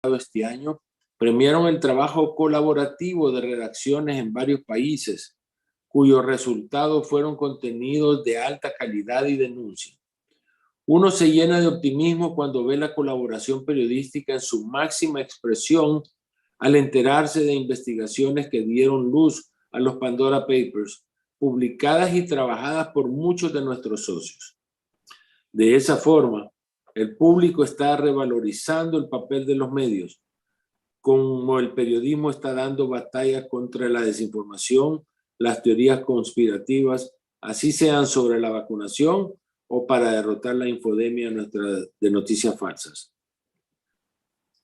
este año premiaron el trabajo colaborativo de redacciones en varios países, cuyos resultados fueron contenidos de alta calidad y denuncia. Uno se llena de optimismo cuando ve la colaboración periodística en su máxima expresión al enterarse de investigaciones que dieron luz a los Pandora Papers, publicadas y trabajadas por muchos de nuestros socios. De esa forma, el público está revalorizando el papel de los medios, como el periodismo está dando batalla contra la desinformación, las teorías conspirativas, así sean sobre la vacunación o para derrotar la infodemia de noticias falsas.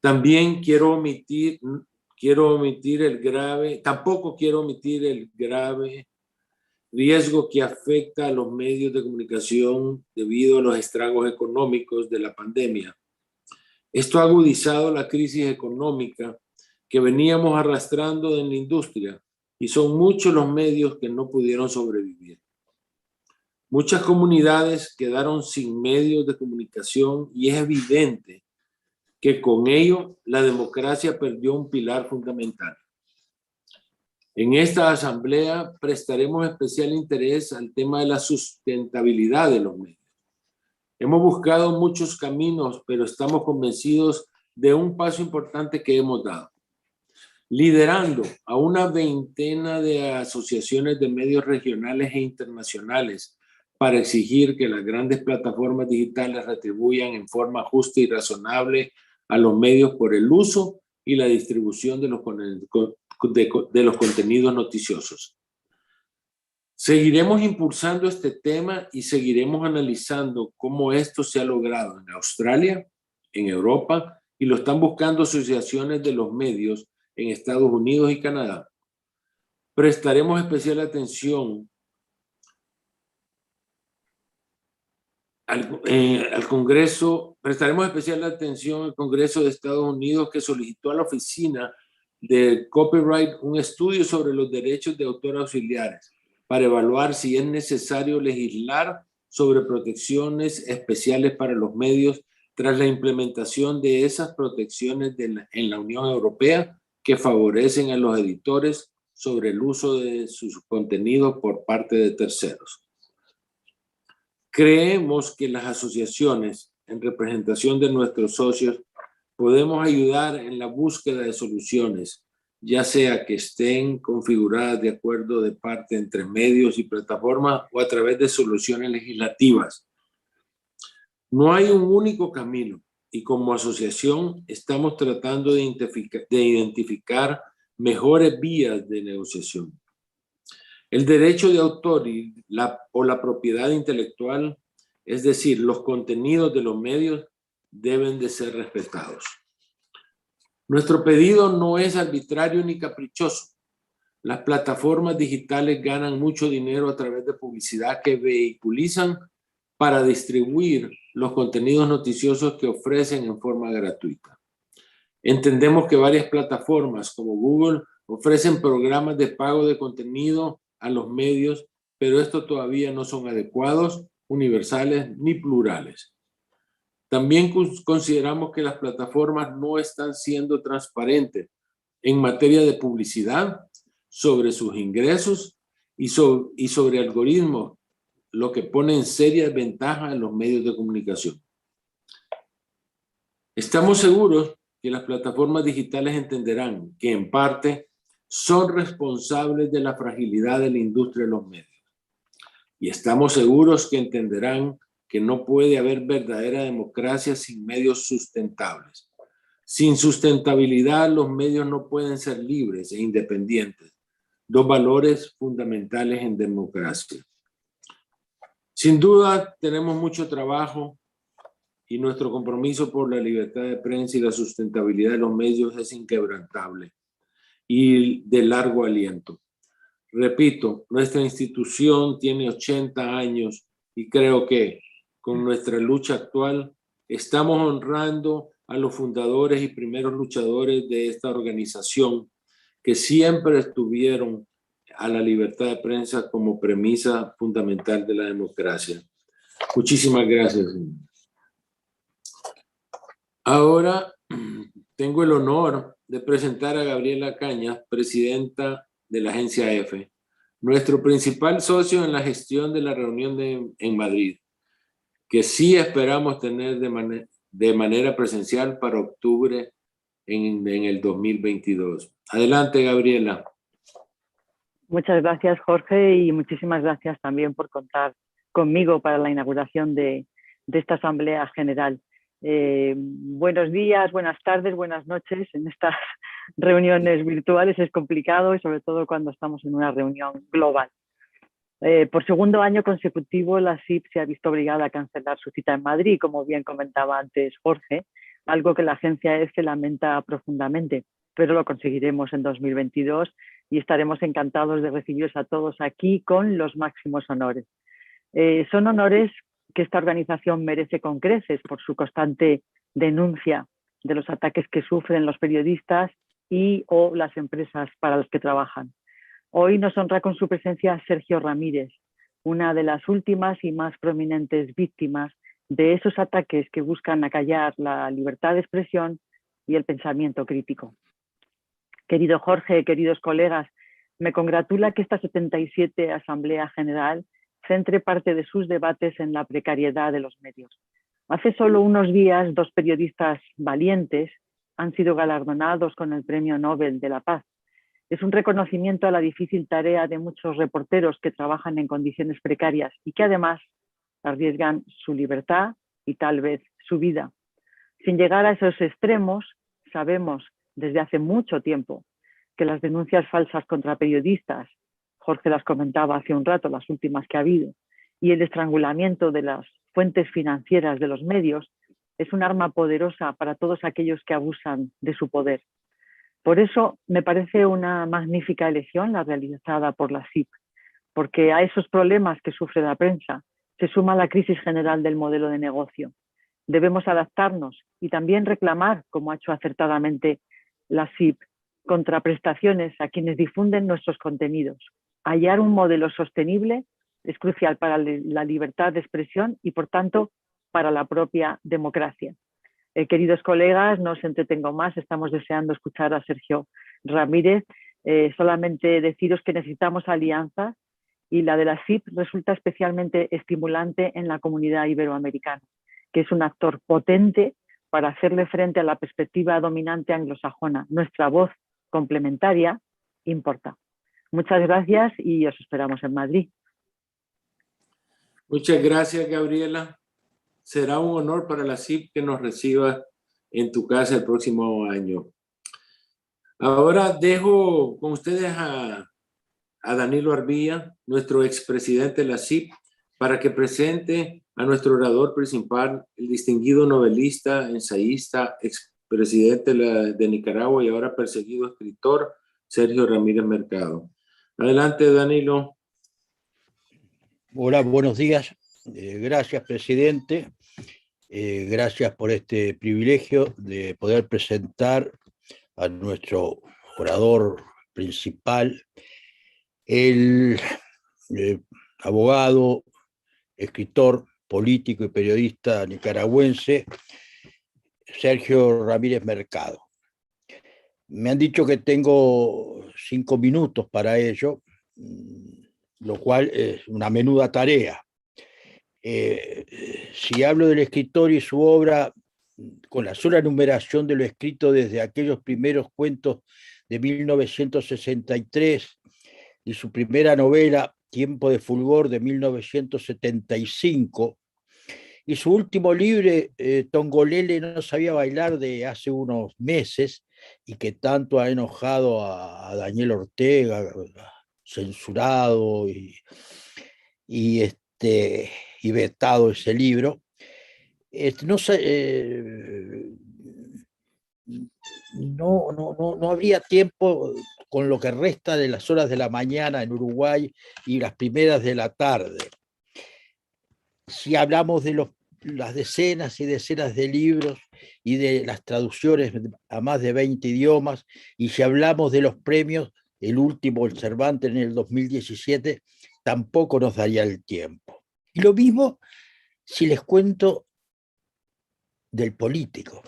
También tampoco quiero omitir el grave riesgo que afecta a los medios de comunicación debido a los estragos económicos de la pandemia. Esto ha agudizado la crisis económica que veníamos arrastrando en la industria y son muchos los medios que no pudieron sobrevivir. Muchas comunidades quedaron sin medios de comunicación y es evidente que con ello la democracia perdió un pilar fundamental. En esta asamblea prestaremos especial interés al tema de la sustentabilidad de los medios. Hemos buscado muchos caminos, pero estamos convencidos de un paso importante que hemos dado. Liderando a una veintena de asociaciones de medios regionales e internacionales para exigir que las grandes plataformas digitales retribuyan en forma justa y razonable a los medios por el uso y la distribución de los contenidos noticiosos. Seguiremos impulsando este tema y seguiremos analizando cómo esto se ha logrado en Australia, en Europa, y lo están buscando asociaciones de los medios en Estados Unidos y Canadá. Prestaremos especial atención al Congreso de Estados Unidos, que solicitó a la Oficina de Copyright un estudio sobre los derechos de autor auxiliares para evaluar si es necesario legislar sobre protecciones especiales para los medios tras la implementación de esas protecciones en la Unión Europea que favorecen a los editores sobre el uso de sus contenidos por parte de terceros. Creemos que las asociaciones, en representación de nuestros socios, podemos ayudar en la búsqueda de soluciones, ya sea que estén configuradas de acuerdo de parte entre medios y plataformas o a través de soluciones legislativas. No hay un único camino y como asociación estamos tratando de identificar mejores vías de negociación. El derecho de autor o la propiedad intelectual, es decir, los contenidos de los medios, deben de ser respetados. Nuestro pedido no es arbitrario ni caprichoso. Las plataformas digitales ganan mucho dinero a través de publicidad que vehiculizan para distribuir los contenidos noticiosos que ofrecen en forma gratuita. Entendemos que varias plataformas como Google ofrecen programas de pago de contenido a los medios, pero estos todavía no son adecuados, universales ni plurales. También consideramos que las plataformas no están siendo transparentes en materia de publicidad sobre sus ingresos y sobre algoritmos, lo que pone en seria ventaja a los medios de comunicación. Estamos seguros que las plataformas digitales entenderán que en parte son responsables de la fragilidad de la industria de los medios. Y estamos seguros que entenderán que no puede haber verdadera democracia sin medios sustentables. Sin sustentabilidad, los medios no pueden ser libres e independientes, dos valores fundamentales en democracia. Sin duda, tenemos mucho trabajo y nuestro compromiso por la libertad de prensa y la sustentabilidad de los medios es inquebrantable y de largo aliento. Repito, nuestra institución tiene 80 años y creo que con nuestra lucha actual estamos honrando a los fundadores y primeros luchadores de esta organización que siempre estuvieron a la libertad de prensa como premisa fundamental de la democracia. Muchísimas gracias. Ahora tengo el honor de presentar a Gabriela Cañas, presidenta de la agencia EFE, nuestro principal socio en la gestión de la reunión en Madrid, que sí esperamos tener de manera presencial para octubre en el 2022. Adelante, Gabriela. Muchas gracias, Jorge, y muchísimas gracias también por contar conmigo para la inauguración de esta Asamblea General. Buenos días, buenas tardes, buenas noches. En estas reuniones virtuales es complicado y sobre todo cuando estamos en una reunión global. Por segundo año consecutivo, la SIP se ha visto obligada a cancelar su cita en Madrid, como bien comentaba antes Jorge, algo que la agencia EFE lamenta profundamente, pero lo conseguiremos en 2022 y estaremos encantados de recibiros a todos aquí con los máximos honores. Son honores que esta organización merece con creces por su constante denuncia de los ataques que sufren los periodistas y o las empresas para las que trabajan. Hoy nos honra con su presencia Sergio Ramírez, una de las últimas y más prominentes víctimas de esos ataques que buscan acallar la libertad de expresión y el pensamiento crítico. Querido Jorge, queridos colegas, me congratula que esta 77 Asamblea General centre parte de sus debates en la precariedad de los medios. Hace solo unos días, 2 periodistas valientes han sido galardonados con el Premio Nobel de la Paz. Es un reconocimiento a la difícil tarea de muchos reporteros que trabajan en condiciones precarias y que además arriesgan su libertad y tal vez su vida. Sin llegar a esos extremos, sabemos desde hace mucho tiempo que las denuncias falsas contra periodistas, Jorge las comentaba hace un rato, las últimas que ha habido, y el estrangulamiento de las fuentes financieras de los medios es un arma poderosa para todos aquellos que abusan de su poder. Por eso me parece una magnífica elección la realizada por la SIP, porque a esos problemas que sufre la prensa se suma la crisis general del modelo de negocio. Debemos adaptarnos y también reclamar, como ha hecho acertadamente la SIP, contraprestaciones a quienes difunden nuestros contenidos. Hallar un modelo sostenible es crucial para la libertad de expresión y, por tanto, para la propia democracia. Queridos colegas, no os entretengo más, estamos deseando escuchar a Sergio Ramírez. Solamente deciros que necesitamos alianzas y la de la SIP resulta especialmente estimulante en la comunidad iberoamericana, que es un actor potente para hacerle frente a la perspectiva dominante anglosajona. Nuestra voz complementaria importa. Muchas gracias y os esperamos en Madrid. Muchas gracias, Gabriela. Será un honor para la SIP que nos reciba en tu casa el próximo año. Ahora dejo con ustedes a Danilo Arbilla, nuestro expresidente de la SIP, para que presente a nuestro orador principal, el distinguido novelista, ensayista, expresidente de Nicaragua y ahora perseguido escritor, Sergio Ramírez Mercado. Adelante, Danilo. Hola, buenos días. Gracias, presidente. Gracias por este privilegio de poder presentar a nuestro orador principal, el abogado, escritor, político y periodista nicaragüense, Sergio Ramírez Mercado. Me han dicho que tengo 5 minutos para ello, lo cual es una menuda tarea. Si hablo del escritor y su obra, con la sola enumeración de lo escrito desde aquellos primeros cuentos de 1963 y su primera novela, Tiempo de Fulgor, de 1975, y su último libro, Tongolele no sabía bailar, de hace unos meses, y que tanto ha enojado a Daniel Ortega, censurado y vetado ese libro. No habría tiempo con lo que resta de las horas de la mañana en Uruguay y las primeras de la tarde. Si hablamos de las decenas y decenas de libros y de las traducciones a más de 20 idiomas, y si hablamos de los premios, el último, el Cervantes, en el 2017, tampoco nos daría el tiempo. Y lo mismo si les cuento del político.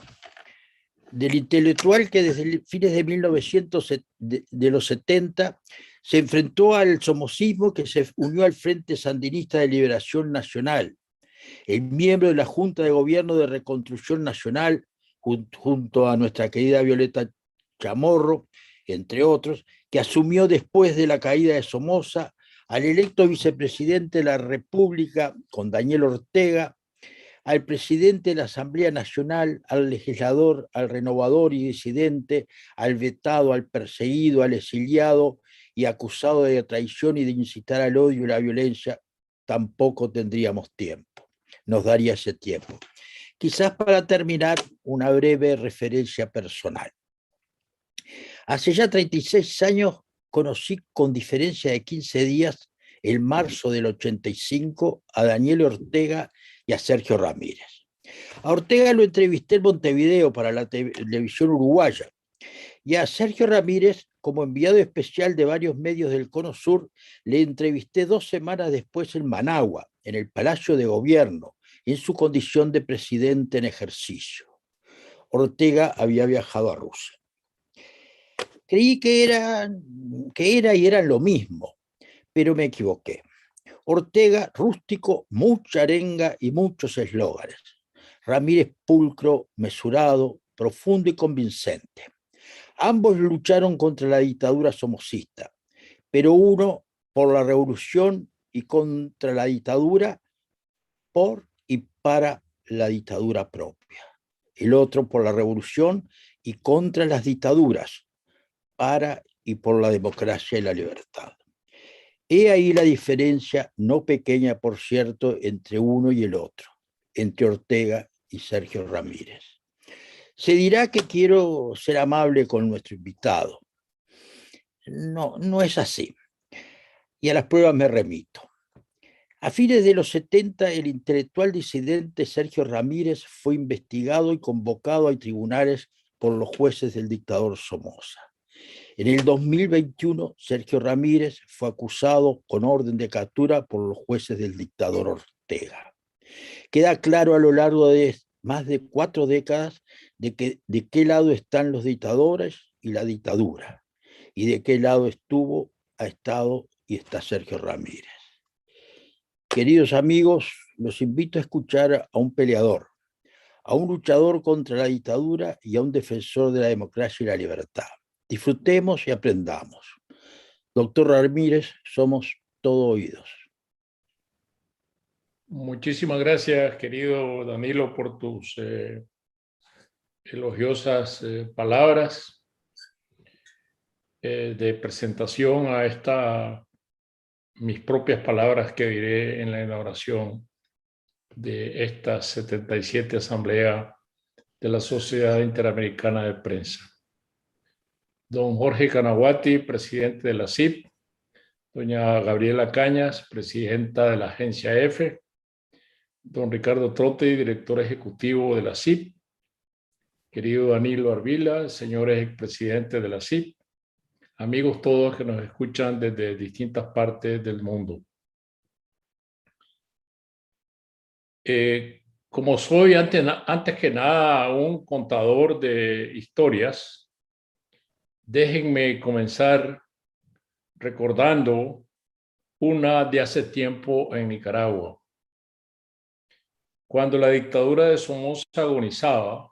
del intelectual que desde fines de 1970 se enfrentó al somocismo, que se unió al Frente Sandinista de Liberación Nacional, el miembro de la Junta de Gobierno de Reconstrucción Nacional, junto a nuestra querida Violeta Chamorro, entre otros, que asumió después de la caída de Somoza, al electo vicepresidente de la República, con Daniel Ortega, al presidente de la Asamblea Nacional, al legislador, al renovador y disidente, al vetado, al perseguido, al exiliado y acusado de traición y de incitar al odio y la violencia. Tampoco tendríamos tiempo, nos daría ese tiempo. Quizás para terminar, una breve referencia personal. Hace ya 36 años conocí con diferencia de 15 días, en marzo del 85, a Daniel Ortega y a Sergio Ramírez. A Ortega lo entrevisté en Montevideo para la televisión uruguaya y a Sergio Ramírez, como enviado especial de varios medios del Cono Sur, le entrevisté 2 semanas después en Managua, en el Palacio de Gobierno, en su condición de presidente en ejercicio. Ortega había viajado a Rusia. Creí que era y eran lo mismo, pero me equivoqué. Ortega, rústico, mucha arenga y muchos eslóganes. Ramírez, pulcro, mesurado, profundo y convincente. Ambos lucharon contra la dictadura somocista, pero uno por la revolución y contra la dictadura, por y para la dictadura propia. El otro por la revolución y contra las dictaduras, para y por la democracia y la libertad. He ahí la diferencia, no pequeña por cierto, entre uno y el otro, entre Ortega y Sergio Ramírez. Se dirá que quiero ser amable con nuestro invitado. No, no es así. Y a las pruebas me remito. A fines de los 70, el intelectual disidente Sergio Ramírez fue investigado y convocado a tribunales por los jueces del dictador Somoza. En el 2021, Sergio Ramírez fue acusado con orden de captura por los jueces del dictador Ortega. Queda claro a lo largo de más de 4 décadas de qué lado están los dictadores y la dictadura, y de qué lado ha estado y está Sergio Ramírez. Queridos amigos, los invito a escuchar a un peleador, a un luchador contra la dictadura y a un defensor de la democracia y la libertad. Disfrutemos y aprendamos. Doctor Ramírez, somos todo oídos. Muchísimas gracias, querido Danilo, por tus elogiosas palabras de presentación a mis propias palabras que diré en la inauguración de esta 77 Asamblea de la Sociedad Interamericana de Prensa. Don Jorge Canaguati, presidente de la CIP, doña Gabriela Cañas, presidenta de la agencia EFE, don Ricardo Trotti, director ejecutivo de la CIP, querido Danilo Arvila, señores expresidentes de la CIP, amigos todos que nos escuchan desde distintas partes del mundo. Como soy antes que nada un contador de historias, déjenme comenzar recordando una de hace tiempo en Nicaragua. Cuando la dictadura de Somoza agonizaba,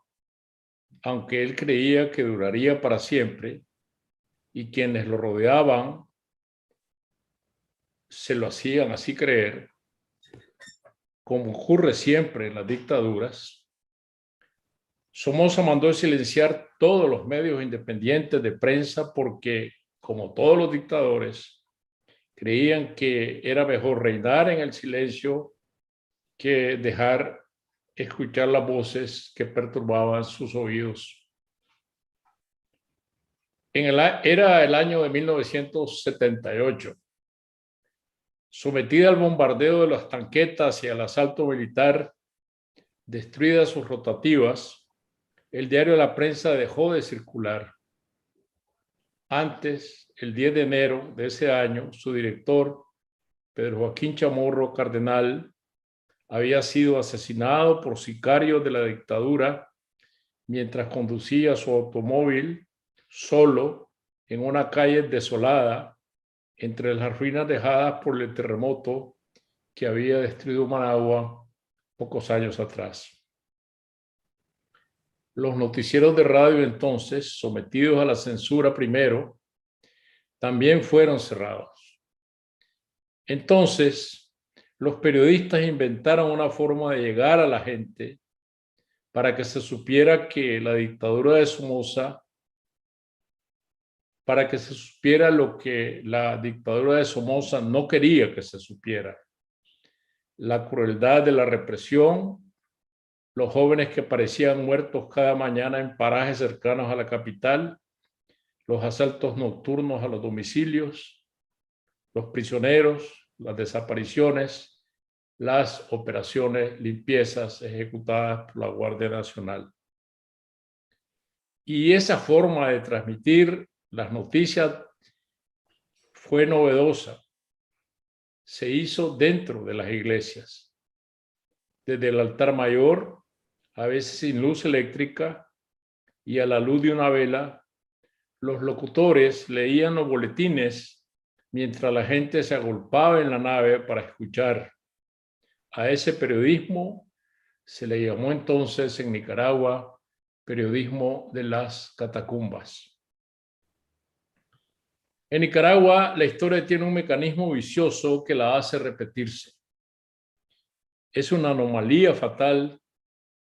aunque él creía que duraría para siempre, y quienes lo rodeaban se lo hacían así creer, como ocurre siempre en las dictaduras, Somoza mandó silenciar todos los medios independientes de prensa porque, como todos los dictadores, creían que era mejor reinar en el silencio que dejar escuchar las voces que perturbaban sus oídos. Era el año de 1978. Sometida al bombardeo de las tanquetas y al asalto militar, destruidas sus rotativas, el diario La Prensa dejó de circular. Antes, el 10 de enero de ese año, su director, Pedro Joaquín Chamorro Cardenal, había sido asesinado por sicarios de la dictadura mientras conducía su automóvil solo en una calle desolada entre las ruinas dejadas por el terremoto que había destruido Managua pocos años atrás. Los noticieros de radio entonces, sometidos a la censura primero, también fueron cerrados. Entonces, los periodistas inventaron una forma de llegar a la gente para que se supiera que la dictadura de Somoza, para que se supiera lo que la dictadura de Somoza no quería que se supiera: la crueldad de la represión, los jóvenes que parecían muertos cada mañana en parajes cercanos a la capital, los asaltos nocturnos a los domicilios, los prisioneros, las desapariciones, las operaciones limpiezas ejecutadas por la Guardia Nacional. Y esa forma de transmitir las noticias fue novedosa. Se hizo dentro de las iglesias, desde el altar mayor, a veces sin luz eléctrica y a la luz de una vela. Los locutores leían los boletines mientras la gente se agolpaba en la nave para escuchar. A ese periodismo se le llamó entonces en Nicaragua periodismo de las catacumbas. En Nicaragua, la historia tiene un mecanismo vicioso que la hace repetirse. Es una anomalía fatal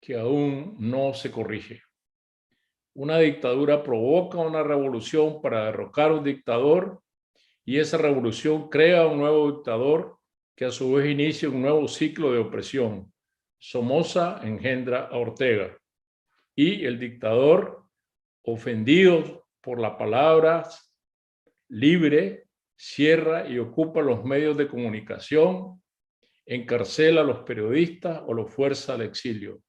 que aún no se corrige. Una dictadura provoca una revolución para derrocar a un dictador, y esa revolución crea un nuevo dictador que a su vez inicia un nuevo ciclo de opresión. Somoza engendra a Ortega, y el dictador, ofendido por la palabra libre, cierra y ocupa los medios de comunicación, encarcela a los periodistas o los fuerza al exilio.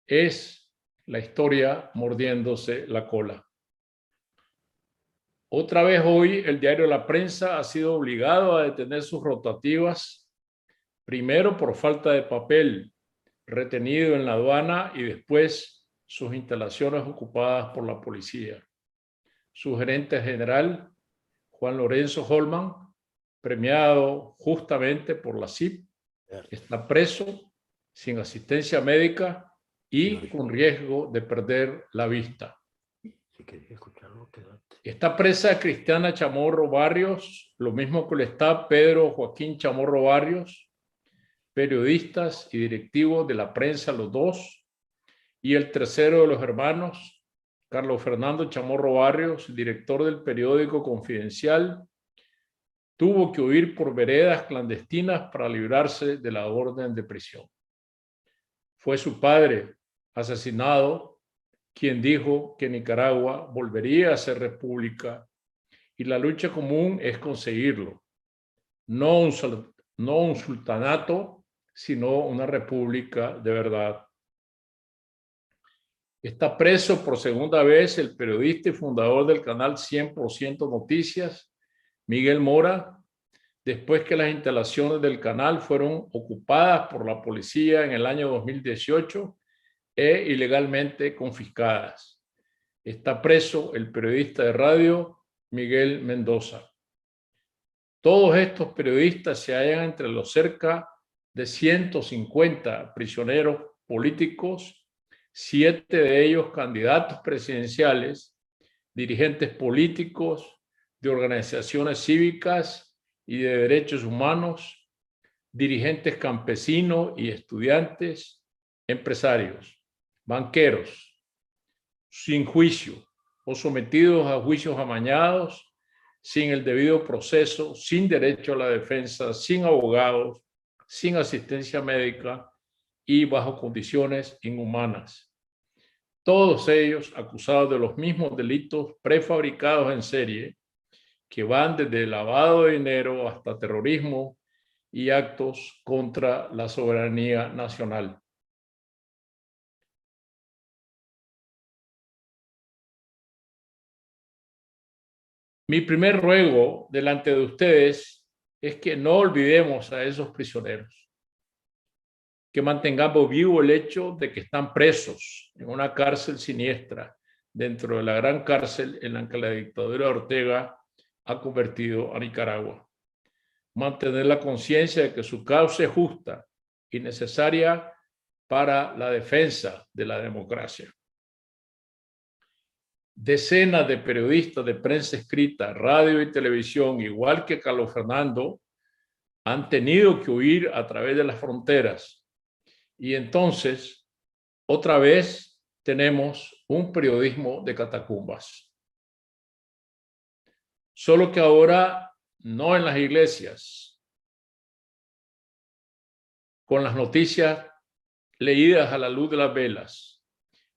Es la historia mordiéndose la cola. Otra vez hoy, el diario La Prensa ha sido obligado a detener sus rotativas, primero por falta de papel retenido en la aduana y después sus instalaciones ocupadas por la policía. Su gerente general, Juan Lorenzo Holman, premiado justamente por la CIP, está preso, sin asistencia médica y con riesgo de perder la vista. Está presa Cristiana Chamorro Barrios, lo mismo que lo está Pedro Joaquín Chamorro Barrios, periodistas y directivos de La Prensa, los dos, y el tercero de los hermanos, Carlos Fernando Chamorro Barrios, director del periódico Confidencial, tuvo que huir por veredas clandestinas para librarse de la orden de prisión. Fue su padre, asesinado, quien dijo que Nicaragua volvería a ser república, y la lucha común es conseguirlo. No un sultanato, sino una república de verdad. Está preso por segunda vez el periodista y fundador del canal 100% Noticias, Miguel Mora, después que las instalaciones del canal fueron ocupadas por la policía en el año 2018 e ilegalmente confiscadas. Está preso el periodista de radio Miguel Mendoza. Todos estos periodistas se hallan entre los cerca de 150 prisioneros políticos, 7 de ellos candidatos presidenciales, dirigentes políticos, de organizaciones cívicas y de derechos humanos, dirigentes campesinos y estudiantes, empresarios, banqueros, sin juicio o sometidos a juicios amañados, sin el debido proceso, sin derecho a la defensa, sin abogados, sin asistencia médica y bajo condiciones inhumanas. Todos ellos acusados de los mismos delitos prefabricados en serie, que van desde lavado de dinero hasta terrorismo y actos contra la soberanía nacional. Mi primer ruego delante de ustedes es que no olvidemos a esos prisioneros. que mantengamos vivo el hecho de que están presos en una cárcel siniestra, dentro de la gran cárcel en la que la dictadura de Ortega ha convertido a Nicaragua. Mantener la conciencia de que su causa es justa y necesaria para la defensa de la democracia. Decenas de periodistas de prensa escrita, radio y televisión, igual que Carlos Fernando, han tenido que huir a través de las fronteras. Y entonces, otra vez, tenemos un periodismo de catacumbas. Solo que ahora no en las iglesias, con las noticias leídas a la luz de las velas.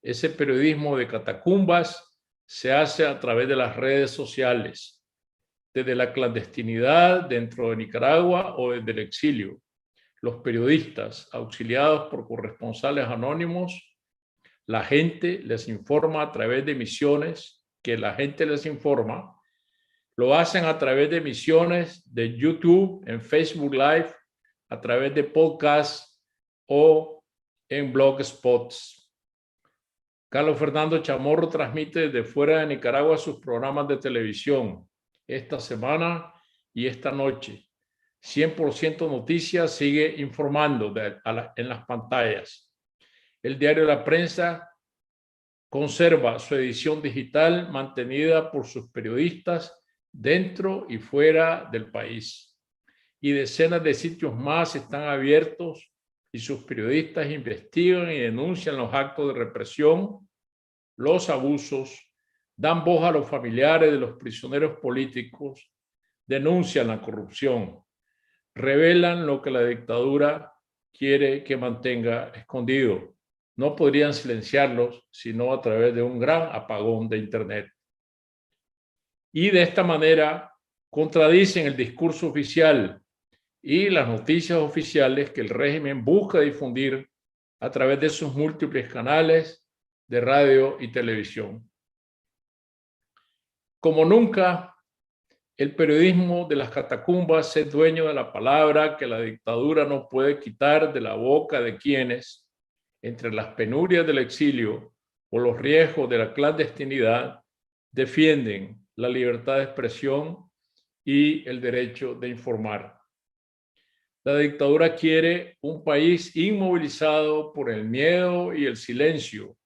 Ese periodismo de catacumbas se hace a través de las redes sociales, desde la clandestinidad dentro de Nicaragua o desde el exilio. Los periodistas, auxiliados por corresponsales anónimos, la gente les informa a través de emisiones que la gente les informa. Lo hacen a través de emisiones de YouTube, en Facebook Live, a través de podcasts o en blogspots. Carlos Fernando Chamorro transmite desde fuera de Nicaragua sus programas de televisión esta semana y esta noche. 100% Noticias sigue informando en las pantallas. El diario La Prensa conserva su edición digital mantenida por sus periodistas dentro y fuera del país. Y decenas de sitios más están abiertos y sus periodistas investigan y denuncian los actos de represión, los abusos, dan voz a los familiares de los prisioneros políticos, denuncian la corrupción, revelan lo que la dictadura quiere que mantenga escondido. No podrían silenciarlos sino a través de un gran apagón de Internet. Y de esta manera contradicen el discurso oficial y las noticias oficiales que el régimen busca difundir a través de sus múltiples canales de radio y televisión. Como nunca, el periodismo de las catacumbas es dueño de la palabra que la dictadura no puede quitar de la boca de quienes, entre las penurias del exilio o los riesgos de la clandestinidad, defienden la libertad de expresión y el derecho de informar. La dictadura quiere un país inmovilizado por el miedo y el silencio,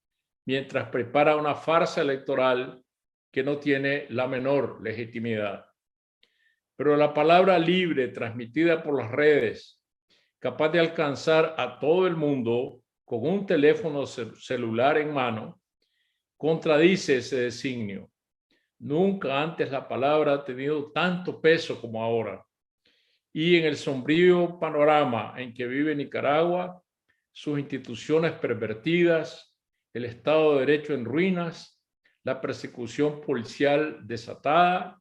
mientras prepara una farsa electoral que no tiene la menor legitimidad. Pero la palabra libre transmitida por las redes, capaz de alcanzar a todo el mundo con un teléfono celular en mano, contradice ese designio. Nunca antes la palabra ha tenido tanto peso como ahora. Y en el sombrío panorama en que vive Nicaragua, sus instituciones pervertidas, el Estado de Derecho en ruinas, la persecución policial desatada,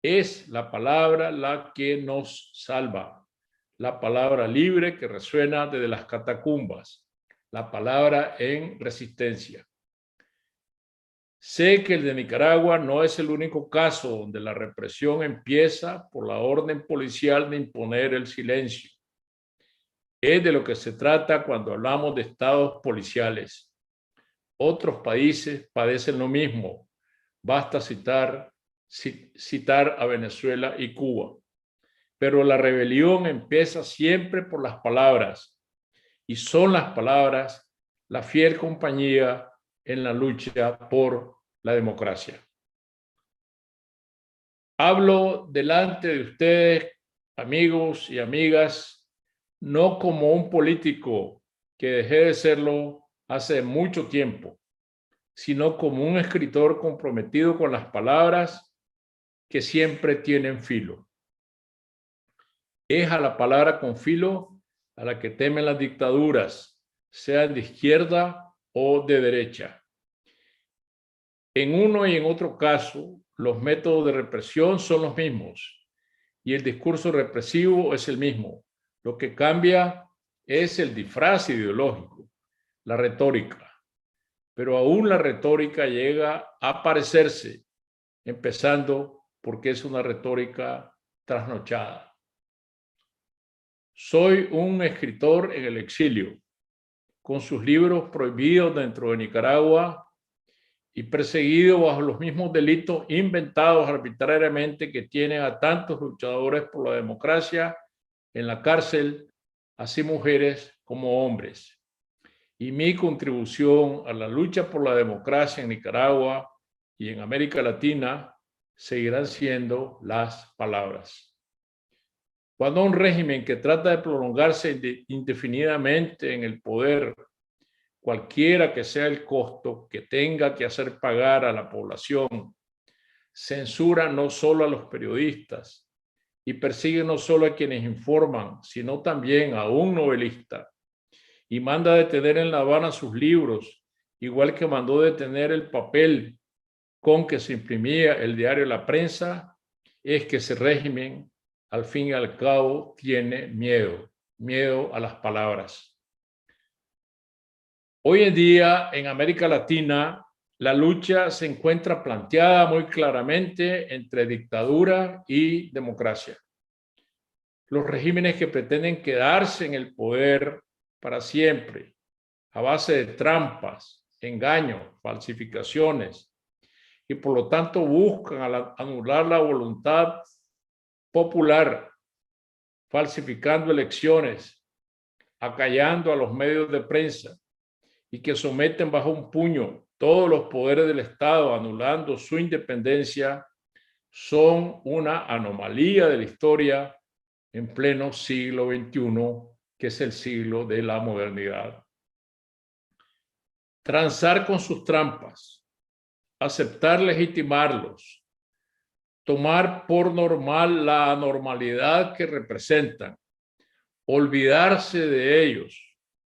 es la palabra la que nos salva. La palabra libre que resuena desde las catacumbas, la palabra en resistencia. Sé que el de Nicaragua no es el único caso donde la represión empieza por la orden policial de imponer el silencio. Es de lo que se trata cuando hablamos de estados policiales. Otros países padecen lo mismo. Basta citar a Venezuela y Cuba. Pero la rebelión empieza siempre por las palabras, y son las palabras la fiel compañía en la lucha por la democracia. Hablo delante de ustedes, amigos y amigas, no como un político que dejé de serlo hace mucho tiempo, sino como un escritor comprometido con las palabras que siempre tienen filo. Es a la palabra con filo a la que temen las dictaduras, sean de izquierda o de derecha. En uno y en otro caso, los métodos de represión son los mismos y el discurso represivo es el mismo. Lo que cambia es el disfraz ideológico, la retórica. Pero aún la retórica llega a parecerse, empezando porque es una retórica trasnochada. Soy un escritor en el exilio, con sus libros prohibidos dentro de Nicaragua y perseguido bajo los mismos delitos inventados arbitrariamente que tienen a tantos luchadores por la democracia en la cárcel, así mujeres como hombres. Y mi contribución a la lucha por la democracia en Nicaragua y en América Latina seguirán siendo las palabras. Cuando un régimen que trata de prolongarse indefinidamente en el poder, cualquiera que sea el costo que tenga que hacer pagar a la población, censura no solo a los periodistas y persigue no solo a quienes informan, sino también a un novelista, y manda detener en La Habana sus libros, igual que mandó detener el papel con que se imprimía el diario La Prensa, es que ese régimen, al fin y al cabo, tiene miedo a las palabras. Hoy en día, en América Latina, la lucha se encuentra planteada muy claramente entre dictadura y democracia. Los regímenes que pretenden quedarse en el poder para siempre, a base de trampas, engaños, falsificaciones, y por lo tanto buscan anular la voluntad popular, falsificando elecciones, acallando a los medios de prensa, y que someten bajo un puño todos los poderes del Estado, anulando su independencia, son una anomalía de la historia en pleno siglo XXI, que es el siglo de la modernidad. Transar con sus trampas, aceptar legitimarlos, tomar por normal la anormalidad que representan, olvidarse de ellos,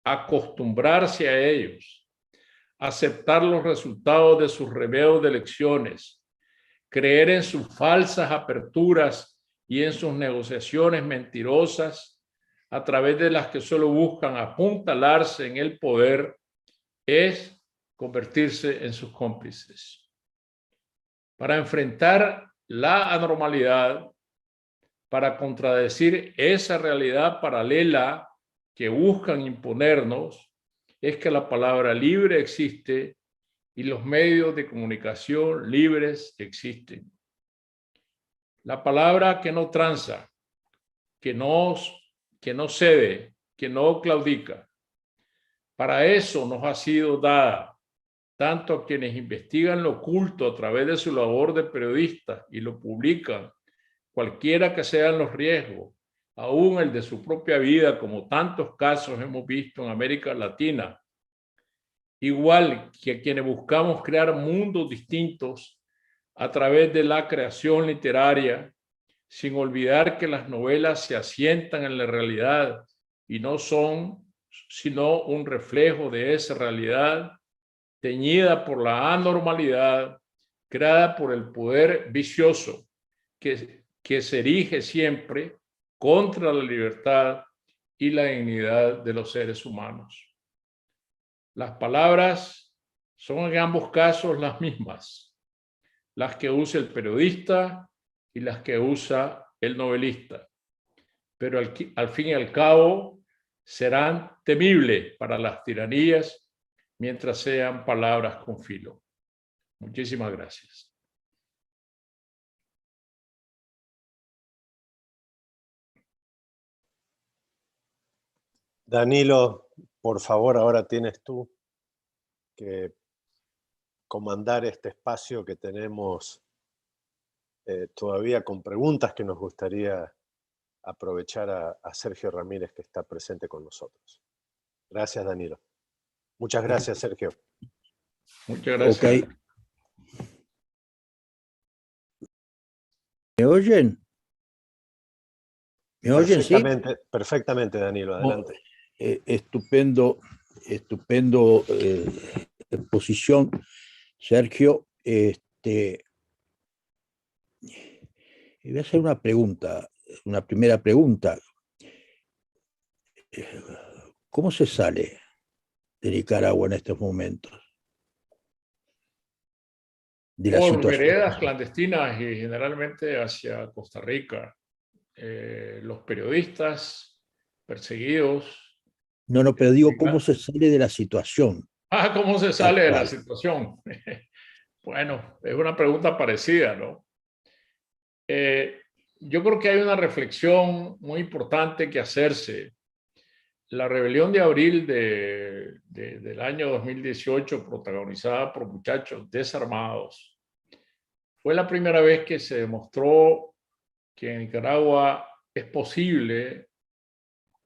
acostumbrarse a ellos, aceptar los resultados de sus reveos de elecciones, creer en sus falsas aperturas y en sus negociaciones mentirosas, a través de las que solo buscan apuntalarse en el poder, es convertirse en sus cómplices. Para enfrentar la anormalidad, para contradecir esa realidad paralela que buscan imponernos, es que la palabra libre existe y los medios de comunicación libres existen. La palabra que no tranza, que no cede, que no claudica. Para eso nos ha sido dada, tanto a quienes investigan lo oculto a través de su labor de periodistas y lo publican, cualquiera que sean los riesgos, aún el de su propia vida, como tantos casos hemos visto en América Latina, igual que a quienes buscamos crear mundos distintos a través de la creación literaria, sin olvidar que las novelas se asientan en la realidad y no son sino un reflejo de esa realidad, teñida por la anormalidad, creada por el poder vicioso que se erige siempre contra la libertad y la dignidad de los seres humanos. Las palabras son en ambos casos las mismas, las que usa el periodista y las que usa el novelista, pero al fin y al cabo serán temibles para las tiranías mientras sean palabras con filo. Muchísimas gracias. Danilo, por favor, ahora tienes tú que comandar este espacio que tenemos todavía con preguntas que nos gustaría aprovechar a Sergio Ramírez, que está presente con nosotros. Gracias, Danilo. Muchas gracias, Sergio. Muchas gracias. Okay. ¿Me oyen? ¿Me oyen, sí? Perfectamente, Danilo, adelante. Estupendo exposición, Sergio. Voy a hacer una pregunta, una primera pregunta. ¿Cómo se sale de Nicaragua en estos momentos? De la por situación. Veredas clandestinas y generalmente hacia Costa Rica. Los periodistas perseguidos. No, pero digo, ¿cómo se sale de la situación ¿Cómo se sale de la actual? situación? Bueno, es una pregunta parecida, ¿no? Yo creo que hay una reflexión muy importante que hacerse. La rebelión de abril del año 2018, protagonizada por muchachos desarmados, fue la primera vez que se demostró que en Nicaragua es posible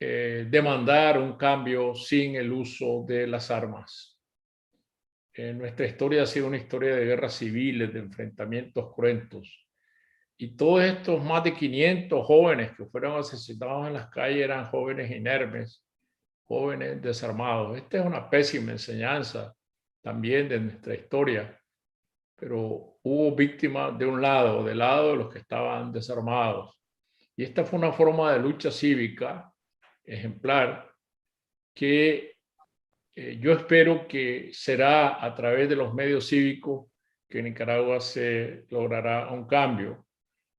demandar un cambio sin el uso de las armas. Nuestra historia ha sido una historia de guerras civiles, de enfrentamientos cruentos. Y todos estos más de 500 jóvenes que fueron asesinados en las calles eran jóvenes inermes, jóvenes desarmados. Esta es una pésima enseñanza también de nuestra historia, pero hubo víctimas de un lado, del lado de los que estaban desarmados. Y esta fue una forma de lucha cívica ejemplar que yo espero que será a través de los medios cívicos que en Nicaragua se logrará un cambio.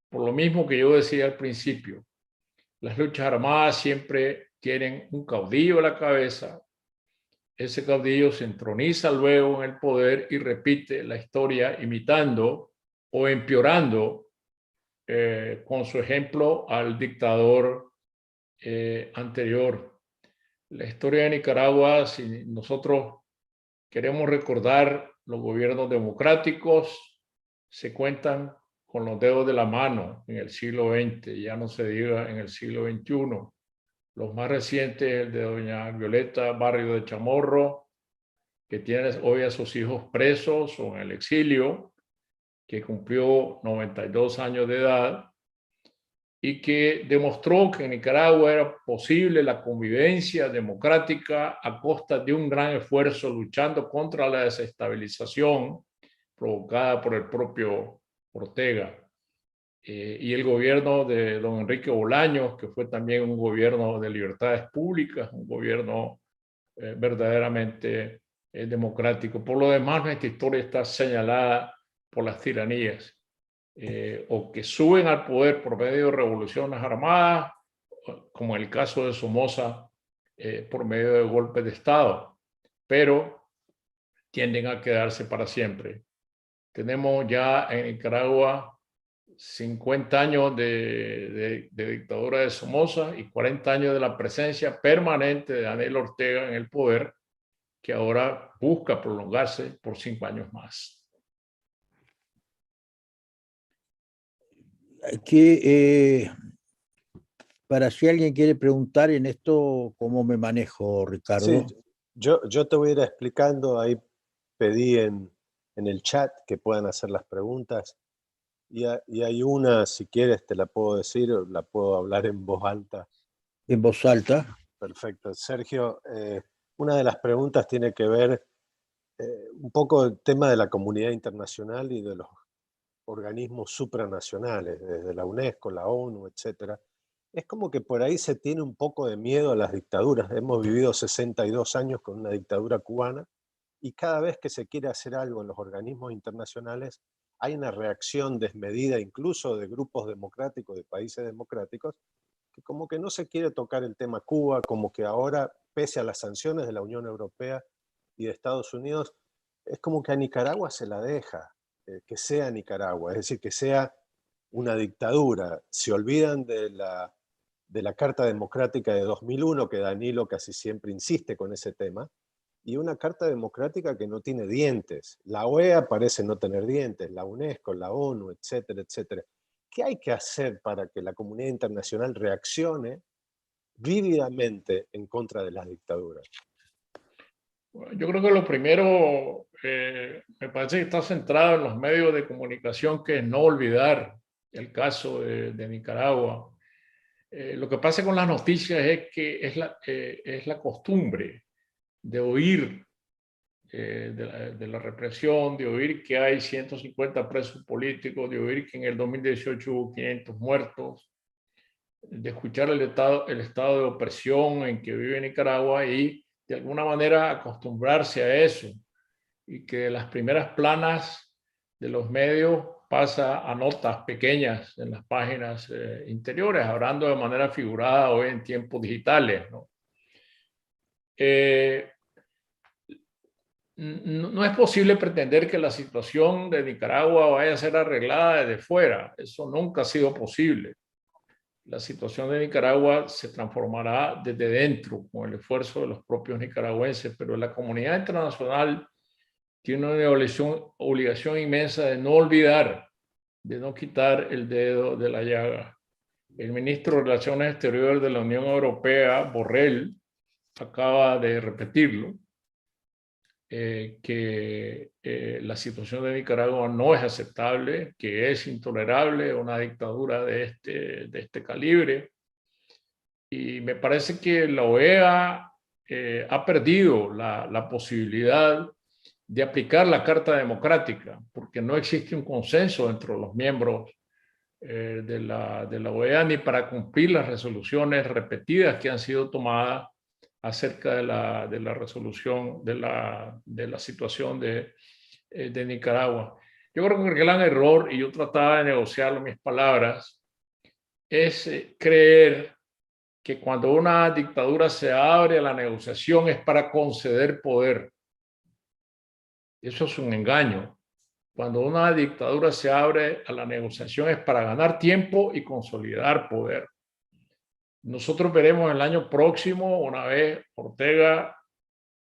Por lo mismo que yo decía al principio, las luchas armadas siempre tienen un caudillo a la cabeza. Ese caudillo se entroniza luego en el poder y repite la historia imitando o empeorando con su ejemplo al dictador anterior. La historia de Nicaragua, si nosotros queremos recordar los gobiernos democráticos, se cuentan con los dedos de la mano en el siglo XX, ya no se diga en el siglo XXI. Los más recientes, el de doña Violeta Barrio de Chamorro, que tiene hoy a sus hijos presos o en el exilio, que cumplió 92 años de edad y que demostró que en Nicaragua era posible la convivencia democrática a costa de un gran esfuerzo luchando contra la desestabilización provocada por el propio Ortega. Y el gobierno de don Enrique Bolaños, que fue también un gobierno de libertades públicas, un gobierno verdaderamente democrático. Por lo demás, nuestra historia está señalada por las tiranías. O que suben al poder por medio de revoluciones armadas, como en el caso de Somoza, por medio de golpes de Estado, pero tienden a quedarse para siempre. Tenemos ya en Nicaragua 50 años de dictadura de Somoza y 40 años de la presencia permanente de Daniel Ortega en el poder, que ahora busca prolongarse por 5 años más. Que, para si alguien quiere preguntar en esto, ¿cómo me manejo, Ricardo? Sí, yo te voy a ir explicando, ahí pedí en el chat que puedan hacer las preguntas y hay una, si quieres te la puedo decir, o la puedo hablar en voz alta. En voz alta. Perfecto. Sergio, una de las preguntas tiene que ver un poco el tema de la comunidad internacional y de los organismos supranacionales, desde la UNESCO, la ONU, etc. Es como que por ahí se tiene un poco de miedo a las dictaduras. Hemos vivido 62 años con una dictadura cubana y cada vez que se quiere hacer algo en los organismos internacionales hay una reacción desmedida incluso de grupos democráticos, de países democráticos, que como que no se quiere tocar el tema Cuba, como que ahora, pese a las sanciones de la Unión Europea y de Estados Unidos, es como que a Nicaragua se la deja, que sea Nicaragua, es decir, que sea una dictadura. Se olvidan de la Carta Democrática de 2001, que Danilo casi siempre insiste con ese tema, y una Carta Democrática que no tiene dientes. La OEA parece no tener dientes, la UNESCO, la ONU, etcétera, etcétera. ¿Qué hay que hacer para que la comunidad internacional reaccione vívidamente en contra de las dictaduras? Bueno, yo creo que lo primero, me parece que está centrado en los medios de comunicación, que es no olvidar el caso de Nicaragua. Lo que pasa con las noticias es que es la costumbre de oír de la represión, de oír que hay 150 presos políticos, de oír que en el 2018 hubo 500 muertos, de escuchar el estado de opresión en que vive Nicaragua y de alguna manera acostumbrarse a eso, y que las primeras planas de los medios pasa a notas pequeñas en las páginas interiores, hablando de manera figurada hoy en tiempos digitales, ¿no? No es posible pretender que la situación de Nicaragua vaya a ser arreglada desde fuera. Eso nunca ha sido posible. La situación de Nicaragua se transformará desde dentro con el esfuerzo de los propios nicaragüenses, pero la comunidad internacional tiene una obligación inmensa de no olvidar, de no quitar el dedo de la llaga. El ministro de Relaciones Exteriores de la Unión Europea, Borrell, acaba de repetirlo, que la situación de Nicaragua no es aceptable, que es intolerable una dictadura de este calibre. Y me parece que la OEA ha perdido la posibilidad de aplicar la Carta Democrática, porque no existe un consenso entre los miembros de la OEA ni para cumplir las resoluciones repetidas que han sido tomadas acerca de la resolución de la situación de Nicaragua. Yo creo que el gran error, y yo trataba de negociarlo en mis palabras, es creer que cuando una dictadura se abre a la negociación es para conceder poder. Eso es un engaño. Cuando una dictadura se abre a la negociación es para ganar tiempo y consolidar poder. Nosotros veremos el año próximo, una vez Ortega,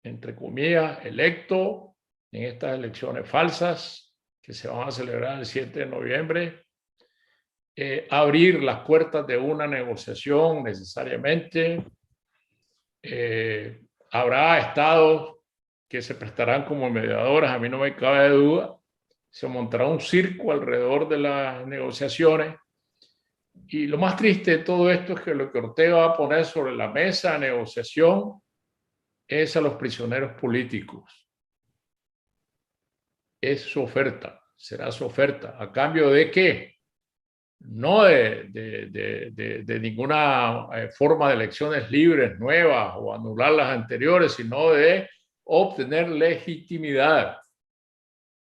entre comillas, electo en estas elecciones falsas que se van a celebrar el 7 de noviembre, abrir las puertas de una negociación necesariamente. Habrá estados que se prestarán como mediadores, a mí no me cabe duda. Se montará un circo alrededor de las negociaciones. Y lo más triste de todo esto es que lo que Ortega va a poner sobre la mesa de negociación es a los prisioneros políticos. Es su oferta, será su oferta. ¿A cambio de qué? No de ninguna forma de elecciones libres, nuevas o anular las anteriores, sino de obtener legitimidad,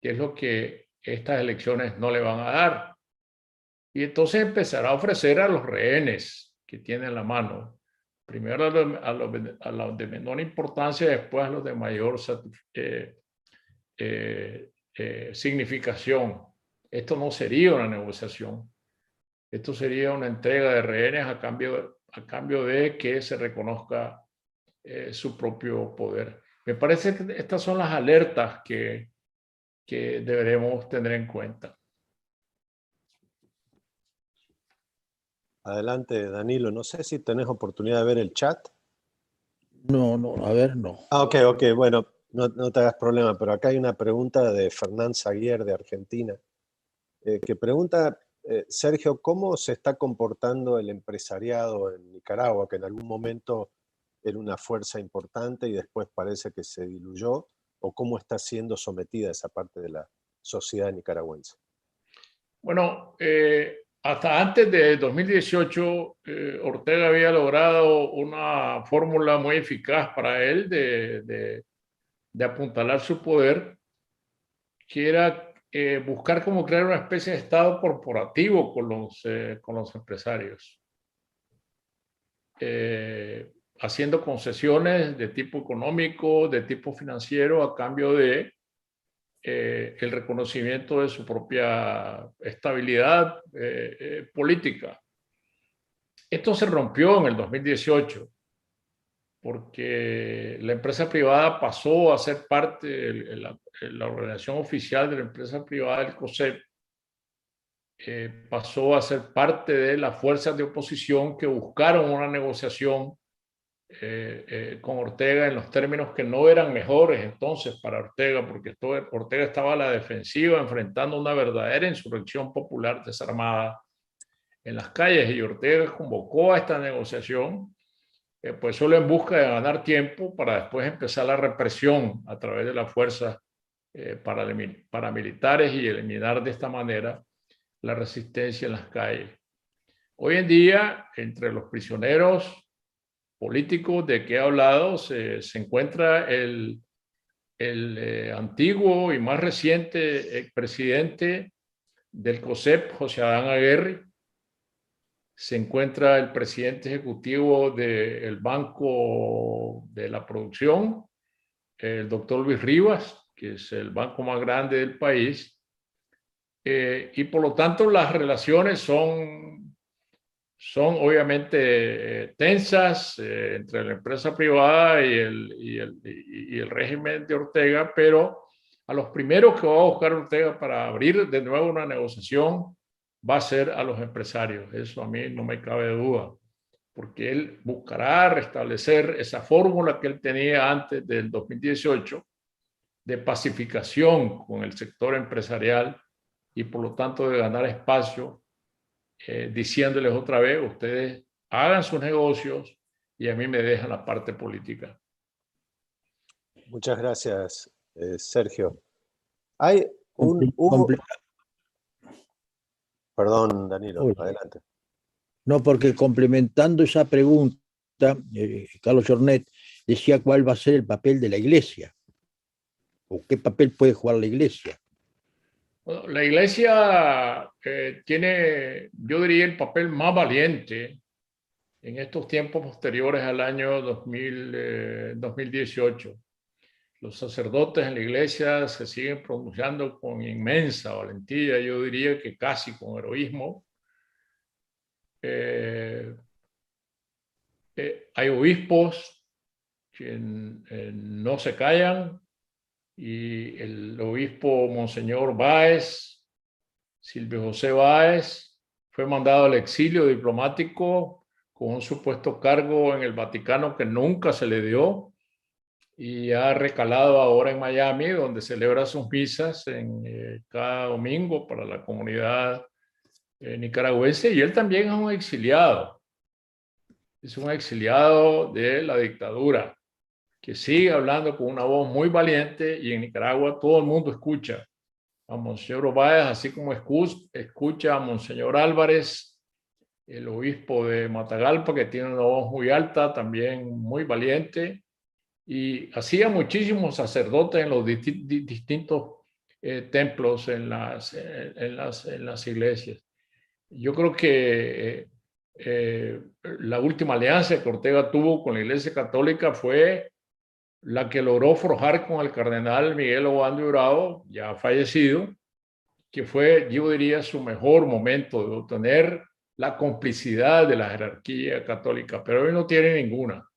que es lo que estas elecciones no le van a dar. Y entonces empezará a ofrecer a los rehenes que tiene en la mano, primero a los de menor importancia, después a los de mayor significación. Esto no sería una negociación. Esto sería una entrega de rehenes a cambio de que se reconozca su propio poder. Me parece que estas son las alertas que deberemos tener en cuenta. Adelante, Danilo. No sé si tenés oportunidad de ver el chat. No, a ver, no. Ok, bueno, no te hagas problema, pero acá hay una pregunta de Fernán Zaguier de Argentina, que pregunta, Sergio, ¿cómo se está comportando el empresariado en Nicaragua, que en algún momento era una fuerza importante y después parece que se diluyó, o cómo está siendo sometida esa parte de la sociedad nicaragüense? Bueno, hasta antes de 2018, Ortega había logrado una fórmula muy eficaz para él de apuntalar su poder, que era buscar cómo crear una especie de estado corporativo con los empresarios, haciendo concesiones de tipo económico, de tipo financiero, a cambio de el reconocimiento de su propia estabilidad política. Esto se rompió en el 2018 porque la empresa privada pasó a ser parte, la organización oficial de la empresa privada del COSEP, pasó a ser parte de las fuerzas de oposición que buscaron una negociación con Ortega en los términos que no eran mejores entonces para Ortega, porque Ortega estaba a la defensiva enfrentando una verdadera insurrección popular desarmada en las calles, y Ortega convocó a esta negociación pues solo en busca de ganar tiempo para después empezar la represión a través de las fuerzas paramilitares y eliminar de esta manera la resistencia en las calles. Hoy en día, entre los prisioneros políticos de que he hablado, se encuentra el antiguo y más reciente expresidente del COSEP, José Adán Aguirre. Se encuentra el presidente ejecutivo del Banco de la Producción, el doctor Luis Rivas, que es el banco más grande del país. Y por lo tanto las relaciones son obviamente tensas entre la empresa privada y el régimen de Ortega, pero a los primeros que va a buscar Ortega para abrir de nuevo una negociación va a ser a los empresarios. Eso a mí no me cabe duda, porque él buscará restablecer esa fórmula que él tenía antes del 2018 de pacificación con el sector empresarial y por lo tanto de ganar espacio, diciéndoles otra vez, ustedes hagan sus negocios y a mí me dejan la parte política. Muchas gracias, Sergio. Hay Perdón, Danilo, adelante. No, porque complementando esa pregunta, Carlos Jornet decía cuál va a ser el papel de la Iglesia, o qué papel puede jugar la Iglesia. Bueno, la Iglesia tiene, yo diría, el papel más valiente en estos tiempos posteriores al año 2018. Los sacerdotes en la Iglesia se siguen pronunciando con inmensa valentía, yo diría que casi con heroísmo. Hay obispos que no se callan, y el obispo Monseñor Báez, Silvio José Báez, fue mandado al exilio diplomático con un supuesto cargo en el Vaticano que nunca se le dio, y ha recalado ahora en Miami, donde celebra sus misas cada domingo para la comunidad nicaragüense, y él también es un exiliado. Es un exiliado de la dictadura, que sigue hablando con una voz muy valiente, y en Nicaragua todo el mundo escucha a Monseñor Báez, así como escucha a Monseñor Álvarez, el obispo de Matagalpa, que tiene una voz muy alta, también muy valiente, y así a muchísimos sacerdotes en los distintos templos, en las iglesias. Yo creo que la última alianza que Ortega tuvo con la Iglesia Católica fue la que logró forjar con el cardenal Miguel Obando Urao, ya fallecido, que fue, yo diría, su mejor momento de obtener la complicidad de la jerarquía católica, pero hoy no tiene ninguna.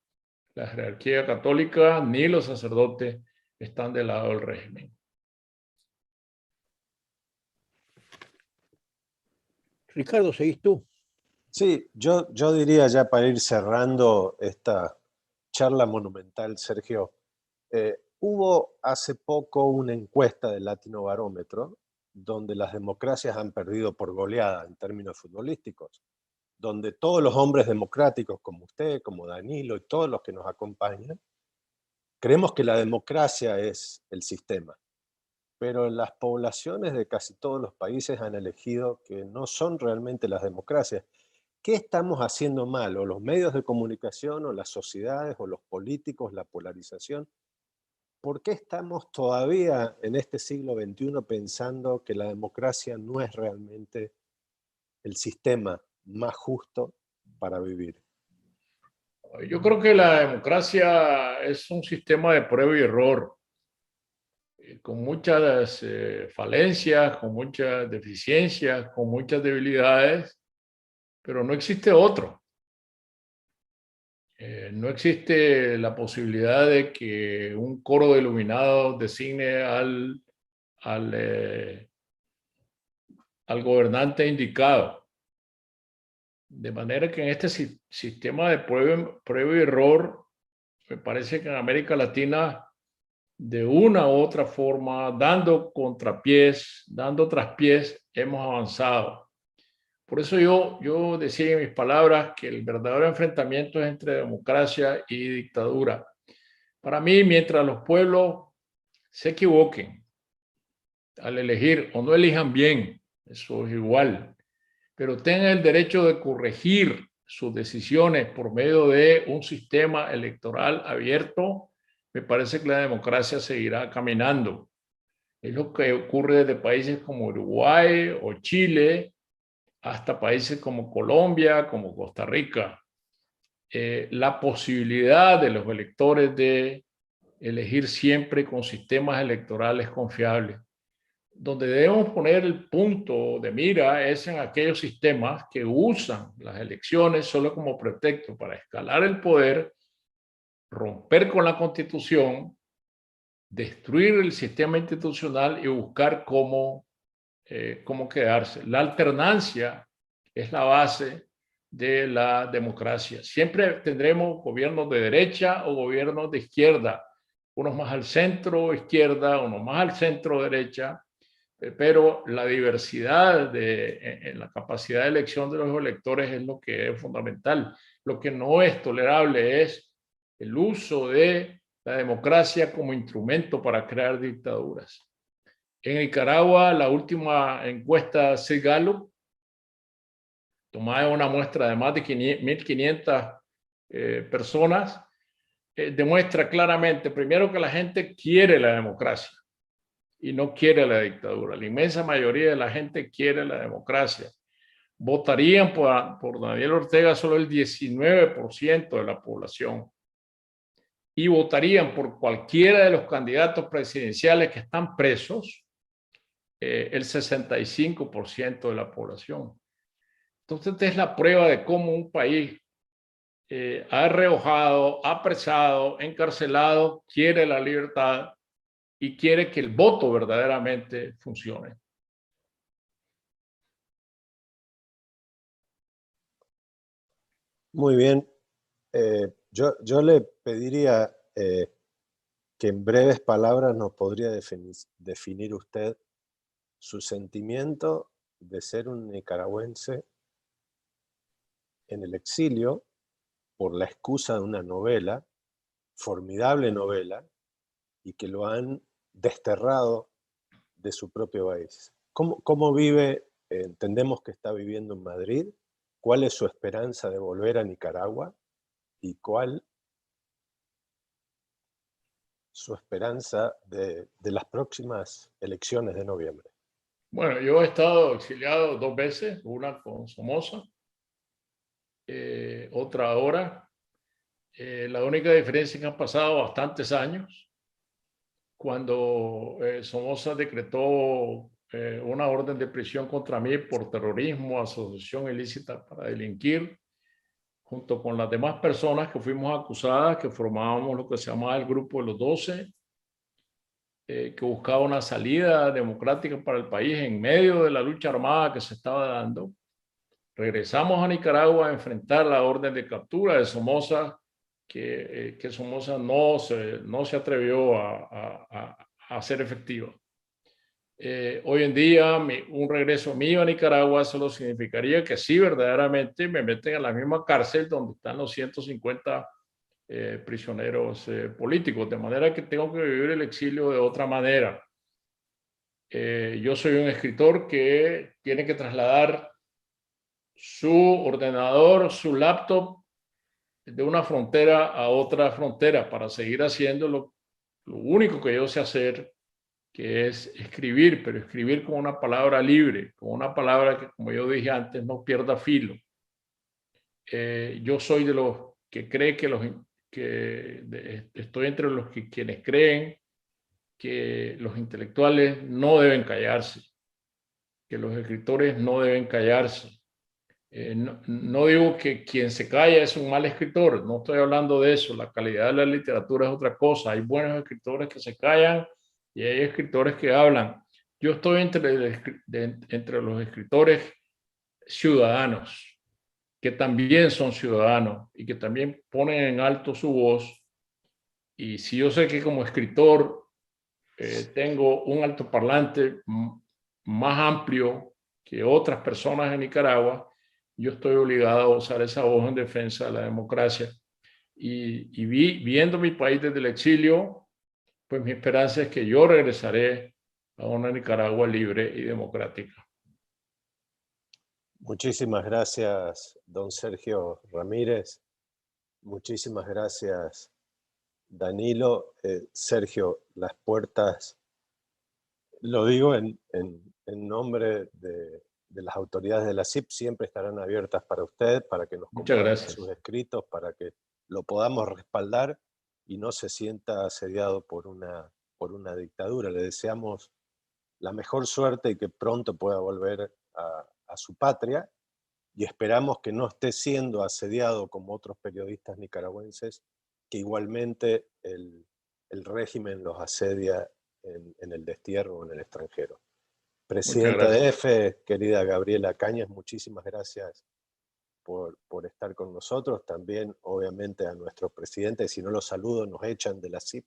La jerarquía católica ni los sacerdotes están del lado del régimen. Ricardo, ¿seguís tú? Sí, yo diría, ya para ir cerrando esta charla monumental, Sergio, hubo hace poco una encuesta del Latino Barómetro donde las democracias han perdido por goleada en términos futbolísticos, donde todos los hombres democráticos como usted, como Danilo y todos los que nos acompañan, creemos que la democracia es el sistema, pero las poblaciones de casi todos los países han elegido que no son realmente las democracias. ¿Qué estamos haciendo mal? ¿O los medios de comunicación, o las sociedades, o los políticos, la polarización? ¿Por qué estamos todavía en este siglo XXI pensando que la democracia no es realmente el sistema más justo para vivir? Yo creo que la democracia es un sistema de prueba y error, con muchas falencias, con muchas deficiencias, con muchas debilidades, pero no existe otro. No existe la posibilidad de que un coro de iluminados designe al gobernante indicado. De manera que en este sistema de prueba y error, me parece que en América Latina, de una u otra forma, dando contrapiés, dando traspiés, hemos avanzado. Por eso yo decía en mis palabras que el verdadero enfrentamiento es entre democracia y dictadura. Para mí, mientras los pueblos se equivoquen al elegir o no elijan bien, eso es igual, pero tengan el derecho de corregir sus decisiones por medio de un sistema electoral abierto, me parece que la democracia seguirá caminando. Es lo que ocurre desde países como Uruguay o Chile hasta países como Colombia, como Costa Rica. La posibilidad de los electores de elegir siempre con sistemas electorales confiables. Donde debemos poner el punto de mira es en aquellos sistemas que usan las elecciones solo como pretexto para escalar el poder, romper con la Constitución, destruir el sistema institucional y buscar cómo quedarse. La alternancia es la base de la democracia. Siempre tendremos gobiernos de derecha o gobiernos de izquierda, unos más al centro izquierda, unos más al centro derecha, pero la diversidad en la capacidad de elección de los electores es lo que es fundamental. Lo que no es tolerable es el uso de la democracia como instrumento para crear dictaduras. En Nicaragua, la última encuesta Gallup, tomada en una muestra de más de 1.500 personas, demuestra claramente, primero, que la gente quiere la democracia y no quiere la dictadura. La inmensa mayoría de la gente quiere la democracia. Votarían por Daniel Ortega solo el 19% de la población y votarían por cualquiera de los candidatos presidenciales que están presos el 65% de la población. Entonces, esta es la prueba de cómo un país ha reojado, apresado, encarcelado, quiere la libertad y quiere que el voto verdaderamente funcione. Muy bien. Yo le pediría que en breves palabras nos podría definir usted su sentimiento de ser un nicaragüense en el exilio por la excusa de una novela, formidable novela, y que lo han desterrado de su propio país. ¿Cómo vive? Entendemos que está viviendo en Madrid. ¿Cuál es su esperanza de volver a Nicaragua? ¿Y cuál su esperanza de las próximas elecciones de noviembre? Bueno, yo he estado exiliado 2 veces, una con Somoza, otra ahora. La única diferencia es que han pasado bastantes años. Cuando Somoza decretó una orden de prisión contra mí por terrorismo, asociación ilícita para delinquir, junto con las demás personas que fuimos acusadas, que formábamos lo que se llamaba el Grupo de los 12, que buscaba una salida democrática para el país en medio de la lucha armada que se estaba dando. Regresamos a Nicaragua a enfrentar la orden de captura de Somoza, que Somoza no se atrevió a hacer efectiva. Hoy en día, un regreso mío a Nicaragua solo significaría que sí, verdaderamente me meten en la misma cárcel donde están los 150 prisioneros políticos, de manera que tengo que vivir el exilio de otra manera. Yo soy un escritor que tiene que trasladar su ordenador, su laptop, de una frontera a otra frontera para seguir haciendo lo único que yo sé hacer, que es escribir, pero escribir con una palabra libre, con una palabra que, como yo dije antes, no pierda filo. Yo soy de los que cree estoy entre los quienes creen que los intelectuales no deben callarse, que los escritores no deben callarse. No digo que quien se calla es un mal escritor, no estoy hablando de eso, la calidad de la literatura es otra cosa, hay buenos escritores que se callan y hay escritores que hablan. Yo estoy entre los escritores ciudadanos, que también son ciudadanos y que también ponen en alto su voz. Y si yo sé que como escritor tengo un altoparlante más amplio que otras personas en Nicaragua, yo estoy obligado a usar esa voz en defensa de la democracia. Viendo mi país desde el exilio, pues mi esperanza es que yo regresaré a una Nicaragua libre y democrática. Muchísimas gracias, don Sergio Ramírez. Muchísimas gracias, Danilo. Sergio, las puertas Lo digo en nombre de las autoridades de la CIP, siempre estarán abiertas para usted, para que nos Muchas comparta gracias. sus escritos, para que lo podamos respaldar y no se sienta asediado por una dictadura. Le deseamos la mejor suerte y que pronto pueda volver a su patria, y esperamos que no esté siendo asediado como otros periodistas nicaragüenses, que igualmente el régimen los asedia en el destierro o en el extranjero. Muchas Presidenta de gracias. EFE, querida Gabriela Cañas, muchísimas gracias por estar con nosotros. También, obviamente, a nuestro presidente, si no lo saludo, nos echan de la CIP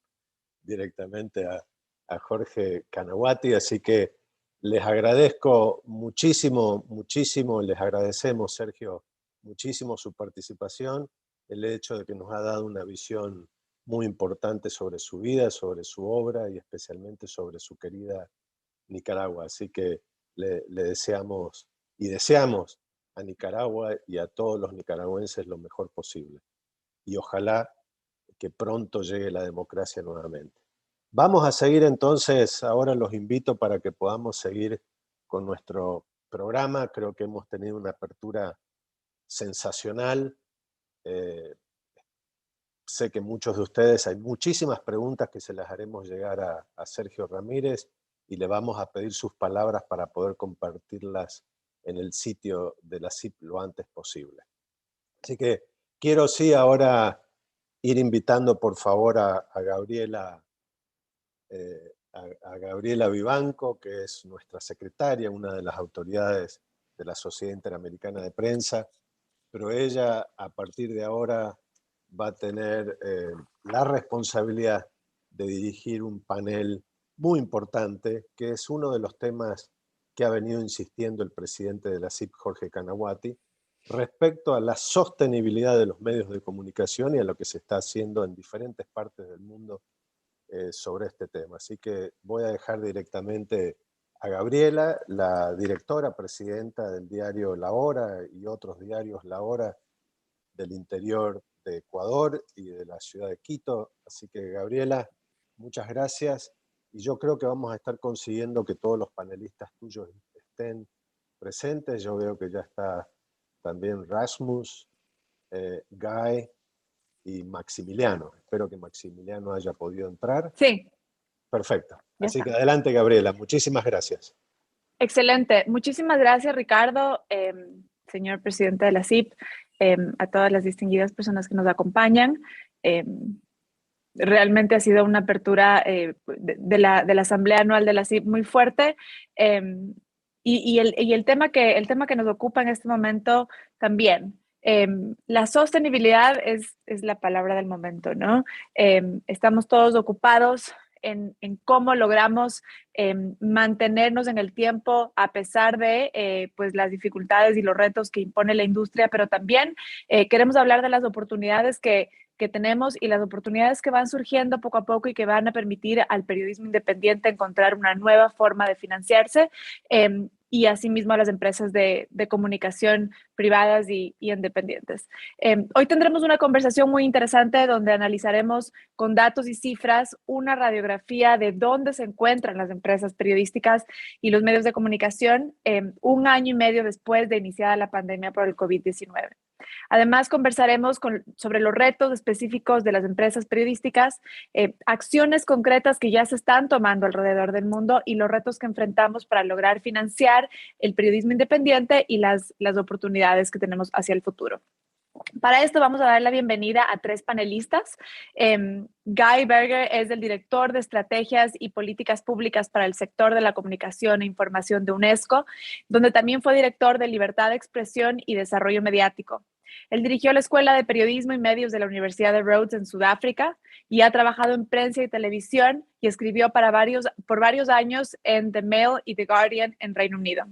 directamente a Jorge Canaguati, así que les agradezco muchísimo, muchísimo, les agradecemos, Sergio, muchísimo su participación, el hecho de que nos ha dado una visión muy importante sobre su vida, sobre su obra y especialmente sobre su querida Nicaragua. Así que le deseamos y deseamos a Nicaragua y a todos los nicaragüenses lo mejor posible. Y ojalá que pronto llegue la democracia nuevamente. Vamos a seguir entonces, ahora los invito para que podamos seguir con nuestro programa. Creo que hemos tenido una apertura sensacional. Sé que muchos de ustedes, hay muchísimas preguntas que se las haremos llegar a Sergio Ramírez y le vamos a pedir sus palabras para poder compartirlas en el sitio de la CIP lo antes posible. Así que quiero sí ahora ir invitando por favor a Gabriela, a Gabriela Vivanco, que es nuestra secretaria, una de las autoridades de la Sociedad Interamericana de Prensa, pero ella a partir de ahora va a tener la responsabilidad de dirigir un panel muy importante, que es uno de los temas que ha venido insistiendo el presidente de la CIP, Jorge Canaguati, respecto a la sostenibilidad de los medios de comunicación y a lo que se está haciendo en diferentes partes del mundo sobre este tema. Así que voy a dejar directamente a Gabriela, la directora presidenta del diario La Hora y otros diarios La Hora del interior de Ecuador y de la ciudad de Quito. Así que Gabriela, muchas gracias. Y yo creo que vamos a estar consiguiendo que todos los panelistas tuyos estén presentes. Yo veo que ya está también Rasmus, Guy y Maximiliano. Espero que Maximiliano haya podido entrar. Sí, Perfecto. ya Así que está. adelante, Gabriela. Muchísimas gracias. Excelente. Muchísimas gracias, Ricardo, señor presidente de la CIP, a todas las distinguidas personas que nos acompañan. Realmente ha sido una apertura de la Asamblea Anual de la CIP muy fuerte. Y el tema que nos ocupa en este momento también. La sostenibilidad es la palabra del momento, ¿no? Estamos todos ocupados en cómo logramos mantenernos en el tiempo a pesar de pues las dificultades y los retos que impone la industria, pero también queremos hablar de las oportunidades que tenemos y las oportunidades que van surgiendo poco a poco y que van a permitir al periodismo independiente encontrar una nueva forma de financiarse y asimismo a las empresas de comunicación privadas y independientes. Hoy tendremos una conversación muy interesante donde analizaremos con datos y cifras una radiografía de dónde se encuentran las empresas periodísticas y los medios de comunicación un año y medio después de iniciada la pandemia por el COVID-19. Además, conversaremos sobre los retos específicos de las empresas periodísticas, acciones concretas que ya se están tomando alrededor del mundo y los retos que enfrentamos para lograr financiar el periodismo independiente y las oportunidades que tenemos hacia el futuro. Para esto vamos a dar la bienvenida a 3 panelistas. Guy Berger es el director de estrategias y políticas públicas para el sector de la comunicación e información de UNESCO, donde también fue director de libertad de expresión y desarrollo mediático. Él dirigió la Escuela de Periodismo y Medios de la Universidad de Rhodes en Sudáfrica y ha trabajado en prensa y televisión y escribió por varios años en The Mail y The Guardian en Reino Unido.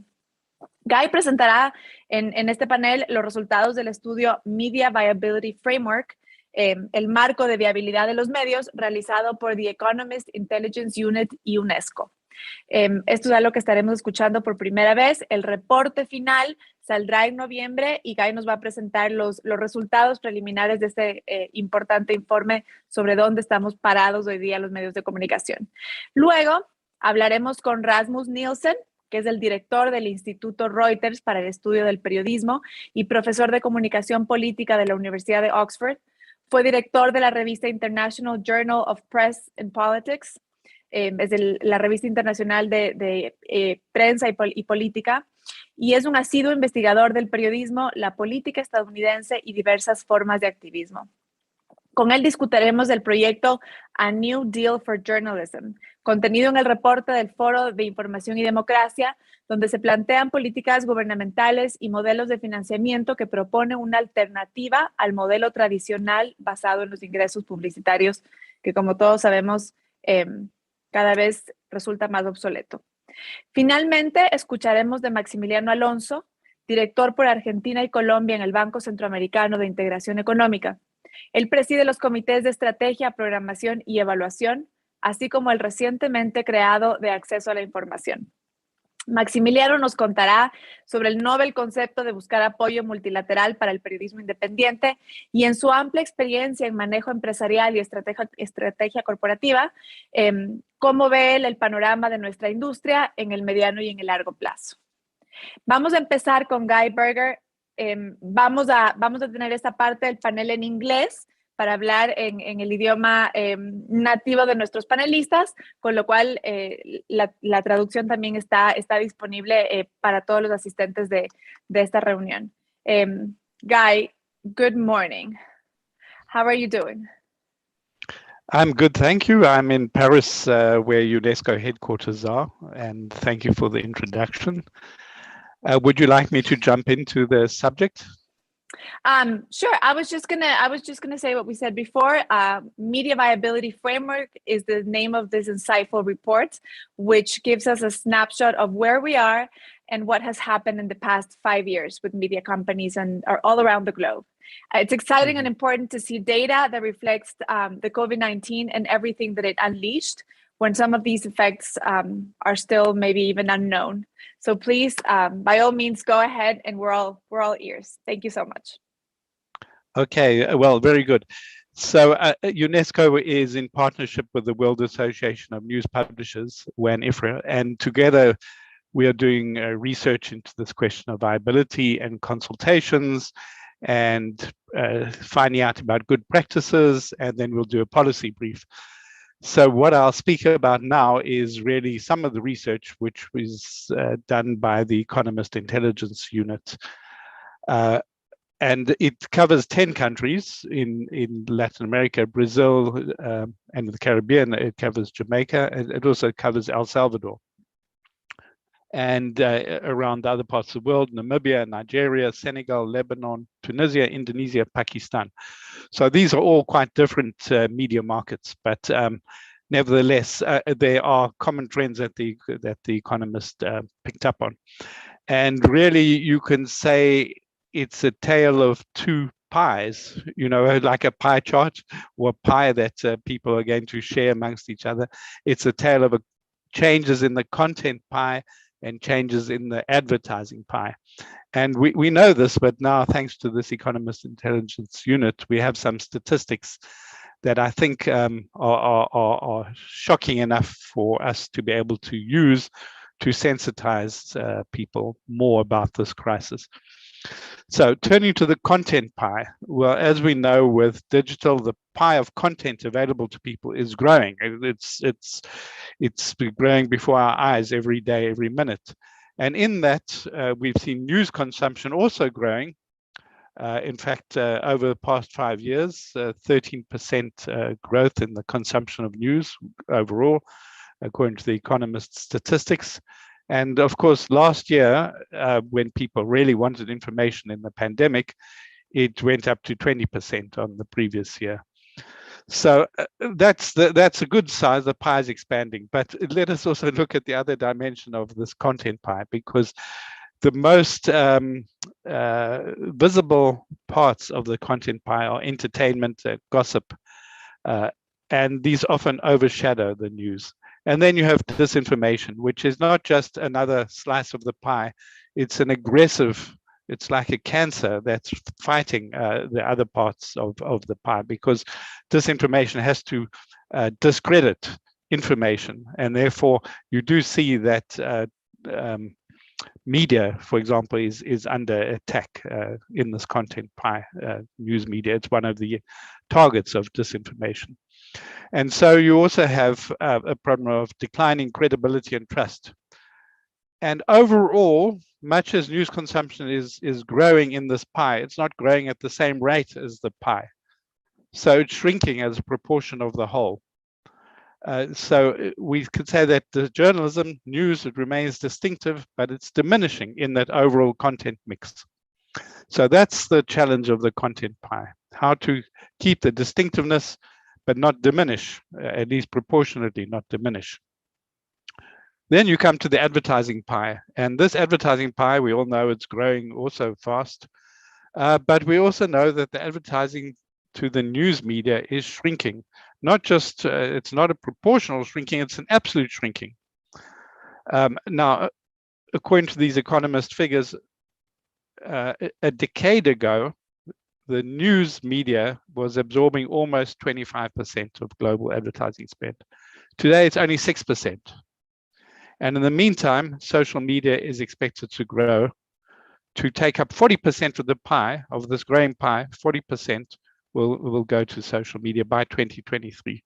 Guy presentará en este panel los resultados del estudio Media Viability Framework, el marco de viabilidad de los medios realizado por The Economist Intelligence Unit y UNESCO. Esto es algo que estaremos escuchando por primera vez. El reporte final saldrá en noviembre y Guy nos va a presentar los resultados preliminares de este importante informe sobre dónde estamos parados hoy día los medios de comunicación. Luego, Hablaremos con Rasmus Nielsen, que es el director del Instituto Reuters para el Estudio del Periodismo y profesor de Comunicación Política de la Universidad de Oxford. Fue director de la revista International Journal of Press and Politics, es la revista internacional de prensa y política, y es un asiduo investigador del periodismo, la política estadounidense y diversas formas de activismo. Con él discutiremos del proyecto A New Deal for Journalism, contenido en el reporte del Foro de Información y Democracia, donde se plantean políticas gubernamentales y modelos de financiamiento que proponen una alternativa al modelo tradicional basado en los ingresos publicitarios, que como todos sabemos, cada vez resulta más obsoleto. Finalmente, escucharemos de Maximiliano Alonso, director por Argentina y Colombia en el Banco Centroamericano de Integración Económica. Él preside los comités de estrategia, programación y evaluación, así como el recientemente creado de acceso a la información. Maximiliano nos contará sobre el novel concepto de buscar apoyo multilateral para el periodismo independiente y en su amplia experiencia en manejo empresarial y estrategia corporativa, cómo ve él el panorama de nuestra industria en el mediano y en el largo plazo. Vamos a empezar con Guy Berger. Vamos a tener esta parte del panel en inglés para hablar en el idioma nativo de nuestros panelistas, con lo cual la traducción también está disponible para todos los asistentes de esta reunión. Guy, good morning. How are you doing? I'm good, thank you. I'm in Paris, where UNESCO headquarters are, and thank you for the introduction. Would you like me to jump into the subject? Sure. I was just gonna say what we said before. Media Viability Framework is the name of this insightful report, which gives us a snapshot of where we are and what has happened in the past 5 years with media companies and all around the globe. It's exciting and important to see data that reflects the COVID-19 and everything that it unleashed, when some of these effects are still maybe even unknown. So please, by all means, go ahead, and we're all ears. Thank you so much. Okay, well, very good. So UNESCO is in partnership with the World Association of News Publishers, WAN-IFRA, and together we are doing research into this question of viability and consultations and finding out about good practices, and then we'll do a policy brief. So what I'll speak about now is really some of the research which was done by the Economist Intelligence Unit. And it covers 10 countries in Latin America, Brazil, and the Caribbean. It covers Jamaica, and it also covers El Salvador. And around other parts of the world, Namibia, Nigeria, Senegal, Lebanon, Tunisia, Indonesia, Pakistan. So these are all quite different media markets, but nevertheless, there are common trends that the Economist picked up on. And really, you can say it's a tale of two pies, you know, like a pie chart or a pie that people are going to share amongst each other. It's a tale of changes in the content pie and changes in the advertising pie. And we know this, but now thanks to this Economist Intelligence Unit, we have some statistics that I think are shocking enough for us to be able to use to sensitize people more about this crisis. So turning to the content pie, well, as we know with digital, the pie of content available to people is growing. It's growing before our eyes every day, every minute. And in that, we've seen news consumption also growing. In fact, over the past 5 years, 13% growth in the consumption of news overall, according to the Economist statistics. And of course, last year, when people really wanted information in the pandemic, it went up to 20% on the previous year. So that's a good size. The pie is expanding. But let us also look at the other dimension of this content pie, because the most visible parts of the content pie are entertainment, gossip, and these often overshadow the news. And then you have disinformation, which is not just another slice of the pie. It's an aggressive, it's like a cancer that's fighting the other parts of the pie, because disinformation has to discredit information, and therefore you do see that media, for example, is under attack in this content pie. News media, it's one of the targets of disinformation. And so you also have a problem of declining credibility and trust. And overall, much as news consumption is growing in this pie, it's not growing at the same rate as the pie. So it's shrinking as a proportion of the whole. So we could say that the journalism, news, it remains distinctive, but it's diminishing in that overall content mix. So that's the challenge of the content pie, how to keep the distinctiveness, but not diminish, at least proportionately not diminish. Then you come to the advertising pie, and this advertising pie, we all know it's growing also fast, but we also know that the advertising to the news media is shrinking. Not just, it's not a proportional shrinking, it's an absolute shrinking. Now, according to these economist figures, a decade ago, the news media was absorbing almost 25% of global advertising spend. Today, it's only 6%. And in the meantime, social media is expected to grow to take up 40% of the pie, of this growing pie. 40% will go to social media by 2023.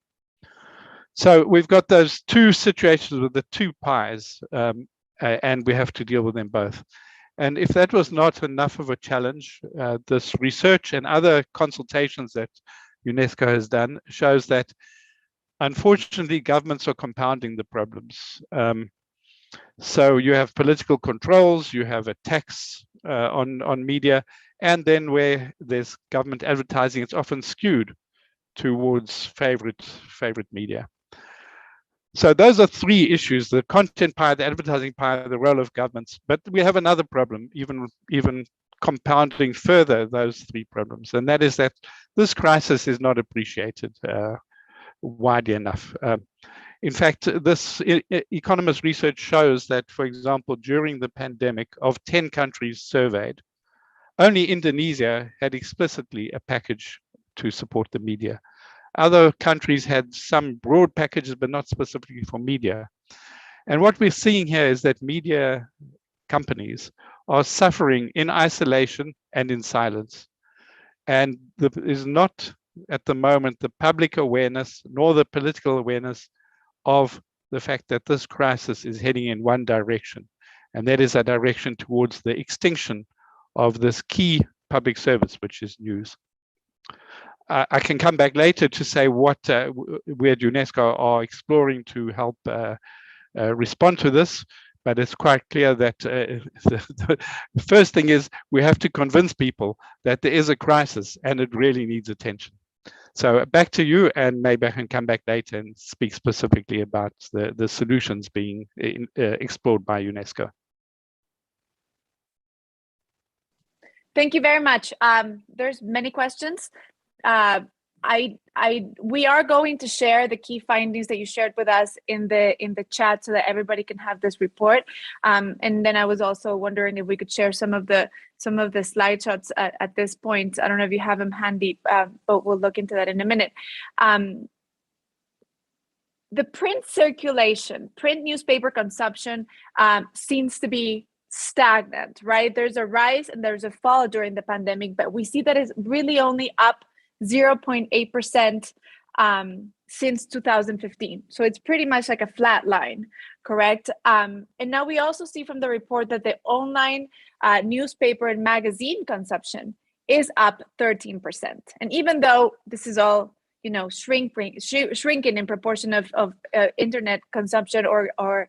So we've got those two situations with the two pies, and we have to deal with them both. And if that was not enough of a challenge, this research and other consultations that UNESCO has done shows that, unfortunately, governments are compounding the problems. So you have political controls, you have a tax on media, and then where there's government advertising, it's often skewed towards favorite media. So those are three issues: the content pie, the advertising pie, the role of governments. But we have another problem, even compounding further those three problems, and that is that this crisis is not appreciated widely enough. In fact, this economist research shows that, for example, during the pandemic, of 10 countries surveyed, only Indonesia had explicitly a package to support the media. Other countries had some broad packages, but not specifically for media. And what we're seeing here is that media companies are suffering in isolation and in silence. And there is not, at the moment, the public awareness nor the political awareness of the fact that this crisis is heading in one direction, and that is a direction towards the extinction of this key public service, which is news. I can come back later to say what we at UNESCO are exploring to help respond to this, but it's quite clear that the first thing is we have to convince people that there is a crisis and it really needs attention. So back to you, and maybe I can come back later and speak specifically about the solutions being explored by UNESCO. Thank you very much. There's many questions. We are going to share the key findings that you shared with us in the chat so that everybody can have this report. And then I was also wondering if we could share some of the slide shots at this point. I don't know if you have them handy, but we'll look into that in a minute. The print circulation, print newspaper consumption seems to be stagnant, right? There's a rise and there's a fall during the pandemic, but we see that it's really only up 0.8% since 2015. So it's pretty much like a flat line, correct? And now we also see from the report that the online newspaper and magazine consumption is up 13%. And even though this is all, you know, shrinking in proportion of internet consumption or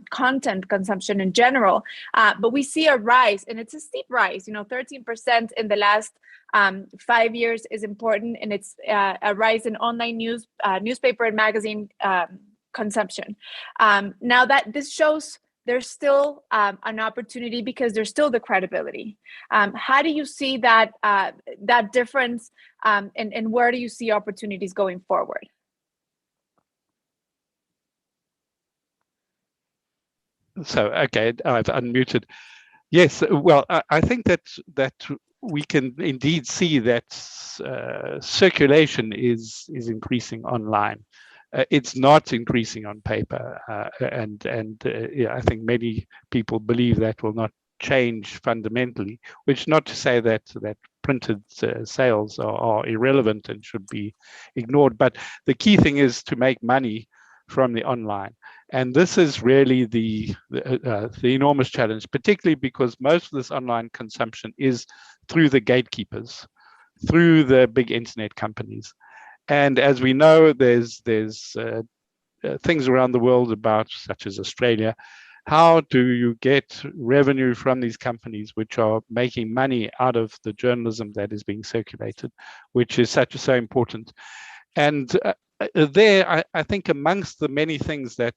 content consumption in general, but we see a rise, and it's a steep rise. You know, 13% in the last 5 years is important, and it's a rise in online newspaper and magazine consumption. Now that this shows there's still an opportunity because there's still the credibility. How do you see that that difference, and where do you see opportunities going forward? So, okay, I've unmuted. Yes, well, I think that we can indeed see that circulation is increasing online. It's not increasing on paper, and yeah, I think many people believe that will not change fundamentally. Which not to say that printed sales are irrelevant and should be ignored, but the key thing is to make money from the online, and this is really the enormous challenge, particularly because most of this online consumption is through the gatekeepers, through the big internet companies. And as we know, there's things around the world about, such as Australia, how do you get revenue from these companies which are making money out of the journalism that is being circulated, which is so important. And there, I think amongst the many things that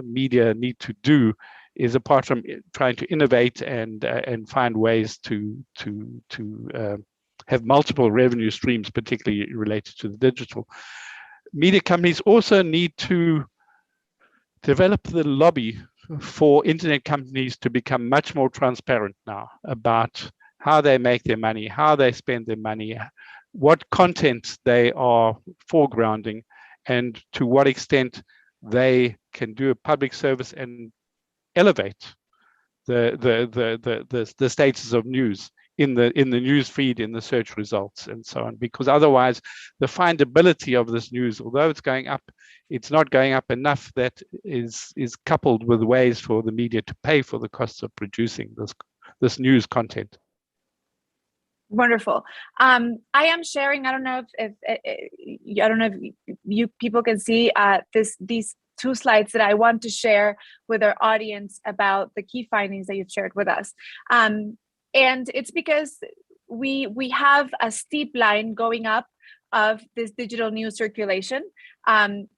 media need to do is, apart from trying to innovate and find ways to have multiple revenue streams, particularly related to the digital, media companies also need to develop the lobby for internet companies to become much more transparent now about how they make their money, how they spend their money, what content they are foregrounding, and to what extent they can do a public service and elevate the status of news in the news feed, in the search results, and so on. Because otherwise, the findability of this news, although it's going up, it's not going up enough that is coupled with ways for the media to pay for the costs of producing this news content. Wonderful. I am sharing. I don't know if you people can see these two slides that I want to share with our audience about the key findings that you've shared with us. And it's because we have a steep line going up of this digital news circulation. It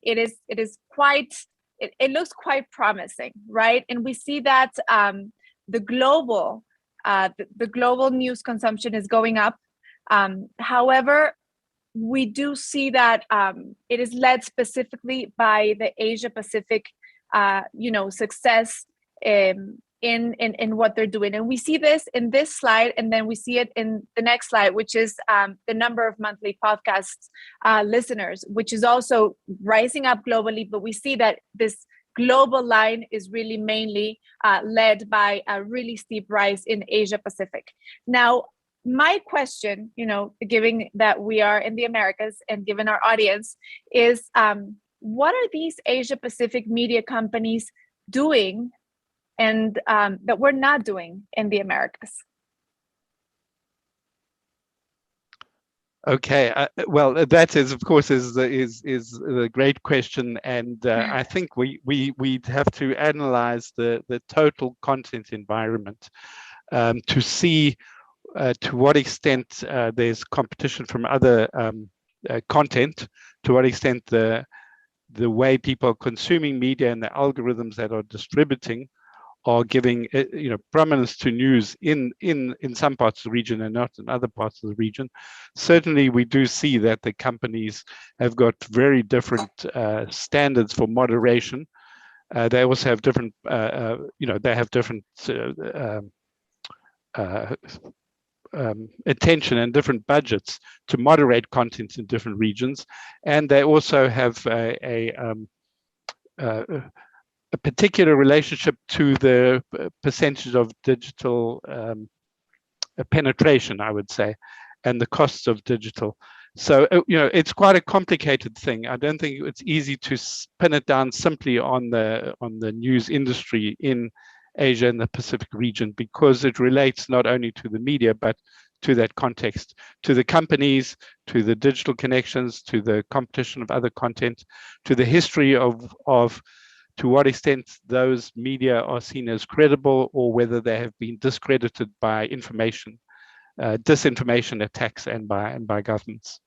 looks quite promising, right? And we see that the global news consumption is going up. However, we do see that it is led specifically by the Asia Pacific, success in what they're doing. And we see this in this slide, and then we see it in the next slide, which is the number of monthly podcasts listeners, which is also rising up globally. But we see that this global line is really mainly led by a really steep rise in Asia Pacific. Now, my question, given that we are in the Americas and given our audience, is what are these Asia Pacific media companies doing and that we're not doing in the Americas? Okay, well, that is, of course, is a great question, and I think we'd have to analyze the total content environment to see to what extent there's competition from other content, to what extent the way people are consuming media and the algorithms that are distributing are giving prominence to news in some parts of the region and not in other parts of the region. Certainly, we do see that the companies have got very different standards for moderation. They also have different, they have different attention and different budgets to moderate content in different regions, and they also have a particular relationship to the percentage of digital penetration, I would say, and the costs of digital. So, it's quite a complicated thing. I don't think it's easy to pin it down simply on the news industry in Asia and the Pacific region, because it relates not only to the media, but to that context, to the companies, to the digital connections, to the competition of other content, to the history of to what extent those media are seen as credible, or whether they have been discredited by disinformation attacks and by governments.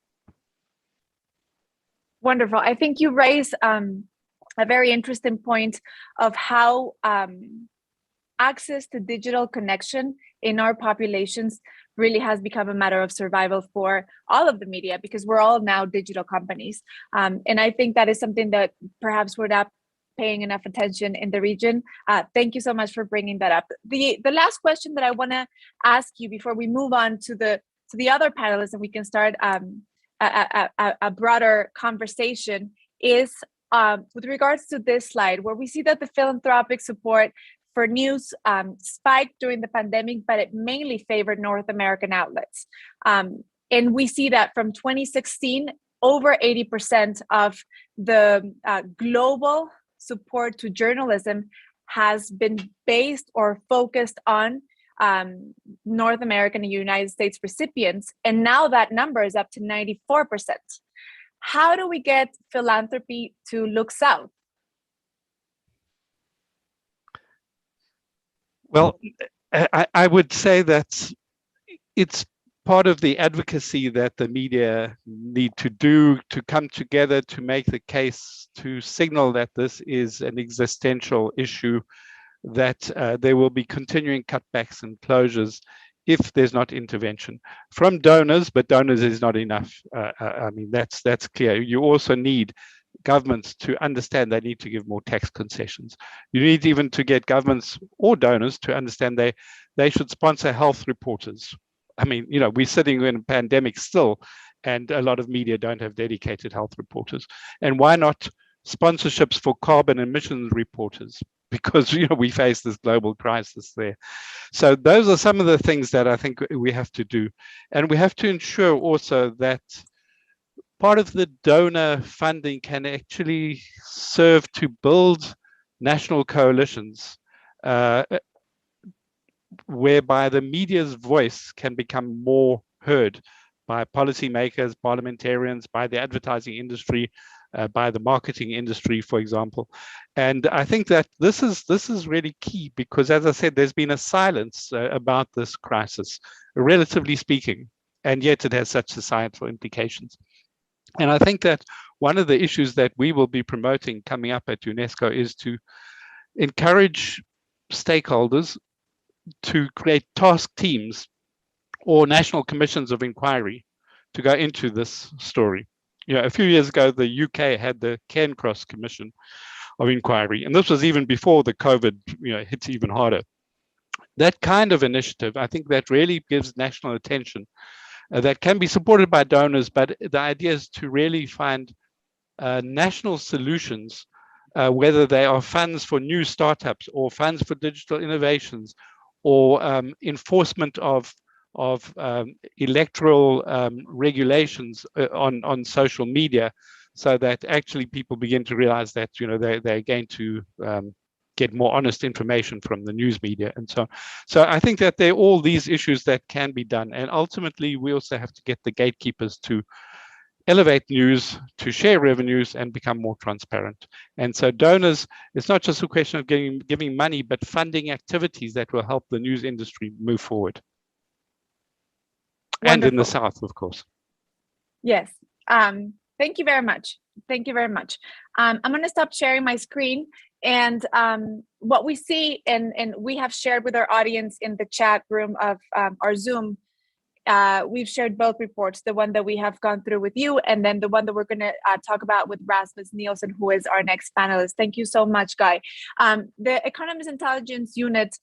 Wonderful. I think you raise a very interesting point of how access to digital connection in our populations really has become a matter of survival for all of the media, because we're all now digital companies. And I think that is something that perhaps we're not paying enough attention in the region. Thank you so much for bringing that up. The last question that I want to ask you before we move on to the other panelists and we can start a broader conversation is, with regards to this slide, where we see that the philanthropic support for news spiked during the pandemic, but it mainly favored North American outlets. And we see that from 2016, over 80% of the global support to journalism has been based or focused on North American and United States recipients. And now that number is up to 94%. How do we get philanthropy to look south? Well, I would say that it's part of the advocacy that the media need to do, to come together to make the case, to signal that this is an existential issue, that there will be continuing cutbacks and closures if there's not intervention from donors, but donors is not enough. I mean, that's clear. You also need governments to understand they need to give more tax concessions. You need even to get governments or donors to understand they should sponsor health reporters. I mean, you know, we're sitting in a pandemic still, and a lot of media don't have dedicated health reporters. And why not sponsorships for carbon emissions reporters? Because, you know, we face this global crisis there. So those are some of the things that I think we have to do. And we have to ensure also that part of the donor funding can actually serve to build national coalitions whereby the media's voice can become more heard by policymakers, parliamentarians, by the advertising industry, by the marketing industry, for example. And I think that this is really key because, as I said, there's been a silence about this crisis, relatively speaking, and yet it has such societal implications. And I think that one of the issues that we will be promoting coming up at UNESCO is to encourage stakeholders to create task teams or national commissions of inquiry to go into this story. You know, a few years ago, the UK had the Cairncross Commission of Inquiry, and this was even before the COVID, you know, hit even harder. That kind of initiative, I think that really gives national attention that can be supported by donors, but the idea is to really find national solutions, whether they are funds for new startups or funds for digital innovations or enforcement of electoral regulations on social media, so that actually people begin to realize that, you know, they're going to get more honest information from the news media and so on. So I think that there are all these issues that can be done, and ultimately we also have to get the gatekeepers to elevate news, to share revenues and become more transparent. And so donors, it's not just a question of giving money, but funding activities that will help the news industry move forward. Wonderful. And in the South, of course. Yes. Thank you very much. Thank you very much. I'm going to stop sharing my screen. And what we see, and we have shared with our audience in the chat room of our Zoom, we've shared both reports, the one that we have gone through with you, and then the one that we're going to talk about with Rasmus Nielsen, who is our next panelist. Thank you so much, Guy. The Economist Intelligence Unit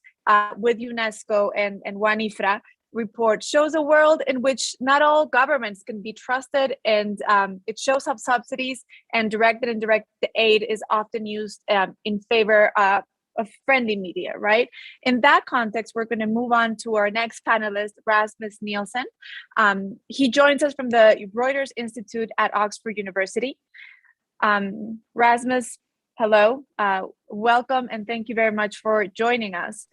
with UNESCO and WANIFRA report shows a world in which not all governments can be trusted, and it shows how subsidies and direct and indirect aid is often used in favor of friendly media, right? In that context, we're going to move on to our next panelist, Rasmus Nielsen. He joins us from the Reuters Institute at Oxford University. Rasmus, hello, welcome, and thank you very much for joining us.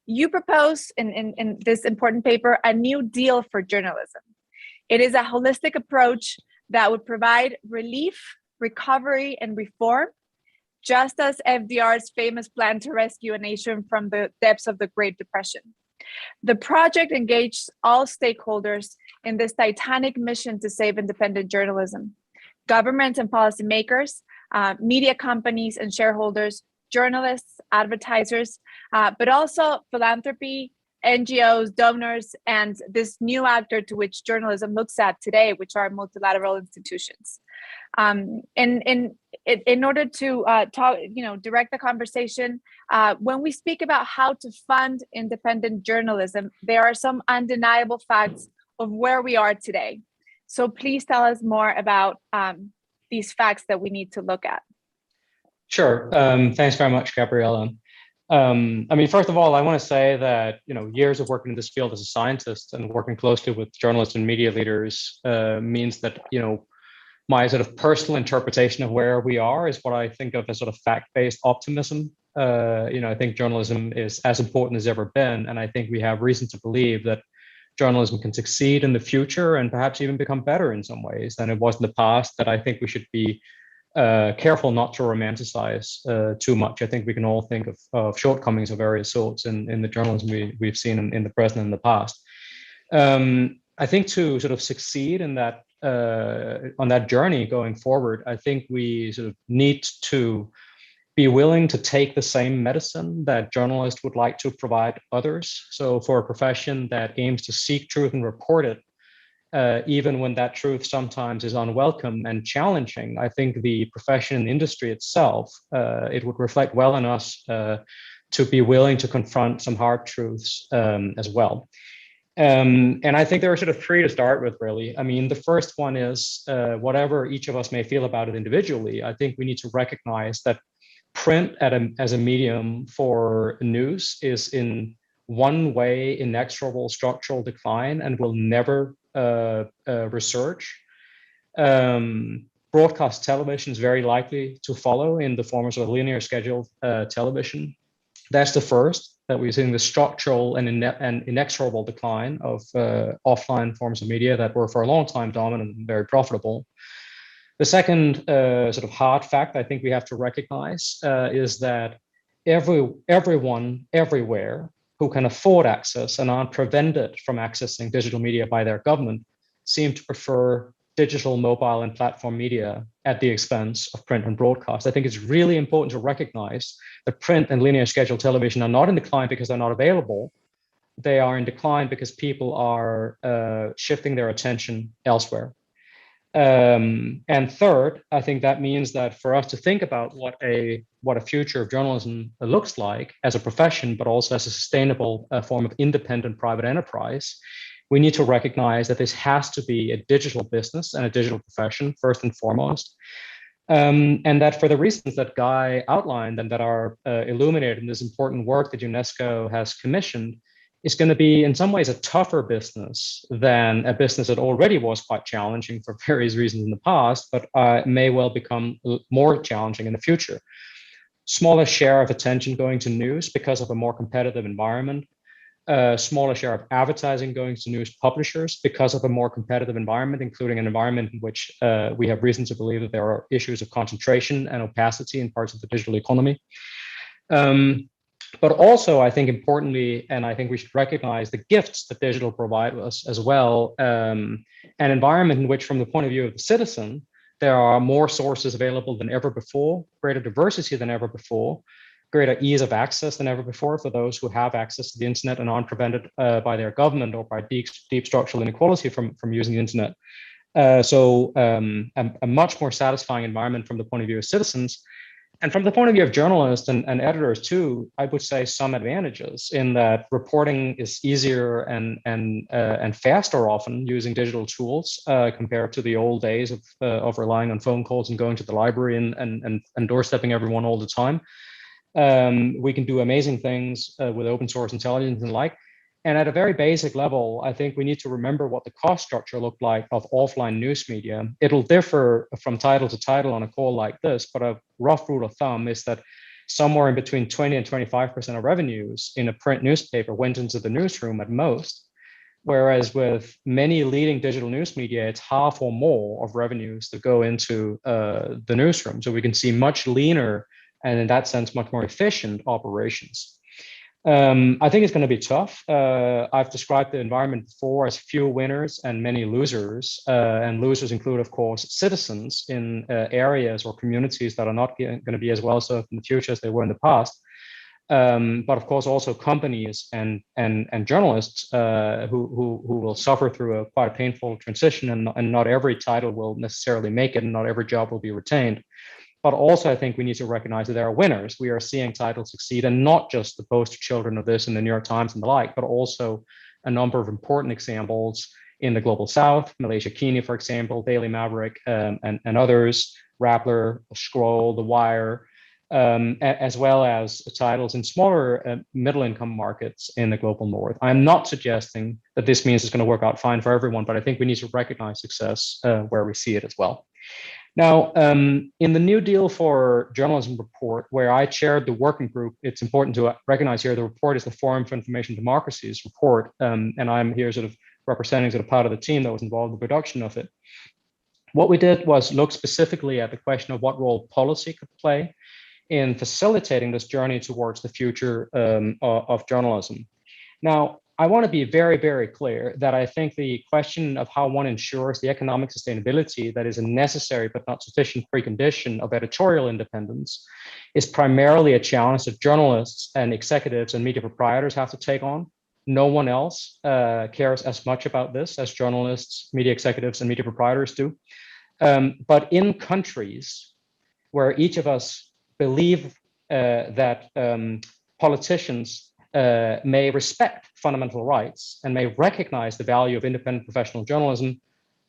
You propose in this important paper a new deal for journalism. It is a holistic approach that would provide relief, recovery, and reform, just as FDR's famous plan to rescue a nation from the depths of the Great Depression. The project engaged all stakeholders in this titanic mission to save independent journalism: governments and policymakers, media companies and shareholders, journalists, advertisers, but also philanthropy, NGOs, donors, and this new actor to which journalism looks at today, which are multilateral institutions. In order to talk, direct the conversation, when we speak about how to fund independent journalism, there are some undeniable facts of where we are today. So please tell us more about these facts that we need to look at? Sure. Thanks very much, Gabriella. I mean, first of all, I want to say that, you know, years of working in this field as a scientist and working closely with journalists and media leaders means that, you know, my sort of personal interpretation of where we are is what I think of as sort of fact-based optimism. You know, I think journalism is as important as ever been, and I think we have reason to believe that journalism can succeed in the future and perhaps even become better in some ways than it was in the past. That I think we should be careful not to romanticize too much. I think we can all think of shortcomings of various sorts in the journalism we've seen in the present and in the past. I think to sort of succeed in that on that journey going forward, I think we sort of need to be willing to take the same medicine that journalists would like to provide others. So for a profession that aims to seek truth and report it, even when that truth sometimes is unwelcome and challenging, I think the profession and the industry itself, it would reflect well on us to be willing to confront some hard truths as well. And I think there are sort of three to start with, really. I mean, the first one is whatever each of us may feel about it individually, I think we need to recognize that print as a medium for news is in one way inexorable structural decline and will never resurge. Broadcast television is very likely to follow in the form of sort of linear scheduled television. That's the first, that we're seeing the structural and inexorable decline of offline forms of media that were for a long time dominant and very profitable. The second sort of hard fact I think we have to recognize is that everyone, everywhere, who can afford access and aren't prevented from accessing digital media by their government seem to prefer digital, mobile, and platform media at the expense of print and broadcast. I think it's really important to recognize that print and linear scheduled television are not in decline because they're not available. They are in decline because people are shifting their attention elsewhere. And third, I think that means that for us to think about what a future of journalism looks like as a profession, but also as a sustainable form of independent private enterprise, we need to recognize that this has to be a digital business and a digital profession first and foremost. And that for the reasons that Guy outlined and that are illuminated in this important work that UNESCO has commissioned, is going to be in some ways a tougher business than a business that already was quite challenging for various reasons in the past, but may well become more challenging in the future. Smaller share of attention going to news because of a more competitive environment. Smaller share of advertising going to news publishers because of a more competitive environment, including an environment in which we have reason to believe that there are issues of concentration and opacity in parts of the digital economy. But also, I think importantly, and I think we should recognize the gifts that digital provide us as well, an environment in which, from the point of view of the citizen, there are more sources available than ever before, greater diversity than ever before, greater ease of access than ever before for those who have access to the internet and aren't prevented by their government or by deep structural inequality from using the internet. So a much more satisfying environment from the point of view of citizens. And from the point of view of journalists and editors too, I would say some advantages in that reporting is easier and faster often using digital tools compared to the old days of relying on phone calls and going to the library and doorstepping everyone all the time. We can do amazing things with open source intelligence and the like. And at a very basic level, I think we need to remember what the cost structure looked like of offline news media. It'll differ from title to title on a call like this, but a rough rule of thumb is that somewhere in between 20 and 25% of revenues in a print newspaper went into the newsroom at most. Whereas with many leading digital news media, it's half or more of revenues that go into the newsroom. So we can see much leaner and in that sense, much more efficient operations. I think it's going to be tough. I've described the environment before as few winners and many losers. And losers include, of course, citizens in areas or communities that are not going to be as well served in the future as they were in the past. But of course, also companies and journalists who will suffer through quite a painful transition, and not every title will necessarily make it, and not every job will be retained. But also, I think we need to recognize that there are winners. We are seeing titles succeed, and not just the poster children of this in the New York Times and the like, but also a number of important examples in the global south, Malaysia Kini, for example, Daily Maverick, and others, Rappler, Scroll, The Wire, as well as titles in smaller middle-income markets in the global north. I'm not suggesting that this means it's going to work out fine for everyone, but I think we need to recognize success where we see it as well. Now, in the New Deal for Journalism report, where I chaired the working group, it's important to recognize here the report is the Forum for Information Democracy's report, and I'm here sort of representing sort of part of the team that was involved in the production of it. What we did was look specifically at the question of what role policy could play in facilitating this journey towards the future of journalism. Now, I want to be very, very clear that I think the question of how one ensures the economic sustainability that is a necessary but not sufficient precondition of editorial independence is primarily a challenge that journalists and executives and media proprietors have to take on. No one else cares as much about this as journalists, media executives, and media proprietors do. But in countries where each of us believe that politicians may respect fundamental rights and may recognize the value of independent professional journalism.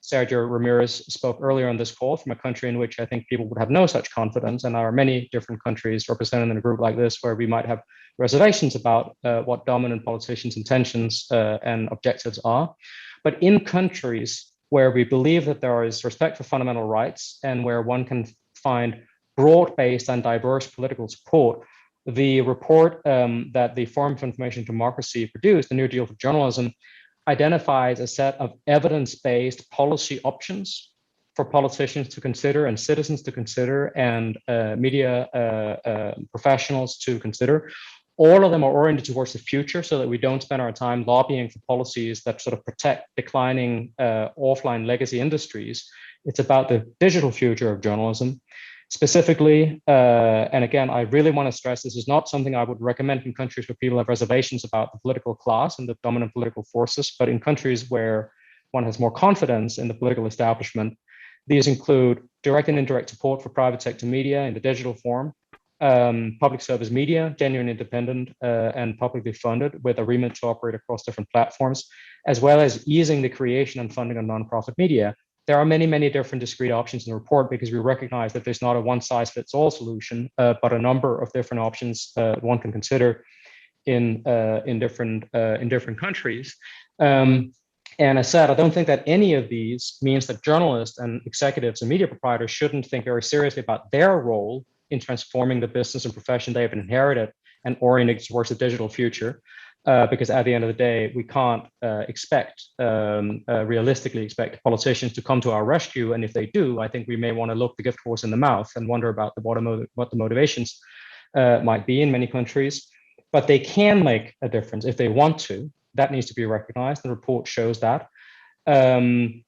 Sergio Ramirez spoke earlier on this call from a country in which I think people would have no such confidence, and there are many different countries represented in a group like this where we might have reservations about what dominant politicians' intentions and objectives are. But in countries where we believe that there is respect for fundamental rights and where one can find broad-based and diverse political support, the report that the Forum for Information Democracy produced, the New Deal for Journalism, identifies a set of evidence-based policy options for politicians to consider and citizens to consider and media professionals to consider. All of them are oriented towards the future so that we don't spend our time lobbying for policies that sort of protect declining offline legacy industries. It's about the digital future of journalism. Specifically, and again, I really want to stress this is not something I would recommend in countries where people have reservations about the political class and the dominant political forces, but in countries where one has more confidence in the political establishment, these include direct and indirect support for private sector media in the digital form, public service media, genuine, independent, and publicly funded with a remit to operate across different platforms, as well as easing the creation and funding of nonprofit media. There are many, many different discrete options in the report because we recognize that there's not a one-size-fits-all solution, but a number of different options one can consider in different countries. And as said, I don't think that any of these means that journalists and executives and media proprietors shouldn't think very seriously about their role in transforming the business and profession they have inherited and oriented towards the digital future. Because at the end of the day, we can't realistically expect politicians to come to our rescue. And if they do, I think we may want to look the gift horse in the mouth and wonder about what the motivations might be in many countries. But they can make a difference if they want to. That needs to be recognized. The report shows that. And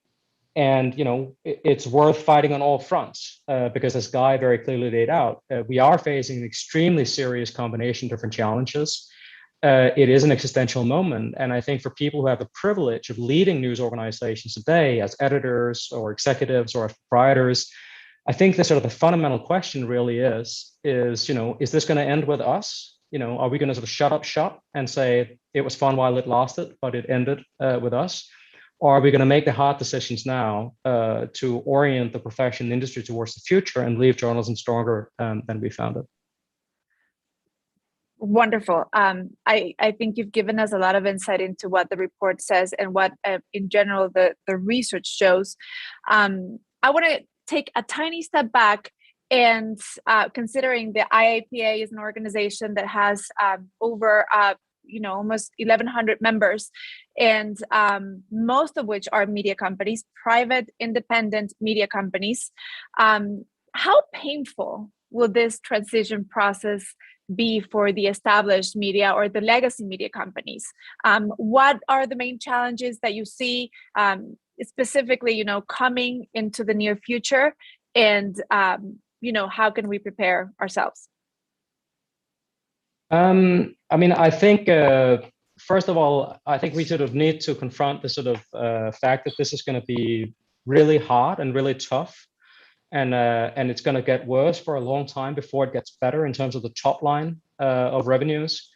it's worth fighting on all fronts because, as Guy very clearly laid out, we are facing an extremely serious combination of different challenges. It is an existential moment. And I think for people who have the privilege of leading news organizations today as editors or executives or as proprietors, I think the sort of the fundamental question really is this going to end with us? Are we going to sort of shut up shop and say it was fun while it lasted, but it ended with us? Or are we going to make the hard decisions now to orient the profession and industry towards the future and leave journalism stronger than we found it? Wonderful. I think you've given us a lot of insight into what the report says and what, in general, the research shows. I want to take a tiny step back and considering the IAPA is an organization that has over almost 1,100 members, and most of which are media companies, private, independent media companies. How painful will this transition process be for the established media or the legacy media companies? What are the main challenges that you see specifically, coming into the near future? And, how can we prepare ourselves? I think, first of all, I think we sort of need to confront the sort of fact that this is going to be really hard and really tough. And it's going to get worse for a long time before it gets better in terms of the top line of revenues.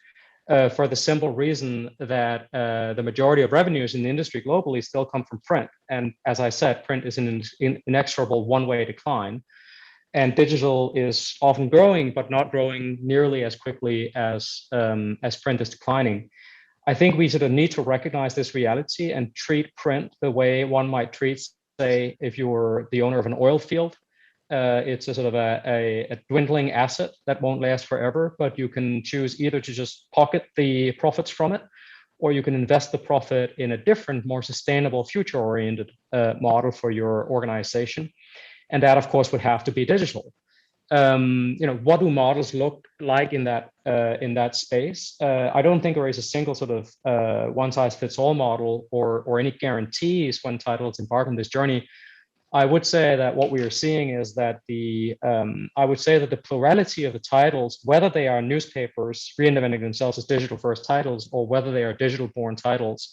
for the simple reason that the majority of revenues in the industry globally still come from print. And as I said, print is an inexorable one-way decline. And digital is often growing, but not growing nearly as quickly as print is declining. I think we sort of need to recognize this reality and treat print the way one might treat, say, if you were the owner of an oil field. It's a sort of a dwindling asset that won't last forever, but you can choose either to just pocket the profits from it, or you can invest the profit in a different, more sustainable, future-oriented model for your organization. And that, of course, would have to be digital. What do models look like in that space? I don't think there is a single sort of one-size-fits-all model or any guarantees when titles embark on this journey. I would say that what we are seeing is that the plurality of the titles, whether they are newspapers reinventing themselves as digital-first titles or whether they are digital-born titles,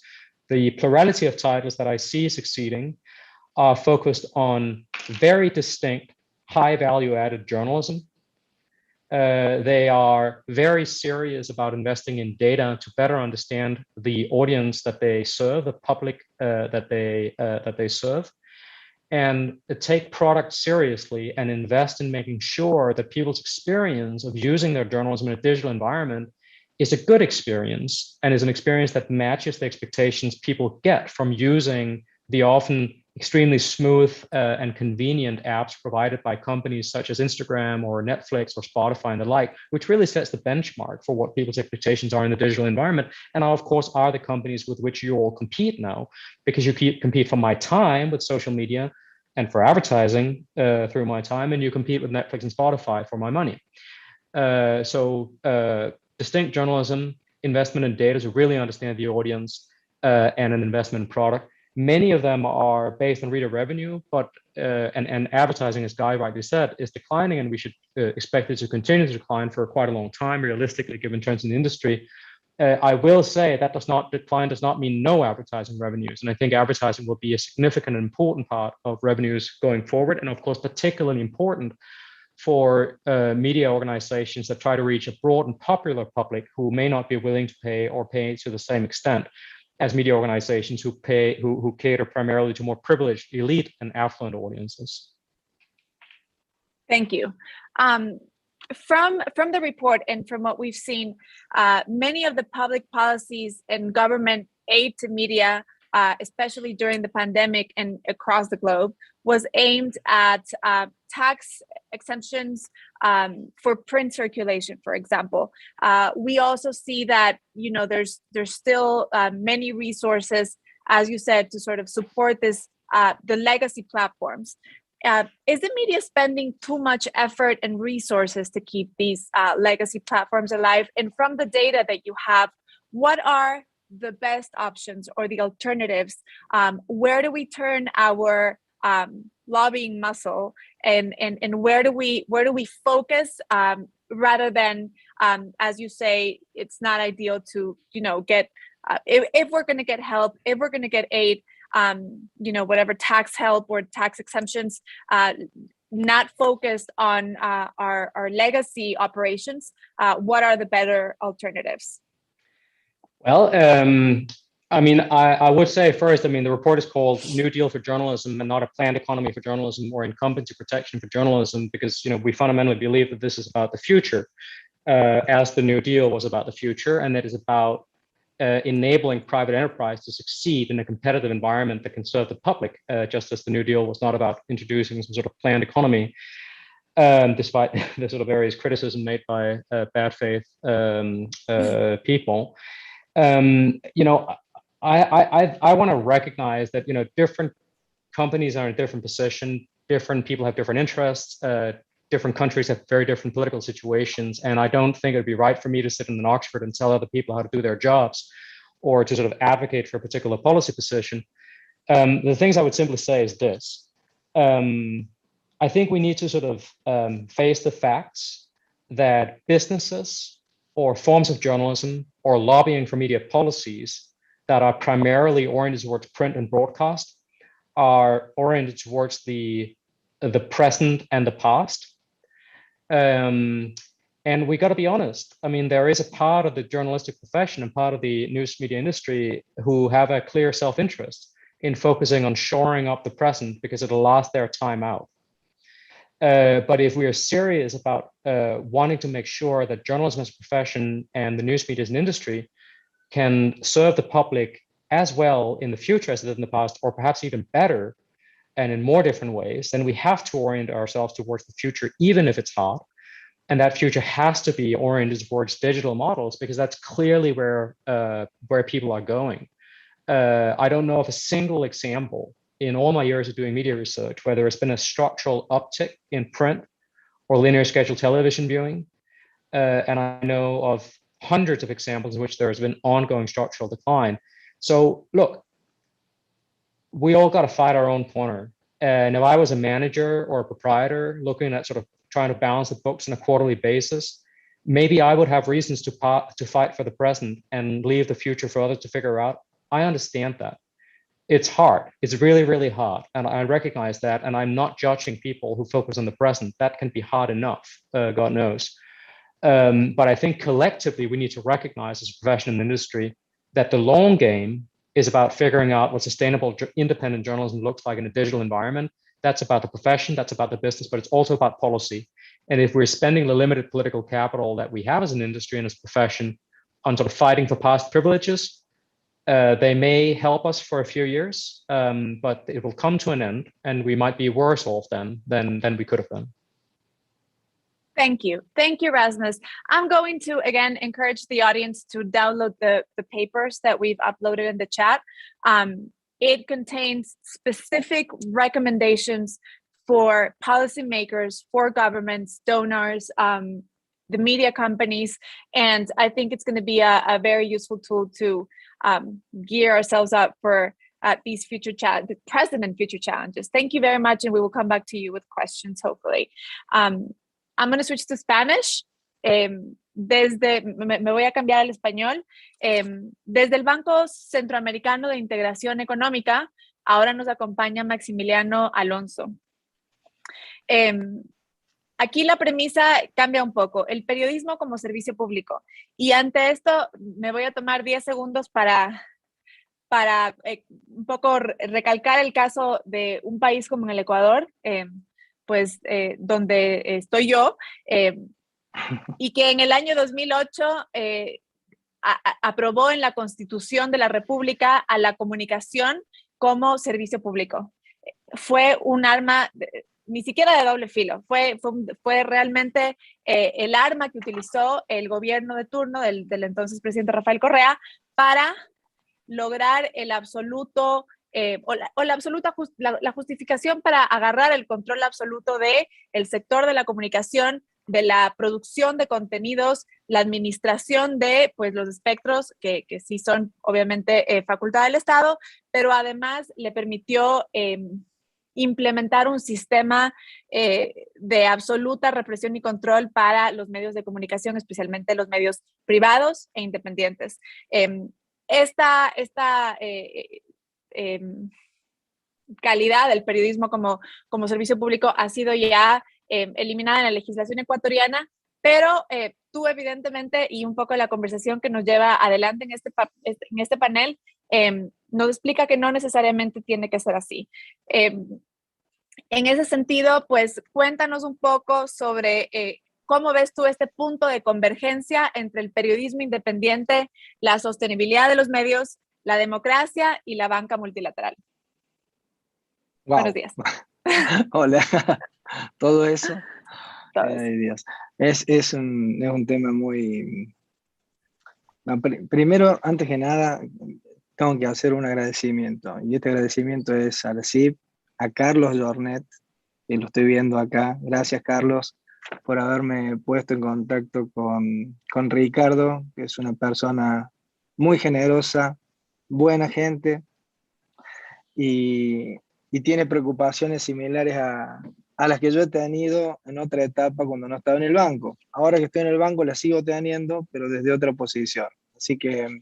the plurality of titles that I see succeeding are focused on very distinct, high value-added journalism. They are very serious about investing in data to better understand the audience that they serve, the public that they serve, and take product seriously and invest in making sure that people's experience of using their journalism in a digital environment is a good experience and is an experience that matches the expectations people get from using the often extremely smooth and convenient apps provided by companies such as Instagram or Netflix or Spotify and the like, which really sets the benchmark for what people's expectations are in the digital environment. And of course, are the companies with which you all compete now, because you compete for my time with social media and for advertising through my time, and you compete with Netflix and Spotify for my money. Distinct journalism, investment in data to really understand the audience, and an investment in product. Many of them are based on reader revenue, but and advertising, as Guy rightly said, is declining, and we should expect it to continue to decline for quite a long time, realistically, given trends in the industry. I will say that decline does not mean no advertising revenues, and I think advertising will be a significant and important part of revenues going forward, and of course, particularly important for media organizations that try to reach a broad and popular public who may not be willing to pay or pay to the same extent as media organizations who cater primarily to more privileged, elite, and affluent audiences. Thank you. From the report and from what we've seen, many of the public policies and government aid to media, especially during the pandemic and across the globe, was aimed at tax exemptions for print circulation, for example. We also see that there's still many resources, as you said, to sort of support this the legacy platforms. Is the media spending too much effort and resources to keep these legacy platforms alive? And from the data that you have, what are the best options or the alternatives? Where do we turn our lobbying muscle, and where do we focus rather than, as you say, it's not ideal to get if we're going to get help, if we're going to get aid, whatever tax help or tax exemptions, not focused on our legacy operations. What are the better alternatives? Well, I would say first, the report is called New Deal for Journalism and not a planned economy for journalism or incumbency protection for journalism, because we fundamentally believe that this is about the future, as the New Deal was about the future, and it is about enabling private enterprise to succeed in a competitive environment that can serve the public, just as the New Deal was not about introducing some sort of planned economy, despite the sort of various criticism made by bad faith people. I want to recognize that different companies are in a different position, different people have different interests, different countries have very different political situations, and I don't think it'd be right for me to sit in an Oxford and tell other people how to do their jobs or to sort of advocate for a particular policy position. The things I would simply say is this. I think we need to sort of face the facts that businesses or forms of journalism or lobbying for media policies that are primarily oriented towards print and broadcast are oriented towards the present and the past. And And we got to be honest. I mean, there is a part of the journalistic profession and part of the news media industry who have a clear self-interest in focusing on shoring up the present because it'll last their time out. But if we are serious about wanting to make sure that journalism as a profession and the news media as an industry can serve the public as well in the future as it did in the past, or perhaps even better and in more different ways, then we have to orient ourselves towards the future, even if it's hard. And that future has to be oriented towards digital models, because that's clearly where people are going. I don't know of a single example in all my years of doing media research, whether it's been a structural uptick in print or linear scheduled television viewing. And I know of hundreds of examples in which there has been ongoing structural decline. So look, we all got to fight our own corner. And if I was a manager or a proprietor looking at sort of trying to balance the books on a quarterly basis, maybe I would have reasons to fight for the present and leave the future for others to figure out. I understand that. It's hard. It's really, really hard. And I recognize that. And I'm not judging people who focus on the present. That can be hard enough, God knows. But I think collectively, we need to recognize as a profession in the industry that the long game is about figuring out what sustainable independent journalism looks like in a digital environment. That's about the profession, that's about the business, but it's also about policy. And if we're spending the limited political capital that we have as an industry and as a profession on sort of fighting for past privileges, they may help us for a few years, but it will come to an end, and we might be worse off then than we could have been. Thank you. Thank you, Rasmus. I'm going to, again, encourage the audience to download the papers that we've uploaded in the chat. It contains specific recommendations for policymakers, for governments, donors, the media companies, and I think it's going to be a very useful tool to gear ourselves up for these the present and future challenges. Thank you very much, and we will come back to you with questions, hopefully. I'm going to switch to Spanish. Me voy a cambiar al español. Desde el Banco Centroamericano de Integración Económica, ahora nos acompaña Maximiliano Alonso. Aquí la premisa cambia un poco, el periodismo como servicio público. Y ante esto me voy a tomar 10 segundos para un poco recalcar el caso de un país como en el Ecuador, donde estoy yo, y que en el año 2008 aprobó en la Constitución de la República a la comunicación como servicio público. Fue un arma, ni siquiera de doble filo, fue realmente el arma que utilizó el gobierno de turno del entonces presidente Rafael Correa para lograr el absoluto, la justificación para agarrar el control absoluto del sector de la comunicación, de la producción de contenidos, la administración de los espectros, que sí son obviamente facultad del Estado, pero además le permitió implementar un sistema de absoluta represión y control para los medios de comunicación, especialmente los medios privados e independientes. Esta calidad del periodismo como servicio público ha sido ya eliminada en la legislación ecuatoriana, pero tú evidentemente, y un poco la conversación que nos lleva adelante en este panel, nos explica que no necesariamente tiene que ser así. En ese sentido, pues cuéntanos un poco sobre cómo ves tú este punto de convergencia entre el periodismo independiente, la sostenibilidad de los medios, la democracia y la banca multilateral. Wow. Buenos días. Hola, todo eso. Ay, Dios. Es un tema muy... No, primero, antes que nada, tengo que hacer un agradecimiento. Y este agradecimiento es a la CIP, a Carlos Jornet, que lo estoy viendo acá. Gracias, Carlos, por haberme puesto en contacto con Ricardo, que es una persona muy generosa, buena gente, y tiene preocupaciones similares a las que yo he tenido en otra etapa cuando no estaba en el banco. Ahora que estoy en el banco las sigo teniendo, pero desde otra posición. Así que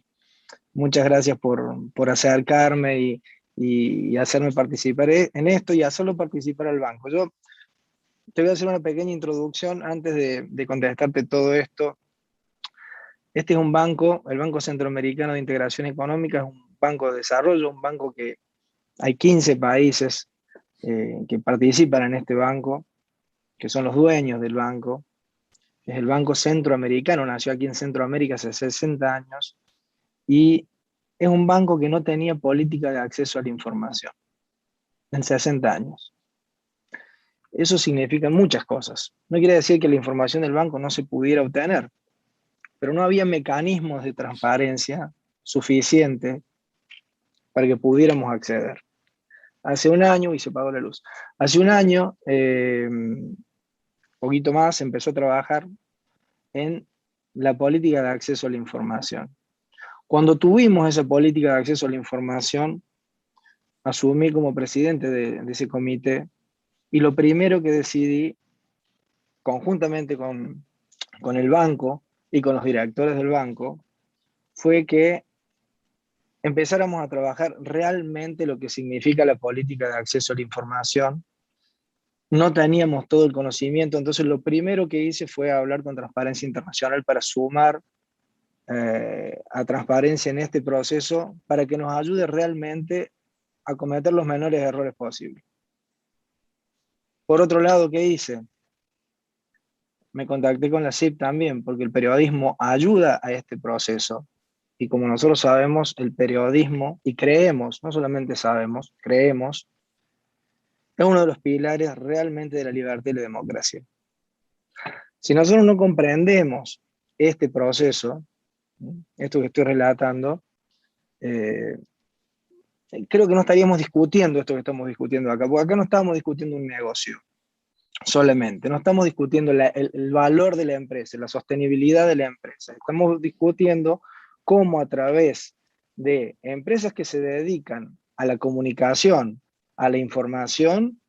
muchas gracias por acercarme y hacerme participar en esto y hacerlo participar al banco. Yo te voy a hacer una pequeña introducción antes de contestarte todo esto. Este es un banco, el Banco Centroamericano de Integración Económica, es un banco de desarrollo, un banco que hay 15 países que participan en este banco, que son los dueños del banco. Es el Banco Centroamericano, nació aquí en Centroamérica hace 60 años, y es un banco que no tenía política de acceso a la información en 60 años. Eso significa muchas cosas. No quiere decir que la información del banco no se pudiera obtener, pero no había mecanismos de transparencia suficientes para que pudiéramos acceder. Hace un año, y se apagó la luz, hace un año, poquito más, empezó a trabajar en la política de acceso a la información. Cuando tuvimos esa política de acceso a la información, asumí como presidente de ese comité, y lo primero que decidí, conjuntamente con el banco y con los directores del banco, fue que empezáramos a trabajar realmente lo que significa la política de acceso a la información. No teníamos todo el conocimiento, entonces lo primero que hice fue hablar con Transparencia Internacional para sumar a transparencia en este proceso, para que nos ayude realmente a cometer los menores errores posibles. Por otro lado, ¿qué hice? Me contacté con la CIP también, porque el periodismo ayuda a este proceso. Y como nosotros sabemos, el periodismo, y creemos, no solamente sabemos, creemos, es uno de los pilares realmente de la libertad y la democracia. Si nosotros no comprendemos este proceso, esto que estoy relatando, creo que no estaríamos discutiendo esto que estamos discutiendo acá, porque acá no estamos discutiendo un negocio solamente, no estamos discutiendo el valor de la empresa, la sostenibilidad de la empresa, estamos discutiendo cómo a través de empresas que se dedican a la comunicación, a la información,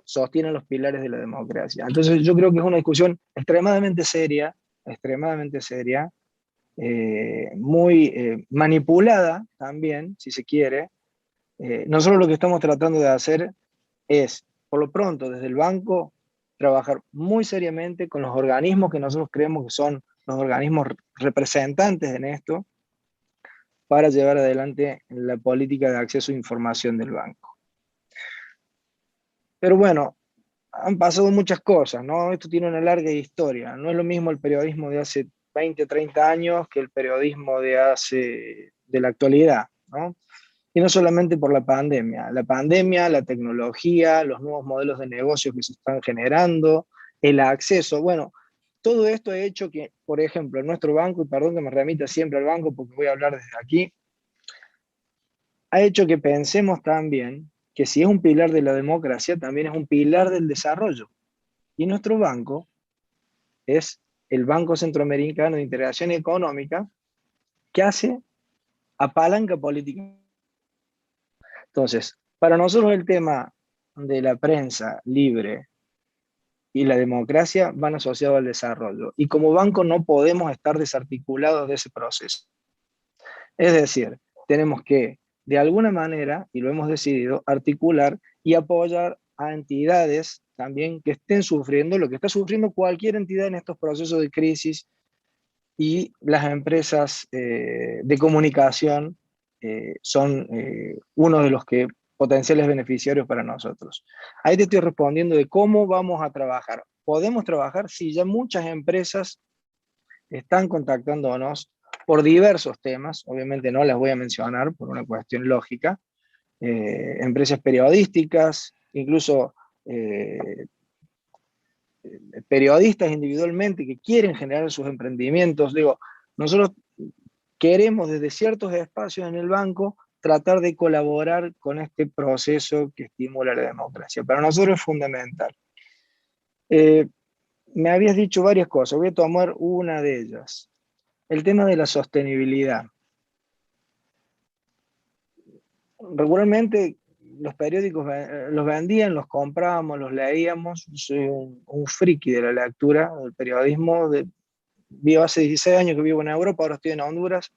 sostienen los pilares de la democracia. Entonces yo creo que es una discusión extremadamente seria, muy manipulada también, si se quiere. Nosotros lo que estamos tratando de hacer es, por lo pronto, desde el banco, trabajar muy seriamente con los organismos que nosotros creemos que son los organismos representantes en esto, para llevar adelante la política de acceso a información del banco. Pero bueno, han pasado muchas cosas, ¿no? Esto tiene una larga historia. No es lo mismo el periodismo de hace 20, 30 años que el periodismo de la actualidad, ¿no? Y no solamente por la pandemia, la tecnología, los nuevos modelos de negocio que se están generando, el acceso. Bueno, todo esto ha hecho que, por ejemplo, en nuestro banco, y perdón que me remita siempre al banco porque voy a hablar desde aquí, ha hecho que pensemos también que si es un pilar de la democracia, también es un pilar del desarrollo. Y nuestro banco es el Banco Centroamericano de Integración Económica, que hace apalanca política. Entonces, para nosotros el tema de la prensa libre y la democracia van asociados al desarrollo. Y como banco no podemos estar desarticulados de ese proceso. Es decir, tenemos que, de alguna manera, y lo hemos decidido, articular y apoyar a entidades también que estén sufriendo lo que está sufriendo cualquier entidad en estos procesos de crisis, y las empresas de comunicación son uno de los potenciales beneficiarios para nosotros. Ahí te estoy respondiendo de cómo vamos a trabajar. Podemos trabajar si ya muchas empresas están contactándonos por diversos temas, obviamente no las voy a mencionar por una cuestión lógica, empresas periodísticas, incluso periodistas individualmente que quieren generar sus emprendimientos. Digo, nosotros queremos desde ciertos espacios en el banco tratar de colaborar con este proceso que estimula la democracia. Para nosotros es fundamental. Me habías dicho varias cosas, voy a tomar una de ellas. El tema de la sostenibilidad. Regularmente los periódicos los vendían, los comprábamos, los leíamos. Soy un friki de la lectura, del periodismo. Vivo hace 16 años que vivo en Europa, ahora estoy en Honduras,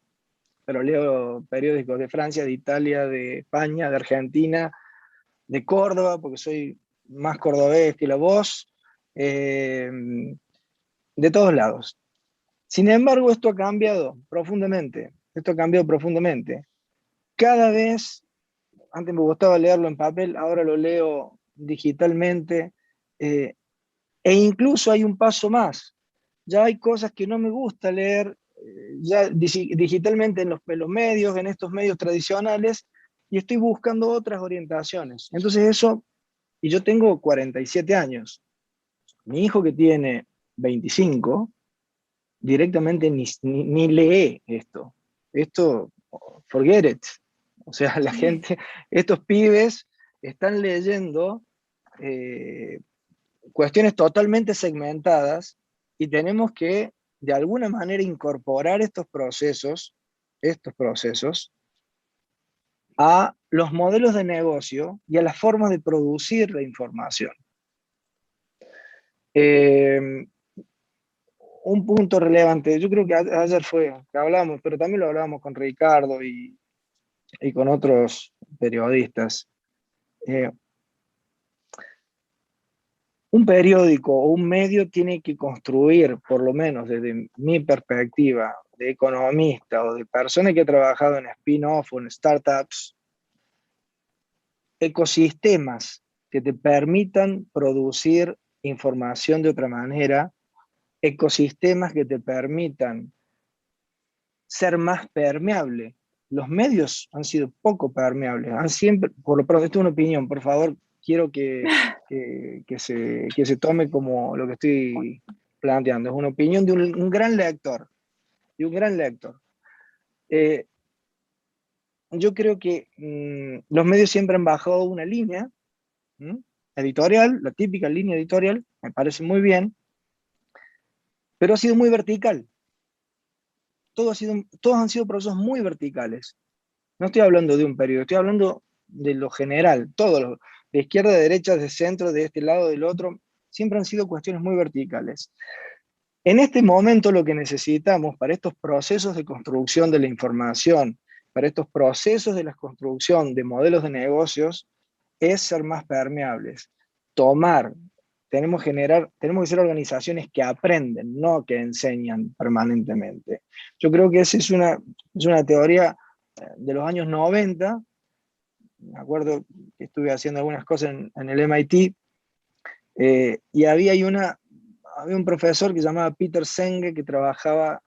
pero leo periódicos de Francia, de Italia, de España, de Argentina, de Córdoba, porque soy más cordobés que la voz. de todos lados. Sin embargo, esto ha cambiado profundamente. Esto ha cambiado profundamente. Cada vez, antes me gustaba leerlo en papel, ahora lo leo digitalmente, e incluso hay un paso más. Ya hay cosas que no me gusta leer ya digitalmente en los medios, en estos medios tradicionales, y estoy buscando otras orientaciones. Entonces eso, y yo tengo 47 años, mi hijo que tiene 25, directamente ni lee esto. Esto, forget it. O sea, la gente, estos pibes están leyendo cuestiones totalmente segmentadas y tenemos que, de alguna manera, incorporar estos procesos a los modelos de negocio y a las formas de producir la información. Un punto relevante, yo creo que ayer fue, que hablamos, pero también lo hablábamos con Ricardo y con otros periodistas. Un periódico o un medio tiene que construir, por lo menos desde mi perspectiva de economista o de persona que ha trabajado en spin-off o en startups, ecosistemas que te permitan producir información de otra manera, ecosistemas que te permitan ser más permeable. Los medios han sido poco permeables, han siempre, por lo pronto, esto es una opinión, por favor, quiero que se tome como lo que estoy planteando. Es una opinión de un gran lector, yo creo que los medios siempre han bajado una línea editorial, la típica línea editorial, me parece muy bien, pero ha sido muy vertical. Todos han sido procesos muy verticales. No estoy hablando de un periodo, estoy hablando de lo general, todos, de izquierda, de derecha, de centro, de este lado, del otro, siempre han sido cuestiones muy verticales. En este momento lo que necesitamos para estos procesos de construcción de la información, para estos procesos de la construcción de modelos de negocios, es ser más permeables. Tenemos que ser organizaciones que aprenden, no que enseñan permanentemente. Yo creo que esa es una teoría de los años 90, me acuerdo que estuve haciendo algunas cosas en el MIT, y había un profesor que se llamaba Peter Senge que trabajaba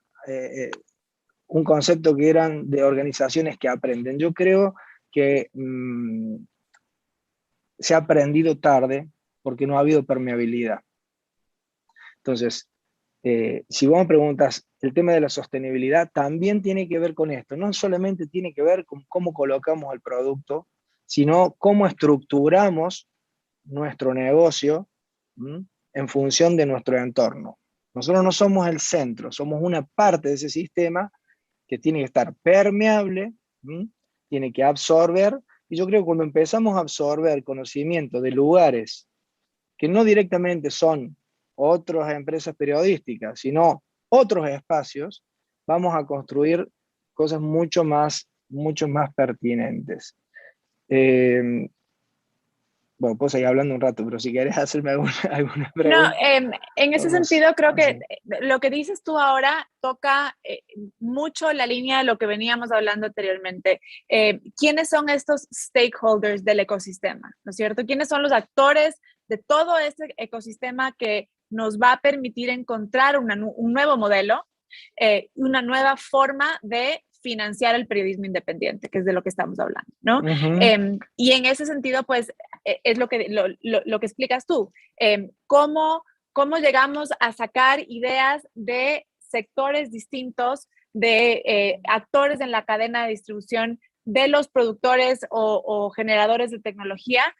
un concepto que eran de organizaciones que aprenden. Yo creo que se ha aprendido tarde porque no ha habido permeabilidad. Entonces, si vos me preguntas, el tema de la sostenibilidad también tiene que ver con esto. No solamente tiene que ver con cómo colocamos el producto, sino cómo estructuramos nuestro negocio en función de nuestro entorno. Nosotros no somos el centro, somos una parte de ese sistema que tiene que estar permeable, tiene que absorber, y yo creo que cuando empezamos a absorber conocimiento de lugares que no directamente son otras empresas periodísticas, sino otros espacios, vamos a construir cosas mucho más pertinentes. Bueno, puedo seguir hablando un rato, pero si querés hacerme alguna pregunta. No, en ese sentido creo que lo que dices tú ahora toca mucho la línea de lo que veníamos hablando anteriormente. ¿Quiénes son estos stakeholders del ecosistema? ¿No es cierto? ¿Quiénes son los actores de todo este ecosistema que nos va a permitir encontrar un nuevo modelo, una nueva forma de financiar el periodismo independiente, que es de lo que estamos hablando, ¿no? Y en ese sentido, pues, es lo que explicas tú. ¿Cómo llegamos a sacar ideas de sectores distintos, de actores en la cadena de distribución, de los productores o generadores de tecnología?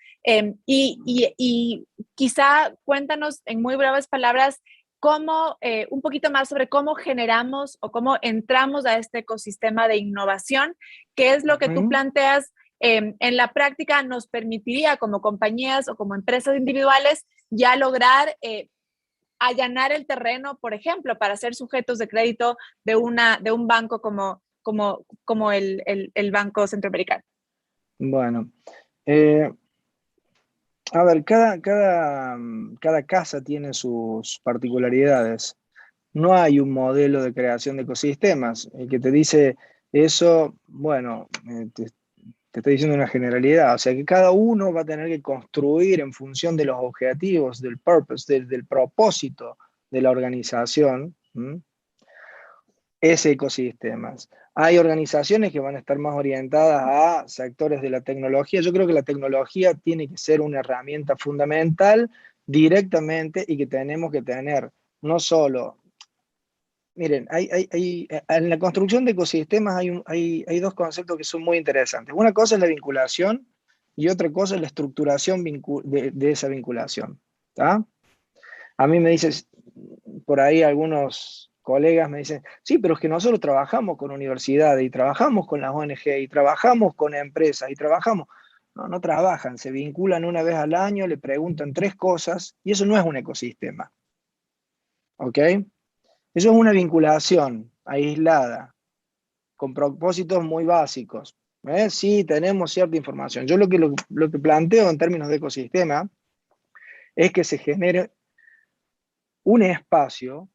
Y quizá cuéntanos en muy breves palabras un poquito más sobre cómo generamos o cómo entramos a este ecosistema de innovación, qué es lo que tú planteas en la práctica nos permitiría como compañías o como empresas individuales ya lograr allanar el terreno, por ejemplo, para ser sujetos de crédito de un banco como el Banco Centroamericano. Bueno, A ver, cada casa tiene sus particularidades. No hay un modelo de creación de ecosistemas. El que te dice eso, bueno, te estoy diciendo una generalidad. O sea que cada uno va a tener que construir en función de los objetivos, del purpose, del propósito de la organización, ese ecosistema. Hay organizaciones que van a estar más orientadas a sectores de la tecnología. Yo creo que la tecnología tiene que ser una herramienta fundamental directamente y que tenemos que tener no solo. Miren, en la construcción de ecosistemas hay dos conceptos que son muy interesantes. Una cosa es la vinculación y otra cosa es la estructuración de esa vinculación. ¿Tá? A mí me dices, por ahí algunos colegas me dicen, sí, pero es que nosotros trabajamos con universidades y trabajamos con las ONG y trabajamos con empresas y trabajamos. No, no trabajan, se vinculan una vez al año, le preguntan 3 cosas y eso no es un ecosistema. ¿Ok? Eso es una vinculación aislada, con propósitos muy básicos. Sí, tenemos cierta información. Yo lo que planteo en términos de ecosistema es que se genere un espacio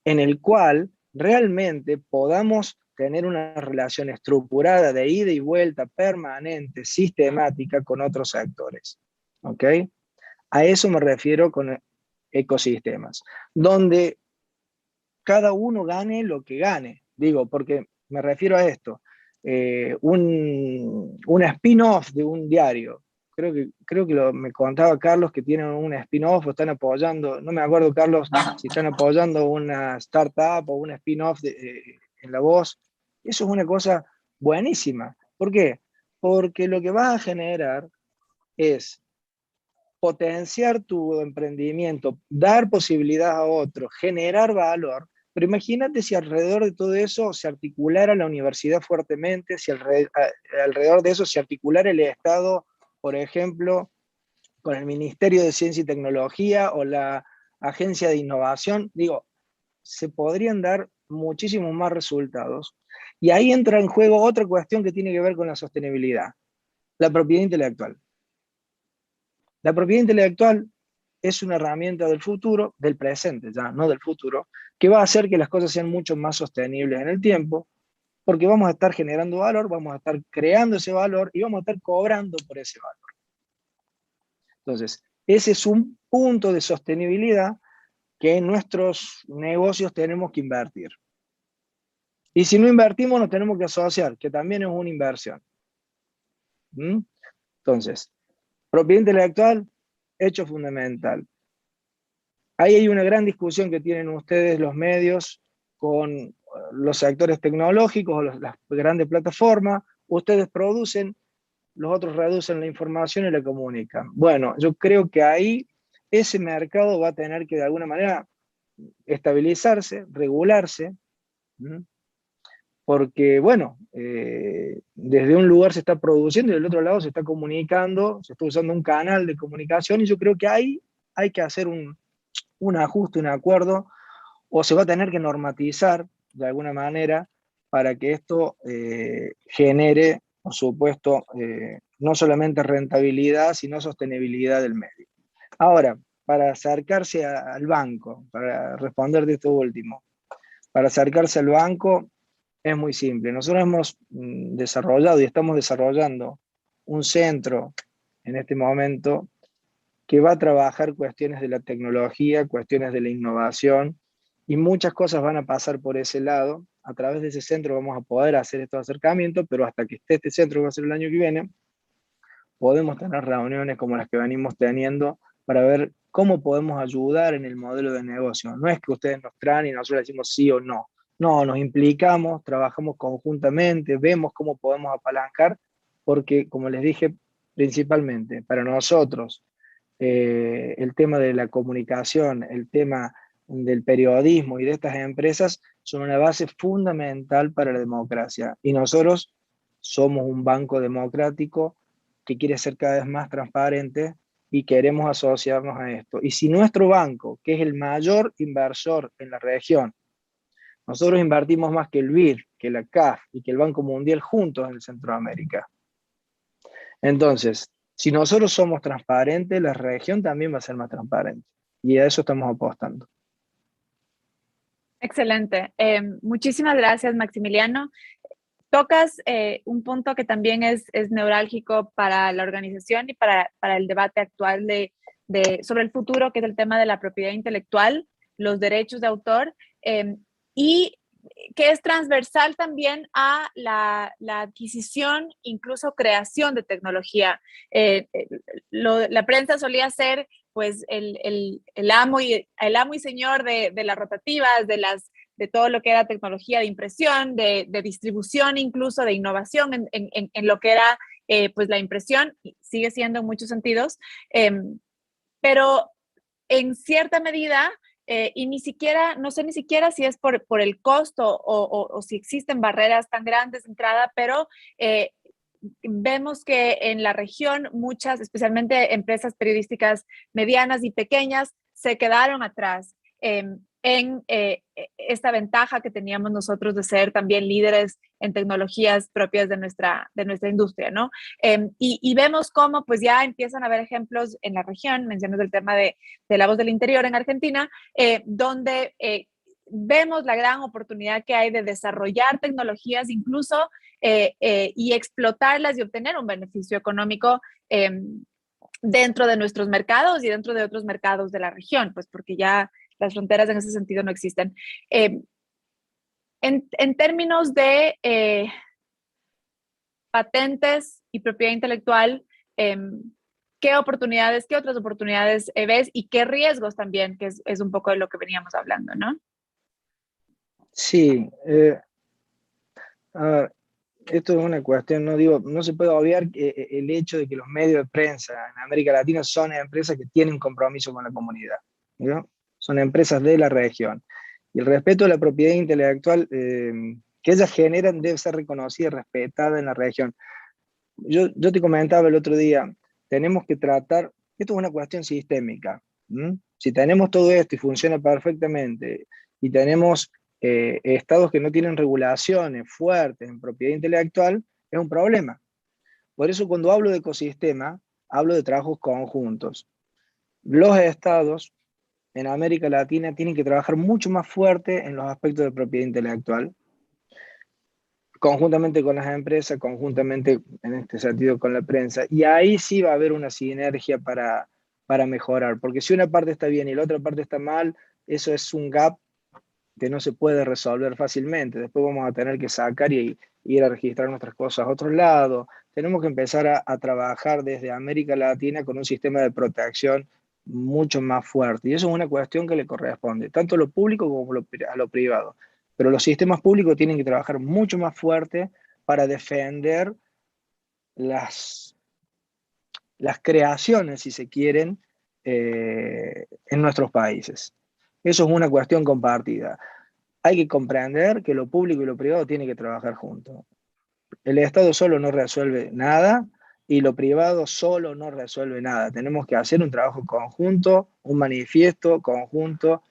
en el cual realmente podamos tener una relación estructurada de ida y vuelta permanente, sistemática con otros sectores. ¿Ok? A eso me refiero con ecosistemas, donde cada uno gane lo que gane. Digo, porque me refiero a esto. Un spin-off de un diario. Creo que me contaba Carlos que tienen un spin-off o están apoyando, no me acuerdo, Carlos, si están apoyando una startup o un spin-off en La Voz. Eso es una cosa buenísima. ¿Por qué? Porque lo que va a generar es potenciar tu emprendimiento, dar posibilidad a otros, generar valor. Pero imagínate si alrededor de todo eso se articulara la universidad fuertemente, si alrededor de eso se articulara el Estado, por ejemplo, con el Ministerio de Ciencia y Tecnología o la Agencia de Innovación. Digo, se podrían dar muchísimos más resultados. Y ahí entra en juego otra cuestión que tiene que ver con la sostenibilidad, la propiedad intelectual. La propiedad intelectual es una herramienta del futuro, del presente ya, no del futuro, que va a hacer que las cosas sean mucho más sostenibles en el tiempo, porque vamos a estar generando valor, vamos a estar creando ese valor y vamos a estar cobrando por ese valor. Entonces, ese es un punto de sostenibilidad que en nuestros negocios tenemos que invertir. Y si no invertimos, nos tenemos que asociar, que también es una inversión. Entonces, propiedad intelectual, hecho fundamental. Ahí hay una gran discusión que tienen ustedes los medios con los sectores tecnológicos o las grandes plataformas. Ustedes producen, los otros reducen la información y la comunican. Bueno, yo creo que ahí ese mercado va a tener que de alguna manera estabilizarse, regularse, porque bueno, desde un lugar se está produciendo y del otro lado se está comunicando, se está usando un canal de comunicación y yo creo que ahí hay que hacer un ajuste, un acuerdo, o se va a tener que normatizar de alguna manera para que esto genere, por supuesto, no solamente rentabilidad, sino sostenibilidad del medio. Ahora, para acercarse al banco, para responder de esto último, para acercarse al banco es muy simple. Nosotros hemos desarrollado y estamos desarrollando un centro en este momento que va a trabajar cuestiones de la tecnología, cuestiones de la innovación, y muchas cosas van a pasar por ese lado. A través de ese centro vamos a poder hacer estos acercamientos, pero hasta que esté este centro, que va a ser el año que viene, podemos tener reuniones como las que venimos teniendo para ver cómo podemos ayudar en el modelo de negocio. No es que ustedes nos traen y nosotros decimos sí o no. No, nos implicamos, trabajamos conjuntamente, vemos cómo podemos apalancar, porque como les dije, principalmente para nosotros, el tema de la comunicación, el tema del periodismo y de estas empresas son una base fundamental para la democracia. Y nosotros somos un banco democrático que quiere ser cada vez más transparente y queremos asociarnos a esto. Y si nuestro banco, que es el mayor inversor en la región, nosotros invertimos más que el BID, que la CAF y que el Banco Mundial juntos en Centroamérica. Entonces, Si nosotros somos transparentes, la región también va a ser más transparente. Y a eso estamos apostando. Excelente. Muchísimas gracias, Maximiliano. Tocas un punto que también es neurálgico para la organización y para el debate actual sobre el futuro, que es el tema de la propiedad intelectual, los derechos de autor, y que es transversal también a la adquisición, incluso creación de tecnología. La prensa solía ser pues el amo y señor de las rotativas, de todo lo que era tecnología de impresión, de distribución, incluso de innovación en lo que era pues la impresión, sigue siendo en muchos sentidos, pero en cierta medida, y ni siquiera, no sé ni siquiera si es por el costo o si existen barreras tan grandes de entrada, pero vemos que en la región muchas, especialmente empresas periodísticas medianas y pequeñas, se quedaron atrás en esta ventaja que teníamos nosotros de ser también líderes en tecnologías propias de nuestra industria, ¿no? Y vemos cómo pues ya empiezan a haber ejemplos en la región, mencionas el tema de La Voz del Interior en Argentina, donde vemos la gran oportunidad que hay de desarrollar tecnologías incluso y explotarlas y obtener un beneficio económico dentro de nuestros mercados y dentro de otros mercados de la región, pues porque ya las fronteras en ese sentido no existen. En términos de patentes y propiedad intelectual, ¿qué otras oportunidades ves y qué riesgos también, que es un poco de lo que veníamos hablando, ¿no? Sí, a ver, esto es una cuestión, no se puede obviar el hecho de que los medios de prensa en América Latina son empresas que tienen compromiso con la comunidad, ¿no? Son empresas de la región. Y el respeto a la propiedad intelectual que ellas generan debe ser reconocida y respetada en la región. Yo te comentaba el otro día, tenemos que tratar, esto es una cuestión sistémica. Si tenemos todo esto y funciona perfectamente, y tenemos estados que no tienen regulaciones fuertes en propiedad intelectual, es un problema. Por eso cuando hablo de ecosistema, hablo de trabajos conjuntos. Los estados en América Latina tienen que trabajar mucho más fuerte en los aspectos de propiedad intelectual, conjuntamente con las empresas, conjuntamente en este sentido con la prensa, y ahí sí va a haber una sinergia para mejorar, porque si una parte está bien y la otra parte está mal, eso es un gap que no se puede resolver fácilmente. Después vamos a tener que sacar y ir a registrar nuestras cosas a otro lado. Tenemos que empezar a trabajar desde América Latina con un sistema de protección mucho más fuerte, y eso es una cuestión que le corresponde tanto a lo público como a lo privado. Pero los sistemas públicos tienen que trabajar mucho más fuerte para defender las creaciones, si se quieren, en nuestros países. Eso es una cuestión compartida. Hay que comprender que lo público y lo privado tienen que trabajar juntos. El Estado solo no resuelve nada y lo privado solo no resuelve nada. Tenemos que hacer un trabajo conjunto, un manifiesto conjunto,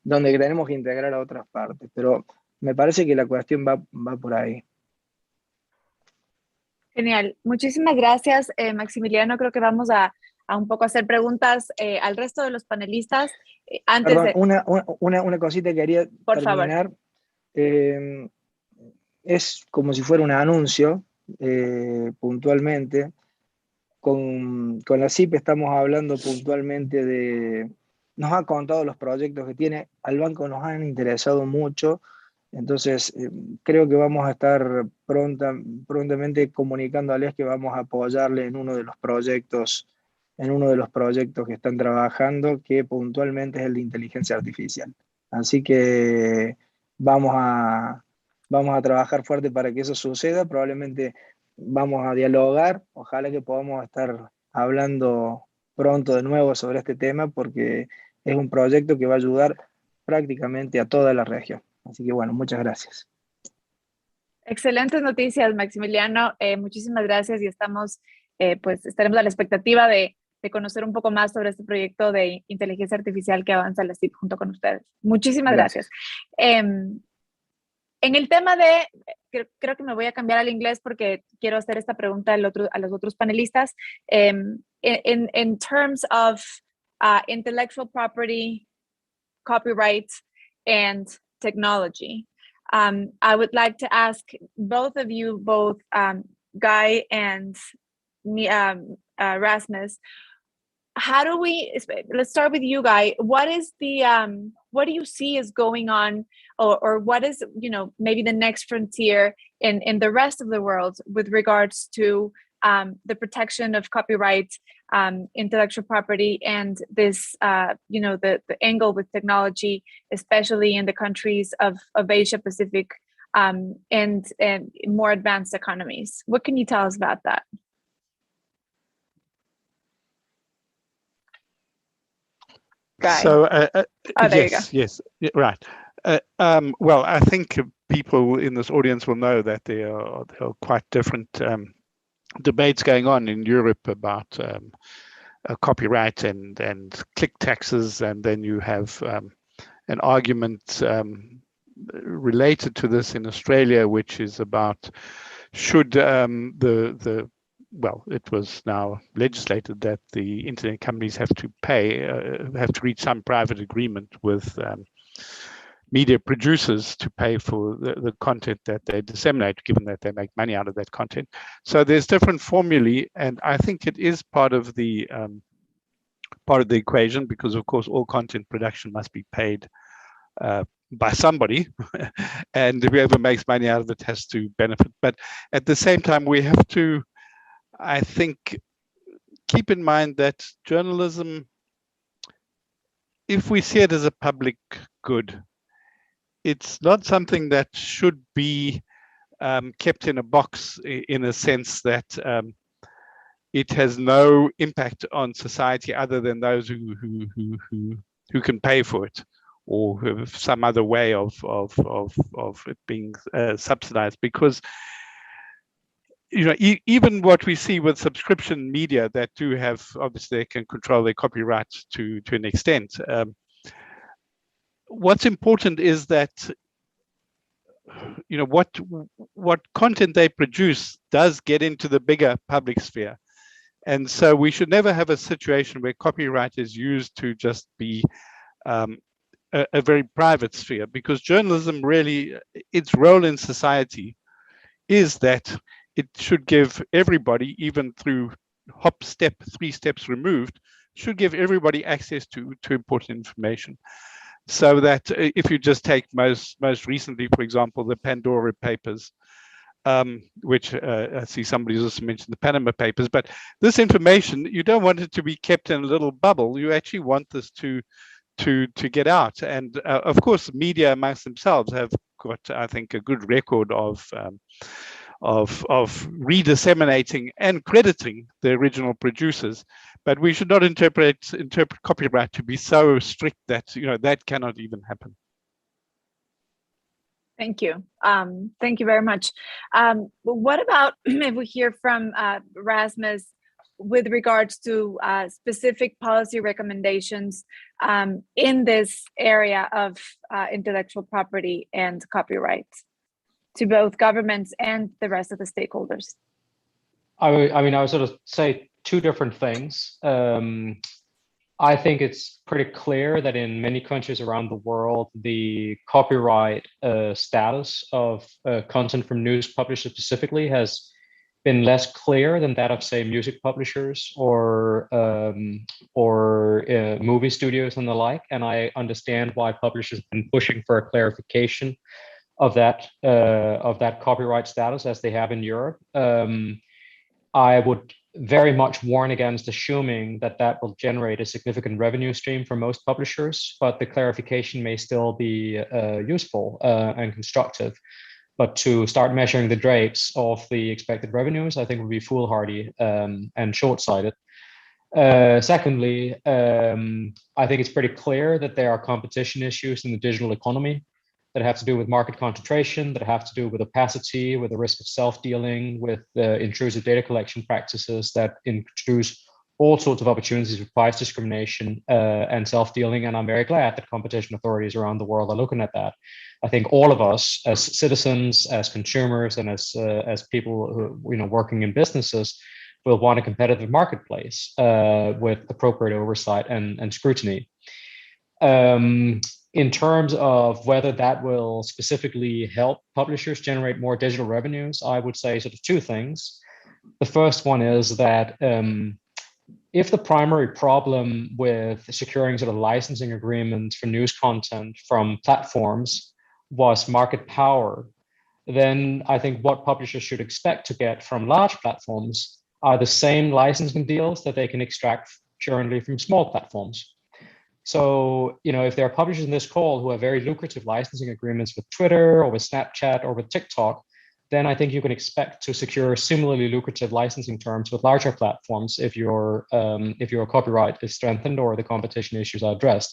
donde tenemos que integrar a otras partes. Pero me parece que la cuestión va por ahí. Genial. Muchísimas gracias, Maximiliano. Creo que vamos a un poco hacer preguntas al resto de los panelistas. Antes Perdón, de... una cosita que quería Por terminar. Es como si fuera un anuncio, puntualmente. Con la CIP estamos hablando puntualmente nos ha contado los proyectos que tiene, al banco nos han interesado mucho, entonces creo que vamos a estar prontamente comunicándoles que vamos a apoyarle en uno de los proyectos que están trabajando, que puntualmente es el de inteligencia artificial. Así que vamos a trabajar fuerte para que eso suceda. Probablemente vamos a dialogar, ojalá que podamos estar hablando pronto de nuevo sobre este tema, porque es un proyecto que va a ayudar prácticamente a toda la región. Así que bueno, muchas gracias. Excelentes noticias, Maximiliano. Muchísimas gracias y pues estaremos a la expectativa de conocer un poco más sobre este proyecto de inteligencia artificial que avanza la CIP junto con ustedes. Muchísimas gracias. En el tema de, creo que me voy a cambiar al inglés porque quiero hacer esta pregunta a los otros panelistas. In terms of intellectual property, copyright, and technology, I would like to ask both of you, both Guy and Rasmus, how do we, let's start with you, Guy. What is the, what do you see is going on, or what is, maybe the next frontier in the rest of the world with regards to the protection of copyright, intellectual property, and this, the angle with technology, especially in the countries of Asia Pacific and more advanced economies? What can you tell us about that? Guy. So, there you go. yes, right. Well, I think people in this audience will know that there are quite different debates going on in Europe about copyright and click taxes, and then you have an argument related to this in Australia, which is about should well, it was now legislated that the internet companies have to reach some private agreement with media producers to pay for the content that they disseminate, given that they make money out of that content. So there's different formulae, and I think it is part of the equation, because of course all content production must be paid by somebody, and whoever makes money out of it has to benefit. But at the same time, we have to, I think, keep in mind that journalism, if we see it as a public good, it's not something that should be kept in a box, in a sense that it has no impact on society other than those who can pay for it, or who have some other way of it being subsidized. Because even what we see with subscription media that do have, obviously they can control their copyrights to an extent. What's important is that what content they produce does get into the bigger public sphere. And so we should never have a situation where copyright is used to just be a very private sphere, because journalism really, its role in society is that it should give everybody, even through three steps removed, should give everybody access to important information. So that if you just take most recently, for example, the Pandora Papers, which I see somebody's also mentioned the Panama Papers, but this information, you don't want it to be kept in a little bubble. You actually want this to get out. And of course, media amongst themselves have got, I think, a good record of redisseminating and crediting the original producers, but we should not interpret copyright to be so strict that that cannot even happen. Thank you. Thank you very much. What about if we hear from Rasmus with regards to specific policy recommendations in this area of intellectual property and copyright to both governments and the rest of the stakeholders? I mean, I would sort of say two different things. I think it's pretty clear that in many countries around the world, the copyright status of content from news publishers specifically has been less clear than that of, say, music publishers or movie studios and the like. And I understand why publishers have been pushing for a clarification of that copyright status as they have in Europe. I would very much warn against assuming that will generate a significant revenue stream for most publishers, but the clarification may still be useful and constructive. But to start measuring the drapes of the expected revenues, I think would be foolhardy and short-sighted. Secondly, I think it's pretty clear that there are competition issues in the digital economy that have to do with market concentration, that have to do with opacity, with the risk of self-dealing, with intrusive data collection practices that introduce all sorts of opportunities for price discrimination and self-dealing. And I'm very glad that competition authorities around the world are looking at that. I think all of us as citizens, as consumers, and as people who, working in businesses will want a competitive marketplace with appropriate oversight and scrutiny. In terms of whether that will specifically help publishers generate more digital revenues, I would say sort of two things. The first one is that if the primary problem with securing sort of licensing agreements for news content from platforms was market power, then I think what publishers should expect to get from large platforms are the same licensing deals that they can extract currently from small platforms. So, if there are publishers in this call who have very lucrative licensing agreements with Twitter or with Snapchat or with TikTok, then I think you can expect to secure similarly lucrative licensing terms with larger platforms if your copyright is strengthened or the competition issues are addressed.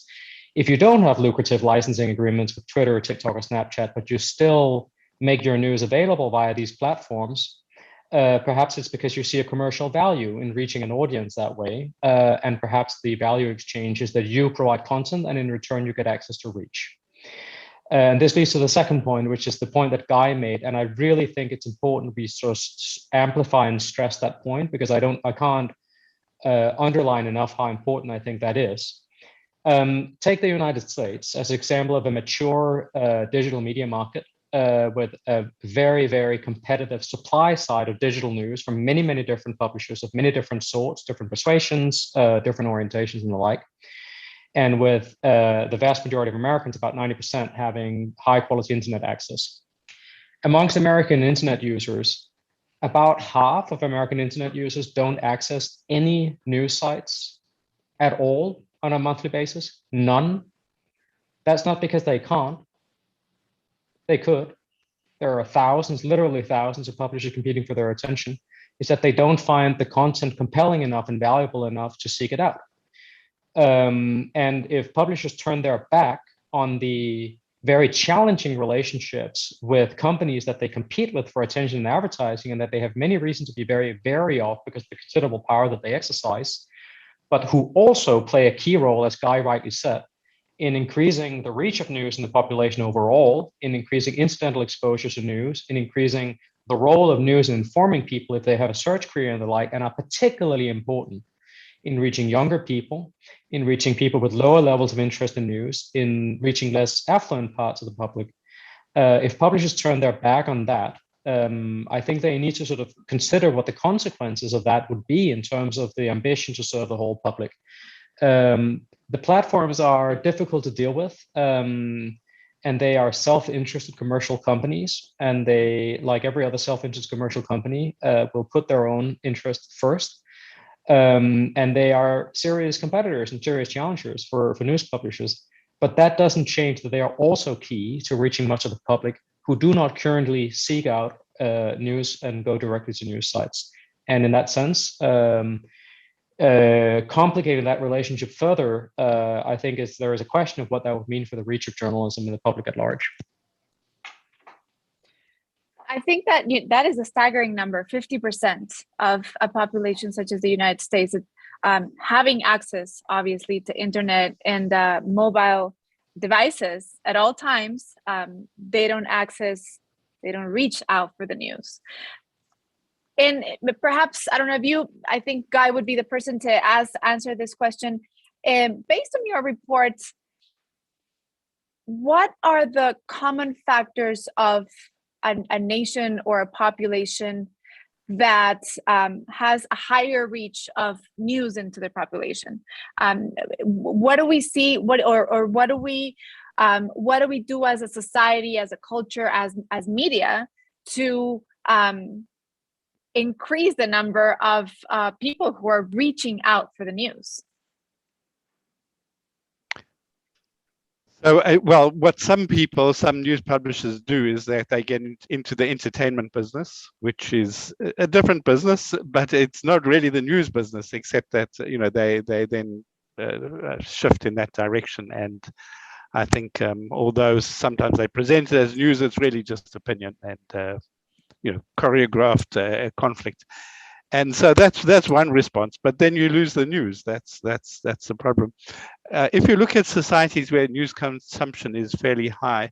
If you don't have lucrative licensing agreements with Twitter, TikTok, or Snapchat, but you still make your news available via these platforms, perhaps it's because you see a commercial value in reaching an audience that way, and perhaps the value exchange is that you provide content and in return you get access to reach. And this leads to the second point, which is the point that Guy made, and I really think it's important we sort of amplify and stress that point, because I can't underline enough how important I think that is. Take the United States as an example of a mature digital media market with a very, very competitive supply side of digital news from many, many different publishers of many different sorts, different persuasions, different orientations and the like. And with the vast majority of Americans, about 90%, having high quality internet access. Amongst American internet users, about half of American internet users don't access any news sites at all on a monthly basis, none. That's not because they can't. They could. There are thousands, literally thousands of publishers competing for their attention. It's that they don't find the content compelling enough and valuable enough to seek it out. And if publishers turn their back on the very challenging relationships with companies that they compete with for attention and advertising, and that they have many reasons to be very wary of because of the considerable power that they exercise, but who also play a key role, as Guy rightly said, in increasing the reach of news in the population overall, in increasing incidental exposure to news, in increasing the role of news in informing people if they have a search query and the like, and are particularly important in reaching younger people, in reaching people with lower levels of interest in news, in reaching less affluent parts of the public. If publishers turn their back on that, I think they need to sort of consider what the consequences of that would be in terms of the ambition to serve the whole public. The platforms are difficult to deal with, and they are self-interested commercial companies, and they, like every other self-interested commercial company, will put their own interest first. And they are serious competitors and serious challengers for news publishers. But that doesn't change that they are also key to reaching much of the public who do not currently seek out news and go directly to news sites. And in that sense, complicating that relationship further, I think there is a question of what that would mean for the reach of journalism in the public at large. I think that that is a staggering number. 50% of a population such as the United States having access, obviously, to internet and mobile devices at all times. They don't reach out for the news. And perhaps, I don't know I think Guy would be the person to answer this question. Based on your reports, what are the common factors of a nation or a population that has a higher reach of news into their population? What do we see? What do we do as a society, as a culture, as media to increase the number of people who are reaching out for the news? So, well, what some news publishers do is that they get into the entertainment business, which is a different business, but it's not really the news business, except that, they then shift in that direction. And I think although sometimes they present it as news, it's really just opinion and, choreographed conflict. And so that's one response, but then you lose the news. That's the problem. If you look at societies where news consumption is fairly high,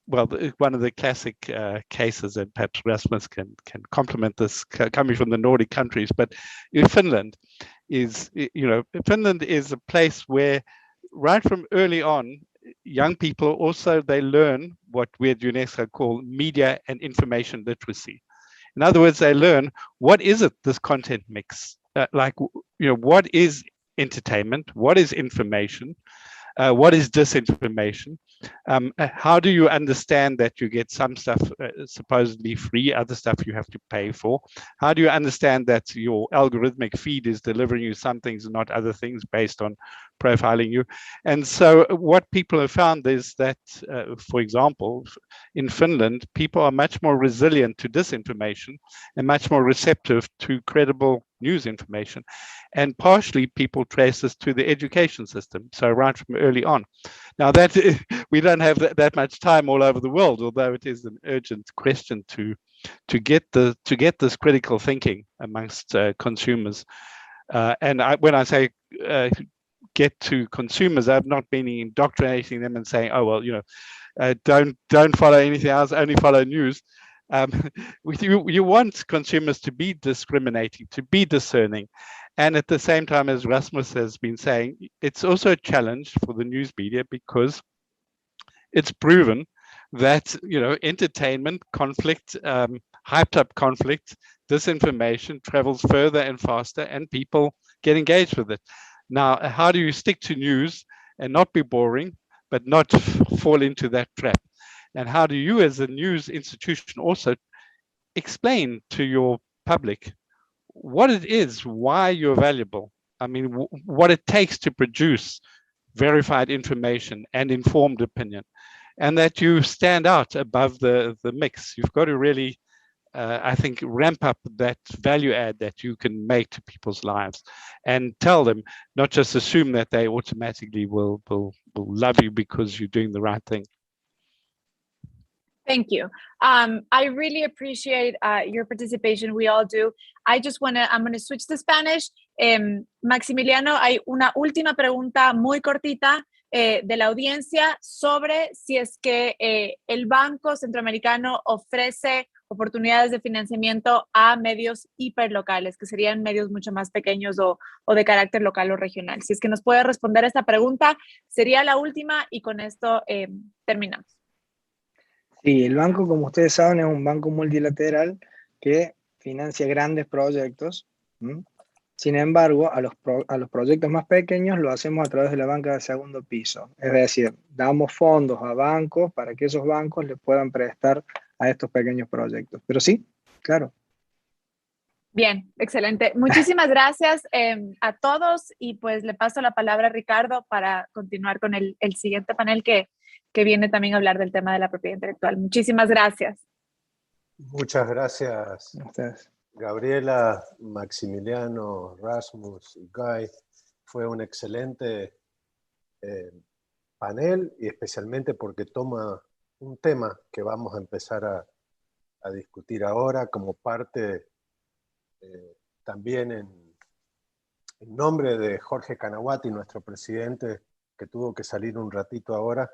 well, one of the classic cases, and perhaps Rasmus can complement this, coming from the Nordic countries, but in Finland Finland is a place where right from early on, young people also, they learn what we at UNESCO call media and information literacy. In other words, they learn, what is it, this content mix? What is entertainment? What is information? What is disinformation? How do you understand that you get some stuff supposedly free, other stuff you have to pay for? How do you understand that your algorithmic feed is delivering you some things and not other things based on profiling you? And so what people have found is that, for example, in Finland, people are much more resilient to disinformation and much more receptive to credible news information. And partially people trace this to the education system, so right from early on. Now that we don't have that much time all over the world, although it is an urgent question to get this critical thinking amongst consumers. When I say get to consumers, I've not been indoctrinating them and saying, oh well, don't follow anything else, only follow news. You want consumers to be discriminating, to be discerning. And at the same time, as Rasmus has been saying, it's also a challenge for the news media because it's proven that, entertainment, conflict, hyped up conflict, disinformation travels further and faster and people get engaged with it. Now, how do you stick to news and not be boring, but not fall into that trap? And how do you as a news institution also explain to your public what it is, why you're valuable? I mean, what it takes to produce verified information and informed opinion, and that you stand out above the mix. You've got to really, I think, ramp up that value add that you can make to people's lives and tell them, not just assume that they automatically will love you because you're doing the right thing. Thank you. I really appreciate your participation. We all do. I'm going to switch to Spanish. Maximiliano, hay una última pregunta muy cortita de la audiencia sobre si es que el Banco Centroamericano ofrece oportunidades de financiamiento a medios hiperlocales, que serían medios mucho más pequeños o de carácter local o regional. Si es que nos puede responder a esta pregunta, sería la última y con esto terminamos. Sí, el banco, como ustedes saben, es un banco multilateral que financia grandes proyectos. Sin embargo, a los proyectos más pequeños lo hacemos a través de la banca de segundo piso. Es decir, damos fondos a bancos para que esos bancos les puedan prestar a estos pequeños proyectos. Pero sí, claro. Bien, excelente. Muchísimas gracias a todos y pues le paso la palabra a Ricardo para continuar con el siguiente panel que viene también a hablar del tema de la propiedad intelectual. Muchísimas gracias. Muchas gracias, Gabriela, Maximiliano, Rasmus y Guy. Fue un excelente panel y especialmente porque toma un tema que vamos a empezar a discutir ahora como parte también en nombre de Jorge Canawati, nuestro presidente, que tuvo que salir un ratito ahora.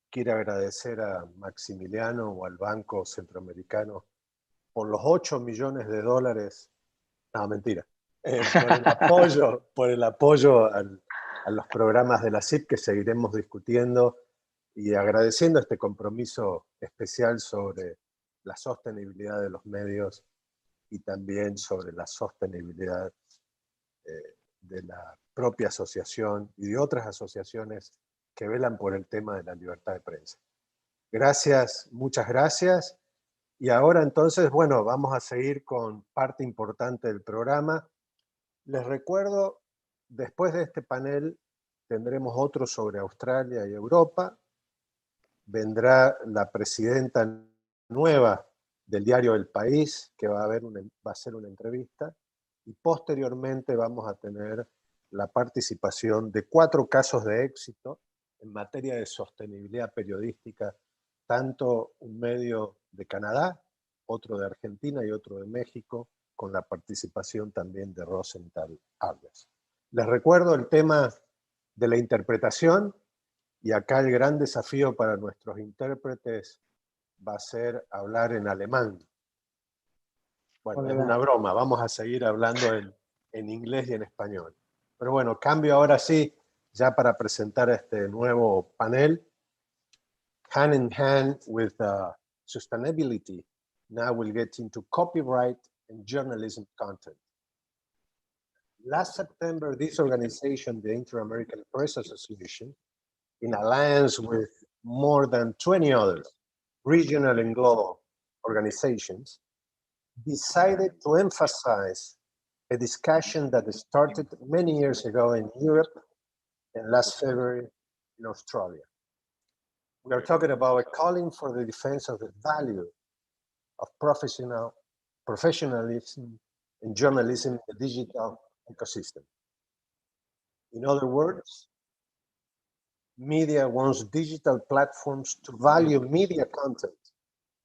Quiero agradecer a Maximiliano o al Banco Centroamericano por los $8 millones. No, mentira. Por el apoyo a los programas de la CIP que seguiremos discutiendo y agradeciendo este compromiso especial sobre la sostenibilidad de los medios y también sobre la sostenibilidad de la propia asociación y de otras asociaciones que velan por el tema de la libertad de prensa. Gracias, muchas gracias. Y ahora entonces, bueno, vamos a seguir con parte importante del programa. Les recuerdo, después de este panel tendremos otro sobre Australia y Europa. Vendrá la presidenta nueva del diario El País, que va a hacer una entrevista. Y posteriormente vamos a tener la participación de 4 casos de éxito en materia de sostenibilidad periodística, tanto un medio de Canadá, otro de Argentina y otro de México, con la participación también de Rosenthal Arles. Les recuerdo el tema de la interpretación, y acá el gran desafío para nuestros intérpretes va a ser hablar en alemán. Bueno, es una broma, vamos a seguir hablando en inglés y en español. Pero bueno, cambio ahora sí, ya para presentar este nuevo panel. Hand in hand with sustainability, now we'll get into copyright and journalism content. Last September, this organization, the Inter-American Press Association, in alliance with more than 20 others, regional and global organizations, decided to emphasize a discussion that started many years ago in Europe and last February in Australia. We are talking about a calling for the defense of the value of professionalism and journalism in the digital ecosystem. In other words, media wants digital platforms to value media content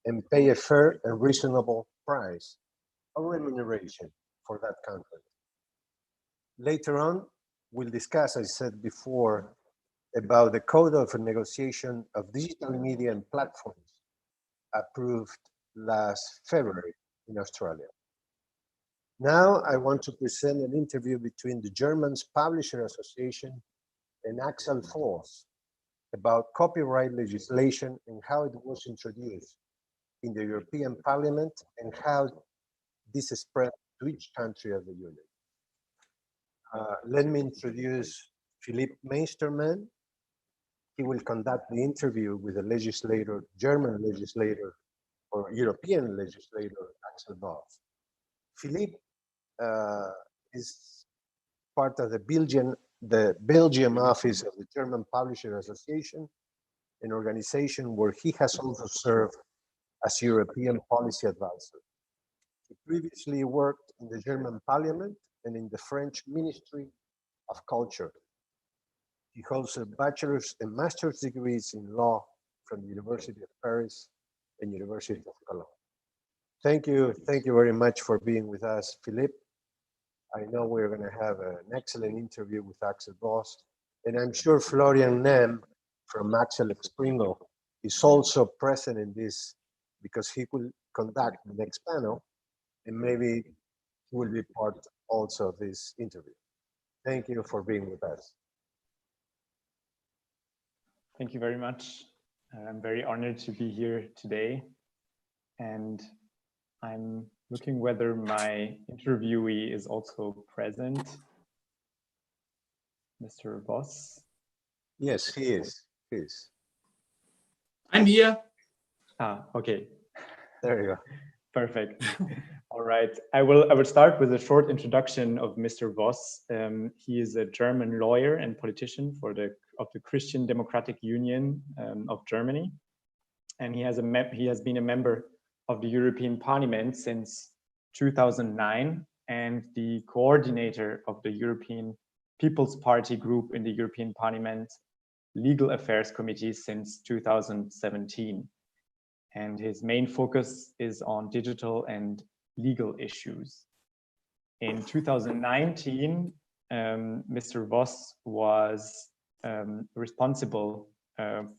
and pay a fair and reasonable price or remuneration for that content. Later on, we'll discuss, as I said before, about the Code of Negotiation of Digital Media and Platforms approved last February in Australia. Now I want to present an interview between the German Publisher Association and Axel Voss about copyright legislation and how it was introduced in the European Parliament and how this is spread to each country of the Union. Let me introduce Philipp Meistermann. He will conduct the interview with the legislator, German legislator, or European legislator, Axel Voss. Philipp is part of the Belgium office of the German Publisher Association, an organization where he has also served as European policy advisor. He previously worked in the German Parliament and in the French Ministry of Culture. He holds a bachelor's and master's degrees in law from the University of Paris and University of Cologne. Thank you very much for being with us, Philipp. I know we're going to have an excellent interview with Axel Voss, and I'm sure Florian Nem from Axel Springle is also present in this because he will conduct the next panel, and maybe he will be part also of this interview. Thank you for being with us. Thank you very much. I'm very honored to be here today, and I'm looking whether my interviewee is also present. Mr. Voss? Yes, he is. He is. I'm here. Okay. There you go. Perfect. All right. I will start with a short introduction of Mr. Voss. He is a German lawyer and politician of the Christian Democratic Union of Germany, and he has been a member of the European Parliament since 2009 and the coordinator of the European People's Party group in the European Parliament Legal Affairs Committee since 2017. And his main focus is on digital and legal issues. In 2019, Mr. Voss was responsible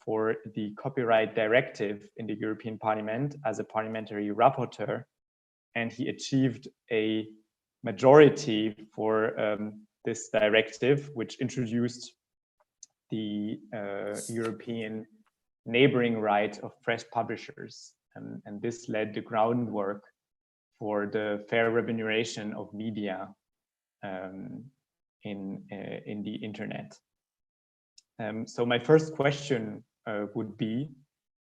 for the copyright directive in the European Parliament as a parliamentary rapporteur, and he achieved a majority for this directive, which introduced the European neighboring right of press publishers, and this led the groundwork for the fair remuneration of media in the internet. So my first question would be,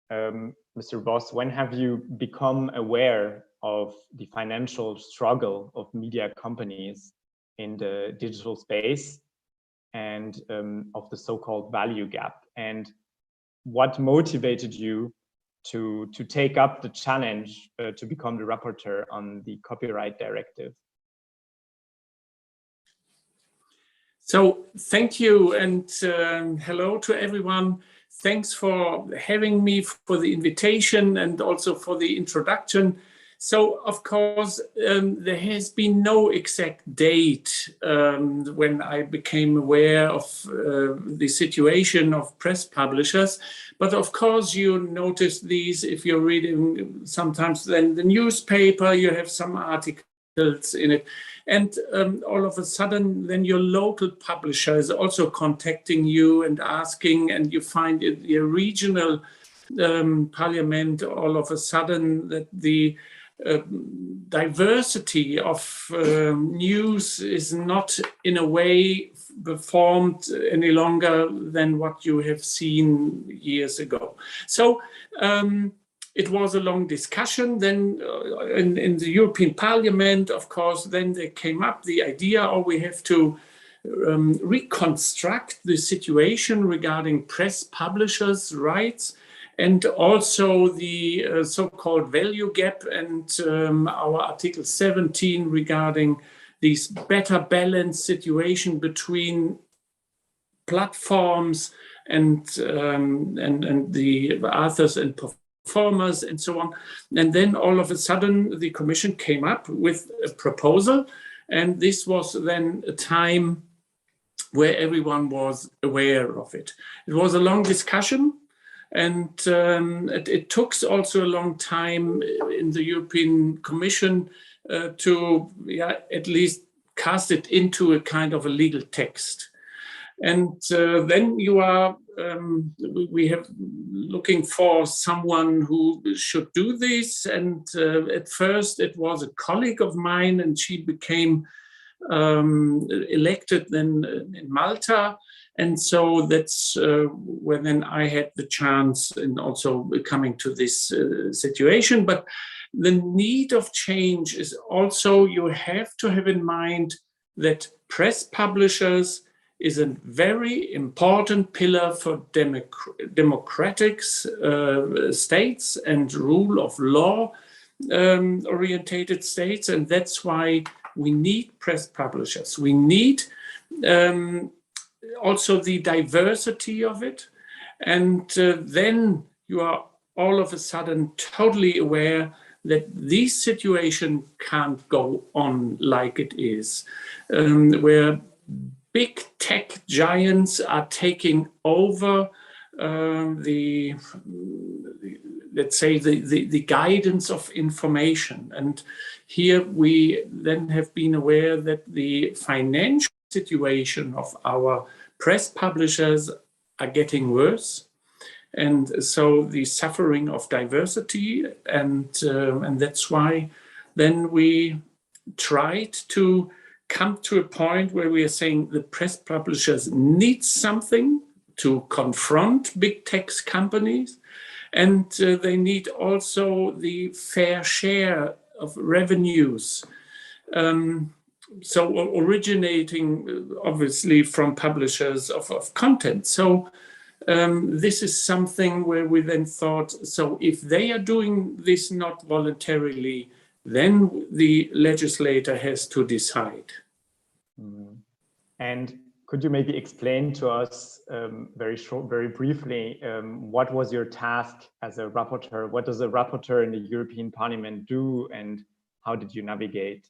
Mr. Voss, when have you become aware of the financial struggle of media companies in the digital space and of the so-called value gap? And what motivated you to take up the challenge to become the rapporteur on the copyright directive? So thank you, and hello to everyone. Thanks for having me, for the invitation and also for the introduction. So, of course, there has been no exact date when I became aware of the situation of press publishers. But of course, you notice these if you're reading sometimes then the newspaper, you have some articles in it. And all of a sudden, then your local publisher is also contacting you and asking, and you find in your regional parliament all of a sudden that the diversity of news is not in a way performed any longer than what you have seen years ago. So it was a long discussion. Then in the European Parliament, of course, then there came up the idea, oh, we have to reconstruct the situation regarding press publishers' rights, and also the so-called value gap, and our Article 17 regarding this better balanced situation between platforms and the authors and performers and so on. And then all of a sudden the Commission came up with a proposal, and this was then a time where everyone was aware of it. It was a long discussion. And it took also a long time in the European Commission to at least cast it into a kind of a legal text. And then you are, we have looking for someone who should do this. And at first it was a colleague of mine, and she became elected then in Malta. And so that's where then I had the chance in also coming to this situation. But the need of change is also, you have to have in mind that press publishers is a very important pillar for democratic states and rule of law orientated states. And that's why we need press publishers. We need also the diversity of it. And then you are all of a sudden totally aware that this situation can't go on like it is, where big tech giants are taking over let's say the guidance of information. And here we then have been aware that the financial situation of our press publishers are getting worse, and so the suffering of diversity, and that's why then we tried to come to a point where we are saying the press publishers need something to confront big tech companies, and they need also the fair share of revenues. So originating obviously from publishers of content. So this is something where we then thought, so if they are doing this not voluntarily, then the legislator has to decide. And could you maybe explain to us very briefly, what was your task as a rapporteur? What does a rapporteur in the European Parliament do, and how did you navigate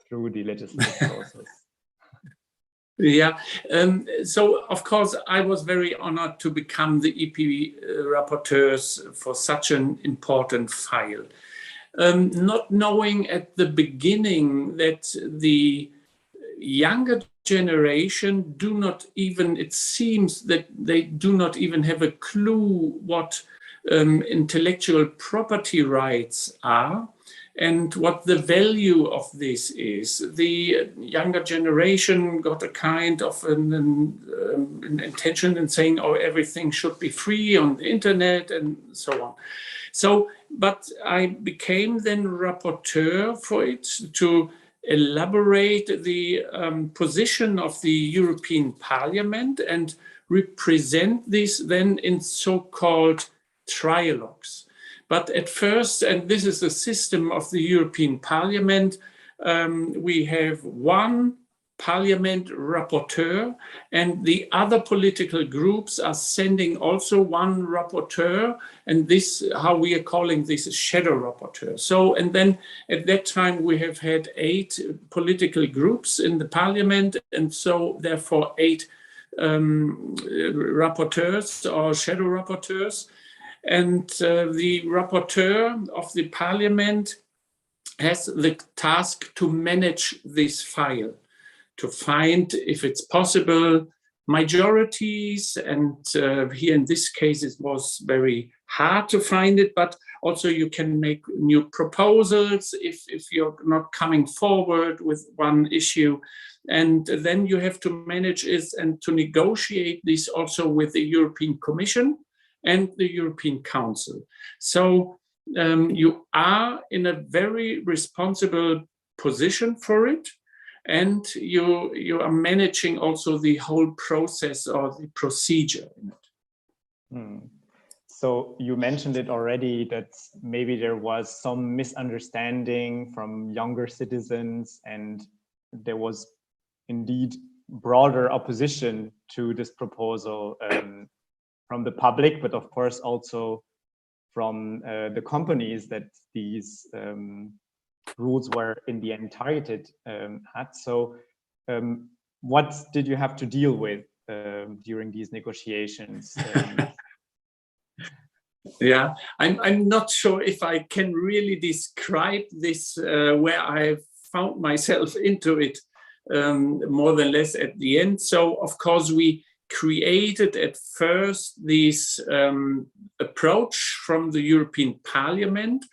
through the legislative process? Yeah, so of course I was very honored to become the EP rapporteurs for such an important file. Not knowing at the beginning that the younger generation do not even, it seems that they do not even have a clue what intellectual property rights are and what the value of this is. The younger generation got a kind of an intention in saying, oh, everything should be free on the internet and so on. So, but I became then rapporteur for it to elaborate the position of the European Parliament and represent this then in so-called trialogues. But at first, and this is the system of the European Parliament, we have one parliament rapporteur, and the other political groups are sending also one rapporteur, and this, how we are calling this, a shadow rapporteur. So, and then at that time we have had 8 political groups in the parliament, and so therefore 8 rapporteurs or shadow rapporteurs. And the rapporteur of the parliament has the task to manage this file, to find, if it's possible, majorities. And here in this case, it was very hard to find it, but also you can make new proposals if you're not coming forward with one issue. And then you have to manage it and to negotiate this also with the European Commission and the European Council. So you are in a very responsible position for it. And you are managing also the whole process or the procedure in it. So you mentioned it already that maybe there was some misunderstanding from younger citizens, and there was indeed broader opposition to this proposal from the public, but of course also from the companies that these rules were in the end targeted at. So what did you have to deal with during these negotiations? Yeah, I'm not sure if I can really describe this where I found myself into it more than less at the end. So of course we created at first this approach from the European Parliament.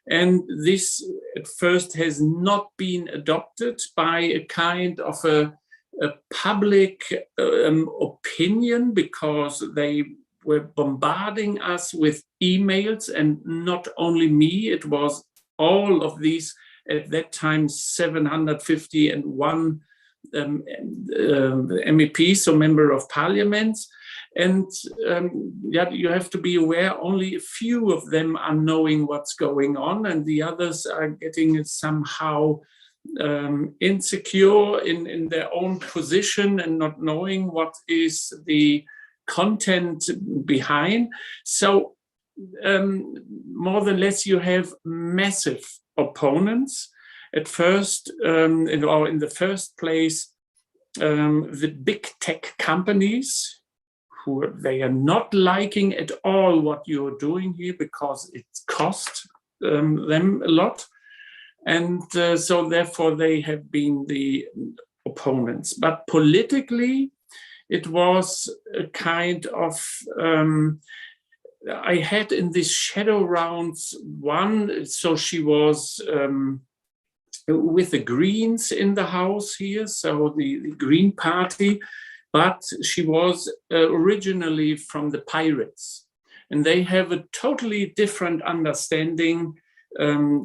And this at first has not been adopted by a kind of a public opinion, because they were bombarding us with emails, and not only me, it was all of these at that time 751 MEPs, so member of parliaments. And yeah, you have to be aware only a few of them are knowing what's going on, and the others are getting somehow insecure in their own position and not knowing what is the content behind. So more than less, you have massive opponents. At first, in the first place, the big tech companies, they are not liking at all what you're doing here, because it costs them a lot. And so therefore they have been the opponents. But politically, it was a kind of, I had in this shadow rounds one, so she was with the Greens in the house here, so the Green Party, but she was originally from the Pirates. And they have a totally different understanding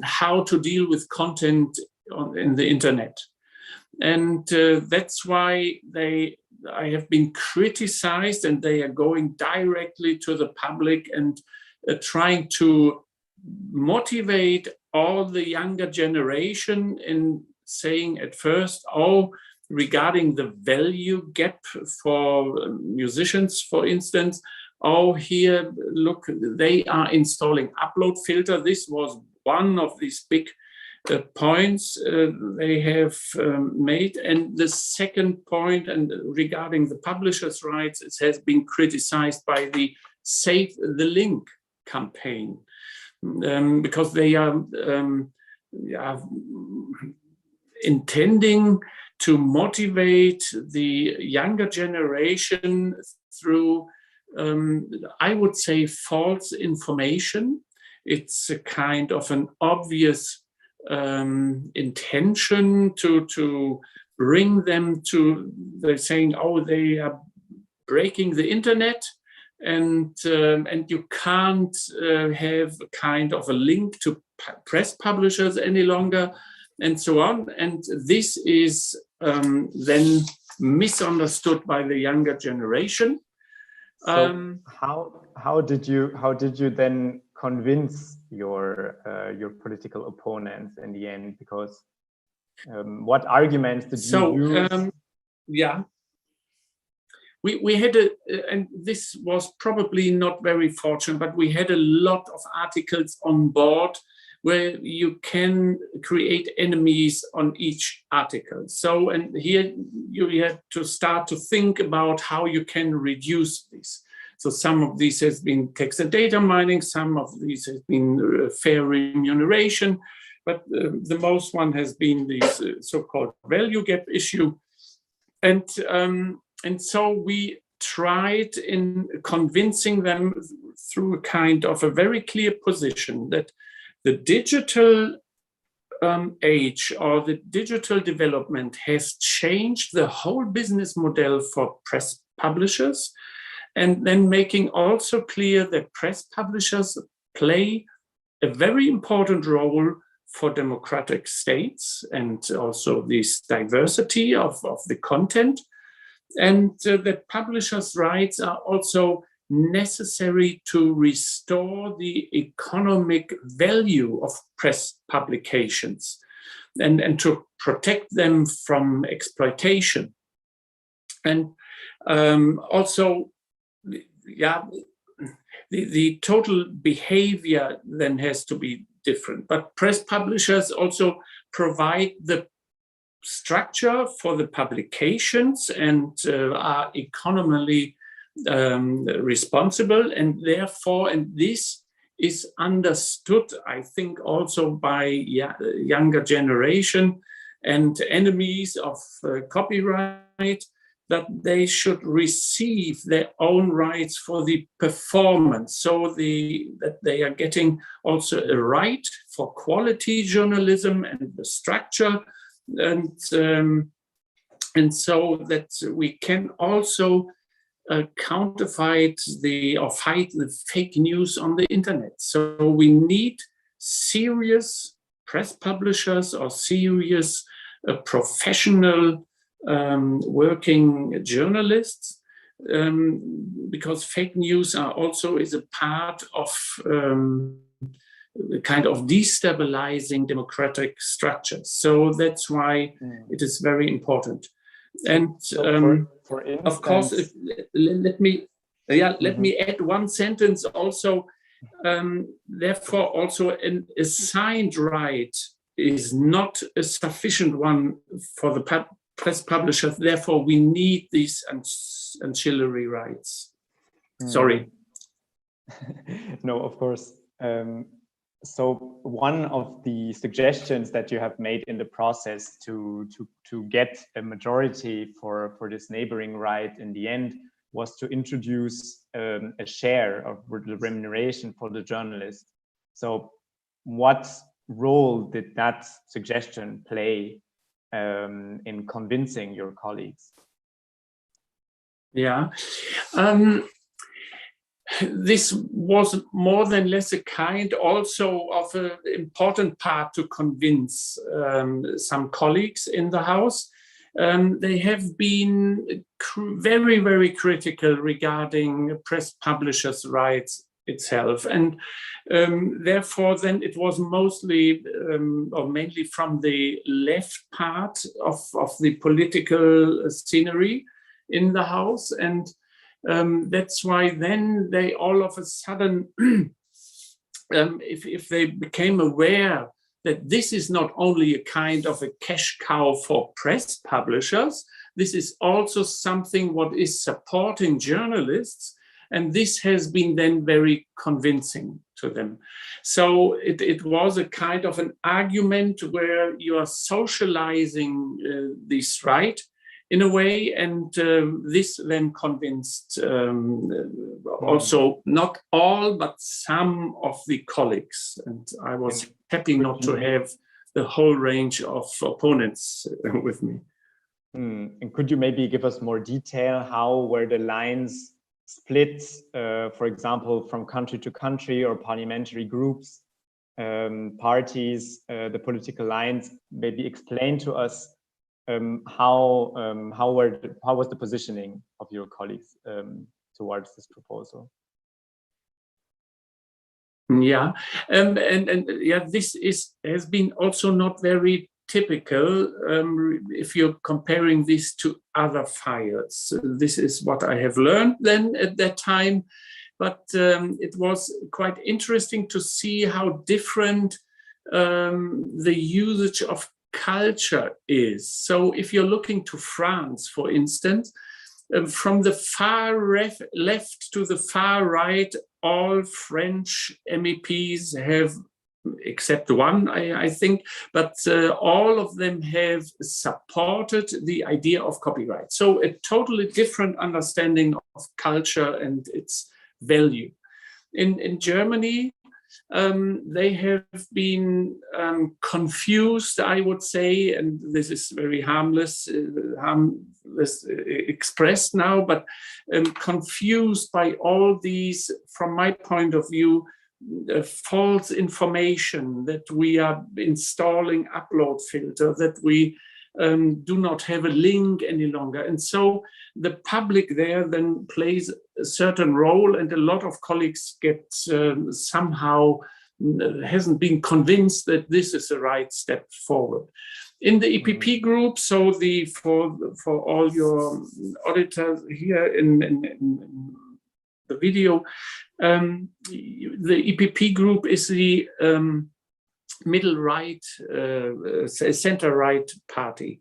how to deal with content in the internet. And that's why I have been criticized, and they are going directly to the public and trying to motivate all the younger generation in saying at first, oh, regarding the value gap for musicians, for instance, oh, here, look, they are installing upload filter. This was one of these big points they have made. And the second point, and regarding the publishers' rights, it has been criticized by the Save the Link campaign, because they are intending to motivate the younger generation through, I would say, false information. It's a kind of an obvious intention to bring them to, they're saying, oh, they are breaking the internet, and you can't have a kind of a link to press publishers any longer, and so on. And this is then misunderstood by the younger generation. So how did you then convince your political opponents in the end? Because What arguments did you use? Yeah. We had and this was probably not very fortunate, but we had a lot of articles on board where you can create enemies on each article. So, and here you have to start to think about how you can reduce this. So some of these has been text and data mining, some of these has been fair remuneration, but the most one has been this so-called value gap issue. And so we tried in convincing them through a kind of a very clear position that the digital age or the digital development has changed the whole business model for press publishers, and then making also clear that press publishers play a very important role for democratic states and also this diversity of the content. And that publishers' rights are also necessary to restore the economic value of press publications and to protect them from exploitation. And also, yeah, the total behavior then has to be different. But press publishers also provide the structure for the publications and are economically responsible, and therefore, and this is understood, I think, also by younger generation and enemies of copyright, that they should receive their own rights for the performance, so that they are getting also a right for quality journalism and the structure. And so that we can also fight the fake news on the internet. So we need serious press publishers or serious professional working journalists, because fake news is a part of kind of destabilizing democratic structures. So that's why it is very important. And so for instance, of course, let me add one sentence also. Therefore, also an assigned right is not a sufficient one for the press publishers. Therefore, we need these ancillary rights. Sorry. No, of course. So one of the suggestions that you have made in the process to get a majority for this neighboring right in the end was to introduce a share of the remuneration for the journalist. So what role did that suggestion play in convincing your colleagues? Yeah. This was more than less a kind also of an important part to convince some colleagues in the House. They have been very, very critical regarding press publishers' rights itself. And therefore, then it was mostly or mainly from the left part of the political scenery in the House. And that's why then they all of a sudden, if they became aware that this is not only a kind of a cash cow for press publishers, this is also something what is supporting journalists, and this has been then very convincing to them. So it was a kind of an argument where you are socializing this right in a way, and this then convinced also not all, but some of the colleagues. And I was happy not to have the whole range of opponents with me. And could you maybe give us more detail? How were the lines split, for example, from country to country or parliamentary groups, parties, the political lines? Maybe explain to us how was the positioning of your colleagues towards this proposal? Yeah, and yeah, this has been also not very typical if you're comparing this to other files. This is what I have learned then at that time, but it was quite interesting to see how different the usage of culture is. So if you're looking to France, for instance, from the far left to the far right, all French MEPs have, except one, I think, but all of them have supported the idea of copyright. So a totally different understanding of culture and its value. In Germany, they have been confused, I would say, and this is very harmless expressed now, but confused by all these, from my point of view, false information that we are installing upload filter, that we do not have a link any longer. And so the public there then plays a certain role, and a lot of colleagues get somehow hasn't been convinced that this is the right step forward. In the EPP group, so for all your auditors here in the video, the EPP group is the middle right, center right party.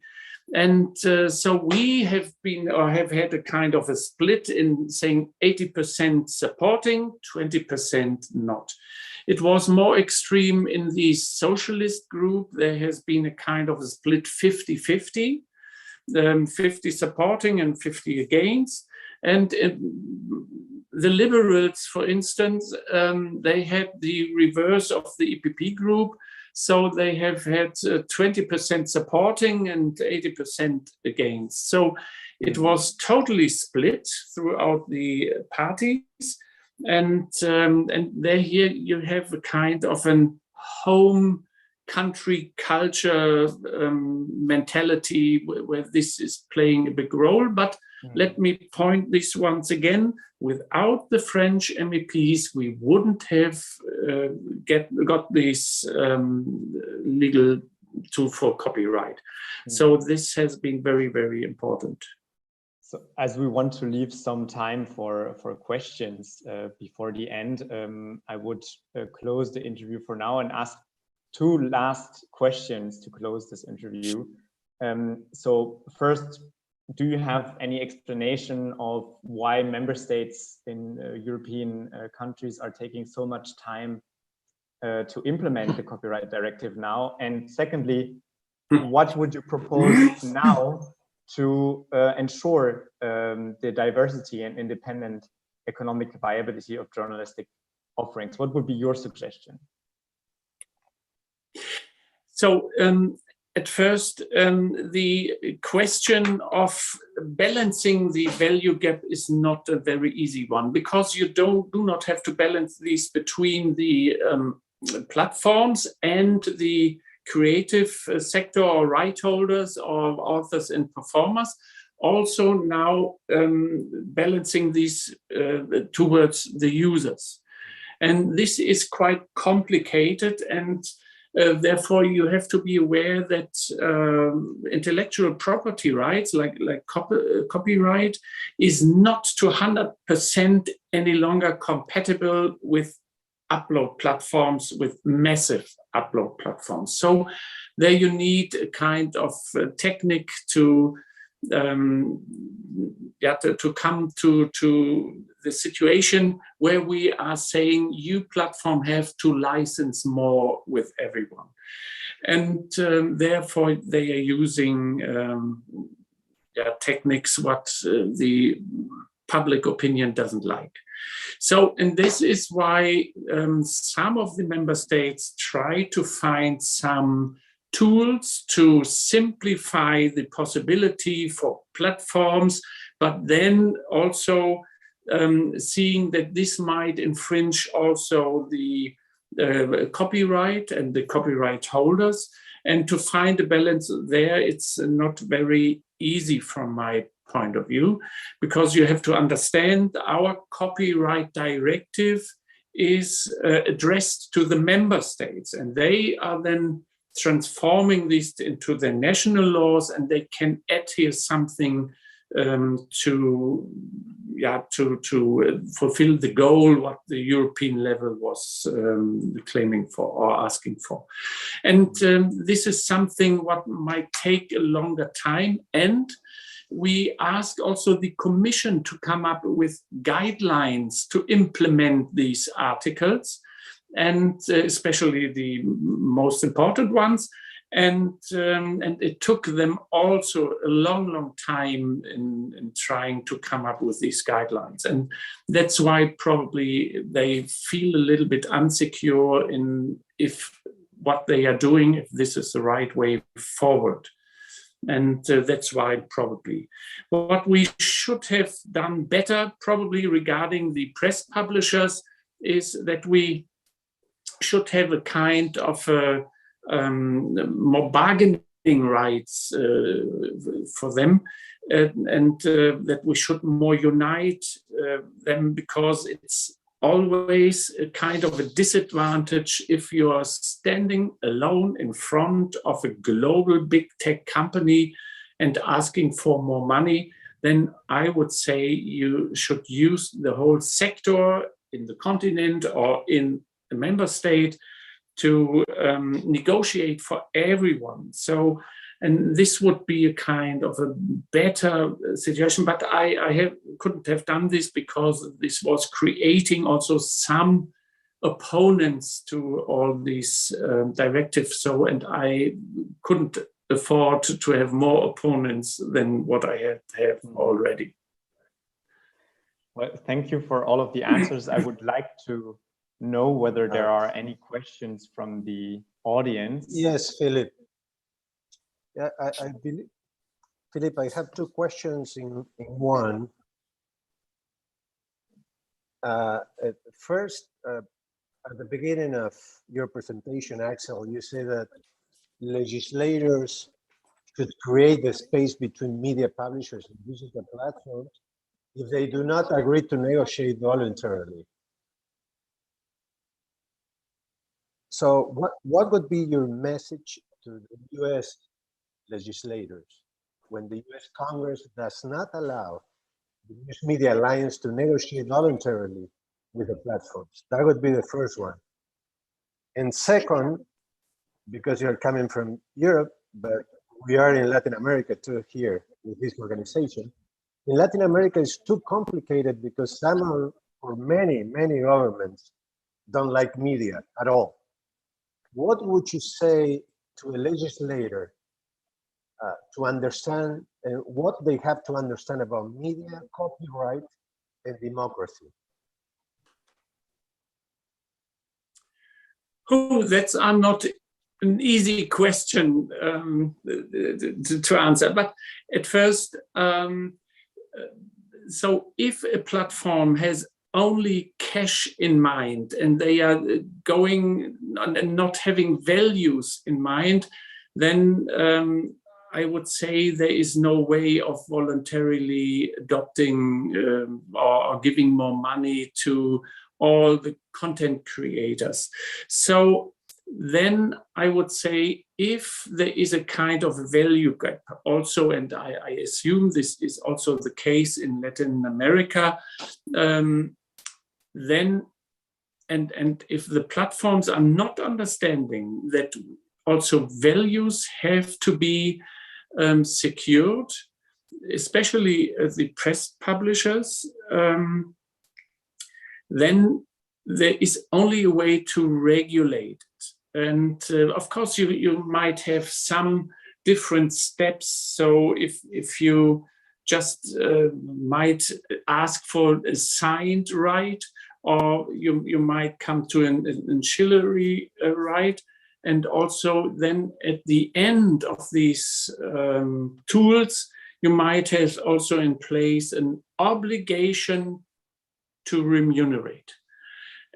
And so we have been, or have had a kind of a split in saying 80% supporting, 20% not. It was more extreme in the socialist group. There has been a kind of a split 50-50, 50 supporting and 50 against. And the liberals, for instance, they had the reverse of the EPP group. So they have had 20% supporting and 80% against. So it was totally split throughout the parties. And there here you have a kind of an home country culture mentality where this is playing a big role. But let me point this once again, without the French MEPs, we wouldn't have got this legal tool for copyright. So this has been very, very important. So as we want to leave some time for questions before the end, I would close the interview for now and ask two last questions to close this interview. So first, do you have any explanation of why member states in European countries are taking so much time to implement the copyright directive now? And secondly, what would you propose now to ensure the diversity and independent economic viability of journalistic offerings? What would be your suggestion? So at first, the question of balancing the value gap is not a very easy one, because you do not have to balance these between the platforms and the creative sector or right holders or authors and performers. Also now balancing these towards the users. And this is quite complicated, and therefore you have to be aware that intellectual property rights like copyright is not to 100% any longer compatible with upload platforms, with massive upload platforms. So there you need a kind of technique to come to the situation where we are saying you platform have to license more with everyone. And therefore they are using techniques what the public opinion doesn't like. So, and this is why some of the member states try to find some tools to simplify the possibility for platforms, but then also seeing that this might infringe also the copyright and the copyright holders. And to find a balance there, it's not very easy from my point of view, because you have to understand our copyright directive is addressed to the member states, and they are then transforming these into their national laws, and they can add here something to fulfill the goal what the European level was claiming for or asking for. And this is something what might take a longer time, and we asked also the Commission to come up with guidelines to implement these articles, and especially the most important ones. And it took them also a long time in trying to come up with these guidelines. And that's why probably they feel a little bit insecure in if what they are doing, if this is the right way forward. And that's why probably. What we should have done better probably regarding the press publishers is that we should have a kind of more bargaining rights for them, and that we should more unite them, because it's always a kind of a disadvantage if you are standing alone in front of a global big tech company and asking for more money. Then I would say you should use the whole sector in the continent or in a member state to negotiate for everyone. So, and this would be a kind of a better situation, but I couldn't have done this because this was creating also some opponents to all these directives. So, and I couldn't afford to have more opponents than what I have already. Well, thank you for all of the answers. I would like to know whether there are any questions from the audience. Yes, Philip. Yeah, I believe, Philip, I have two questions in one. First, at the beginning of your presentation, Axel, you say that legislators should create the space between media publishers and digital platforms if they do not agree to negotiate voluntarily. So what would be your message to the US legislators when the US Congress does not allow the News Media Alliance to negotiate voluntarily with the platforms? That would be the first one. And second, because you're coming from Europe, but we are in Latin America too here with this organization. In Latin America, it's too complicated because some or many governments don't like media at all. What would you say to a legislator to understand what they have to understand about media, copyright, and democracy? Oh, that's not an easy question to answer. But at first, so if a platform has only cash in mind and they are going and not having values in mind, then I would say there is no way of voluntarily adopting or giving more money to all the content creators. So then I would say if there is a kind of value gap also, and I assume this is also the case in Latin America, then and if the platforms are not understanding that also values have to be secured, especially the press publishers, then there is only a way to regulate it. And of course, you might have some different steps. So if you just might ask for a signed right, or you might come to an ancillary right. And also then at the end of these tools, you might have also in place an obligation to remunerate.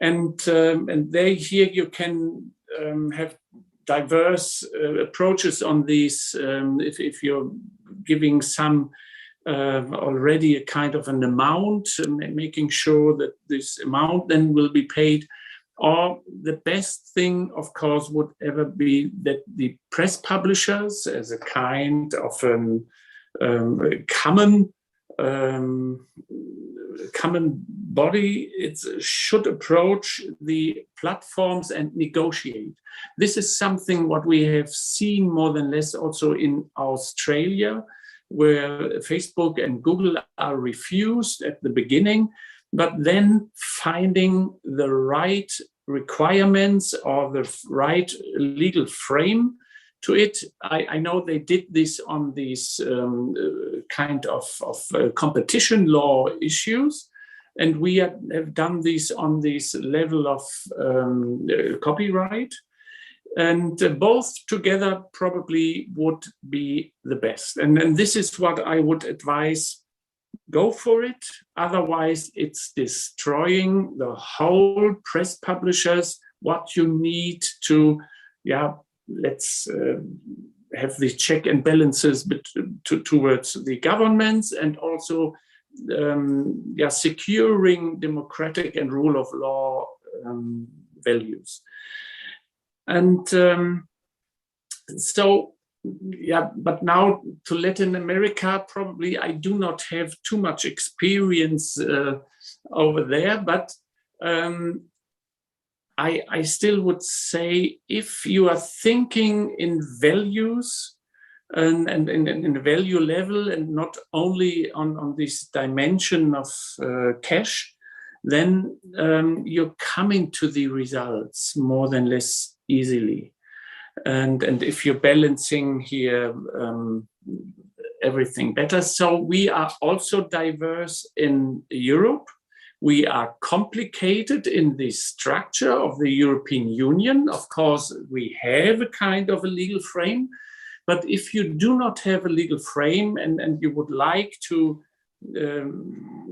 And there here you can have diverse approaches on these. If you're giving some already a kind of an amount, making sure that this amount then will be paid. Or the best thing, of course, would ever be that the press publishers, as a kind of common body, it should approach the platforms and negotiate. This is something what we have seen more than less also in Australia, where Facebook and Google are refused at the beginning, but then finding the right requirements or the right legal frame to it. I know they did this on these kind of competition law issues, and we have done this on this level of copyright. And both together probably would be the best. And this is what I would advise. Go for it. Otherwise, it's destroying the whole press publishers, what you need to, let's have the check and balances towards the governments, and also securing democratic and rule of law values. And but now to Latin America, probably I do not have too much experience over there, but I still would say, if you are thinking in values and in the value level, and not only on this dimension of cash, then you're coming to the results more than less easily. And if you're balancing here everything better. So we are also diverse in Europe. We are complicated in the structure of the European Union. Of course, we have a kind of a legal frame, but if you do not have a legal frame and you would like to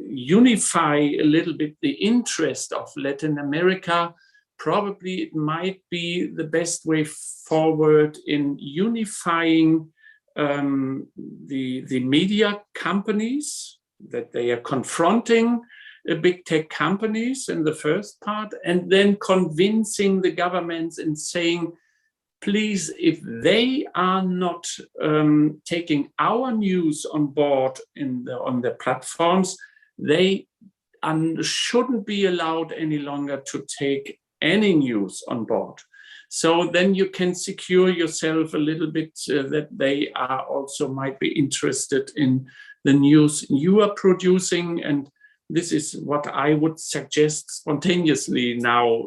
unify a little bit the interest of Latin America, probably it might be the best way forward in unifying the media companies, that they are confronting big tech companies in the first part, and then convincing the governments and saying, please, if they are not taking our news on board on the platforms, they shouldn't be allowed any longer to take any news on board. So then you can secure yourself a little bit that they are also might be interested in the news you are producing. And this is what I would suggest spontaneously now.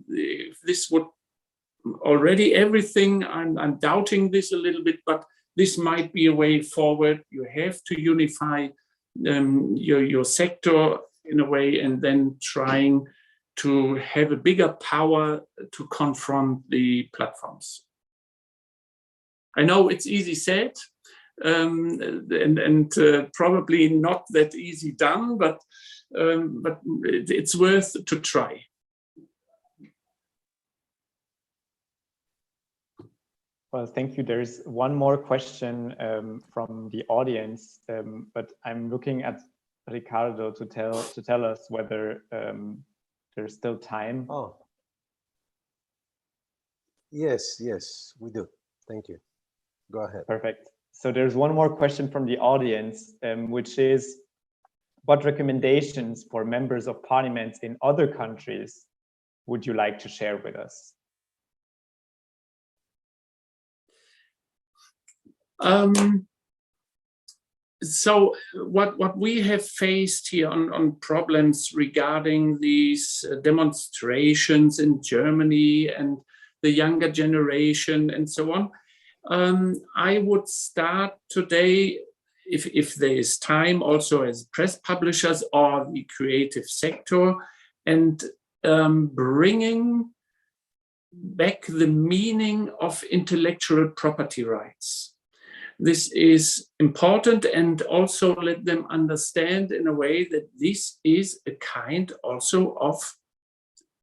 If this would already everything, I'm doubting this a little bit, but this might be a way forward. You have to unify your sector in a way, and then trying to have a bigger power to confront the platforms. I know it's easy said, and probably not that easy done, but it's worth to try. Well, thank you. There's one more question from the audience, but I'm looking at Ricardo to tell us whether there's still time. Oh, yes, we do. Thank you. Go ahead. Perfect. So there's one more question from the audience, which is, what recommendations for members of parliaments in other countries would you like to share with us? So what we have faced here on problems regarding these demonstrations in Germany and the younger generation and so on, I would start today, if there is time, also as press publishers or the creative sector, and bringing back the meaning of intellectual property rights. This is important, and also let them understand in a way that this is a kind also of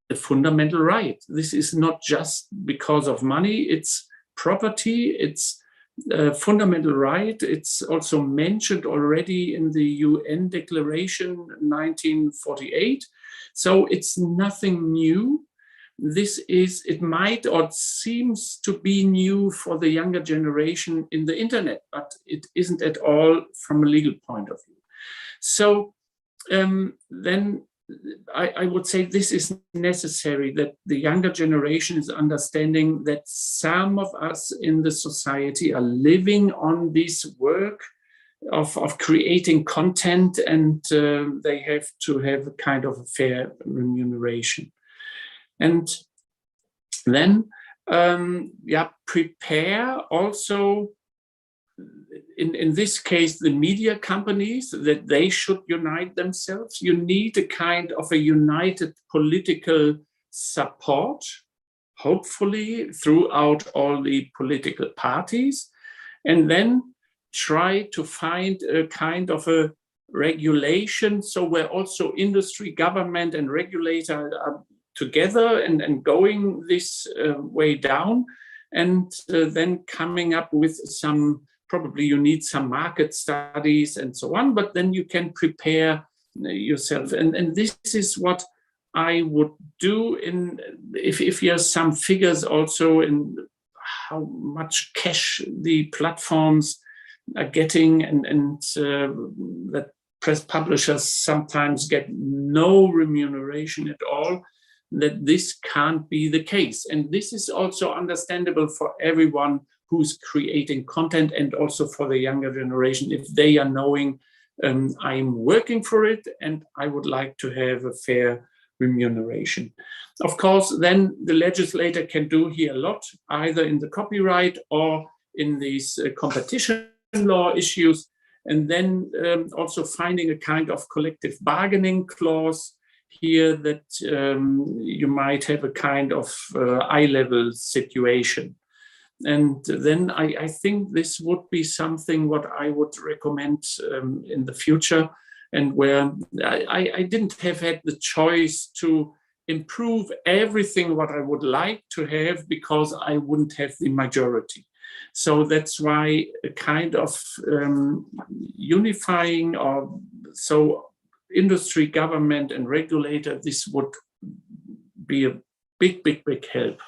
a fundamental right. This is not just because of money, it's property, it's a fundamental right. It's also mentioned already in the UN Declaration 1948. So it's nothing new. it might or it seems to be new for the younger generation in the internet, but it isn't at all from a legal point of view. So then I would say this is necessary, that the younger generation is understanding that some of us in the society are living on this work of creating content, and they have to have a kind of a fair remuneration. And then, prepare also, in this case, the media companies, that they should unite themselves. You need a kind of a united political support, hopefully throughout all the political parties, and then try to find a kind of a regulation, so where also industry, government, and regulator are together and going this way down, and then coming up with some, probably you need some market studies and so on, but then you can prepare yourself. And this is what I would do if you have some figures also in how much cash the platforms are getting, and that press publishers sometimes get no remuneration at all, that this can't be the case. And this is also understandable for everyone who's creating content, and also for the younger generation, if they are knowing I'm working for it and I would like to have a fair remuneration. Of course, then the legislator can do here a lot, either in the copyright or in these competition law issues, and then also finding a kind of collective bargaining clause here, that you might have a kind of eye-level situation. And then I think this would be something what I would recommend in the future, and where I didn't have had the choice to improve everything what I would like to have, because I wouldn't have the majority. So that's why a kind of unifying, or so industry, government, and regulator, this would be a big, big, big help.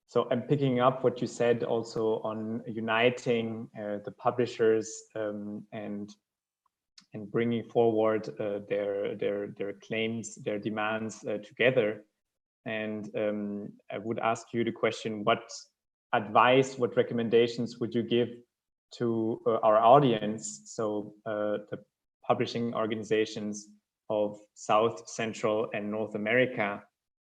So I'm picking up what you said also on uniting the publishers and bringing forward their claims, their demands together. And I would ask you the question: what advice, what recommendations would you give to our audience, so the publishing organizations of South, Central, and North America,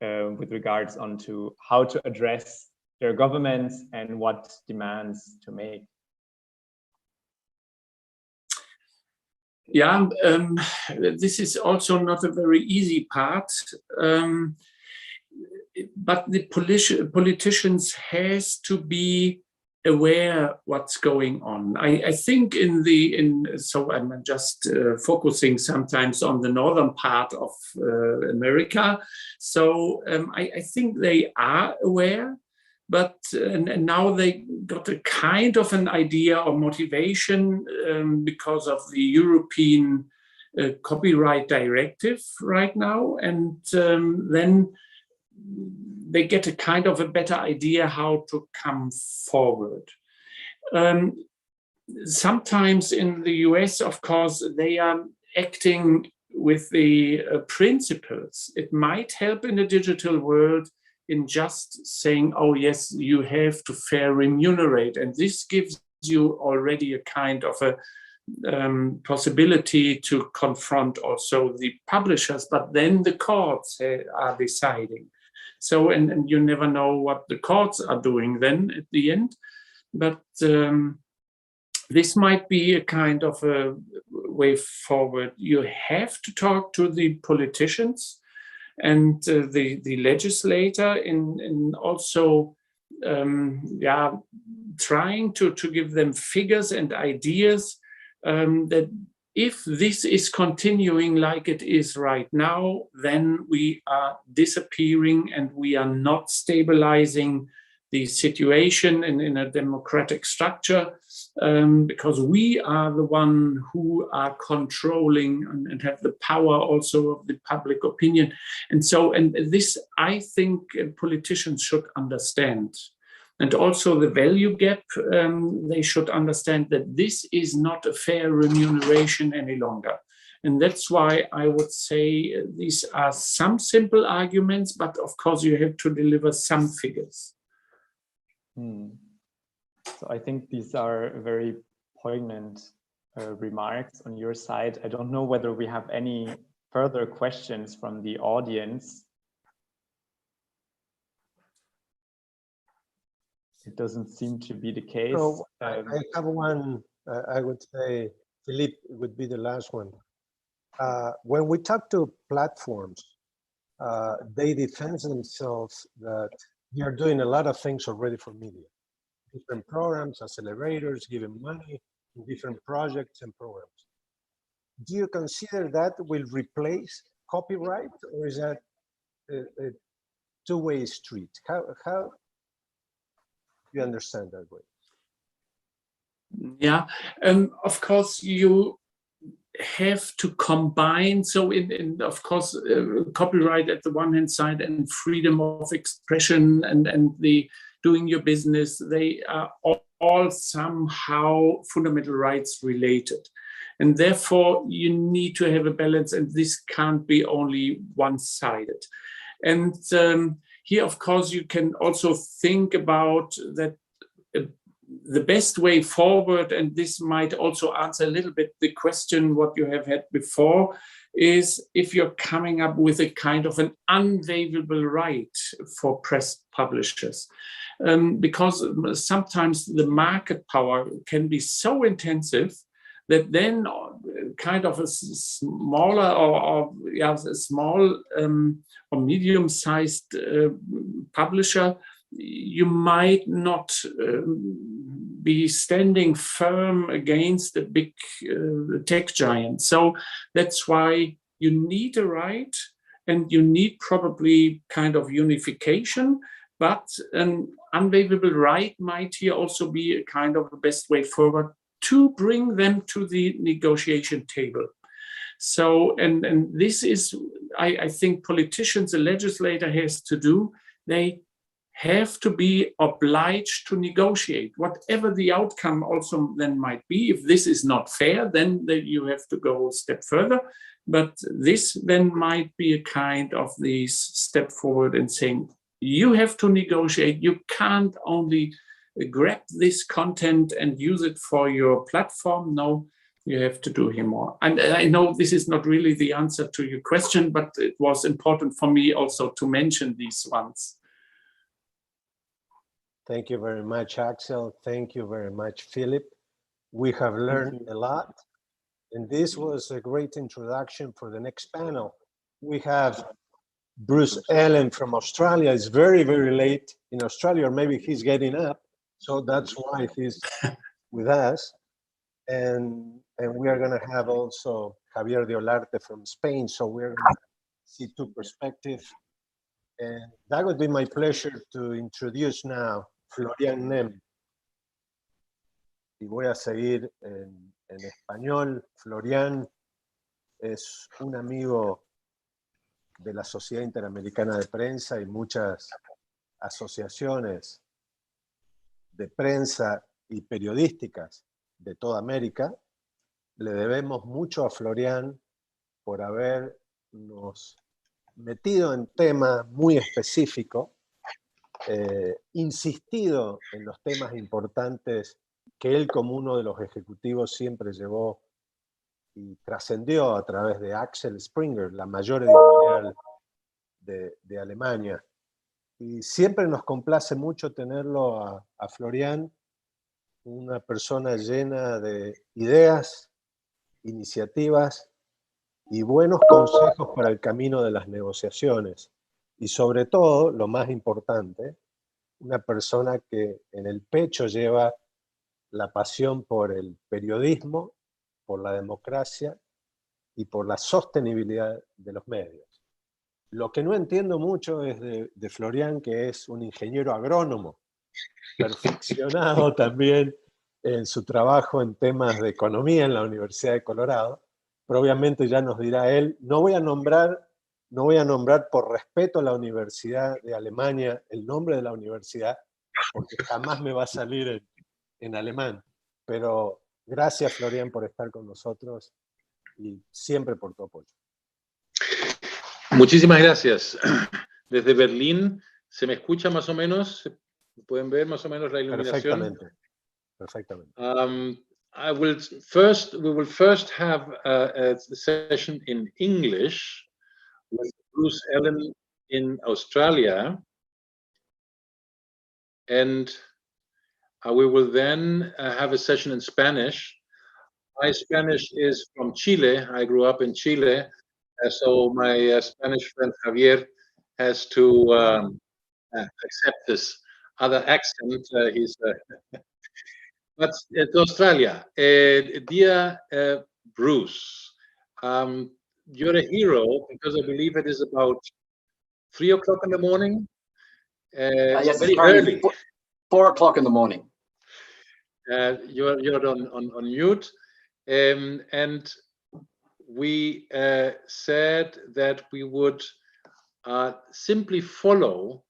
with regards onto how to address their governments and what demands to make? Yeah, this is also not a very easy part, but the politicians has to be aware what's going on. I think so I'm just focusing sometimes on the northern part of America. So I think they are aware, but and now they got a kind of an idea or motivation because of the European copyright directive right now, and then they get a kind of a better idea how to come forward. Sometimes in the US, of course, they are acting with the principles. It might help in the digital world in just saying, oh yes, you have to fair remunerate. And this gives you already a kind of a possibility to confront also the publishers, but then the courts are deciding. So, and you never know what the courts are doing then at the end. But this might be a kind of a way forward. You have to talk to the politicians and the legislator in also trying to give them figures and ideas that if this is continuing like it is right now, then we are disappearing and we are not stabilizing the situation in a democratic structure. because we are the one who are controlling and have the power also of the public opinion. And so, and this, I think politicians should understand. And also the value gap, they should understand that this is not a fair remuneration any longer. And that's why I would say these are some simple arguments, but of course you have to deliver some figures. So I think these are very poignant remarks on your side. I don't know whether we have any further questions from the audience. It doesn't seem to be the case. So I have one, I would say, Philippe would be the last one. When we talk to platforms, they defend themselves that they are doing a lot of things already for media. Different programs, accelerators, giving money in different projects and programs. Do you consider that will replace copyright, or is that a two-way street? How do you understand that way? Yeah, of course you have to combine, so of course copyright at the one hand side and freedom of expression and the doing your business, they are all somehow fundamental rights related, and therefore you need to have a balance, and this can't be only one-sided. And here of course you can also think about that the best way forward, and this might also answer a little bit the question what you have had before, is if you're coming up with a kind of an unwaivable right for press publishers. Because sometimes the market power can be so intensive that then kind of a smaller or a small or medium-sized publisher, you might not be standing firm against the big tech giant. So that's why you need a right, and you need probably kind of unification, but an unwaivable right might here also be a kind of the best way forward to bring them to the negotiation table. So, and this is, I think politicians, the legislator has to do, they have to be obliged to negotiate, whatever the outcome also then might be. If this is not fair, then you have to go a step further. But this then might be a kind of this step forward in saying, you have to negotiate. You can't only grab this content and use it for your platform. No, you have to do here more. And I know this is not really the answer to your question, but it was important for me also to mention these ones. Thank you very much, Axel. Thank you very much, Philip. We have learned a lot, and this was a great introduction for the next panel. We have Bruce Allen from Australia. It's very, very late in Australia, or maybe he's getting up, so that's why he's with us. And we are going to have also Javier de Olarte from Spain, so we're going to see two perspectives. And that would be my pleasure to introduce now Florian Nem. Y voy a seguir en español. Florian es un amigo de la Sociedad Interamericana de Prensa y muchas asociaciones de prensa y periodísticas de toda América. Le debemos mucho a Florian por habernos metido en tema muy específico, insistido en los temas importantes que él como uno de los ejecutivos siempre llevó y trascendió a través de Axel Springer, la mayor editorial de Alemania. Y siempre nos complace mucho tenerlo a Florian, una persona llena de ideas, iniciativas y buenos consejos para el camino de las negociaciones. Y sobre todo, lo más importante, una persona que en el pecho lleva la pasión por el periodismo, por la democracia y por la sostenibilidad de los medios. Lo que no entiendo mucho es de Florian, que es un ingeniero agrónomo, perfeccionado también en su trabajo en temas de economía en la Universidad de Colorado, pero obviamente ya nos dirá él. No voy a nombrar por respeto a la Universidad de Alemania el nombre de la universidad, porque jamás me va a salir en alemán. Pero gracias, Florian, por estar con nosotros y siempre por tu apoyo. Muchísimas gracias. Desde Berlín, ¿se me escucha más o menos? ¿Pueden ver más o menos la iluminación? Perfectamente. We will first have a session in English with Bruce Allen in Australia, and we will then have a session in Spanish. My Spanish is from Chile. I grew up in Chile, so my Spanish friend Javier has to accept this other accent. But to Australia, dear Bruce, you're a hero because I believe it is about 3 o'clock in the morning. Yes, very early. 4 o'clock in the morning. You're on mute, and we said that we would simply follow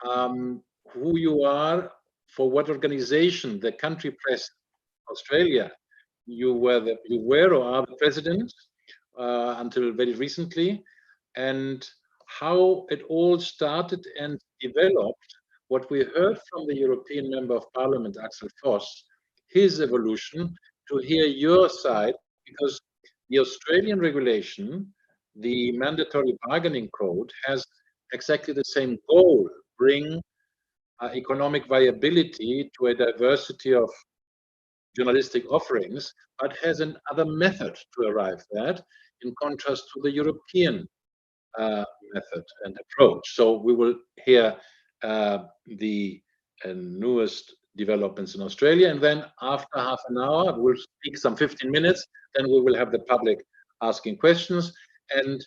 who you are, for what organization, the Country Press Australia. You were or are the president until very recently, and how it all started and developed. What we heard from the European Member of Parliament, Axel Voss, his evolution, to hear your side, because the Australian regulation, the mandatory bargaining code, has exactly the same goal: bring economic viability to a diversity of journalistic offerings, but has another method to arrive at, in contrast to the European method and approach. So we will hear the newest developments in Australia, and then after half an hour, we'll speak some 15 minutes, then we will have the public asking questions, and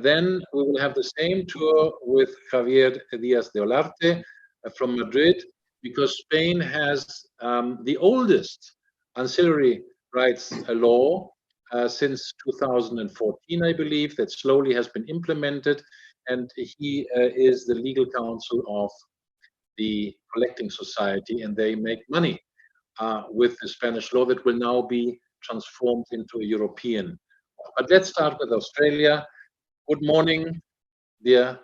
then we will have the same tour with Javier Díaz de Olarte from Madrid, because Spain has the oldest ancillary rights law since 2014, I believe, that slowly has been implemented, and he is the legal counsel of the collecting society, and they make money with the Spanish law that will now be transformed into a European. But let's start with Australia. Good morning, dear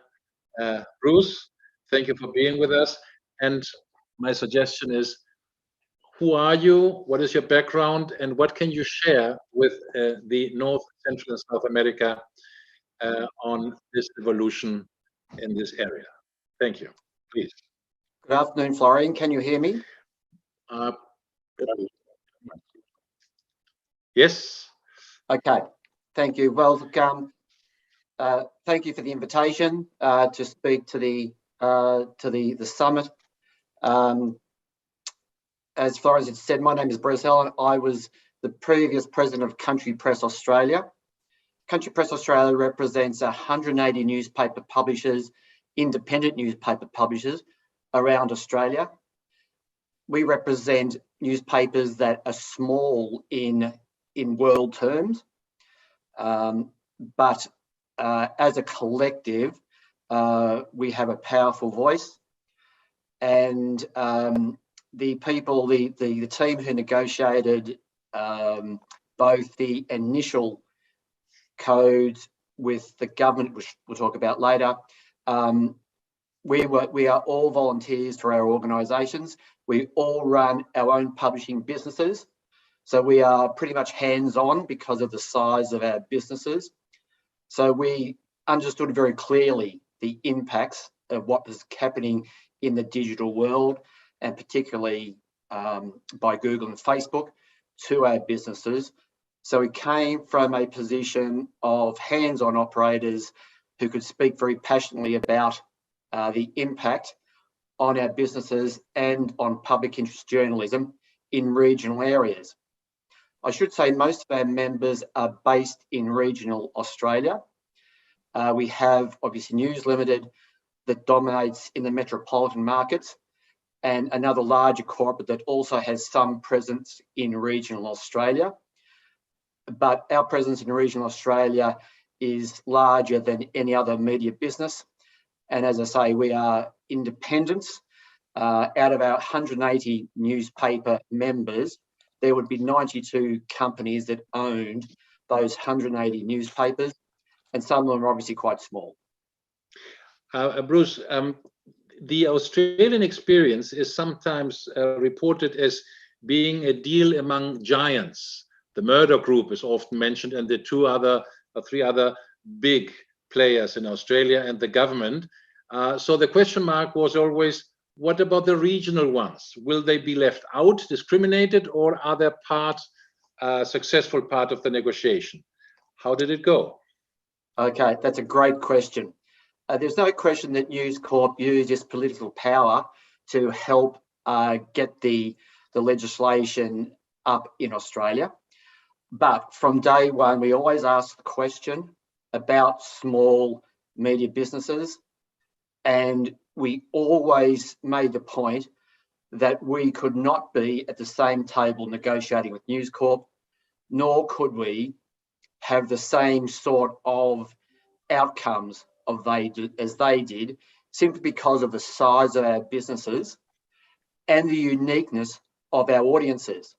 Bruce. Thank you for being with us. And my suggestion is, who are you? What is your background? And what can you share with the North, Central, and South America on this evolution in this area? Thank you. Please. Good afternoon, Florian. Can you hear me? Yes. Okay. Thank you. Welcome. Thank you for the invitation to speak to the summit. As far as it's said, my name is Bruce Allen. I was the previous president of Country Press Australia. Country Press Australia represents 180 newspaper publishers, independent newspaper publishers around Australia. We represent newspapers that are small in world terms, but as a collective, we have a powerful voice, and the people, the team who negotiated both the initial codes with the government, which we'll talk about later, we are all volunteers for our organisations. We all run our own publishing businesses, so we are pretty much hands-on because of the size of our businesses. So we understood very clearly the impacts of what was happening in the digital world, and particularly by Google and Facebook, to our businesses. So we came from a position of hands-on operators who could speak very passionately about the impact on our businesses and on public interest journalism in regional areas. I should say most of our members are based in regional Australia. We have obviously News Limited that dominates in the metropolitan markets. and another larger corporate that also has some presence in regional Australia. But our presence in regional Australia is larger than any other media business. And as I say, we are independents. Out of our 180 newspaper members, there would be 92 companies that owned those 180 newspapers, and some of them are obviously quite small. Bruce, the Australian experience is sometimes reported as being a deal among giants. The Murdoch Group is often mentioned, and the three other big players in Australia and the government. So the question mark was always, what about the regional ones? Will they be left out, discriminated, or are they successful part of the negotiation? How did it go? Okay, that's a great question. There's no question that News Corp used its political power to help get the legislation up in Australia. But from day one, we always asked the question about small media businesses, and we always made the point that we could not be at the same table negotiating with News Corp, nor could we have the same sort of outcomes as they did, simply because of the size of our businesses and the uniqueness of our audiences.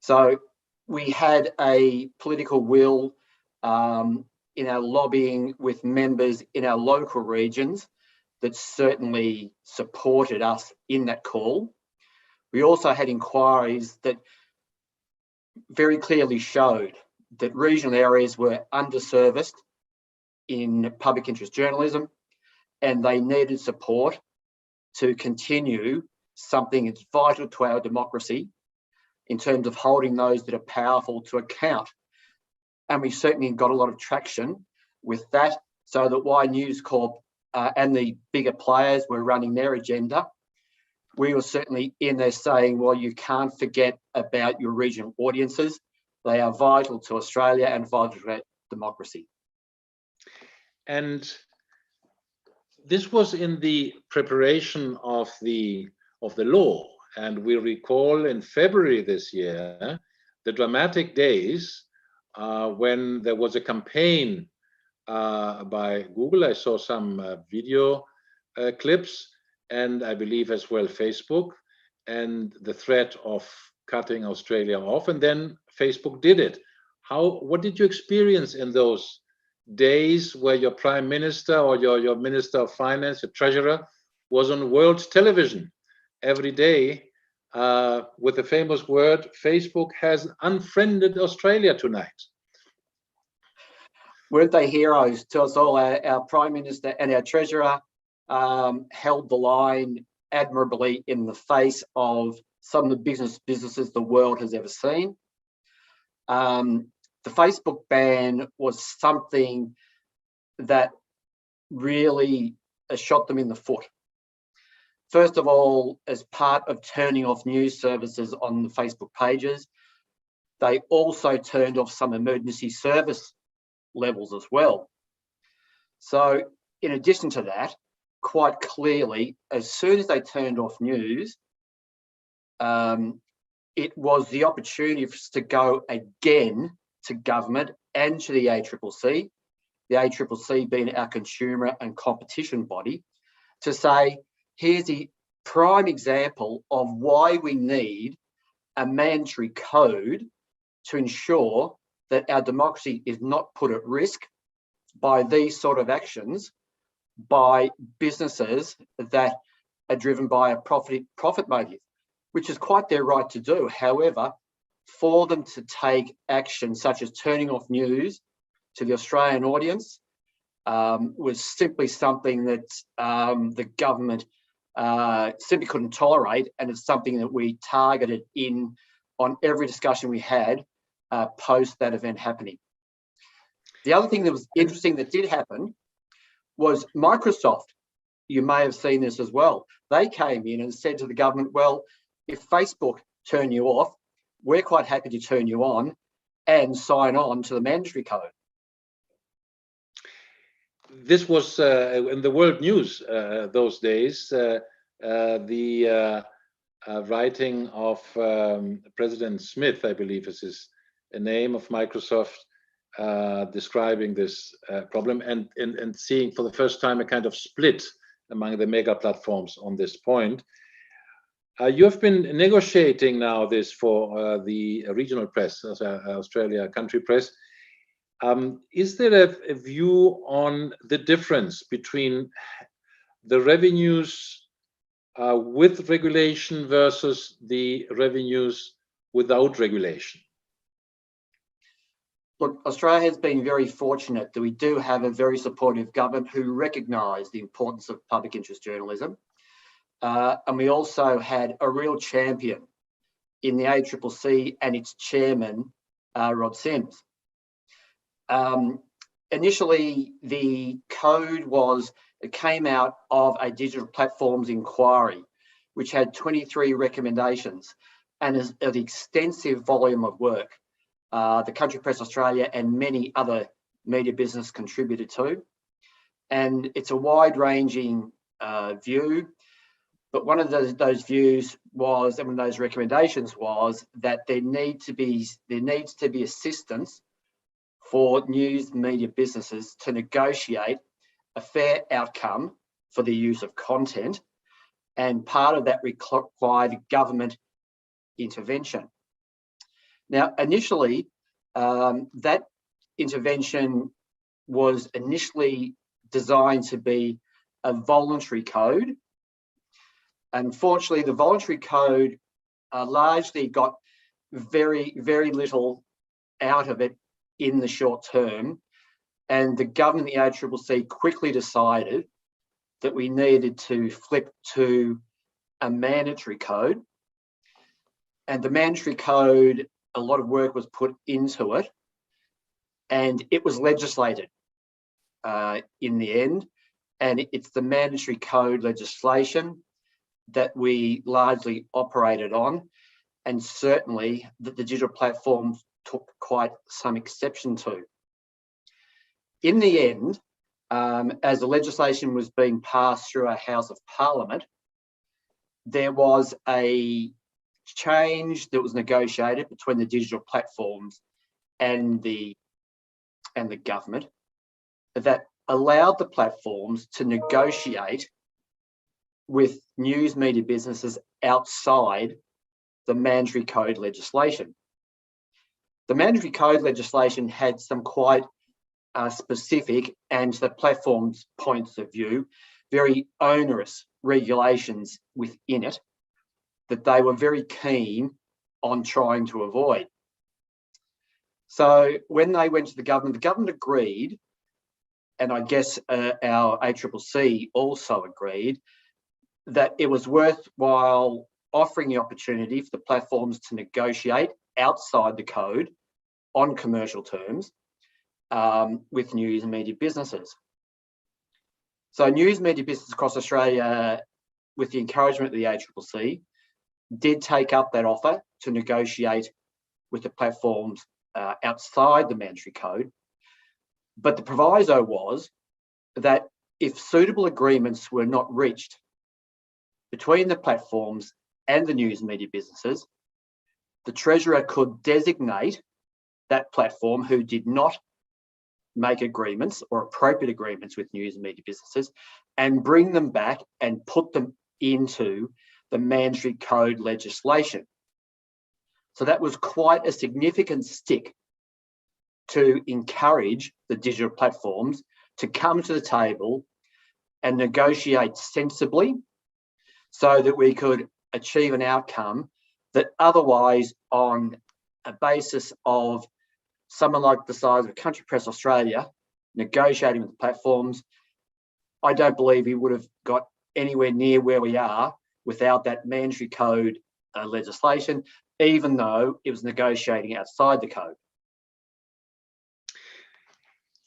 So we had a political will in our lobbying with members in our local regions that certainly supported us in that call. We also had inquiries that very clearly showed that regional areas were underserviced in public interest journalism, and they needed support to continue something that's vital to our democracy in terms of holding those that are powerful to account. And we certainly got a lot of traction with that, so that while News Corp and the bigger players were running their agenda, we were certainly in there saying, well, you can't forget about your regional audiences. They are vital to Australia and vital to our democracy. And this was in the preparation of the law. And we recall in February this year, the dramatic days when there was a campaign by Google. I saw some video clips, and I believe as well Facebook, and the threat of cutting Australia off. And then Facebook did it. What did you experience in those days where your prime minister or your minister of finance, your treasurer, was on world television every day with the famous word, Facebook has unfriended Australia tonight? Weren't they heroes to us all? Our prime minister and our treasurer held the line admirably in the face of some of the businesses the world has ever seen. The Facebook ban was something that really shot them in the foot. First of all, as part of turning off news services on the Facebook pages, they also turned off some emergency service levels as well. So in addition to that, quite clearly, as soon as they turned off news, it was the opportunity for us to go again to government and to the ACCC, the ACCC being our consumer and competition body, to say, here's the prime example of why we need a mandatory code to ensure that our democracy is not put at risk by these sort of actions by businesses that are driven by a profit motive, which is quite their right to do. However, for them to take action such as turning off news to the Australian audience was simply something that the government simply couldn't tolerate, and it's something that we targeted on every discussion we had post that event happening. The other thing that was interesting that did happen was Microsoft. You may have seen this as well. They came in and said to the government, well, if Facebook turn you off, we're quite happy to turn you on and sign on to the mandatory code. This was in the world news those days. the writing of President Smith, I believe is his name, of Microsoft, describing this problem and seeing for the first time a kind of split among the mega platforms on this point. You have been negotiating now this for the regional press, Australia country press. Is there a view on the difference between the revenues with regulation versus the revenues without regulation? Look, Australia has been very fortunate that we do have a very supportive government who recognise the importance of public interest journalism. And we also had a real champion in the ACCC and its chairman, Rod Sims. Initially, the code came out of a digital platforms inquiry, which had 23 recommendations and is an extensive volume of work. The Country Press Australia and many other media business contributed to. And it's a wide-ranging view. But one of those views was, and one of those recommendations was, that there needs to be assistance for news media businesses to negotiate a fair outcome for the use of content, and part of that required government intervention. Now, initially, that intervention was initially designed to be a voluntary code. Unfortunately, the voluntary code largely got very, very little out of it in the short term. And the government, the ACCC, quickly decided that we needed to flip to a mandatory code. And the mandatory code, a lot of work was put into it, and it was legislated in the end. And it's the mandatory code legislation that we largely operated on, and certainly that the digital platforms took quite some exception to. In the end, as the legislation was being passed through our House of Parliament, there was a change that was negotiated between the digital platforms and the government that allowed the platforms to negotiate with news media businesses outside the mandatory code legislation. The mandatory code legislation had some quite specific, and the platform's points of view, very onerous regulations within it that they were very keen on trying to avoid. So when they went to the government agreed, and I guess our ACCC also agreed, that it was worthwhile offering the opportunity for the platforms to negotiate outside the code on commercial terms with news and media businesses. So news media businesses across Australia, with the encouragement of the ACCC, did take up that offer to negotiate with the platforms outside the mandatory code. But the proviso was that if suitable agreements were not reached between the platforms and the news media businesses, the Treasurer could designate that platform who did not make agreements or appropriate agreements with news and media businesses and bring them back and put them into the mandatory code legislation. So that was quite a significant stick to encourage the digital platforms to come to the table and negotiate sensibly so that we could achieve an outcome that otherwise, on a basis of someone like the size of Country Press Australia negotiating with the platforms, I don't believe we would have got anywhere near where we are without that mandatory code legislation, even though it was negotiating outside the code.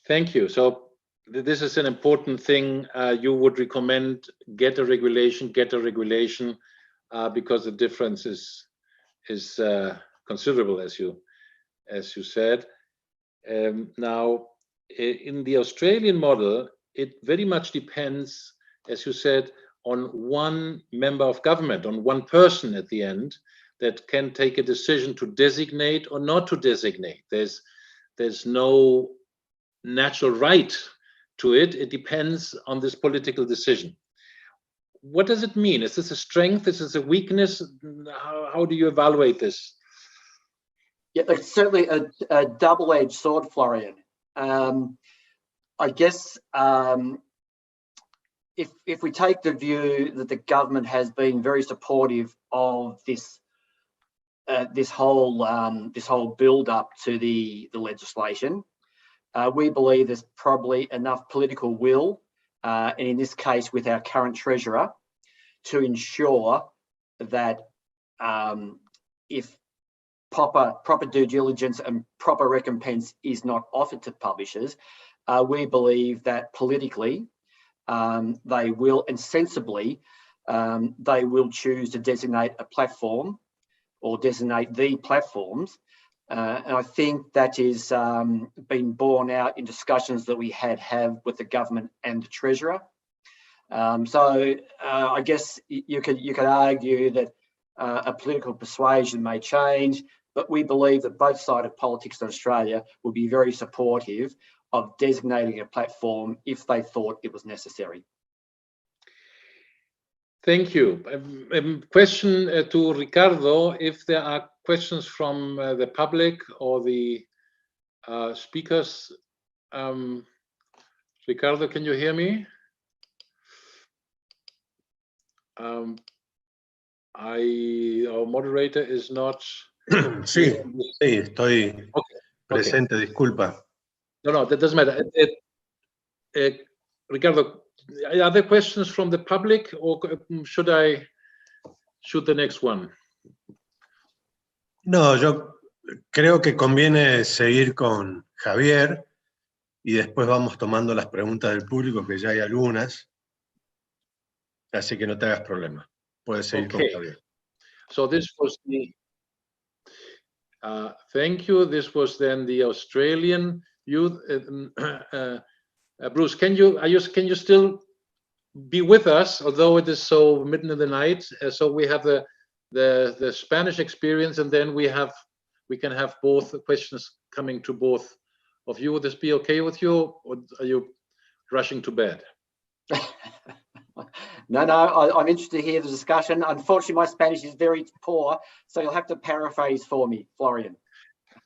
Thank you. So this is an important thing. You would recommend get a regulation, because the difference is considerable, as you said. Now, in the Australian model, it very much depends, as you said, on one member of government, on one person at the end, that can take a decision to designate or not to designate. There's no natural right to it. It depends on this political decision. What does it mean? Is this a strength? Is this a weakness? How do you evaluate this? Yeah, it's certainly a double-edged sword, Florian. I guess if we take the view that the government has been very supportive of this whole build-up to the legislation, we believe there's probably enough political will, and in this case with our current treasurer, to ensure that if proper due diligence and proper recompense is not offered to publishers, we believe that politically they will, and sensibly, they will choose to designate a platform or designate the platforms. And I think that is been borne out in discussions that we have with the government and the treasurer. So I guess you could argue that a political persuasion may change, but we believe that both sides of politics in Australia will be very supportive of designating a platform if they thought it was necessary. Thank you. Question to Ricardo, if there are questions from the public or the speakers. Ricardo, can you hear me? Our moderator is not. Sí, estoy presente, disculpa. No, that doesn't matter. Ricardo, are there questions from the public, or should I shoot the next one? No, yo creo que conviene seguir con Javier y después vamos tomando las preguntas del público, que ya hay algunas. Así que no te hagas problema. Puedes seguir con Javier. So this was the. Thank you. This was then the Australian youth. Bruce, can you still be with us, although it is so midnight in the night? So we have the Spanish experience, and then we can have both questions coming to both of you. Would this be okay with you, or are you rushing to bed? No, I'm interested to hear the discussion. Unfortunately, my Spanish is very poor, so you'll have to paraphrase for me, Florian.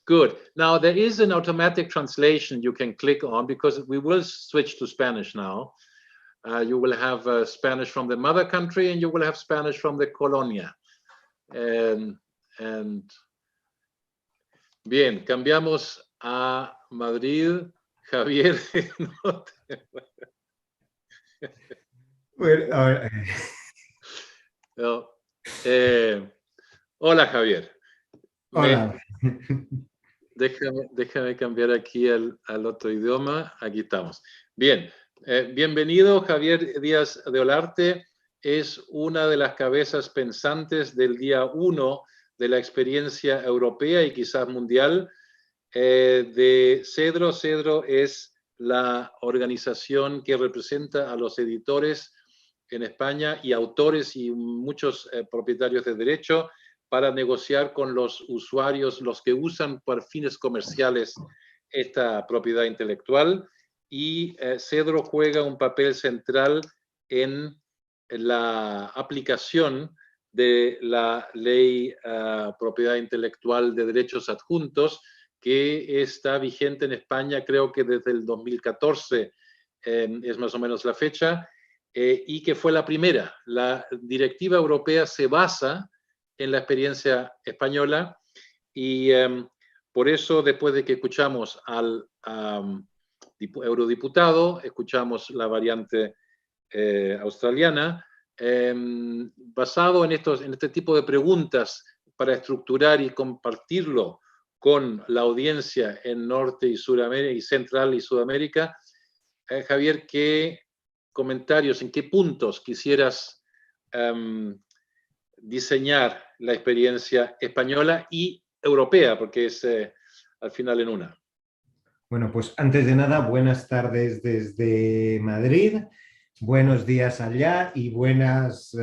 Good. Now, there is an automatic translation you can click on, because we will switch to Spanish now. You will have Spanish from the mother country, and you will have Spanish from the colonia. And bien, cambiamos a Madrid. Javier. No, hola, Javier. Hola. Déjame cambiar aquí al otro idioma. Aquí estamos. Bien, bienvenido, Javier Díaz de Olarte. Es una de las cabezas pensantes del día 1 de la experiencia europea y quizás mundial de Cedro. Cedro es la organización que representa a los editores en España y autores y muchos propietarios de derecho para negociar con los usuarios, los que usan por fines comerciales esta propiedad intelectual. Y Cedro juega un papel central en la aplicación de la ley propiedad intelectual de derechos adjuntos, que está vigente en España, creo que desde el 2014 es más o menos la fecha, y que fue la primera. La directiva europea se basa en la experiencia española, y por eso, después de que escuchamos al eurodiputado, escuchamos la variante australiana, basado en este tipo de preguntas para estructurar y compartirlo con la audiencia en Norte y Suramérica y Central y Sudamérica. Javier, ¿qué comentarios, en qué puntos quisieras diseñar la experiencia española y europea, porque es al final en una? Bueno, pues antes de nada, buenas tardes desde Madrid. buenos días allá y buenas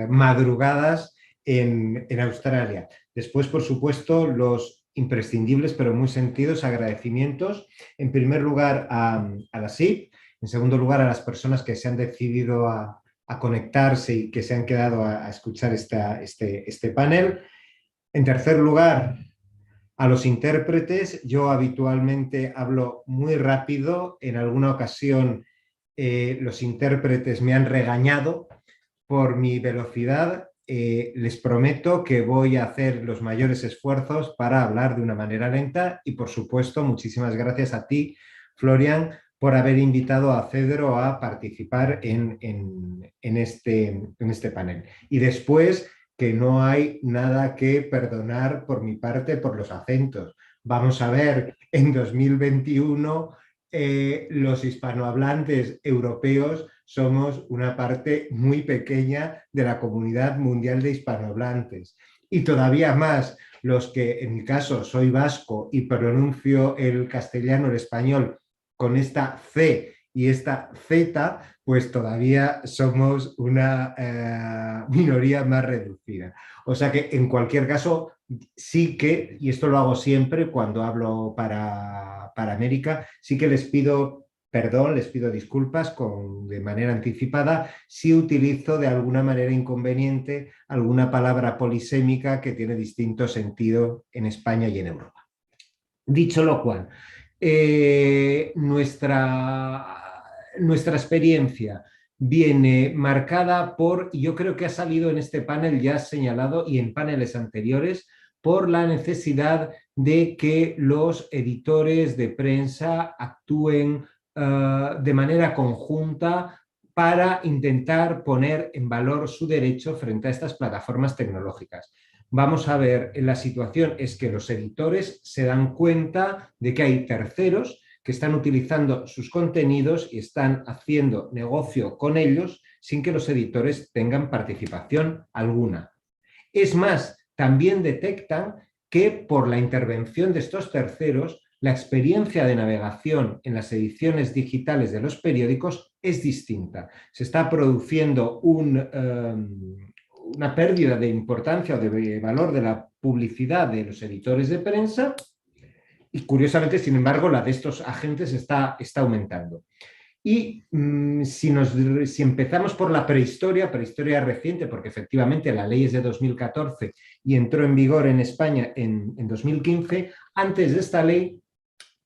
madrugadas en Australia. Después, por supuesto, los imprescindibles pero muy sentidos agradecimientos, en primer lugar a la SIP, en segundo lugar a las personas que se han decidido a conectarse y que se han quedado a escuchar este panel. En tercer lugar, a los intérpretes. Yo habitualmente hablo muy rápido, en alguna ocasión los intérpretes me han regañado por mi velocidad. Les prometo que voy a hacer los mayores esfuerzos para hablar de una manera lenta y, por supuesto, muchísimas gracias a ti, Florian, por haber invitado a Cedro a participar en este panel. Y después, que no hay nada que perdonar por mi parte por los acentos. Vamos a ver, en 2021 los hispanohablantes europeos somos una parte muy pequeña de la comunidad mundial de hispanohablantes. Y todavía más los que, en mi caso, soy vasco y pronuncio el castellano, el español, con esta C y esta Z, pues todavía somos una minoría más reducida. O sea que, en cualquier caso, sí que, y esto lo hago siempre cuando hablo para América, sí que les pido perdón, les pido disculpas de manera anticipada si utilizo de alguna manera inconveniente alguna palabra polisémica que tiene distinto sentido en España y en Europa. Dicho lo cual, nuestra experiencia viene marcada por, y yo creo que ha salido en este panel ya señalado y en paneles anteriores, por la necesidad de que los editores de prensa actúen de manera conjunta para intentar poner en valor su derecho frente a estas plataformas tecnológicas. Vamos a ver, la situación es que los editores se dan cuenta de que hay terceros que están utilizando sus contenidos y están haciendo negocio con ellos sin que los editores tengan participación alguna. Es más, también detectan que por la intervención de estos terceros, la experiencia de navegación en las ediciones digitales de los periódicos es distinta. Se está produciendo una pérdida de importancia o de valor de la publicidad de los editores de prensa y, curiosamente, sin embargo, la de estos agentes está aumentando. Y si empezamos por la prehistoria reciente, porque efectivamente la ley es de 2014 y entró en vigor en España en 2015, antes de esta ley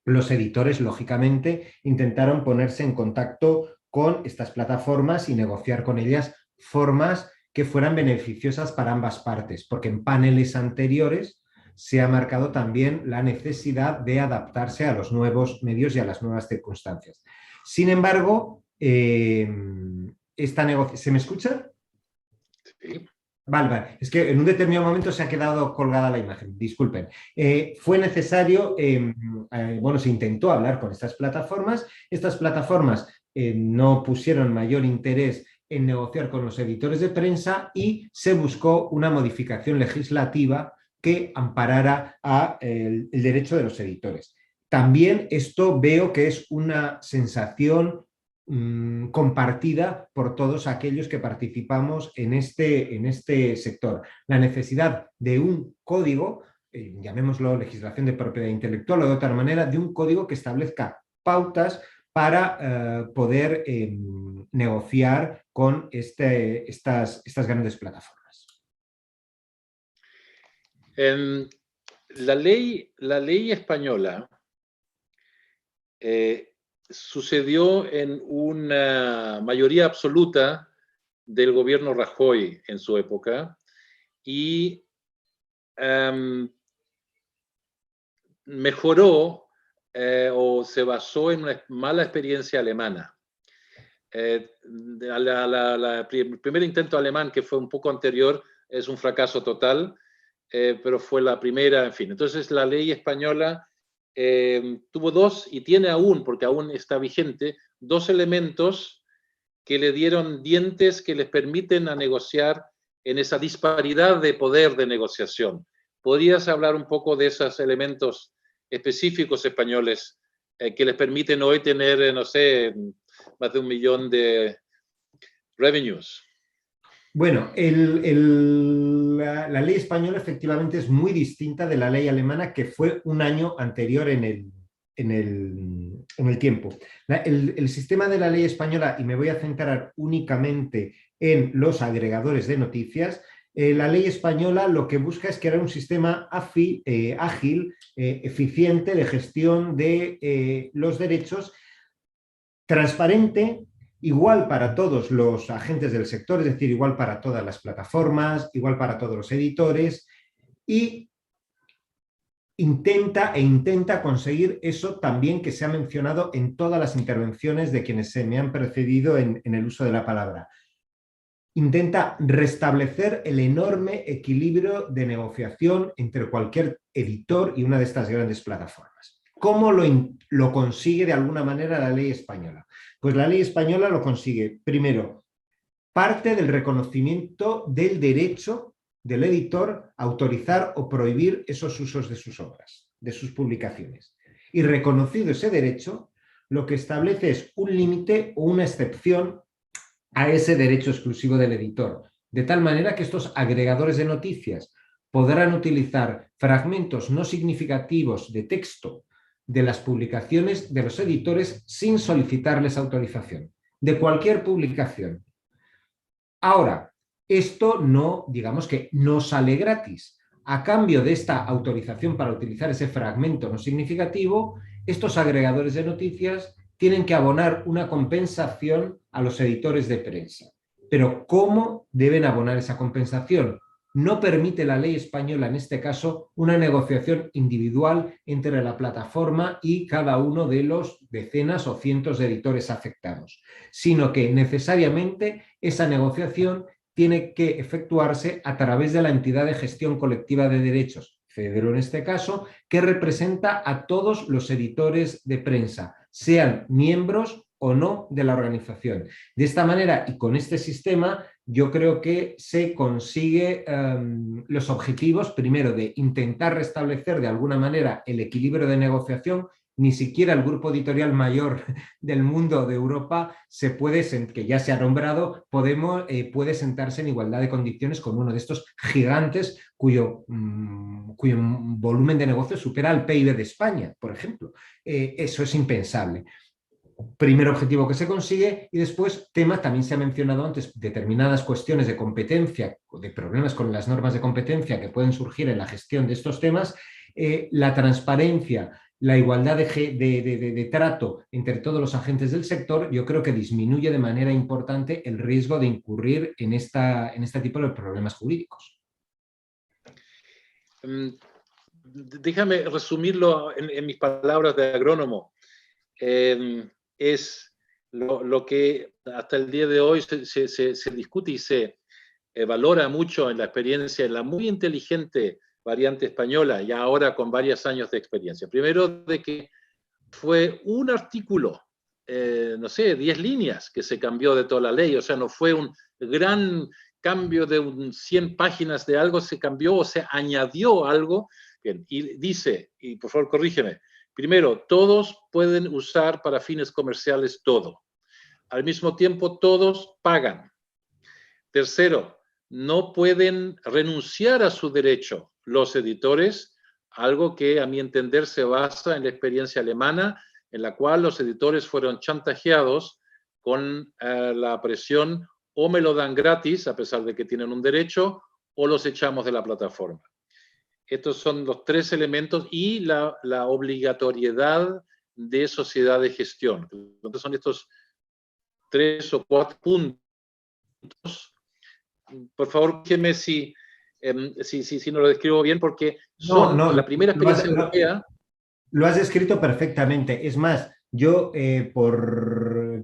los editores, lógicamente, intentaron ponerse en contacto con estas plataformas y negociar con ellas formas que fueran beneficiosas para ambas partes, porque en paneles anteriores se ha marcado también la necesidad de adaptarse a los nuevos medios y a las nuevas circunstancias. Sin embargo, esta negociación... ¿Se me escucha? Sí. Vale. Es que en un determinado momento se ha quedado colgada la imagen, disculpen. Fue necesario, se intentó hablar con estas plataformas no pusieron mayor interés en negociar con los editores de prensa y se buscó una modificación legislativa que amparara el derecho de los editores. También esto veo que es una sensación compartida por todos aquellos que participamos en este sector. La necesidad de un código, llamémoslo legislación de propiedad intelectual o de otra manera, de un código que establezca pautas para poder negociar con estas grandes plataformas. La ley española sucedió en una mayoría absoluta del gobierno Rajoy en su época y mejoró o se basó en una mala experiencia alemana. El primer intento alemán, que fue un poco anterior, es un fracaso total, pero fue la primera, en fin. Entonces la ley española tuvo dos, y tiene aún, porque aún está vigente, dos elementos que le dieron dientes que les permiten a negociar en esa disparidad de poder de negociación. ¿Podrías hablar un poco de esos elementos específicos españoles que les permiten hoy tener, no sé, más de 1 millón de revenues. Bueno, la ley española efectivamente es muy distinta de la ley alemana, que fue un año anterior en el tiempo. El sistema de la ley española, y me voy a centrar únicamente en los agregadores de noticias, la ley española lo que busca es crear un sistema ágil, eficiente de gestión de los derechos, transparente, igual para todos los agentes del sector, es decir, igual para todas las plataformas, igual para todos los editores, y intenta conseguir eso también que se ha mencionado en todas las intervenciones de quienes se me han precedido en el uso de la palabra. Intenta restablecer el enorme equilibrio de negociación entre cualquier editor y una de estas grandes plataformas. ¿Cómo lo consigue de alguna manera la ley española? Pues la ley española lo consigue, primero, parte del reconocimiento del derecho del editor a autorizar o prohibir esos usos de sus obras, de sus publicaciones. Y reconocido ese derecho, lo que establece es un límite o una excepción a ese derecho exclusivo del editor, de tal manera que estos agregadores de noticias podrán utilizar fragmentos no significativos de texto de las publicaciones de los editores sin solicitarles autorización, de cualquier publicación. Ahora, esto no, digamos que no sale gratis. A cambio de esta autorización para utilizar ese fragmento no significativo, estos agregadores de noticias tienen que abonar una compensación a los editores de prensa. Pero ¿cómo deben abonar esa compensación? No permite la ley española, en este caso, una negociación individual entre la plataforma y cada uno de los decenas o cientos de editores afectados, sino que necesariamente esa negociación tiene que efectuarse a través de la entidad de gestión colectiva de derechos, Federo en este caso, que representa a todos los editores de prensa, sean miembros o no de la organización. De esta manera y con este sistema, yo creo que se consigue los objetivos, primero, de intentar restablecer de alguna manera el equilibrio de negociación. Ni siquiera el grupo editorial mayor del mundo de Europa que ya se ha nombrado, puede sentarse en igualdad de condiciones con uno de estos gigantes cuyo volumen de negocio supera al PIB de España, por ejemplo. Eso es impensable. Primer objetivo que se consigue, y después temas, también se ha mencionado antes, determinadas cuestiones de competencia, de problemas con las normas de competencia que pueden surgir en la gestión de estos temas, la transparencia, la igualdad de trato entre todos los agentes del sector, yo creo que disminuye de manera importante el riesgo de incurrir en este tipo de problemas jurídicos. Déjame resumirlo en mis palabras de agrónomo. Es lo que hasta el día de hoy se discute y se valora mucho en la experiencia, en la muy inteligente variante española, y ahora con varios años de experiencia. Primero, de que fue un artículo, no sé, 10 líneas que se cambió de toda la ley, o sea, no fue un gran cambio de 100 páginas de algo, se cambió o se añadió algo. Bien, y dice, y por favor corrígeme, primero, todos pueden usar para fines comerciales todo. Al mismo tiempo, todos pagan. Tercero, no pueden renunciar a su derecho los editores, algo que a mi entender se basa en la experiencia alemana, en la cual los editores fueron chantajeados con la presión: o me lo dan gratis, a pesar de que tienen un derecho, o los echamos de la plataforma. Estos son los tres elementos, y la obligatoriedad de sociedad de gestión. Entonces son estos 3 o 4 puntos. Por favor, dígame si no lo describo bien, porque son la primera experiencia europea. Lo has descrito perfectamente. Es más, yo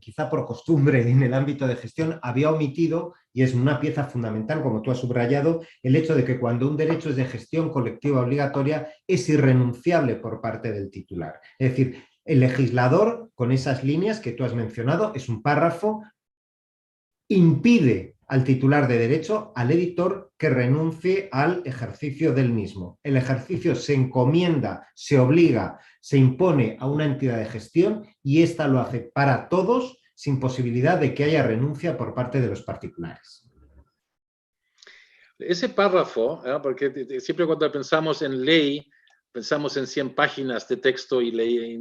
quizá por costumbre en el ámbito de gestión había omitido, y es una pieza fundamental, como tú has subrayado, el hecho de que cuando un derecho es de gestión colectiva obligatoria es irrenunciable por parte del titular. Es decir, el legislador, con esas líneas que tú has mencionado, es un párrafo, impide al titular de derecho, al editor, que renuncie al ejercicio del mismo. El ejercicio se encomienda, se obliga, se impone a una entidad de gestión, y ésta lo hace para todos sin posibilidad de que haya renuncia por parte de los particulares. Ese párrafo, porque siempre cuando pensamos en ley, pensamos en 100 páginas de texto y ley,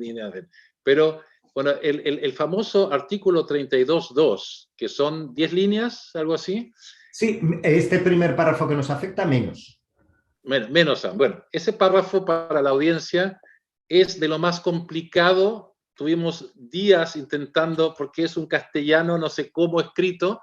pero bueno, el famoso artículo 32.2, que son 10 líneas, algo así. Sí, este primer párrafo que nos afecta menos. Menos, bueno, ese párrafo para la audiencia es de lo más complicado. Tuvimos días intentando, porque es un castellano, no sé cómo escrito,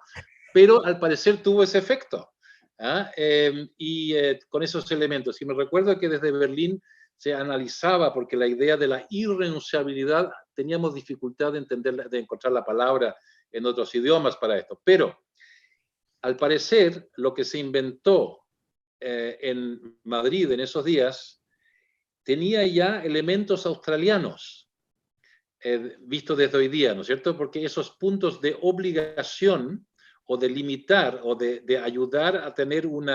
pero al parecer tuvo ese efecto. Con esos elementos. Y me recuerdo que desde Berlín se analizaba, porque la idea de la irrenunciabilidad, teníamos dificultad de entender, de encontrar la palabra en otros idiomas para esto. Pero, al parecer, lo que se inventó en Madrid en esos días tenía ya elementos australianos, visto desde hoy día, ¿no es cierto? Porque esos puntos de obligación o de limitar o de ayudar a tener un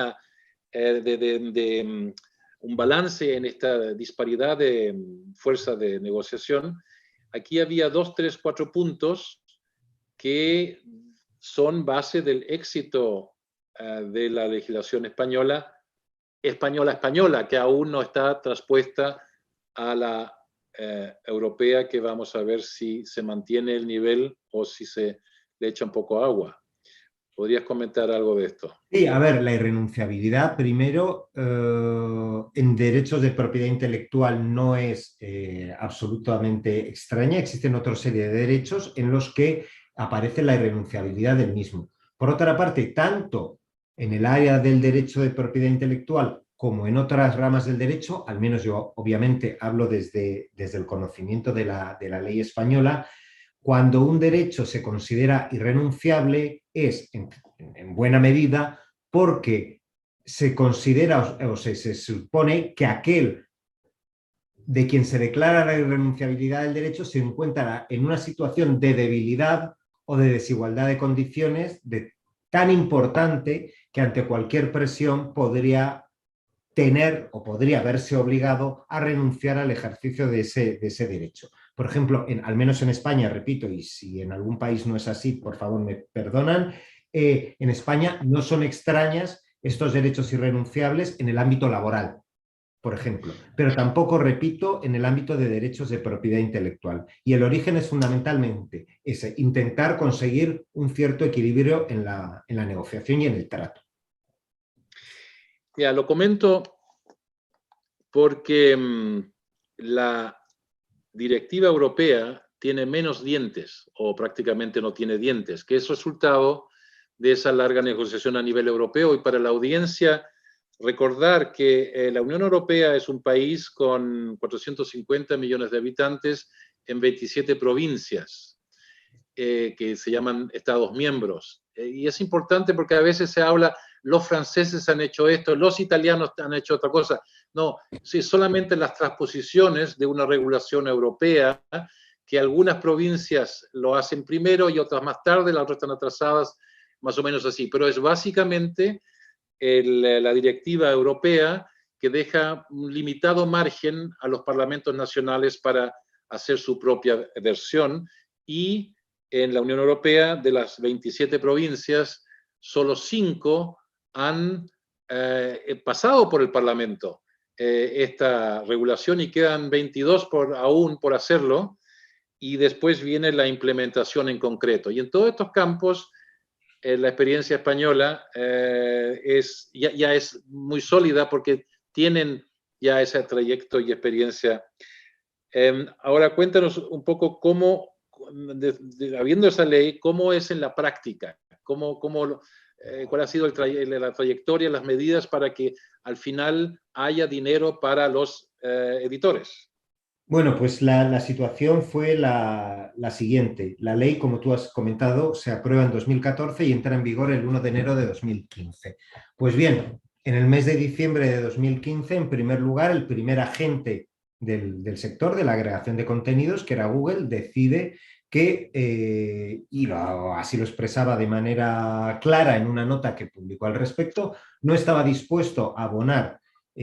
balance en esta disparidad de fuerza de negociación, aquí había 2, 3, 4 puntos que son base del éxito de la legislación española, que aún no está traspuesta a la europea, que vamos a ver si se mantiene el nivel o si se le echa un poco agua. ¿Podrías comentar algo de esto? Sí, a ver, la irrenunciabilidad, primero, en derechos de propiedad intelectual no es absolutamente extraña. Existen otra serie de derechos en los que aparece la irrenunciabilidad del mismo. Por otra parte, tanto en el área del derecho de propiedad intelectual como en otras ramas del derecho, al menos yo obviamente hablo desde el conocimiento de la ley española, cuando un derecho se considera irrenunciable es, en buena medida, porque se considera o se supone que aquel de quien se declara la irrenunciabilidad del derecho se encuentra en una situación de debilidad o de desigualdad de condiciones tan importante que ante cualquier presión podría tener o podría verse obligado a renunciar al ejercicio de ese derecho. Por ejemplo, al menos en España, repito, y si en algún país no es así, por favor me perdonan, en España no son extrañas estos derechos irrenunciables en el ámbito laboral, por ejemplo, pero tampoco, repito, en el ámbito de derechos de propiedad intelectual. Y el origen es fundamentalmente ese, intentar conseguir un cierto equilibrio en la negociación y en el trato. Ya, lo comento porque la directiva europea tiene menos dientes, o prácticamente no tiene dientes, que es resultado de esa larga negociación a nivel europeo. Y para la audiencia, recordar que la Unión Europea es un país con 450 millones de habitantes en 27 provincias, que se llaman Estados miembros. Y es importante porque a veces se habla, los franceses han hecho esto, los italianos han hecho otra cosa. No, sí, solamente las transposiciones de una regulación europea, que algunas provincias lo hacen primero y otras más tarde, las otras están atrasadas, más o menos así. Pero es básicamente la directiva europea que deja un limitado margen a los parlamentos nacionales para hacer su propia versión, y en la Unión Europea, de las 27 provincias, solo 5 han pasado por el Parlamento esta regulación, y quedan 22 aún por hacerlo, y después viene la implementación en concreto. Y en todos estos campos, la experiencia española ya es muy sólida porque tienen ya ese trayecto y experiencia. Ahora cuéntanos un poco cómo, habiendo esa ley, cómo es en la práctica, cuál ha sido la trayectoria, las medidas para que al final haya dinero para los editores. Bueno, pues la situación fue la siguiente. La ley, como tú has comentado, se aprueba en 2014 y entra en vigor el 1 de enero de 2015. Pues bien, en el mes de diciembre de 2015, en primer lugar, el primer agente del sector de la agregación de contenidos, que era Google, decide que, así lo expresaba de manera clara en una nota que publicó al respecto, no estaba dispuesto a abonar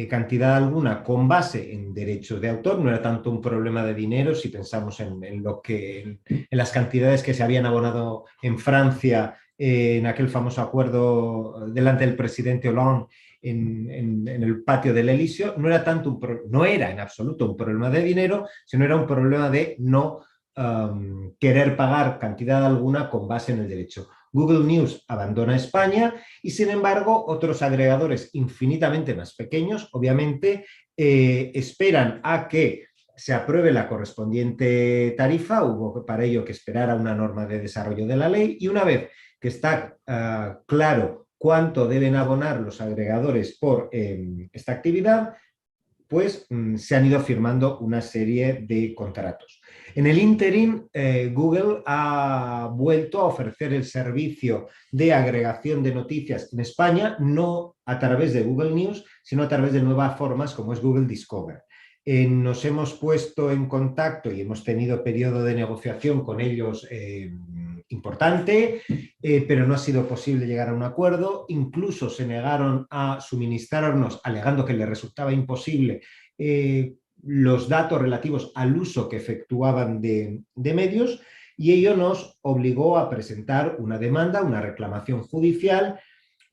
cantidad alguna con base en derechos de autor. No era tanto un problema de dinero si pensamos en las cantidades que se habían abonado en Francia en aquel famoso acuerdo delante del presidente Hollande en el patio del Elíseo. No era en absoluto un problema de dinero, sino era un problema de no querer pagar cantidad alguna con base en el derecho. Google News abandona España y, sin embargo, otros agregadores infinitamente más pequeños, obviamente, esperan a que se apruebe la correspondiente tarifa. Hubo para ello que esperar a una norma de desarrollo de la ley, y una vez que está claro cuánto deben abonar los agregadores por esta actividad, pues se han ido firmando una serie de contratos. En el ínterin, Google ha vuelto a ofrecer el servicio de agregación de noticias en España, no a través de Google News, sino a través de nuevas formas como es Google Discover. Nos hemos puesto en contacto y hemos tenido periodo de negociación con ellos importante, pero no ha sido posible llegar a un acuerdo. Incluso se negaron a suministrarnos, alegando que les resultaba imposible, los datos relativos al uso que efectuaban de medios, y ello nos obligó a presentar una demanda, una reclamación judicial,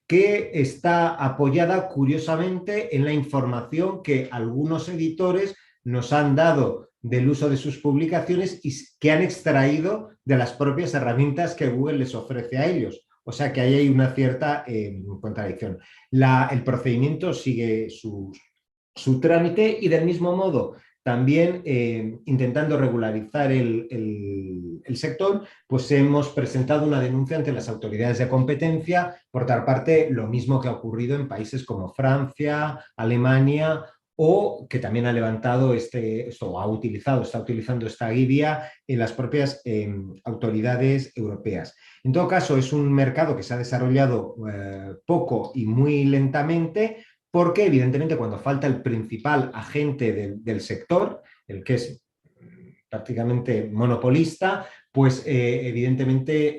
que está apoyada curiosamente en la información que algunos editores nos han dado del uso de sus publicaciones y que han extraído de las propias herramientas que Google les ofrece a ellos. O sea que ahí hay una cierta contradicción. El procedimiento sigue su trámite, y del mismo modo también intentando regularizar el sector, pues hemos presentado una denuncia ante las autoridades de competencia. Por otra parte, lo mismo que ha ocurrido en países como Francia, Alemania, o que también ha levantado está utilizando esta guía en las propias autoridades europeas. En todo caso, es un mercado que se ha desarrollado poco y muy lentamente, porque evidentemente cuando falta el principal agente del sector, el que es prácticamente monopolista, pues evidentemente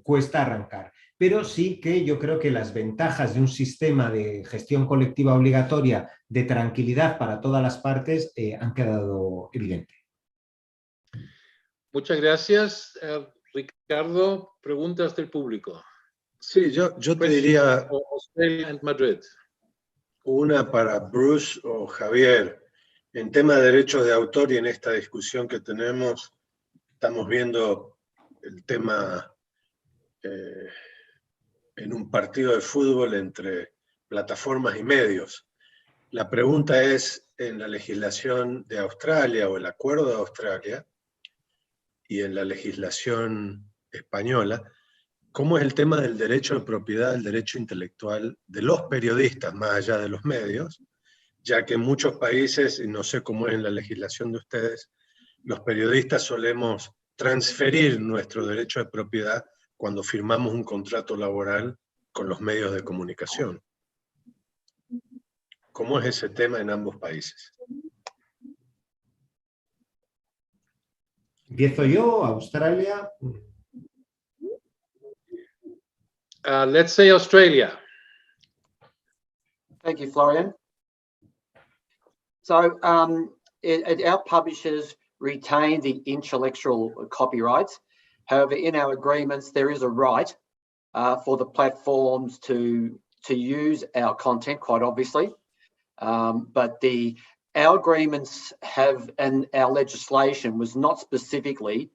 cuesta arrancar. Pero sí que yo creo que las ventajas de un sistema de gestión colectiva obligatoria de tranquilidad para todas las partes han quedado evidentes. Muchas gracias, Ricardo. Preguntas del público. Sí, yo te diría Australia and Madrid. Una para Bruce o Javier. En tema de derechos de autor y en esta discusión que tenemos, estamos viendo el tema en un partido de fútbol entre plataformas y medios. La pregunta es, en la legislación de Australia o el acuerdo de Australia y en la legislación española, ¿cómo es el tema del derecho de propiedad, del derecho intelectual de los periodistas, más allá de los medios? Ya que en muchos países, y no sé cómo es en la legislación de ustedes, los periodistas solemos transferir nuestro derecho de propiedad cuando firmamos un contrato laboral con los medios de comunicación. ¿Cómo es ese tema en ambos países? ¿Empiezo yo? ¿Australia? Let's say Australia. Thank you, Florian. So our publishers retain the intellectual copyrights. However, in our agreements, there is a right for the platforms to use our content, quite obviously. But our agreements have, and our legislation was not specifically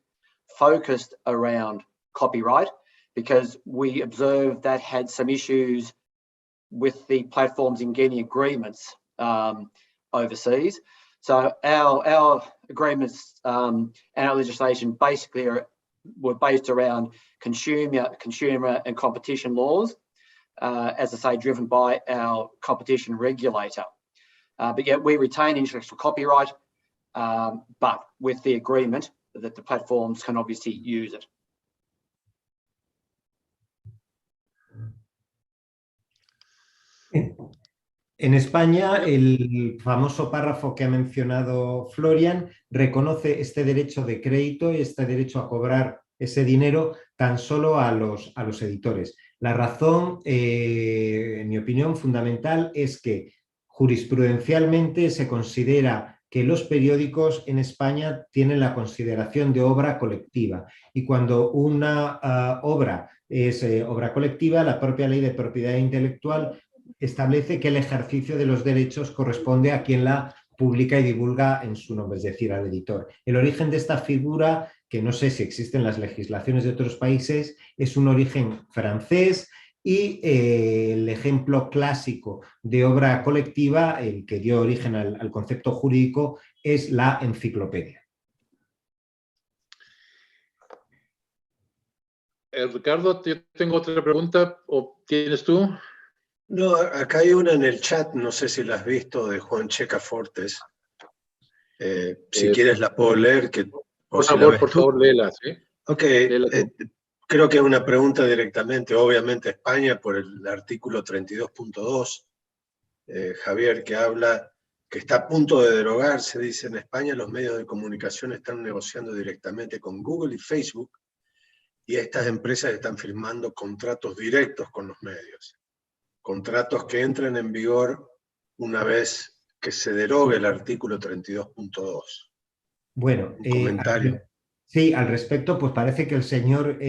focused around copyright, because we observed that had some issues with the platforms in getting agreements overseas. So our agreements and our legislation basically were based around consumer and competition laws, as I say, driven by our competition regulator. But yet we retain intellectual copyright, but with the agreement that the platforms can obviously use it. En España, el famoso párrafo que ha mencionado Florian reconoce este derecho de crédito y este derecho a cobrar ese dinero tan solo a los editores. La razón, en mi opinión, fundamental es que Jurisprudencialmente se considera que los periódicos en España tienen la consideración de obra colectiva y cuando una obra es obra colectiva, la propia ley de propiedad intelectual establece que el ejercicio de los derechos corresponde a quien la publica y divulga en su nombre, es decir, al editor. El origen de esta figura, que no sé si existen en las legislaciones de otros países, es un origen francés y el ejemplo clásico de obra colectiva, el que dio origen al concepto jurídico, es la enciclopedia. Ricardo, yo tengo otra pregunta, ¿o tienes tú? No, acá hay una en el chat, no sé si la has visto, de Juan Checa Fortes. Si quieres la puedo leer. Por favor, léela, ¿sí? Ok, Léela tú. creo que es una pregunta directamente, obviamente, a España por el artículo 32.2. Javier, que habla que está a punto de derogarse, dice: en España los medios de comunicación están negociando directamente con Google y Facebook y estas empresas están firmando contratos directos con los medios. Contratos que entran en vigor una vez que se derogue el artículo 32.2. Bueno, un comentario. Sí, al respecto, pues parece que el señor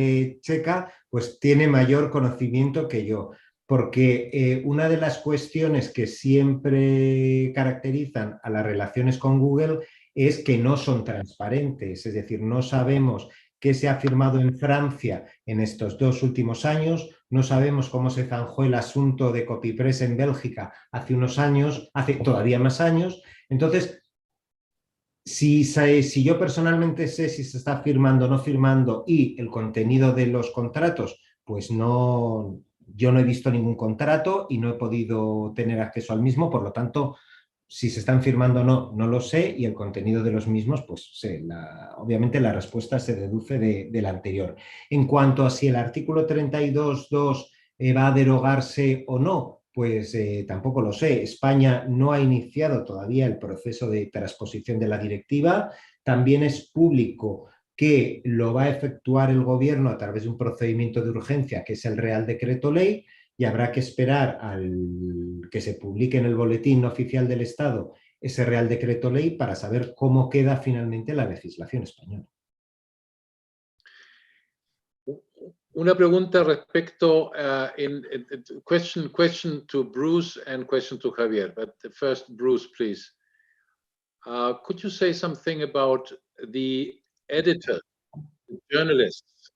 Checa pues tiene mayor conocimiento que yo, porque una de las cuestiones que siempre caracterizan a las relaciones con Google es que no son transparentes, es decir, no sabemos qué se ha firmado en Francia en estos 2 últimos años, no sabemos cómo se zanjó el asunto de Copypress en Bélgica hace unos años, hace todavía más años. Entonces, si yo personalmente sé si se está firmando o no firmando y el contenido de los contratos, pues no, yo no he visto ningún contrato y no he podido tener acceso al mismo, por lo tanto, si se están firmando o no, no lo sé, y el contenido de los mismos, pues sé, obviamente la respuesta se deduce de la anterior. En cuanto a si el artículo 32.2 va a derogarse o no, pues tampoco lo sé. España no ha iniciado todavía el proceso de transposición de la directiva. También es público que lo va a efectuar el gobierno a través de un procedimiento de urgencia, que es el Real Decreto Ley, y habrá que esperar al que se publique en el Boletín Oficial del Estado ese Real Decreto Ley para saber cómo queda finalmente la legislación española. Una pregunta respecto question to Bruce and question to Javier. But first, Bruce, please. Could you say something about the editor, the journalists?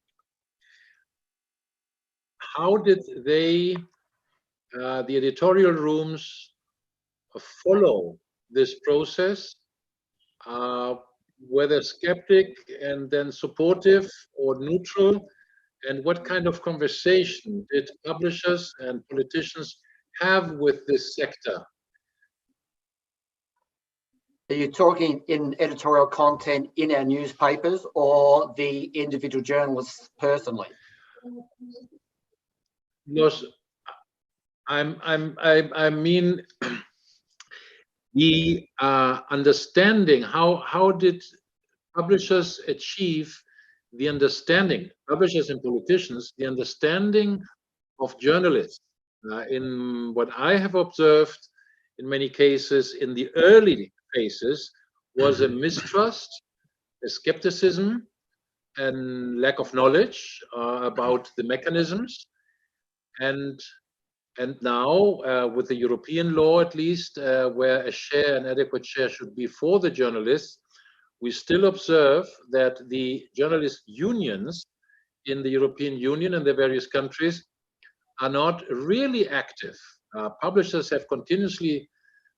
How did they, the editorial rooms, follow this process? Whether skeptic and then supportive or neutral? And what kind of conversation did publishers and politicians have with this sector? Are you talking in editorial content in our newspapers or the individual journalists personally? Because I mean the understanding. How did publishers achieve the understanding, publishers and politicians, the understanding of journalists? In what I have observed, in many cases, in the early phases, was a mistrust, a skepticism, and lack of knowledge about the mechanisms. And now, with the European law, at least, where an adequate share should be for the journalists, we still observe that the journalist unions in the European Union and the various countries are not really active. Publishers have continuously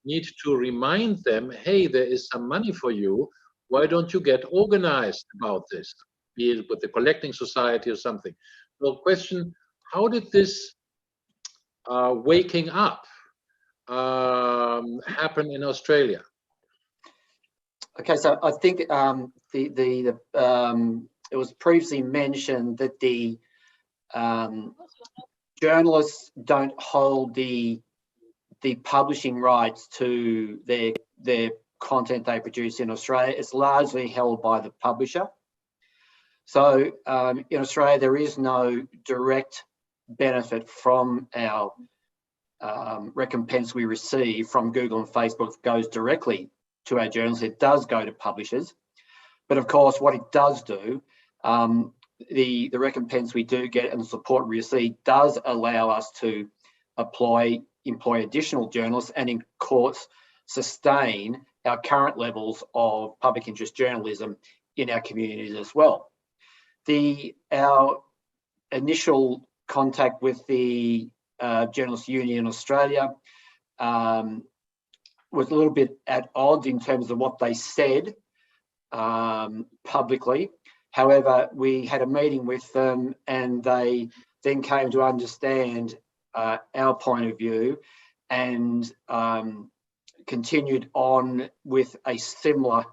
need to remind them, hey, there is some money for you. Why don't you get organized about this? Be it with the collecting society or something. So question, how did this waking up happen in Australia? Okay, so I think it was previously mentioned that the journalists don't hold the publishing rights to their content they produce in Australia. It's largely held by the publisher. So in Australia, there is no direct benefit from our recompense we receive from Google and Facebook goes directly to our journalists. It does go to publishers. But of course, what it does do, the recompense we do get and the support we receive does allow us to employ additional journalists and, in course, sustain our current levels of public interest journalism in our communities as well. Our initial contact with the Journalists Union in Australia was a little bit at odds in terms of what they said publicly. However, we had a meeting with them and they then came to understand our point of view and continued on with a similar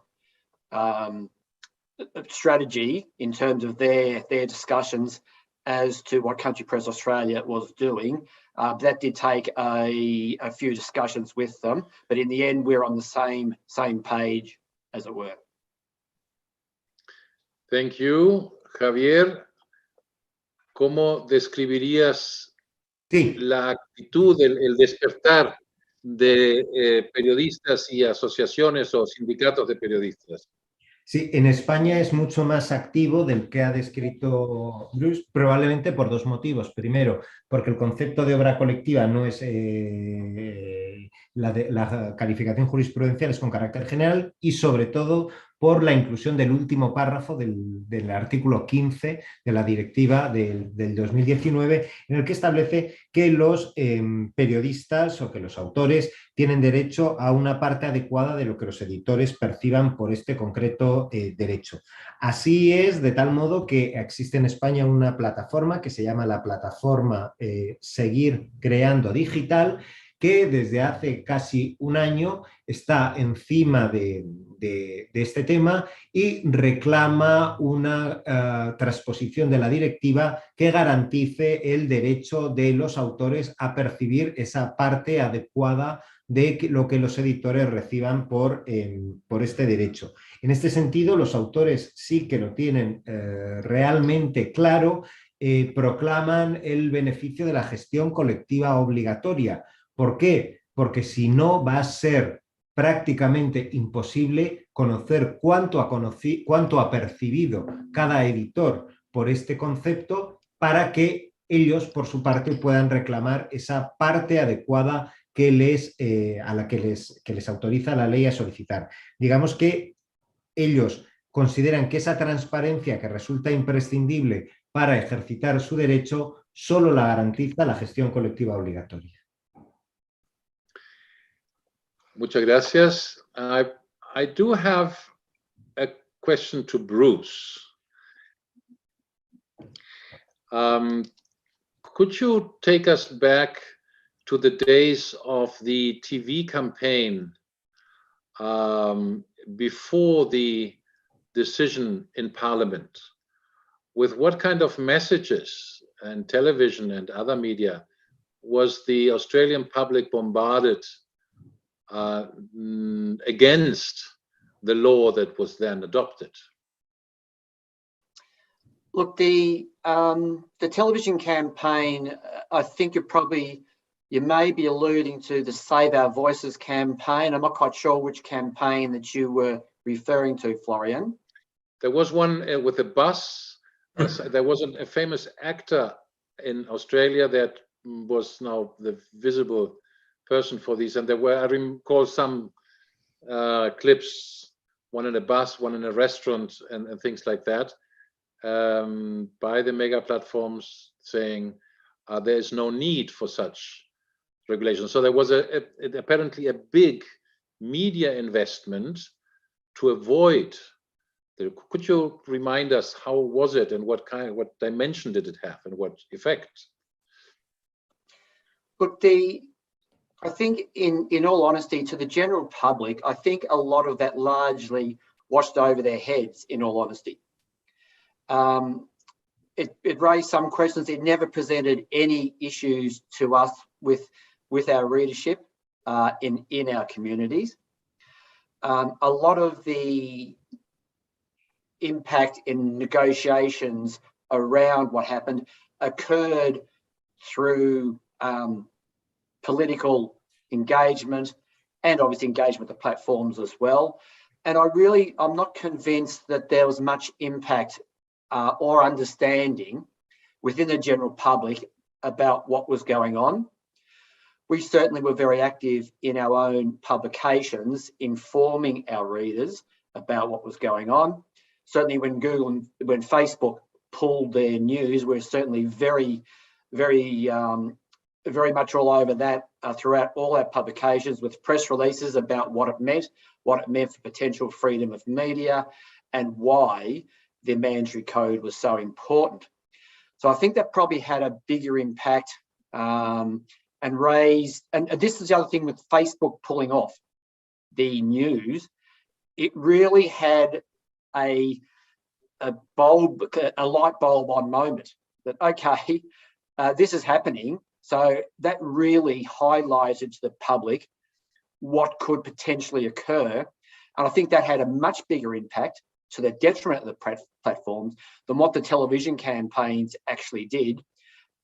strategy in terms of their discussions as to what Country Press Australia was doing. That did take a few discussions with them, but in the end, we're on the same page, as it were. Thank you, Javier. ¿Cómo describirías la actitud, el despertar de periodistas y asociaciones o sindicatos de periodistas? Sí, en España es mucho más activo del que ha descrito Bruce, probablemente por dos motivos. Primero, porque el concepto de obra colectiva no es la calificación jurisprudencial es con carácter general y sobre todo por la inclusión del último párrafo del artículo 15 de la directiva del 2019, en el que establece que los periodistas o que los autores tienen derecho a una parte adecuada de lo que los editores perciban por este concreto derecho. Así es, de tal modo que existe en España una plataforma que se llama la plataforma Seguir Creando Digital, que desde hace casi un año está encima de este tema y reclama una transposición de la directiva que garantice el derecho de los autores a percibir esa parte adecuada de lo que los editores reciban por este derecho. En este sentido, los autores sí que lo tienen realmente claro, proclaman el beneficio de la gestión colectiva obligatoria. ¿Por qué? Porque si no va a ser prácticamente imposible conocer cuánto ha percibido cada editor por este concepto para que ellos, por su parte, puedan reclamar esa parte adecuada que a la que les autoriza la ley a solicitar. Digamos que ellos consideran que esa transparencia que resulta imprescindible para ejercitar su derecho solo la garantiza la gestión colectiva obligatoria. Muchas gracias. I do have a question to Bruce. Could you take us back to the days of the TV campaign before the decision in Parliament? With what kind of messages and television and other media was the Australian public bombarded against the law that was then adopted? Look, the television campaign, I think you may be alluding to the Save Our Voices campaign. I'm not quite sure which campaign that you were referring to, Florian. There was one with a bus. There was a famous actor in Australia that was now the visible person for these, and there were, I recall some clips, one in a bus, one in a restaurant, and things like that, by the mega platforms saying there is no need for such regulation. So there was apparently a big media investment to avoid. Could you remind us how was it and what dimension did it have and what effect? Look, I think in all honesty, to the general public, I think a lot of that largely washed over their heads, in all honesty. It raised some questions. It never presented any issues to us with our readership in our communities. A lot of the impact in negotiations around what happened occurred through political engagement, and obviously engagement with the platforms as well. And I'm not convinced that there was much impact or understanding within the general public about what was going on. We certainly were very active in our own publications, informing our readers about what was going on. Certainly when Facebook pulled their news, we're certainly very much all over that throughout all our publications, with press releases about what it meant for potential freedom of media, and why the mandatory code was so important. So I think that probably had a bigger impact and this is the other thing with Facebook pulling off the news. It really had a light bulb on moment that, okay, this is happening. So that really highlighted to the public what could potentially occur. And I think that had a much bigger impact to the detriment of the platforms than what the television campaigns actually did.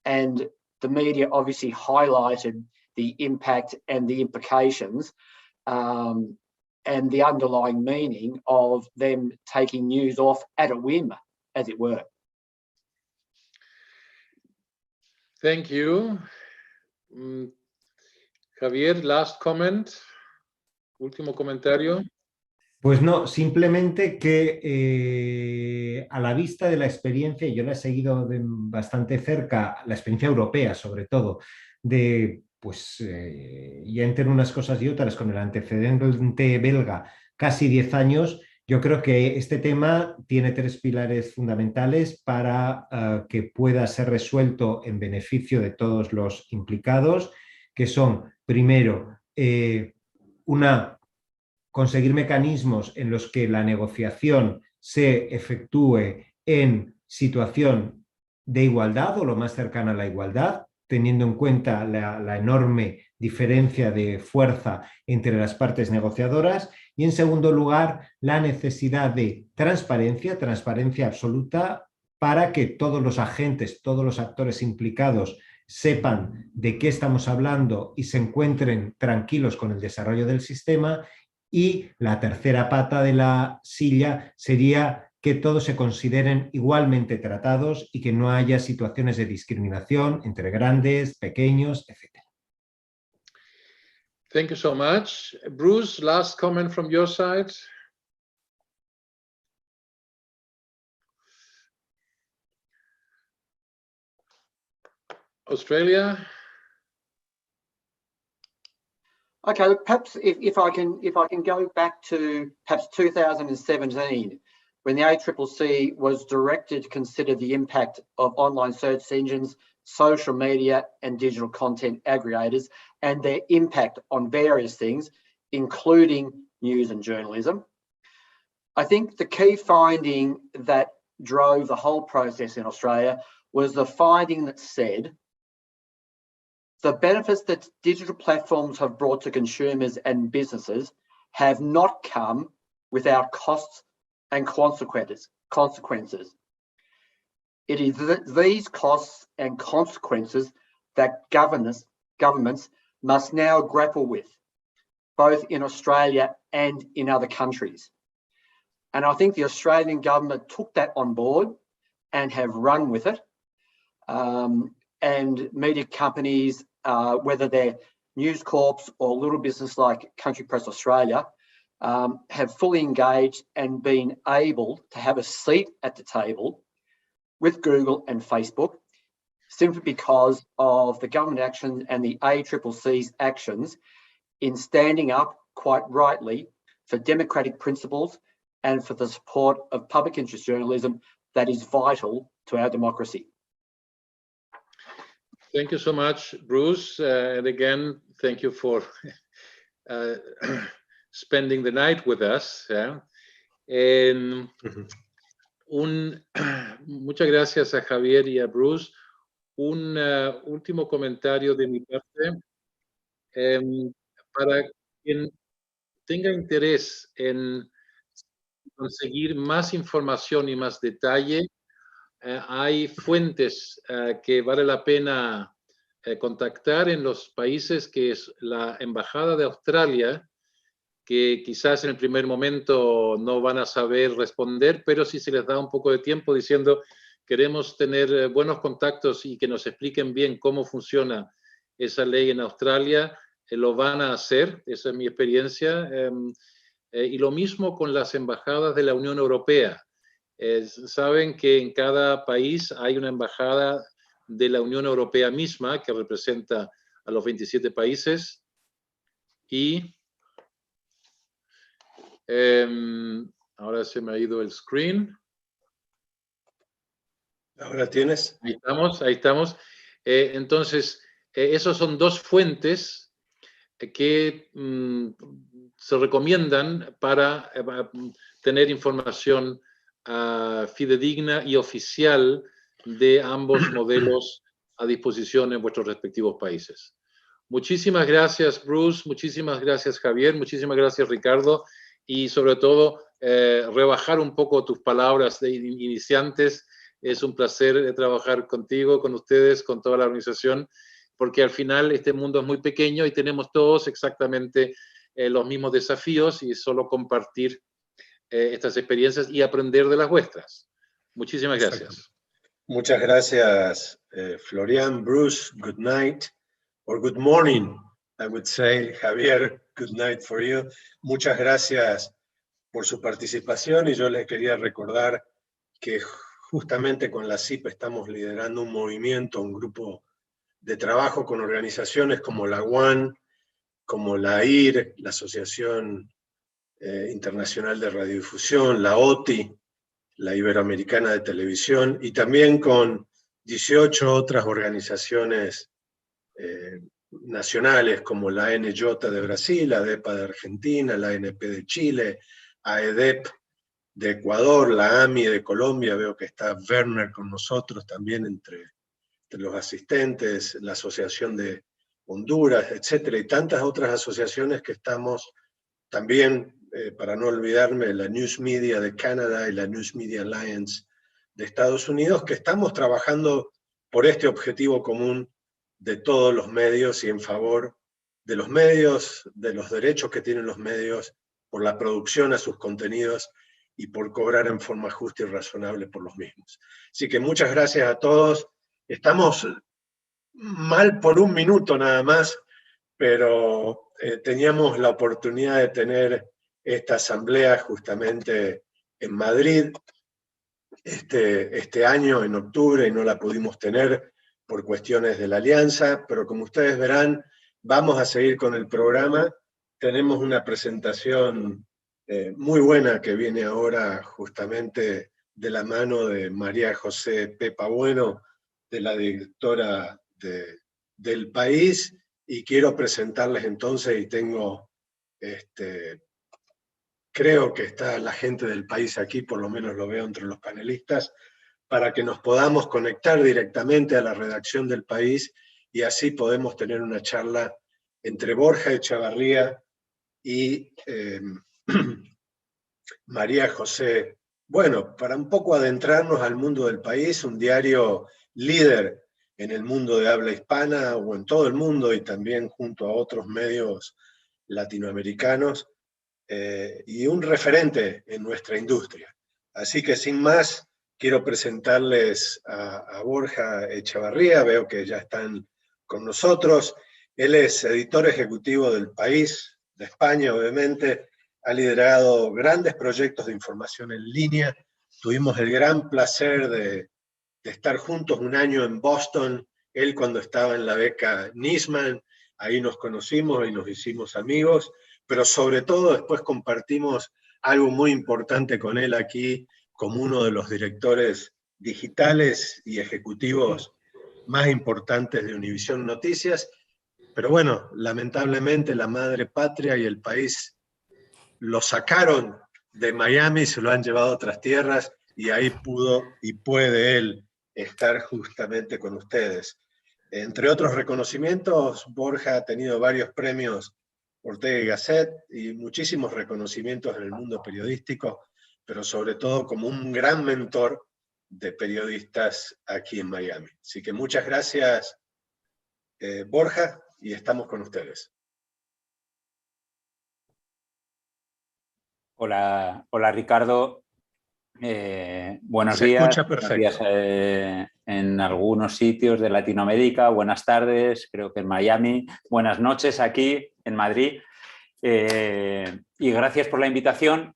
And the media obviously highlighted the impact and the implications and the underlying meaning of them taking news off at a whim, as it were. Thank you. Javier, last comment. Último comentario. Pues no, simplemente que a la vista de la experiencia, yo la he seguido bastante cerca, la experiencia europea sobre todo, de pues ya entre unas cosas y otras, con el antecedente belga, casi 10 años, yo creo que este tema tiene 3 pilares fundamentales para que pueda ser resuelto en beneficio de todos los implicados, que son, primero, conseguir mecanismos en los que la negociación se efectúe en situación de igualdad o lo más cercana a la igualdad, teniendo en cuenta la enorme diferencia de fuerza entre las partes negociadoras. Y en segundo lugar, la necesidad de transparencia absoluta, para que todos los agentes, todos los actores implicados sepan de qué estamos hablando y se encuentren tranquilos con el desarrollo del sistema. Y la tercera pata de la silla sería que todos se consideren igualmente tratados y que no haya situaciones de discriminación entre grandes, pequeños, etc. Thank you so much. Bruce, last comment from your side. Australia. Okay, perhaps if I can go back to perhaps 2017, when the ACCC was directed to consider the impact of online search engines, social media and digital content aggregators and their impact on various things, including news and journalism. I think the key finding that drove the whole process in Australia was the finding that said the benefits that digital platforms have brought to consumers and businesses have not come without costs and consequences. It is these costs and consequences that governments must now grapple with, both in Australia and in other countries. And I think the Australian government took that on board and have run with it. And media companies, whether they're News Corps or little business like Country Press Australia, have fully engaged and been able to have a seat at the table with Google and Facebook, simply because of the government action and the ACCC's actions in standing up, quite rightly, for democratic principles and for the support of public interest journalism that is vital to our democracy. Thank you so much, Bruce. And again, thank you for spending the night with us. Muchas gracias a Javier y a Bruce. Un último comentario de mi parte. Para quien tenga interés en conseguir más información y más detalle, hay fuentes que vale la pena contactar en los países que es la Embajada de Australia, que quizás en el primer momento no van a saber responder, pero si se les da un poco de tiempo diciendo queremos tener buenos contactos y que nos expliquen bien cómo funciona esa ley en Australia, lo van a hacer, esa es mi experiencia. Y lo mismo con las embajadas de la Unión Europea. Saben que en cada país hay una embajada de la Unión Europea misma que representa a los 27 países y ahora se me ha ido el screen. ¿Ahora tienes? Ahí estamos, ahí estamos. Entonces, esos son dos fuentes que se recomiendan para tener información fidedigna y oficial de ambos modelos a disposición en vuestros respectivos países. Muchísimas gracias, Bruce, muchísimas gracias, Javier, muchísimas gracias, Ricardo, y sobre todo, rebajar un poco tus palabras de iniciantes. Es un placer trabajar contigo, con ustedes, con toda la organización, porque al final este mundo es muy pequeño y tenemos todos exactamente los mismos desafíos y solo compartir estas experiencias y aprender de las vuestras. Muchísimas gracias. Muchas gracias, Florian, Bruce, good night, or good morning, I would say. Javier, good night for you. Muchas gracias por su participación y yo les quería recordar que justamente con la CIP estamos liderando un movimiento, un grupo de trabajo con organizaciones como la UAN, como la IR, la Asociación Internacional de Radiodifusión, la OTI, la Iberoamericana de Televisión, y también con 18 otras organizaciones nacionales como la ANJ de Brasil, la ADEPA de Argentina, la ANP de Chile, AEDEP de Ecuador, la AMI de Colombia, veo que está Werner con nosotros también entre los asistentes, la Asociación de Honduras, etcétera, y tantas otras asociaciones que estamos también, para no olvidarme, la News Media de Canadá y la News Media Alliance de Estados Unidos, que estamos trabajando por este objetivo común de todos los medios y en favor de los medios, de los derechos que tienen los medios, por la producción a sus contenidos y por cobrar en forma justa y razonable por los mismos. Así que muchas gracias a todos. Estamos mal por un minuto nada más, pero teníamos la oportunidad de tener esta asamblea justamente en Madrid este año, en octubre, y no la pudimos tener por cuestiones de la alianza, pero como ustedes verán, vamos a seguir con el programa. Tenemos una presentación muy buena que viene ahora justamente de la mano de María José Pepa Bueno, de la directora del País, y quiero presentarles entonces, y tengo, creo que está la gente del País aquí, por lo menos lo veo entre los panelistas, para que nos podamos conectar directamente a la redacción del País y así podemos tener una charla entre Borja Echavarría y María José. Bueno, para un poco adentrarnos al mundo del País, un diario líder en el mundo de habla hispana o en todo el mundo y también junto a otros medios latinoamericanos, y un referente en nuestra industria. Así que sin más, quiero presentarles a Borja Echavarría, veo que ya están con nosotros. Él es editor ejecutivo del País, de España obviamente, ha liderado grandes proyectos de información en línea. Tuvimos el gran placer de estar juntos un año en Boston, él cuando estaba en la beca Nisman, ahí nos conocimos y nos hicimos amigos, pero sobre todo después compartimos algo muy importante con él aquí, como uno de los directores digitales y ejecutivos más importantes de Univisión Noticias. Pero bueno, lamentablemente la madre patria y el país lo sacaron de Miami, se lo han llevado a otras tierras y ahí pudo y puede él estar justamente con ustedes. Entre otros reconocimientos, Borja ha tenido varios premios Ortega y Gasset y muchísimos reconocimientos en el mundo periodístico, pero sobre todo como un gran mentor de periodistas aquí en Miami. Así que muchas gracias, Borja, y estamos con ustedes. Hola, hola Ricardo. Buenos Se días. escucha Buenos perfecto. días en algunos sitios de Latinoamérica. Buenas tardes, creo que en Miami. Buenas noches aquí en Madrid. Y gracias por la invitación.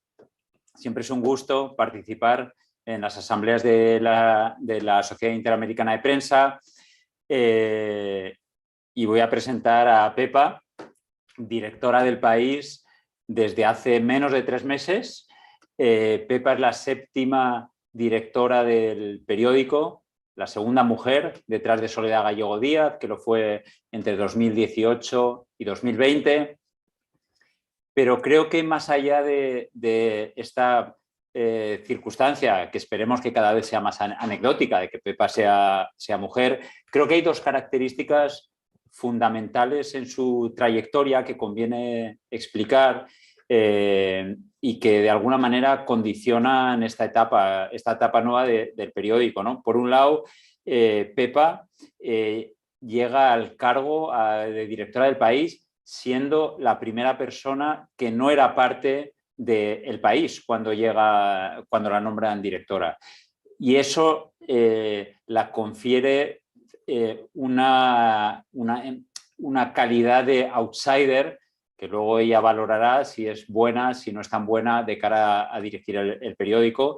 Siempre es un gusto participar en las asambleas de la Sociedad Interamericana de Prensa. Y voy a presentar a Pepa, directora del país desde hace menos de 3 meses. Pepa es la 7ª directora del periódico, la 2ª mujer detrás de Soledad Gallego Díaz, que lo fue entre 2018 y 2020. Pero creo que más allá de esta circunstancia, que esperemos que cada vez sea más anecdótica, de que Pepa sea mujer, creo que hay 2 características fundamentales en su trayectoria que conviene explicar y que de alguna manera condicionan esta etapa nueva del periódico, ¿no? Por un lado, Pepa llega al cargo de directora del país siendo la primera persona que no era parte del país cuando la nombran directora. Y eso la confiere una calidad de outsider que luego ella valorará si es buena, si no es tan buena de cara a dirigir el periódico.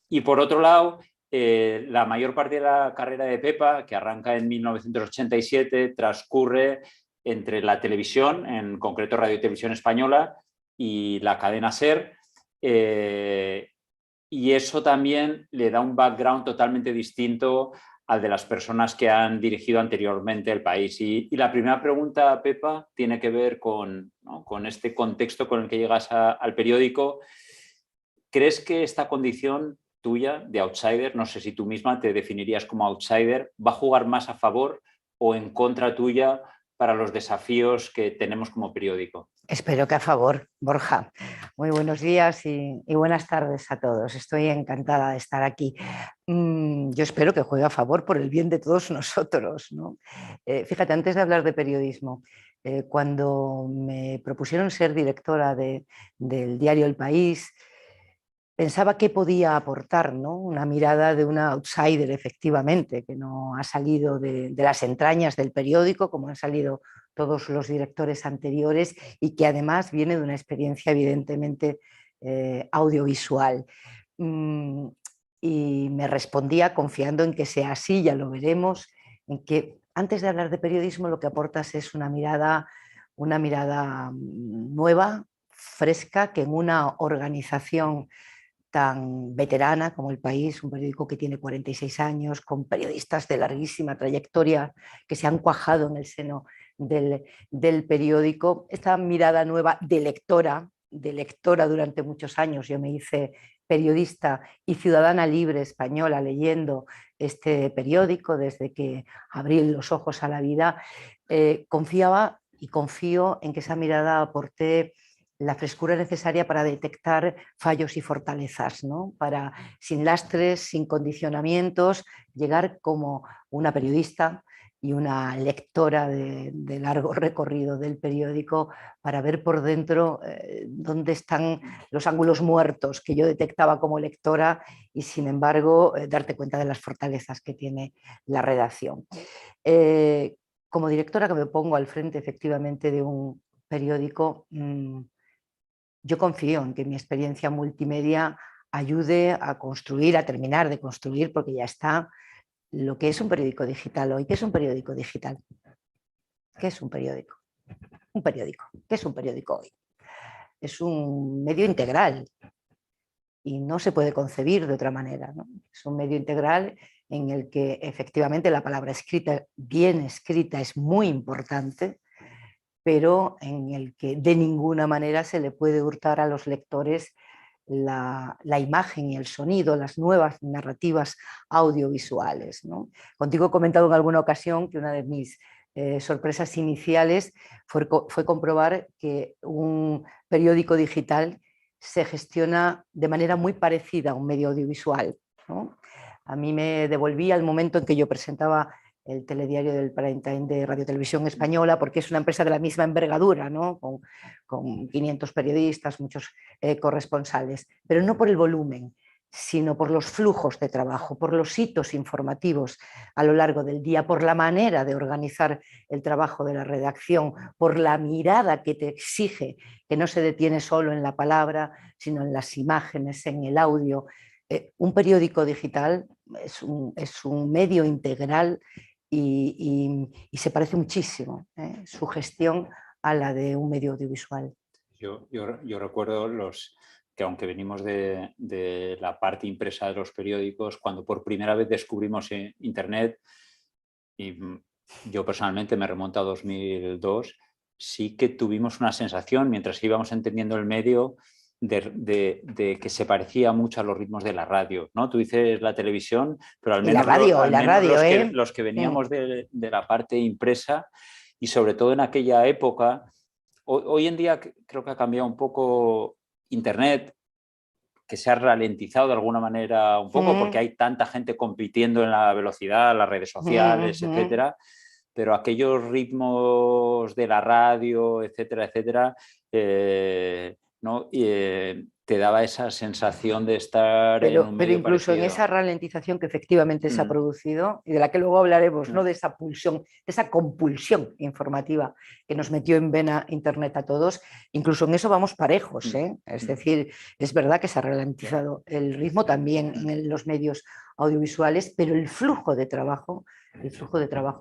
Y por otro lado, la mayor parte de la carrera de Pepa, que arranca en 1987, transcurre entre la televisión, en concreto Radio y Televisión Española, y la cadena SER, y eso también le da un background totalmente distinto al de las personas que han dirigido anteriormente el país. Y la primera pregunta, Pepa, tiene que ver con este contexto con el que llegas al periódico. ¿Crees que esta condición tuya de outsider, no sé si tú misma te definirías como outsider, va a jugar más a favor o en contra tuya para los desafíos que tenemos como periódico? Espero que a favor, Borja. Muy buenos días y buenas tardes a todos. Estoy encantada de estar aquí. Yo espero que juegue a favor por el bien de todos nosotros, ¿no? Fíjate, antes de hablar de periodismo, cuando me propusieron ser directora del diario El País, pensaba qué podía aportar, ¿no? Una mirada de una outsider, efectivamente, que no ha salido de las entrañas del periódico, como han salido todos los directores anteriores, y que además viene de una experiencia evidentemente audiovisual. Y me respondía confiando en que sea así, ya lo veremos, en que antes de hablar de periodismo lo que aportas es una mirada nueva, fresca, que en una organización tan veterana como El País, un periódico que tiene 46 años, con periodistas de larguísima trayectoria que se han cuajado en el seno del periódico, esta mirada nueva de lectora durante muchos años. Yo me hice periodista y ciudadana libre española leyendo este periódico desde que abrí los ojos a la vida. Confiaba y confío en que esa mirada aporte la frescura necesaria para detectar fallos y fortalezas, ¿no? Para, sin lastres, sin condicionamientos, llegar como una periodista y una lectora de largo recorrido del periódico para ver por dentro dónde están los ángulos muertos que yo detectaba como lectora y, sin embargo, darte cuenta de las fortalezas que tiene la redacción. Como directora que me pongo al frente efectivamente de un periódico, yo confío en que mi experiencia multimedia ayude a construir, a terminar de construir, porque ya está, lo que es un periódico digital hoy. ¿Qué es un periódico digital? ¿Qué es un periódico? Un periódico. ¿Qué es un periódico hoy? Es un medio integral y no se puede concebir de otra manera, ¿no? Es un medio integral en el que efectivamente la palabra escrita, bien escrita, es muy importante, pero en el que de ninguna manera se le puede hurtar a los lectores la imagen y el sonido, las nuevas narrativas audiovisuales, ¿no? Contigo he comentado en alguna ocasión que una de mis sorpresas iniciales fue comprobar que un periódico digital se gestiona de manera muy parecida a un medio audiovisual, ¿no? A mí me devolvía el momento en que yo presentaba el telediario del prime time de Radio Televisión Española, porque es una empresa de la misma envergadura, ¿no? Con 500 periodistas, muchos corresponsales, pero no por el volumen, sino por los flujos de trabajo, por los hitos informativos a lo largo del día, por la manera de organizar el trabajo de la redacción, por la mirada que te exige, que no se detiene solo en la palabra, sino en las imágenes, en el audio. Un periódico digital es un medio integral y se parece muchísimo su gestión a la de un medio audiovisual. Yo recuerdo que aunque venimos de la parte impresa de los periódicos, cuando por primera vez descubrimos Internet, y yo personalmente me remonto a 2002, sí que tuvimos una sensación, mientras íbamos entendiendo el medio, de que se parecía mucho a los ritmos de la radio, ¿no? Tú dices la televisión, pero al menos, los que veníamos de la parte impresa, y sobre todo en aquella época, hoy en día creo que ha cambiado un poco Internet, que se ha ralentizado de alguna manera un poco porque hay tanta gente compitiendo en la velocidad, las redes sociales, etcétera, pero aquellos ritmos de la radio, etcétera, etcétera, ¿no? Te daba esa sensación de estar en un medio pero incluso parecido. en esa ralentización que efectivamente se ha producido y de la que luego hablaremos, ¿no? De esa pulsión, de esa compulsión informativa que nos metió en vena Internet a todos, incluso en eso vamos parejos, ¿eh? Es decir, es verdad que se ha ralentizado el ritmo también en los medios audiovisuales, pero el flujo de trabajo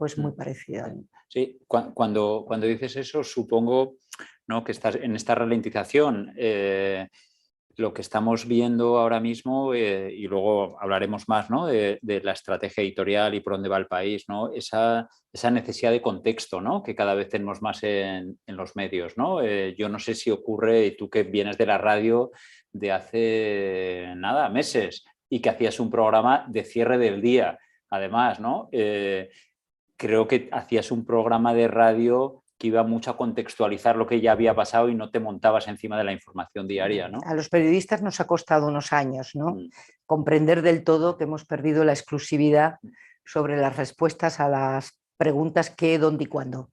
es muy parecido. Sí, cuando dices eso, supongo, ¿no?, que estás en esta ralentización. Lo que estamos viendo ahora mismo, y luego hablaremos más, ¿no?, de la estrategia editorial y por dónde va el país, ¿no?, esa necesidad de contexto, ¿no?, que cada vez tenemos más en los medios, ¿no? Yo no sé si ocurre, y tú que vienes de la radio de hace nada, meses, y que hacías un programa de cierre del día, además, ¿no? Creo que hacías un programa de radio que iba mucho a contextualizar lo que ya había pasado y no te montabas encima de la información diaria, ¿no? A los periodistas nos ha costado unos años, ¿no? Comprender del todo que hemos perdido la exclusividad sobre las respuestas a las preguntas qué, dónde y cuándo,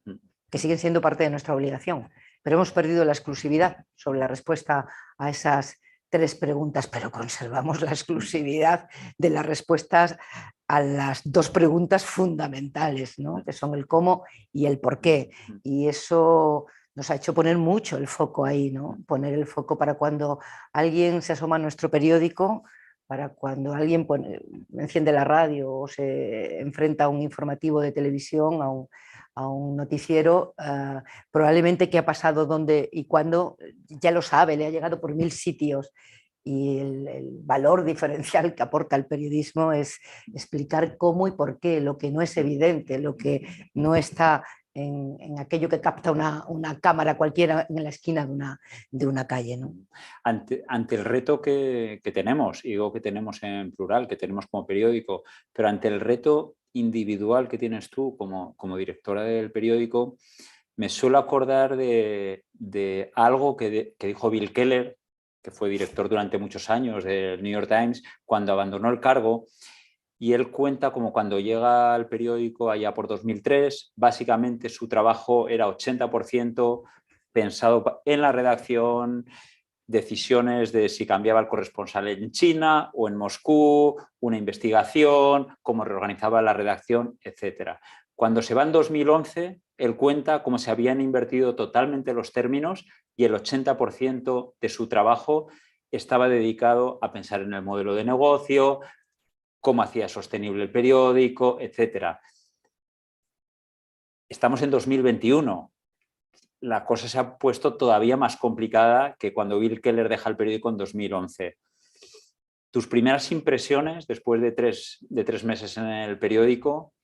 que siguen siendo parte de nuestra obligación, pero hemos perdido la exclusividad sobre la respuesta a esas 3 preguntas, pero conservamos la exclusividad de las respuestas a las 2 preguntas fundamentales, ¿no?, que son el cómo y el por qué. Y eso nos ha hecho poner mucho el foco ahí, ¿no? Poner el foco para cuando alguien se asoma a nuestro periódico, para cuando alguien enciende la radio o se enfrenta a un informativo de televisión, a un noticiero, probablemente qué ha pasado, dónde y cuándo, ya lo sabe, le ha llegado por 1000 sitios. Y el valor diferencial que aporta el periodismo es explicar cómo y por qué, lo que no es evidente, lo que no está en aquello que capta una cámara cualquiera en la esquina de una calle, ¿no? Ante el reto que tenemos, y digo que tenemos en plural, que tenemos como periódico, pero ante el reto individual que tienes tú como directora del periódico, me suelo acordar de algo que dijo Bill Keller, que fue director durante muchos años del New York Times, cuando abandonó el cargo. Y él cuenta como cuando llega al periódico allá por 2003, básicamente su trabajo era 80% pensado en la redacción, decisiones de si cambiaba el corresponsal en China o en Moscú, una investigación, cómo reorganizaba la redacción, etc. Cuando se va en 2011, él cuenta cómo se habían invertido totalmente los términos y el 80% de su trabajo estaba dedicado a pensar en el modelo de negocio, cómo hacía sostenible el periódico, etc. Estamos en 2021. La cosa se ha puesto todavía más complicada que cuando Bill Keller deja el periódico en 2011. Tus primeras impresiones después de tres meses en el periódico,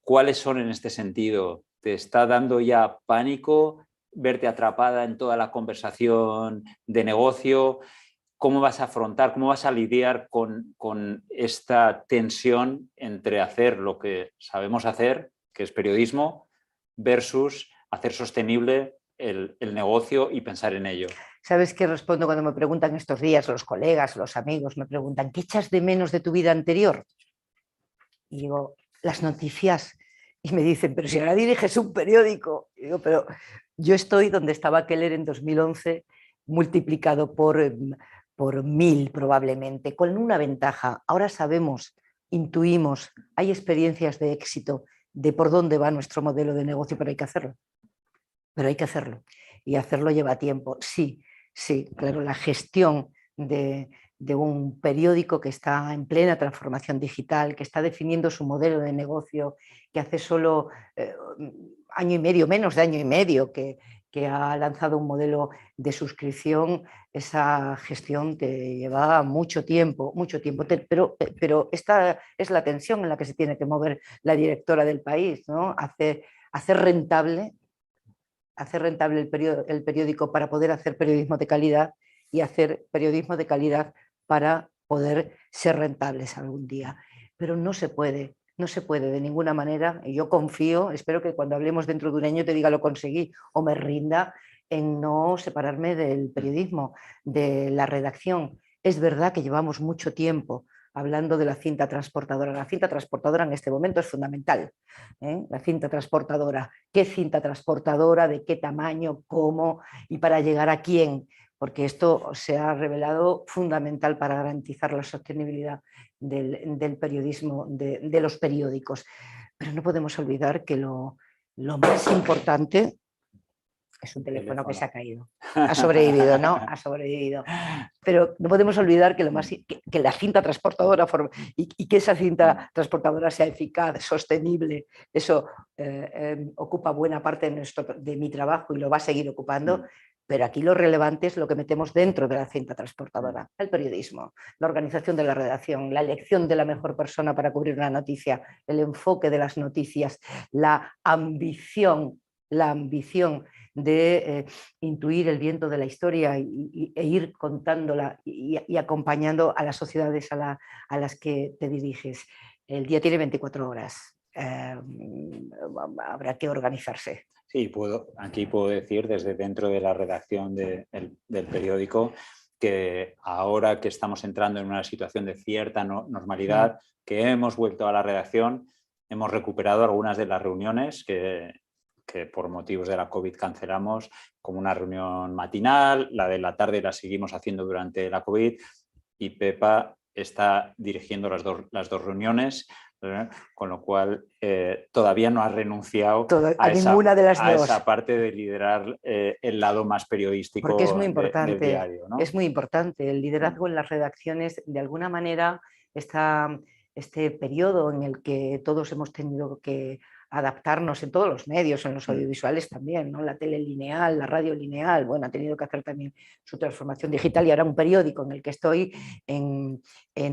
¿cuáles son en este sentido? ¿Te está dando ya pánico verte atrapada en toda la conversación de negocio? ¿Cómo vas a afrontar, cómo vas a lidiar con esta tensión entre hacer lo que sabemos hacer, que es periodismo, versus hacer sostenible el negocio y pensar en ello? ¿Sabes qué respondo cuando me preguntan estos días los colegas, los amigos, me preguntan, ¿qué echas de menos de tu vida anterior? Y digo, las noticias y me dicen, pero si ahora diriges un periódico. Y digo, pero yo estoy donde estaba Keller en 2011, multiplicado por 1000 probablemente, con una ventaja. Ahora sabemos, intuimos, hay experiencias de éxito de por dónde va nuestro modelo de negocio, pero hay que hacerlo. Pero hay que hacerlo. Y hacerlo lleva tiempo. Sí, sí, claro, la gestión de un periódico que está en plena transformación digital, que está definiendo su modelo de negocio, que hace solo año y medio, menos de año y medio, que ha lanzado un modelo de suscripción, esa gestión te lleva mucho tiempo, pero esta es la tensión en la que se tiene que mover la directora del país, ¿no? Hacer rentable el periódico para poder hacer periodismo de calidad y hacer periodismo de calidad para poder ser rentables algún día. Pero no se puede de ninguna manera, y yo confío, espero que cuando hablemos dentro de un año te diga lo conseguí o me rinda en no separarme del periodismo, de la redacción. Es verdad que llevamos mucho tiempo hablando de la cinta transportadora. La cinta transportadora en este momento es fundamental. La cinta transportadora, ¿qué cinta transportadora? ¿De qué tamaño? ¿Cómo? ¿Y para llegar a quién? Porque esto se ha revelado fundamental para garantizar la sostenibilidad del periodismo, de los periódicos. Pero no podemos olvidar que lo más importante es un teléfono que se ha caído. Ha sobrevivido, ¿no? Ha sobrevivido. Pero no podemos olvidar que, que la cinta transportadora y que esa cinta transportadora sea eficaz, sostenible, eso ocupa buena parte de mi trabajo y lo va a seguir ocupando. Pero aquí lo relevante es lo que metemos dentro de la cinta transportadora, el periodismo, la organización de la redacción, la elección de la mejor persona para cubrir una noticia, el enfoque de las noticias, la ambición de intuir el viento de la historia e ir contándola y acompañando a las sociedades a las que te diriges. El día tiene 24 horas. Habrá que organizarse. Sí, aquí puedo decir desde dentro de la redacción del periódico que ahora que estamos entrando en una situación de cierta normalidad, que hemos vuelto a la redacción, hemos recuperado algunas de las reuniones que por motivos de la COVID cancelamos, como una reunión matinal, la de la tarde la seguimos haciendo durante la COVID y Pepa está dirigiendo las dos reuniones, con lo cual todavía no ha renunciado a ninguna de las dos. esa parte de liderar el lado más periodístico. Porque es muy importante, del diario, ¿no? Es muy importante. El liderazgo en las redacciones, de alguna manera, este periodo en el que todos hemos tenido que adaptarnos en todos los medios, en los audiovisuales también, ¿no? La tele lineal, la radio lineal, bueno, ha tenido que hacer también su transformación digital y ahora un periódico en el que estoy en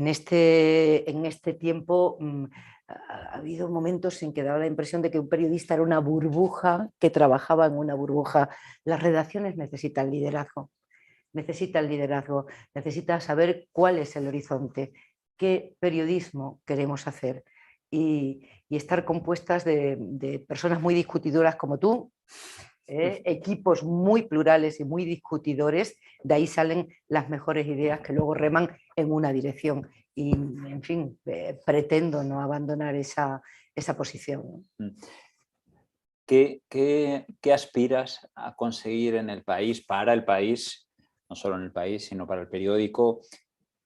este tiempo. Ha habido momentos en que daba la impresión de que un periodista era una burbuja, que trabajaba en una burbuja. Las redacciones necesitan liderazgo, necesitan saber cuál es el horizonte, qué periodismo queremos hacer y estar compuestas de personas muy discutidoras como tú, equipos muy plurales y muy discutidores, de ahí salen las mejores ideas que luego reman en una dirección. Y, en fin, pretendo no abandonar esa posición. ¿Qué aspiras a conseguir en el país, para el país, no solo en el país, sino para el periódico?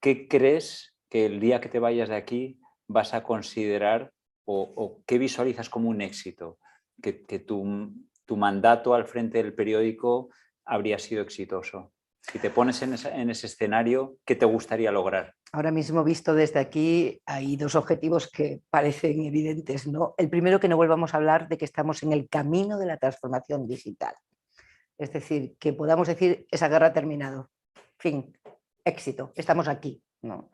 ¿Qué crees que el día que te vayas de aquí vas a considerar o qué visualizas como un éxito? Que tu mandato al frente del periódico habría sido exitoso. Si te pones en ese escenario, ¿qué te gustaría lograr? Ahora mismo, visto desde aquí, hay dos objetivos que parecen evidentes, ¿no? El primero, que no volvamos a hablar de que estamos en el camino de la transformación digital. Es decir, que podamos decir, esa guerra ha terminado. Fin, éxito, estamos aquí, ¿no?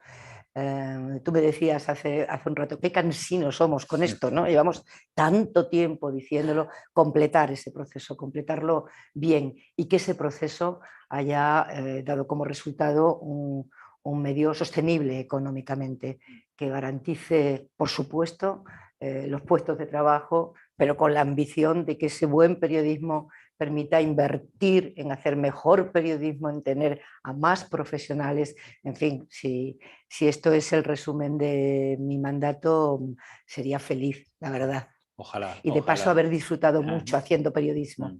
Tú me decías hace un rato, qué cansinos somos con esto, ¿no? Llevamos tanto tiempo diciéndolo, completar ese proceso, completarlo bien y que ese proceso haya dado como resultado un medio sostenible económicamente, que garantice, por supuesto, los puestos de trabajo, pero con la ambición de que ese buen periodismo permita invertir en hacer mejor periodismo, en tener a más profesionales. En fin, si esto es el resumen de mi mandato, sería feliz, la verdad. Ojalá. Y de paso haber disfrutado Ajá. mucho haciendo periodismo,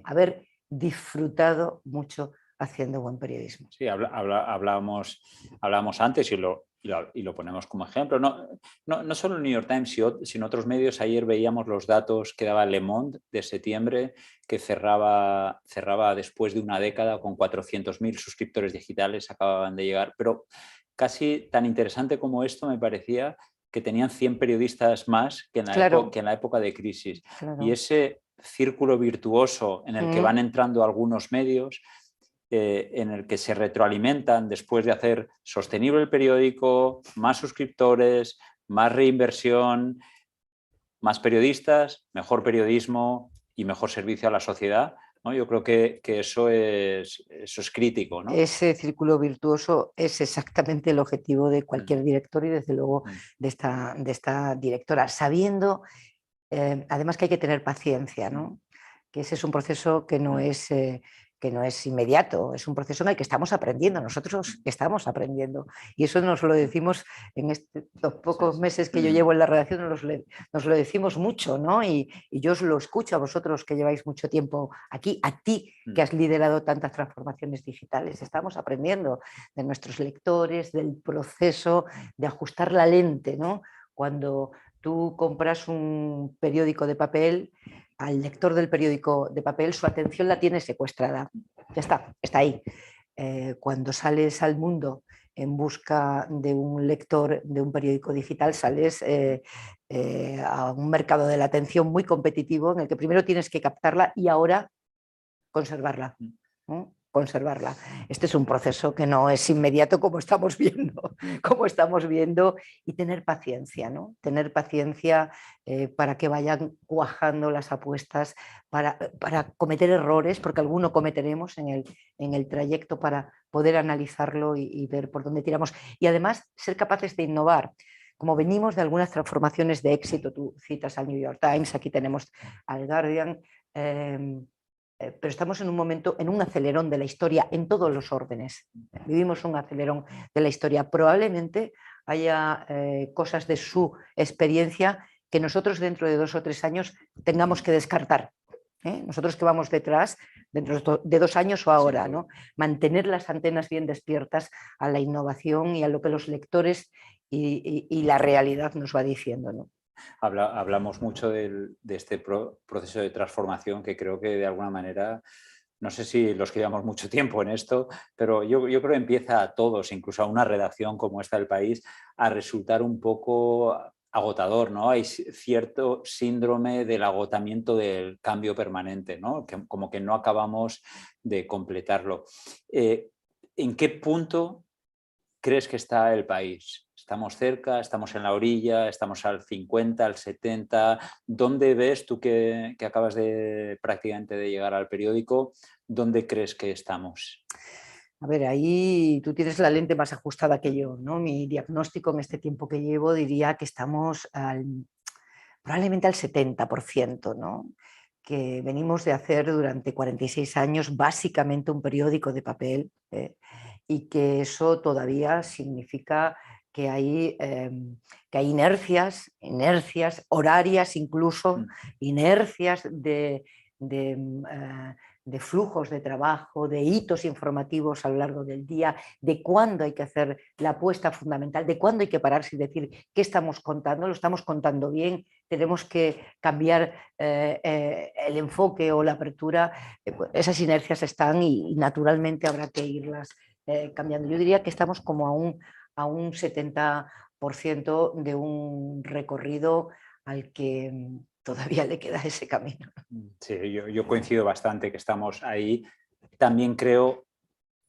haber disfrutado mucho haciendo buen periodismo. Sí, hablábamos antes y lo ponemos como ejemplo. No solo el New York Times, sino otros medios. Ayer veíamos los datos que daba Le Monde de septiembre, que cerraba después de una década con 400.000 suscriptores digitales, acababan de llegar. Pero casi tan interesante como esto me parecía que tenían 100 periodistas más que en la época de crisis. Claro. Y ese círculo virtuoso en el que van entrando algunos medios, en el que se retroalimentan después de hacer sostenible el periódico, más suscriptores, más reinversión, más periodistas, mejor periodismo y mejor servicio a la sociedad, ¿no? Yo creo que eso es crítico, ¿no? Ese círculo virtuoso es exactamente el objetivo de cualquier director y desde luego de esta directora, sabiendo además que hay que tener paciencia, ¿no? Que ese es un proceso que no es inmediato, es un proceso en el que estamos aprendiendo, nosotros estamos aprendiendo. Y eso nos lo decimos en estos pocos meses que yo llevo en la redacción, nos lo decimos mucho, ¿no? Y yo os lo escucho a vosotros que lleváis mucho tiempo aquí, a ti que has liderado tantas transformaciones digitales. Estamos aprendiendo de nuestros lectores, del proceso de ajustar la lente, ¿no? Cuando tú compras un periódico de papel, al lector del periódico de papel su atención la tiene secuestrada. Ya está ahí. Cuando sales al mundo en busca de un lector de un periódico digital, sales a un mercado de la atención muy competitivo en el que primero tienes que captarla y ahora conservarla. Conservarla. Este es un proceso que no es inmediato como estamos viendo y tener paciencia, ¿no? Tener paciencia para que vayan cuajando las apuestas, para cometer errores, porque alguno cometeremos en el trayecto para poder analizarlo y ver por dónde tiramos. Y además ser capaces de innovar. Como venimos de algunas transformaciones de éxito, tú citas al New York Times, aquí tenemos al Guardian, pero estamos en un momento, en un acelerón de la historia en todos los órdenes. Vivimos un acelerón de la historia. Probablemente haya cosas de su experiencia que nosotros dentro de 2 o 3 años tengamos que descartar. Nosotros que vamos detrás, dentro de 2 años o ahora, ¿no? Mantener las antenas bien despiertas a la innovación y a lo que los lectores y la realidad nos va diciendo, ¿no? Hablamos mucho de este proceso de transformación que creo que de alguna manera, no sé si los que llevamos mucho tiempo en esto, pero yo creo que empieza a todos, incluso a una redacción como esta del País, a resultar un poco agotador, ¿no? Hay cierto síndrome del agotamiento del cambio permanente, ¿no? Como que no acabamos de completarlo. ¿En qué punto crees que está el país? ¿Estamos cerca? ¿Estamos en la orilla? ¿Estamos al 50, al 70? ¿Dónde ves tú que acabas prácticamente de llegar al periódico? ¿Dónde crees que estamos? A ver, ahí tú tienes la lente más ajustada que yo, ¿no? Mi diagnóstico en este tiempo que llevo diría que estamos probablemente al 70%, ¿no? Que venimos de hacer durante 46 años básicamente un periódico de papel, y que eso todavía significa que hay inercias horarias, incluso inercias de flujos de trabajo, de hitos informativos a lo largo del día, de cuándo hay que hacer la apuesta fundamental, de cuándo hay que pararse y decir qué estamos contando, lo estamos contando bien, tenemos que cambiar el enfoque o la apertura. Esas inercias están y naturalmente habrá que irlas cambiando. Yo diría que estamos como a un 70% de un recorrido al que todavía le queda ese camino. Sí, yo coincido bastante que estamos ahí. También creo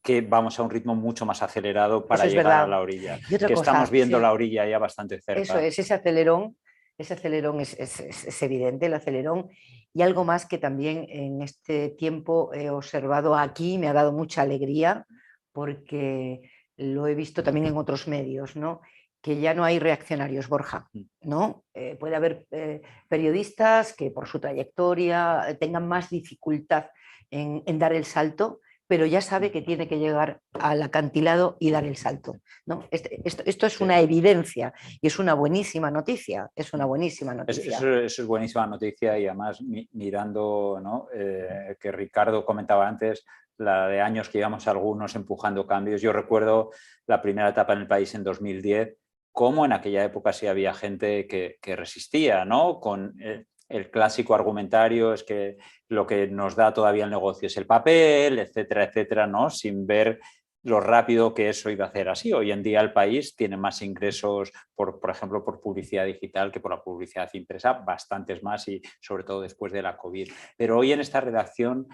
que vamos a un ritmo mucho más acelerado para llegar a la orilla. Y otra que cosa, estamos viendo la orilla ya bastante cerca. Eso es, ese acelerón es evidente, el acelerón. Y algo más que también en este tiempo he observado aquí, me ha dado mucha alegría, porque lo he visto también en otros medios, ¿no? que ya no hay reaccionarios, Borja, ¿no? Puede haber periodistas que por su trayectoria tengan más dificultad en dar el salto, pero ya sabe que tiene que llegar al acantilado y dar el salto, ¿no? Esto es una evidencia y es una buenísima noticia, es una buenísima noticia. Eso es buenísima noticia y además mirando, ¿no? Que Ricardo comentaba antes, la de años que llevamos algunos empujando cambios. Yo recuerdo la primera etapa en el país en 2010, cómo en aquella época sí había gente que resistía, ¿no? Con el clásico argumentario es que lo que nos da todavía el negocio es el papel, etcétera, etcétera, ¿no? Sin ver lo rápido que eso iba a hacer así. Hoy en día el país tiene más ingresos, por ejemplo, por publicidad digital que por la publicidad impresa, bastantes más y sobre todo después de la COVID. Pero hoy en esta redacción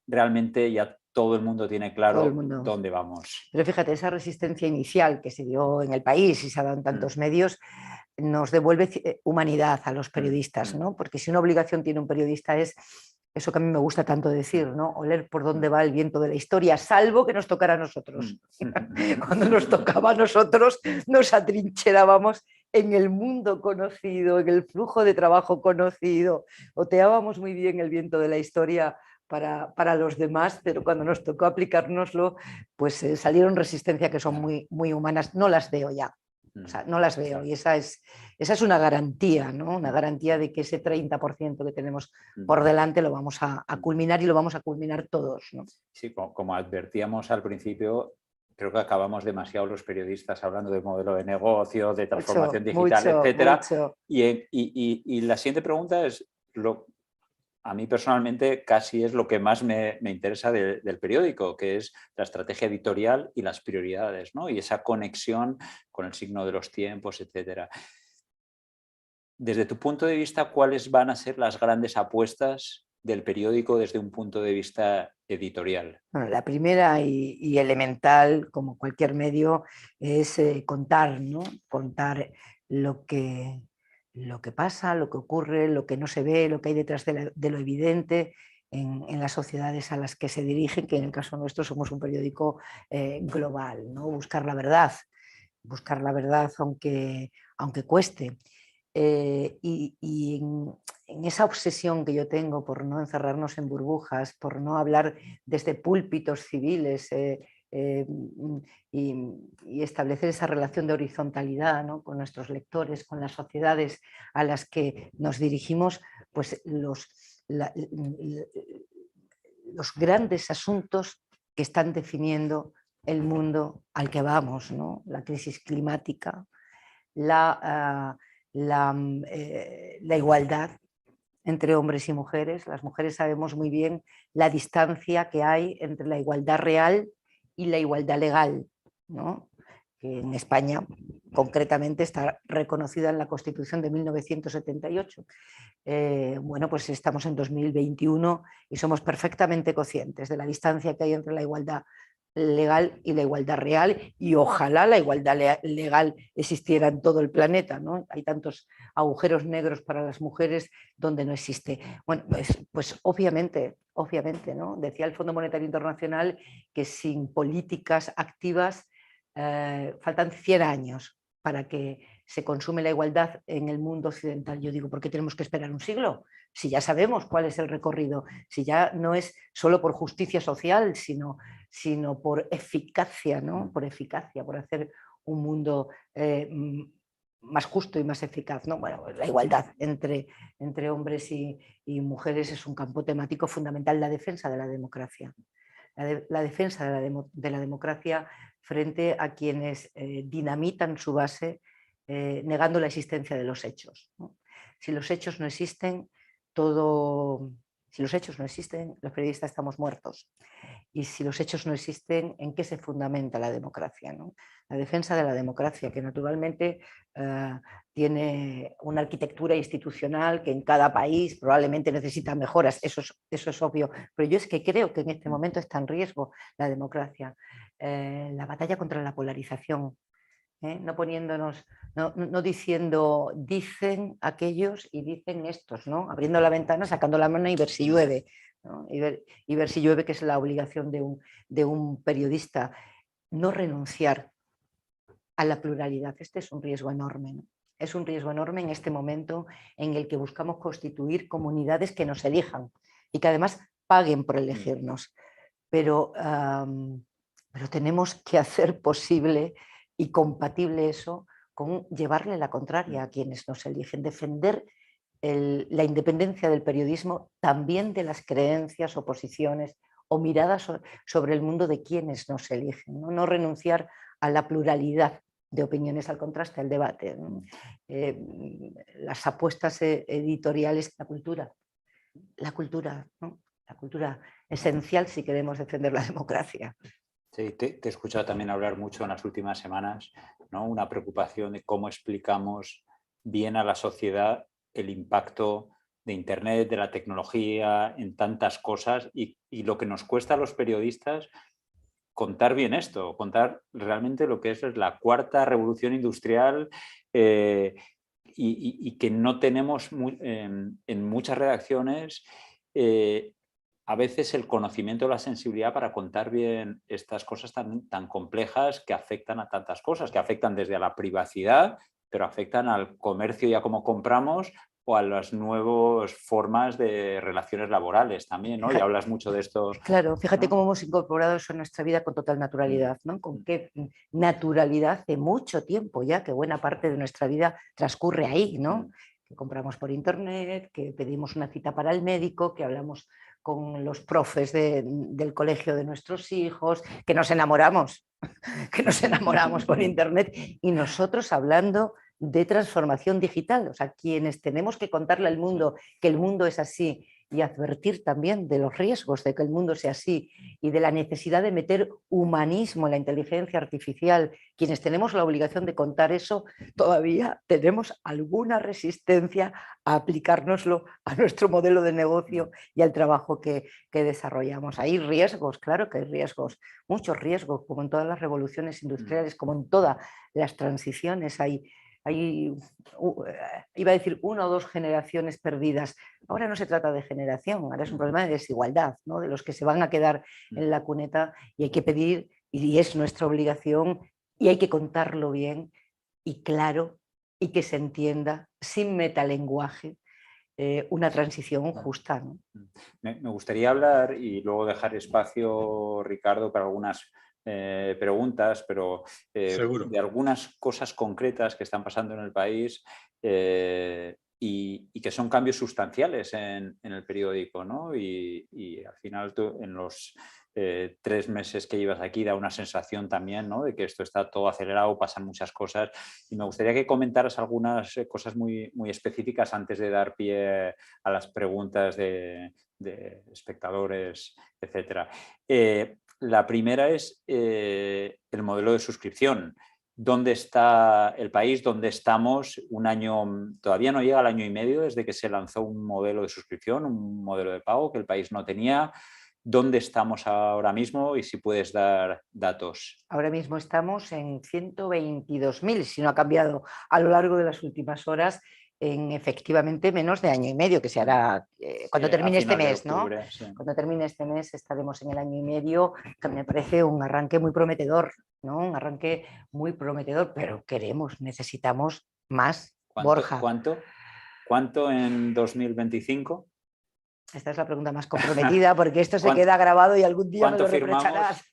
realmente ya todo el mundo tiene claro dónde vamos. Pero fíjate, esa resistencia inicial que se dio en el país y se ha dado en tantos medios nos devuelve humanidad a los periodistas, ¿no? Porque si una obligación tiene un periodista es eso que a mí me gusta tanto decir, ¿no? Oler por dónde va el viento de la historia, salvo que nos tocara a nosotros. Cuando nos tocaba a nosotros, nos atrincherábamos en el mundo conocido, en el flujo de trabajo conocido, oteábamos muy bien el viento de la historia para los demás, pero cuando nos tocó aplicárnoslo, pues salieron resistencias que son muy, muy humanas. No las veo ya. O sea, no las veo y esa es una garantía, ¿no? Una garantía de que ese 30% que tenemos por delante lo vamos a culminar y lo vamos a culminar todos, ¿no? Sí, como advertíamos al principio, creo que acabamos demasiado los periodistas hablando de modelo de negocio, de transformación digital, etcétera. Y la siguiente pregunta es, a mí personalmente casi es lo que más me interesa del periódico, que es la estrategia editorial y las prioridades, ¿no? Y esa conexión con el signo de los tiempos, etcétera. Desde tu punto de vista, ¿cuáles van a ser las grandes apuestas del periódico desde un punto de vista editorial? Bueno, la primera y elemental, como cualquier medio, es contar, ¿no? Contar lo que pasa, lo que ocurre, lo que no se ve, lo que hay detrás de lo evidente en las sociedades a las que se dirigen, que en el caso nuestro somos un periódico global, ¿no? Buscar la verdad aunque cueste. Y en esa obsesión que yo tengo por no encerrarnos en burbujas, por no hablar desde púlpitos civiles y establecer esa relación de horizontalidad, ¿no? Con nuestros lectores, con las sociedades a las que nos dirigimos, pues los grandes asuntos que están definiendo el mundo al que vamos, ¿no? La crisis climática, la igualdad entre hombres y mujeres. Las mujeres sabemos muy bien la distancia que hay entre la igualdad real y la igualdad legal, ¿no? Que en España concretamente está reconocida en la Constitución de 1978. Bueno, pues estamos en 2021 y somos perfectamente conscientes de la distancia que hay entre la igualdad legal y la igualdad real, y ojalá la igualdad legal existiera en todo el planeta, ¿no? Hay tantos agujeros negros para las mujeres donde no existe. Bueno, pues obviamente, ¿no? Decía el Fondo Monetario Internacional que sin políticas activas faltan 100 años para que se consume la igualdad en el mundo occidental. Yo digo, ¿por qué tenemos que esperar un siglo? Si ya sabemos cuál es el recorrido, si ya no es solo por justicia social, sino por eficacia, ¿no? Por eficacia, por hacer un mundo más justo y más eficaz, ¿no? Bueno, la igualdad entre hombres y mujeres es un campo temático fundamental, la defensa de la democracia. La defensa de la democracia frente a quienes dinamitan su base negando la existencia de los hechos, ¿no? Si los hechos no existen, los periodistas estamos muertos. Y si los hechos no existen, ¿en qué se fundamenta la democracia, ¿no? La defensa de la democracia, que naturalmente tiene una arquitectura institucional que en cada país probablemente necesita mejoras, eso es obvio, pero yo es que creo que en este momento está en riesgo la democracia. La batalla contra la polarización, no poniéndonos, no diciendo dicen aquellos y dicen estos, ¿no? Abriendo la ventana, sacando la mano y ver si llueve, ¿no? Y ver si llueve, que es la obligación de un periodista. No renunciar a la pluralidad. Este es un riesgo enorme, ¿no? Es un riesgo enorme en este momento en el que buscamos constituir comunidades que nos elijan y que además paguen por elegirnos. Pero tenemos que hacer posible y compatible eso con llevarle la contraria a quienes nos eligen, defender la independencia del periodismo, también de las creencias o posiciones o miradas sobre el mundo de quienes nos eligen, ¿no? No renunciar a la pluralidad de opiniones, al contraste, al debate. Las apuestas editoriales, la cultura, ¿no? La cultura esencial si queremos defender la democracia. Sí, te he escuchado también hablar mucho en las últimas semanas, ¿no? Una preocupación de cómo explicamos bien a la sociedad el impacto de Internet, de la tecnología, en tantas cosas y lo que nos cuesta a los periodistas contar bien esto, contar realmente lo que es la cuarta revolución industrial y que no tenemos en muchas redacciones a veces el conocimiento o la sensibilidad para contar bien estas cosas tan complejas que afectan a tantas cosas, que afectan desde a la privacidad, pero afectan al comercio y a cómo compramos o a las nuevas formas de relaciones laborales también, ¿no? Y hablas mucho de esto. Claro, fíjate, ¿no? cómo hemos incorporado eso en nuestra vida con total naturalidad, ¿no? Con qué naturalidad de mucho tiempo ya, que buena parte de nuestra vida transcurre ahí, ¿no? Que compramos por internet, que pedimos una cita para el médico, que hablamos con los profes del colegio de nuestros hijos, que nos enamoramos por internet, y nosotros hablando de transformación digital, o sea, quienes tenemos que contarle al mundo que el mundo es así y advertir también de los riesgos de que el mundo sea así y de la necesidad de meter humanismo en la inteligencia artificial, quienes tenemos la obligación de contar eso, todavía tenemos alguna resistencia a aplicárnoslo a nuestro modelo de negocio y al trabajo que desarrollamos. Hay riesgos, claro que hay riesgos, muchos riesgos, como en todas las revoluciones industriales, como en todas las transiciones. Hay, iba a decir, 1 o 2 generaciones perdidas. Ahora no se trata de generación, ahora es un problema de desigualdad, ¿no? De los que se van a quedar en la cuneta, y hay que pedir, y es nuestra obligación, y hay que contarlo bien y claro, y que se entienda, sin metalenguaje, una transición justa, ¿no? Me gustaría hablar y luego dejar espacio, Ricardo, para algunas preguntas, pero de algunas cosas concretas que están pasando en el país y que son cambios sustanciales en el periódico, ¿no? Y al final tú, en los 3 meses que llevas aquí, da una sensación también, ¿no? De que esto está todo acelerado, pasan muchas cosas, y me gustaría que comentaras algunas cosas muy específicas antes de dar pie a las preguntas de espectadores, etc. La primera es el modelo de suscripción. ¿Dónde está el país? ¿Dónde estamos? Un año, todavía no llega al año y medio desde que se lanzó un modelo de suscripción, un modelo de pago que el país no tenía. ¿Dónde estamos ahora mismo? Y si puedes dar datos. Ahora mismo estamos en 122.000, si no ha cambiado a lo largo de las últimas horas, en efectivamente menos de año y medio, que se hará cuando termine este mes, octubre, ¿no? Sí. Cuando termine este mes estaremos en el año y medio, que me parece un arranque muy prometedor, ¿no? Un arranque muy prometedor, pero necesitamos más, Borja. ¿Cuánto en 2025? Esta es la pregunta más comprometida, porque esto se queda grabado y algún día me lo reprocharás.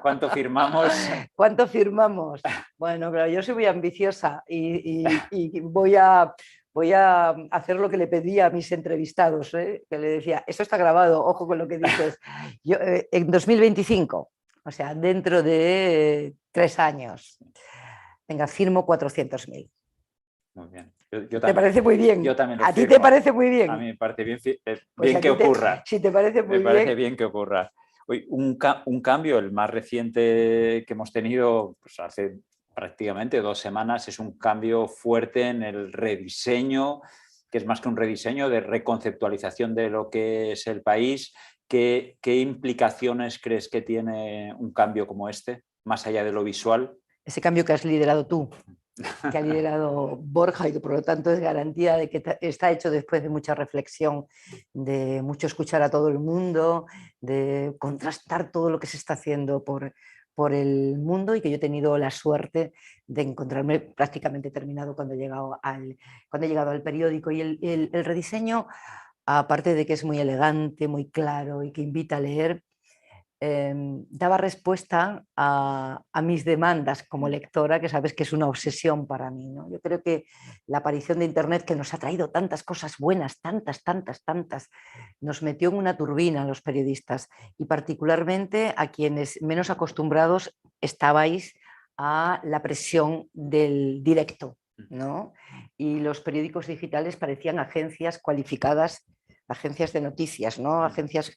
¿Cuánto firmamos? ¿Cuánto firmamos? Bueno, pero yo soy muy ambiciosa y voy a hacer lo que le pedí a mis entrevistados, que le decía, esto está grabado, ojo con lo que dices. Yo, en 2025, o sea, dentro de 3 años, venga, firmo 400.000. Muy bien. ¿Te parece muy bien? Yo también lo ¿A firmo. ti te parece muy bien? A mí me parece bien, Pues que ocurra. Si te parece muy bien. Me parece bien que ocurra. Un cambio, el más reciente que hemos tenido pues hace prácticamente 2 semanas, es un cambio fuerte en el rediseño, que es más que un rediseño, de reconceptualización de lo que es el país. ¿Qué implicaciones crees que tiene un cambio como este, más allá de lo visual? Ese cambio que has liderado tú, que ha liderado Borja, y que por lo tanto es garantía de que está hecho después de mucha reflexión, de mucho escuchar a todo el mundo, de contrastar todo lo que se está haciendo por por el mundo y que yo he tenido la suerte de encontrarme prácticamente terminado cuando he llegado al periódico. Y el rediseño, aparte de que es muy elegante, muy claro y que invita a leer, daba respuesta a mis demandas como lectora, que sabes que es una obsesión para mí, ¿no? Yo creo que la aparición de Internet, que nos ha traído tantas cosas buenas, tantas, nos metió en una turbina a los periodistas y particularmente a quienes menos acostumbrados estabais a la presión del directo, ¿no? Y los periódicos digitales parecían agencias cualificadas, agencias de noticias, ¿no? Agencias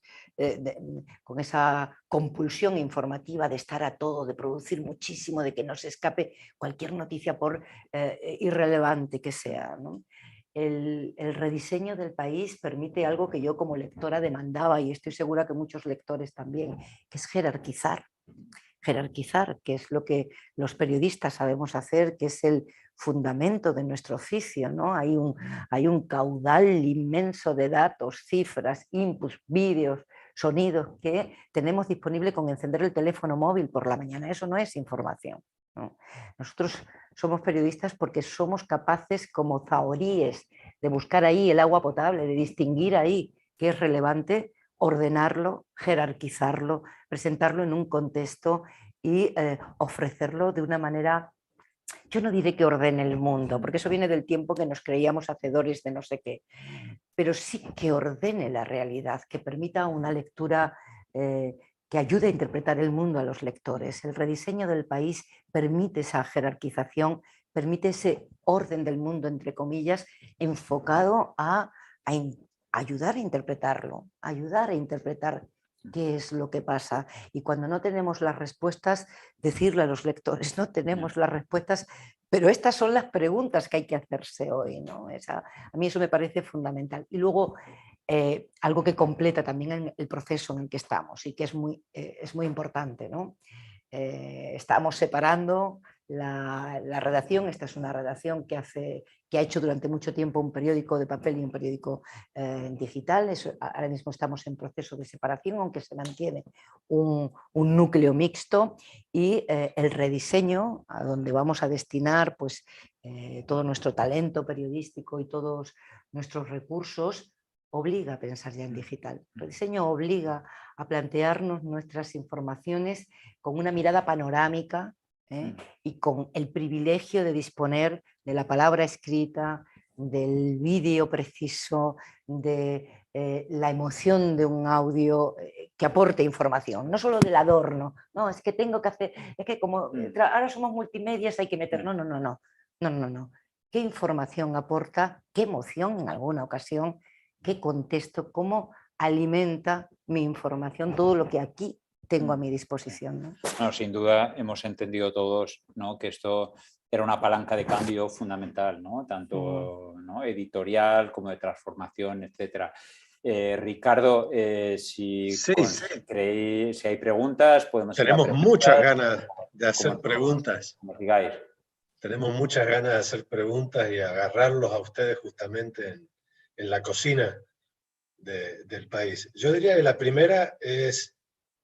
con esa compulsión informativa de estar a todo, de producir muchísimo, de que no se escape cualquier noticia por irrelevante que sea, ¿no? El rediseño del país permite algo que yo como lectora demandaba y estoy segura que muchos lectores también, que es jerarquizar, que es lo que los periodistas sabemos hacer, que es el fundamento de nuestro oficio, ¿no? Hay un caudal inmenso de datos, cifras, inputs, vídeos, sonidos que tenemos disponible con encender el teléfono móvil por la mañana. Eso no es información, ¿no? Nosotros somos periodistas porque somos capaces, como zahoríes, de buscar ahí el agua potable, de distinguir ahí qué es relevante, ordenarlo, jerarquizarlo, presentarlo en un contexto y ofrecerlo de una manera, yo no diré que ordene el mundo, porque eso viene del tiempo que nos creíamos hacedores de no sé qué, pero sí que ordene la realidad, que permita una lectura que ayude a interpretar el mundo a los lectores. El rediseño del país permite esa jerarquización, permite ese orden del mundo, entre comillas, enfocado a ayudar a interpretarlo, ayudar a interpretar qué es lo que pasa. Y cuando no tenemos las respuestas, decirle a los lectores, no tenemos las respuestas, pero estas son las preguntas que hay que hacerse hoy, ¿no? A mí eso me parece fundamental. Y luego, algo que completa también el proceso en el que estamos y que es muy importante, ¿no? Estamos separando la redacción. Esta es una redacción que ha hecho durante mucho tiempo un periódico de papel y un periódico digital. Ahora mismo estamos en proceso de separación, aunque se mantiene un núcleo mixto, y el rediseño, a donde vamos a destinar pues, todo nuestro talento periodístico y todos nuestros recursos, obliga a pensar ya en digital. El rediseño obliga a plantearnos nuestras informaciones con una mirada panorámica, y con el privilegio de disponer de la palabra escrita, del vídeo preciso, de la emoción de un audio que aporte información, no solo del adorno, no, es que tengo que hacer, es que como ahora somos multimedias hay que meter, no. ¿Qué información aporta? ¿Qué emoción en alguna ocasión? ¿Qué contexto? ¿Cómo alimenta mi información todo lo que aquí tengo a mi disposición, ¿no? No, sin duda hemos entendido todos, ¿no?, que esto era una palanca de cambio fundamental, ¿no?, tanto ¿no?, editorial como de transformación, etcétera. Ricardo, si hay preguntas, podemos ir a Tenemos preguntas. muchas ganas de hacer preguntas. Como digáis. Tenemos muchas ganas de hacer preguntas y agarrarlos a ustedes justamente en la cocina del país. Yo diría que la primera es,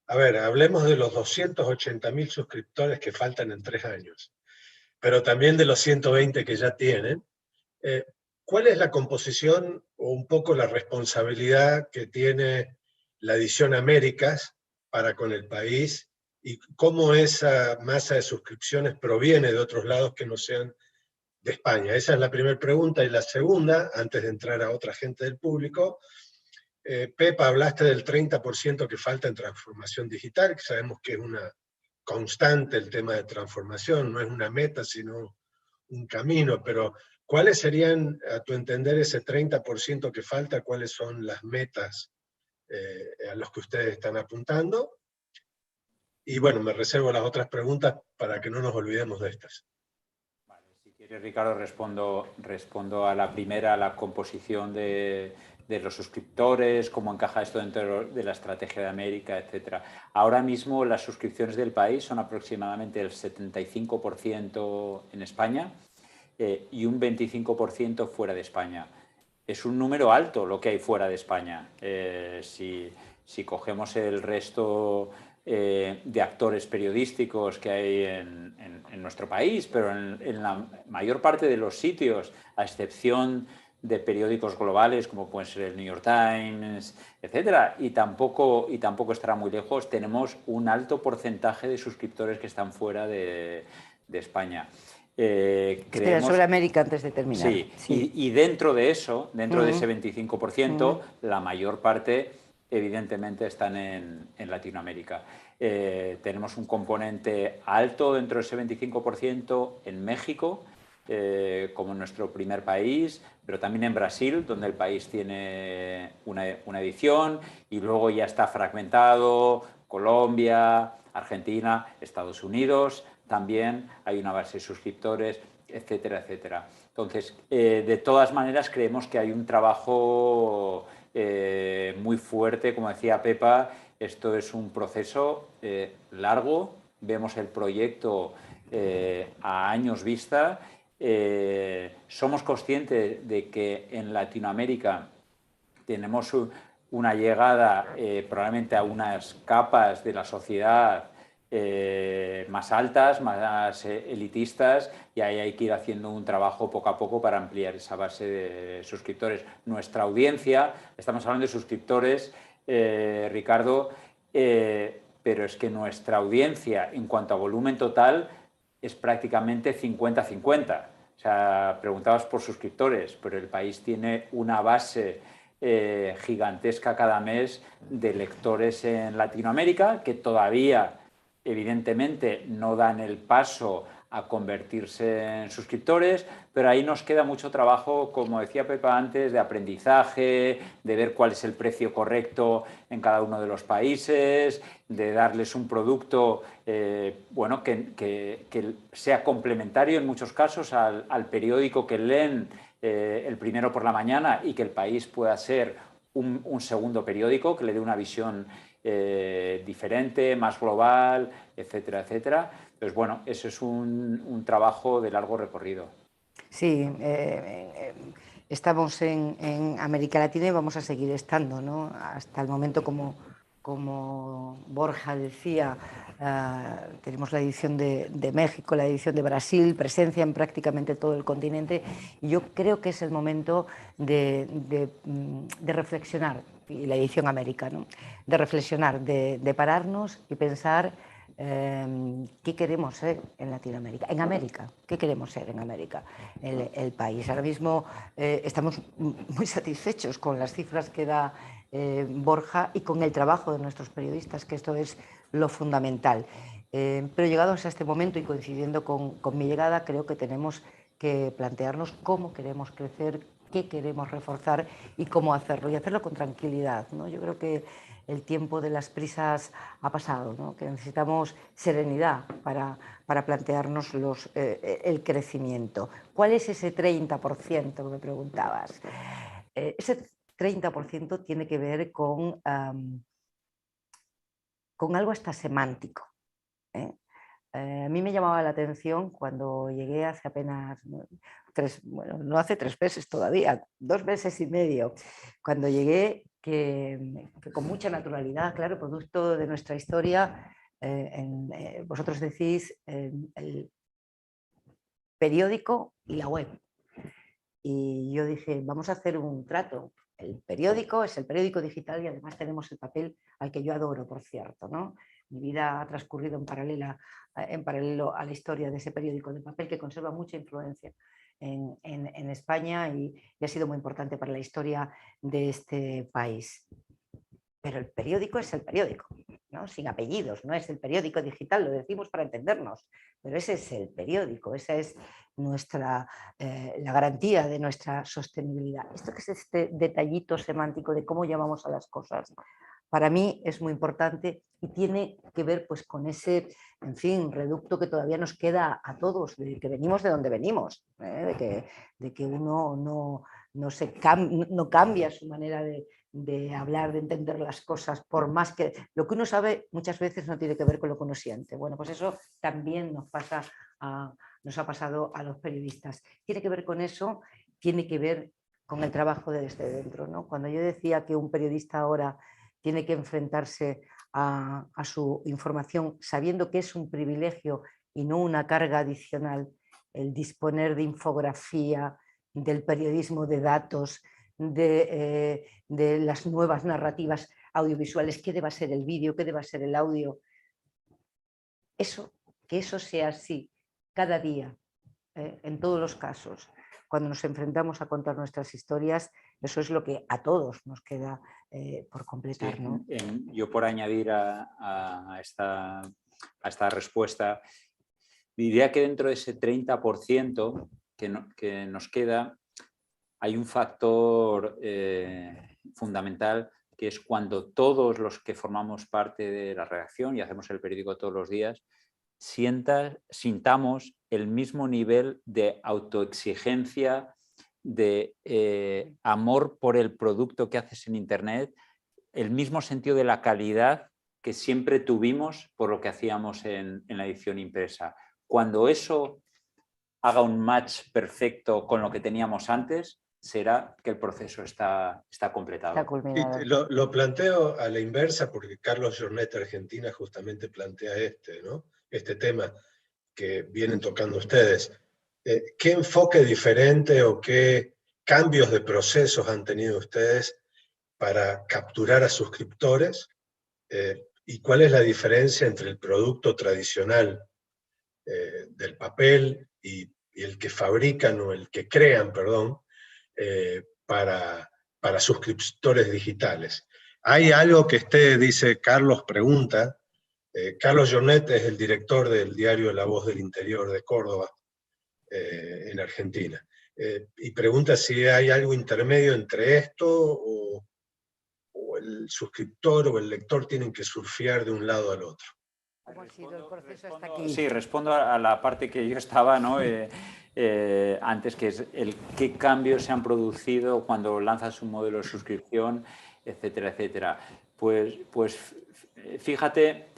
a ver, hablemos de los 280.000 suscriptores que faltan en 3 años, pero también de los 120 que ya tienen. ¿Cuál es la composición o un poco la responsabilidad que tiene la edición Américas para con el país y cómo esa masa de suscripciones proviene de otros lados que no sean de España? Esa es la primera pregunta. Y la segunda, antes de entrar a otra gente del público, Pepa, hablaste del 30% que falta en transformación digital, que sabemos que es una constante el tema de transformación, no es una meta, sino un camino, pero ¿cuáles serían, a tu entender, ese 30% que falta? ¿Cuáles son las metas a los que ustedes están apuntando? Y bueno, me reservo las otras preguntas para que no nos olvidemos de estas. Vale, si quieres, Ricardo, respondo a la primera, a la composición de los suscriptores, cómo encaja esto dentro de la estrategia de América, etcétera. Ahora mismo las suscripciones del país son aproximadamente el 75% en España y un 25% fuera de España. Es un número alto lo que hay fuera de España. Si cogemos el resto de actores periodísticos que hay en nuestro país, pero en la mayor parte de los sitios, a excepción de periódicos globales como pueden ser el New York Times, etcétera, y tampoco estará muy lejos, tenemos un alto porcentaje de suscriptores que están fuera de España. Espera, sobre América antes de terminar. Sí, sí. Y dentro de eso, dentro de ese 25%, la mayor parte evidentemente están en Latinoamérica. Tenemos un componente alto dentro de ese 25% en México, como nuestro primer país, pero también en Brasil, donde el país tiene una edición, y luego ya está fragmentado, Colombia, Argentina, Estados Unidos, también hay una base de suscriptores, etcétera, etcétera. Entonces, de todas maneras, creemos que hay un trabajo muy fuerte, como decía Pepa, esto es un proceso largo, vemos el proyecto a años vista. Somos conscientes de que en Latinoamérica tenemos una llegada probablemente a unas capas de la sociedad más altas, más elitistas, y ahí hay que ir haciendo un trabajo poco a poco para ampliar esa base de suscriptores. Nuestra audiencia, estamos hablando de suscriptores, Ricardo, pero es que nuestra audiencia en cuanto a volumen total es prácticamente 50-50. O sea, preguntabas por suscriptores, pero el país tiene una base gigantesca cada mes de lectores en Latinoamérica que todavía, evidentemente, no dan el paso a convertirse en suscriptores, pero ahí nos queda mucho trabajo, como decía Pepa antes, de aprendizaje, de ver cuál es el precio correcto en cada uno de los países, de darles un producto bueno, que sea complementario en muchos casos al periódico que leen el primero por la mañana, y que el país pueda ser un segundo periódico que le dé una visión diferente, más global, etcétera, etcétera. Entonces, bueno, eso es un trabajo de largo recorrido. Sí, estamos en América Latina y vamos a seguir estando, ¿no? Hasta el momento, como Borja decía, tenemos la edición de México, la edición de Brasil, presencia en prácticamente todo el continente, y yo creo que es el momento de reflexionar, y la edición América, ¿no? De reflexionar, de pararnos y pensar qué queremos ser en Latinoamérica, en América, qué queremos ser en América, el país. Ahora mismo estamos muy satisfechos con las cifras que da Borja y con el trabajo de nuestros periodistas, que esto es lo fundamental. Pero llegados a este momento y coincidiendo con mi llegada, creo que tenemos que plantearnos cómo queremos crecer, qué queremos reforzar y cómo hacerlo, y hacerlo con tranquilidad, ¿no? Yo creo que el tiempo de las prisas ha pasado, ¿no? Que necesitamos serenidad para plantearnos el crecimiento. ¿Cuál es ese 30% que me preguntabas? Ese 30% tiene que ver con algo hasta semántico, ¿eh? A mí me llamaba la atención cuando llegué hace apenas no hace 3 meses todavía, 2 meses y medio, cuando llegué, que con mucha naturalidad, claro, producto de nuestra historia, vosotros decís el periódico y la web. Y yo dije, vamos a hacer un trato. El periódico es el periódico digital y además tenemos el papel, al que yo adoro, por cierto, ¿no? Mi vida ha transcurrido en paralelo a la historia de ese periódico de papel, que conserva mucha influencia en España y ha sido muy importante para la historia de este país. Pero el periódico es el periódico, ¿no? Sin apellidos, no es el periódico digital, lo decimos para entendernos, pero ese es el periódico, esa es la garantía de nuestra sostenibilidad. Esto que es este detallito semántico de cómo llamamos a las cosas, para mí es muy importante y tiene que ver pues con ese, en fin, reducto que todavía nos queda a todos, de que venimos de donde venimos, de que uno no cambia su manera de hablar, de entender las cosas, por más que lo que uno sabe muchas veces no tiene que ver con lo que uno siente. Bueno, pues eso también nos ha pasado a los periodistas. Tiene que ver con eso, tiene que ver con el trabajo desde dentro, ¿no? Cuando yo decía que un periodista ahora tiene que enfrentarse a su información, sabiendo que es un privilegio y no una carga adicional el disponer de infografía, del periodismo de datos, de las nuevas narrativas audiovisuales, qué deba ser el vídeo, qué deba ser el audio. Que eso sea así cada día, en todos los casos. Cuando nos enfrentamos a contar nuestras historias, eso es lo que a todos nos queda por completar, Sí, ¿no? Yo por añadir a esta respuesta, diría que dentro de ese 30% que nos queda, hay un factor fundamental, que es cuando todos los que formamos parte de la redacción y hacemos el periódico todos los días, sintamos el mismo nivel de autoexigencia, de amor por el producto que haces en Internet, el mismo sentido de la calidad que siempre tuvimos por lo que hacíamos en la edición impresa. Cuando eso haga un match perfecto con lo que teníamos antes, será que el proceso está completado. Está culminado. Y lo planteo a la inversa porque Carlos Jornet Argentina justamente plantea este tema que vienen tocando ustedes. ¿Qué enfoque diferente o qué cambios de procesos han tenido ustedes para capturar a suscriptores? ¿Y cuál es la diferencia entre el producto tradicional del papel y el que fabrican o el que crean, perdón, para suscriptores digitales? ¿Hay algo que dice Carlos, pregunta? Carlos Jornet es el director del diario La Voz del Interior de Córdoba, en Argentina. Y pregunta si hay algo intermedio entre esto o el suscriptor o el lector tienen que surfear de un lado al otro. ¿Cómo ha sido el proceso hasta aquí? Sí, respondo a la parte que yo estaba, ¿no? Antes, que es qué cambios se han producido cuando lanzas un modelo de suscripción, etcétera, etcétera. Pues fíjate,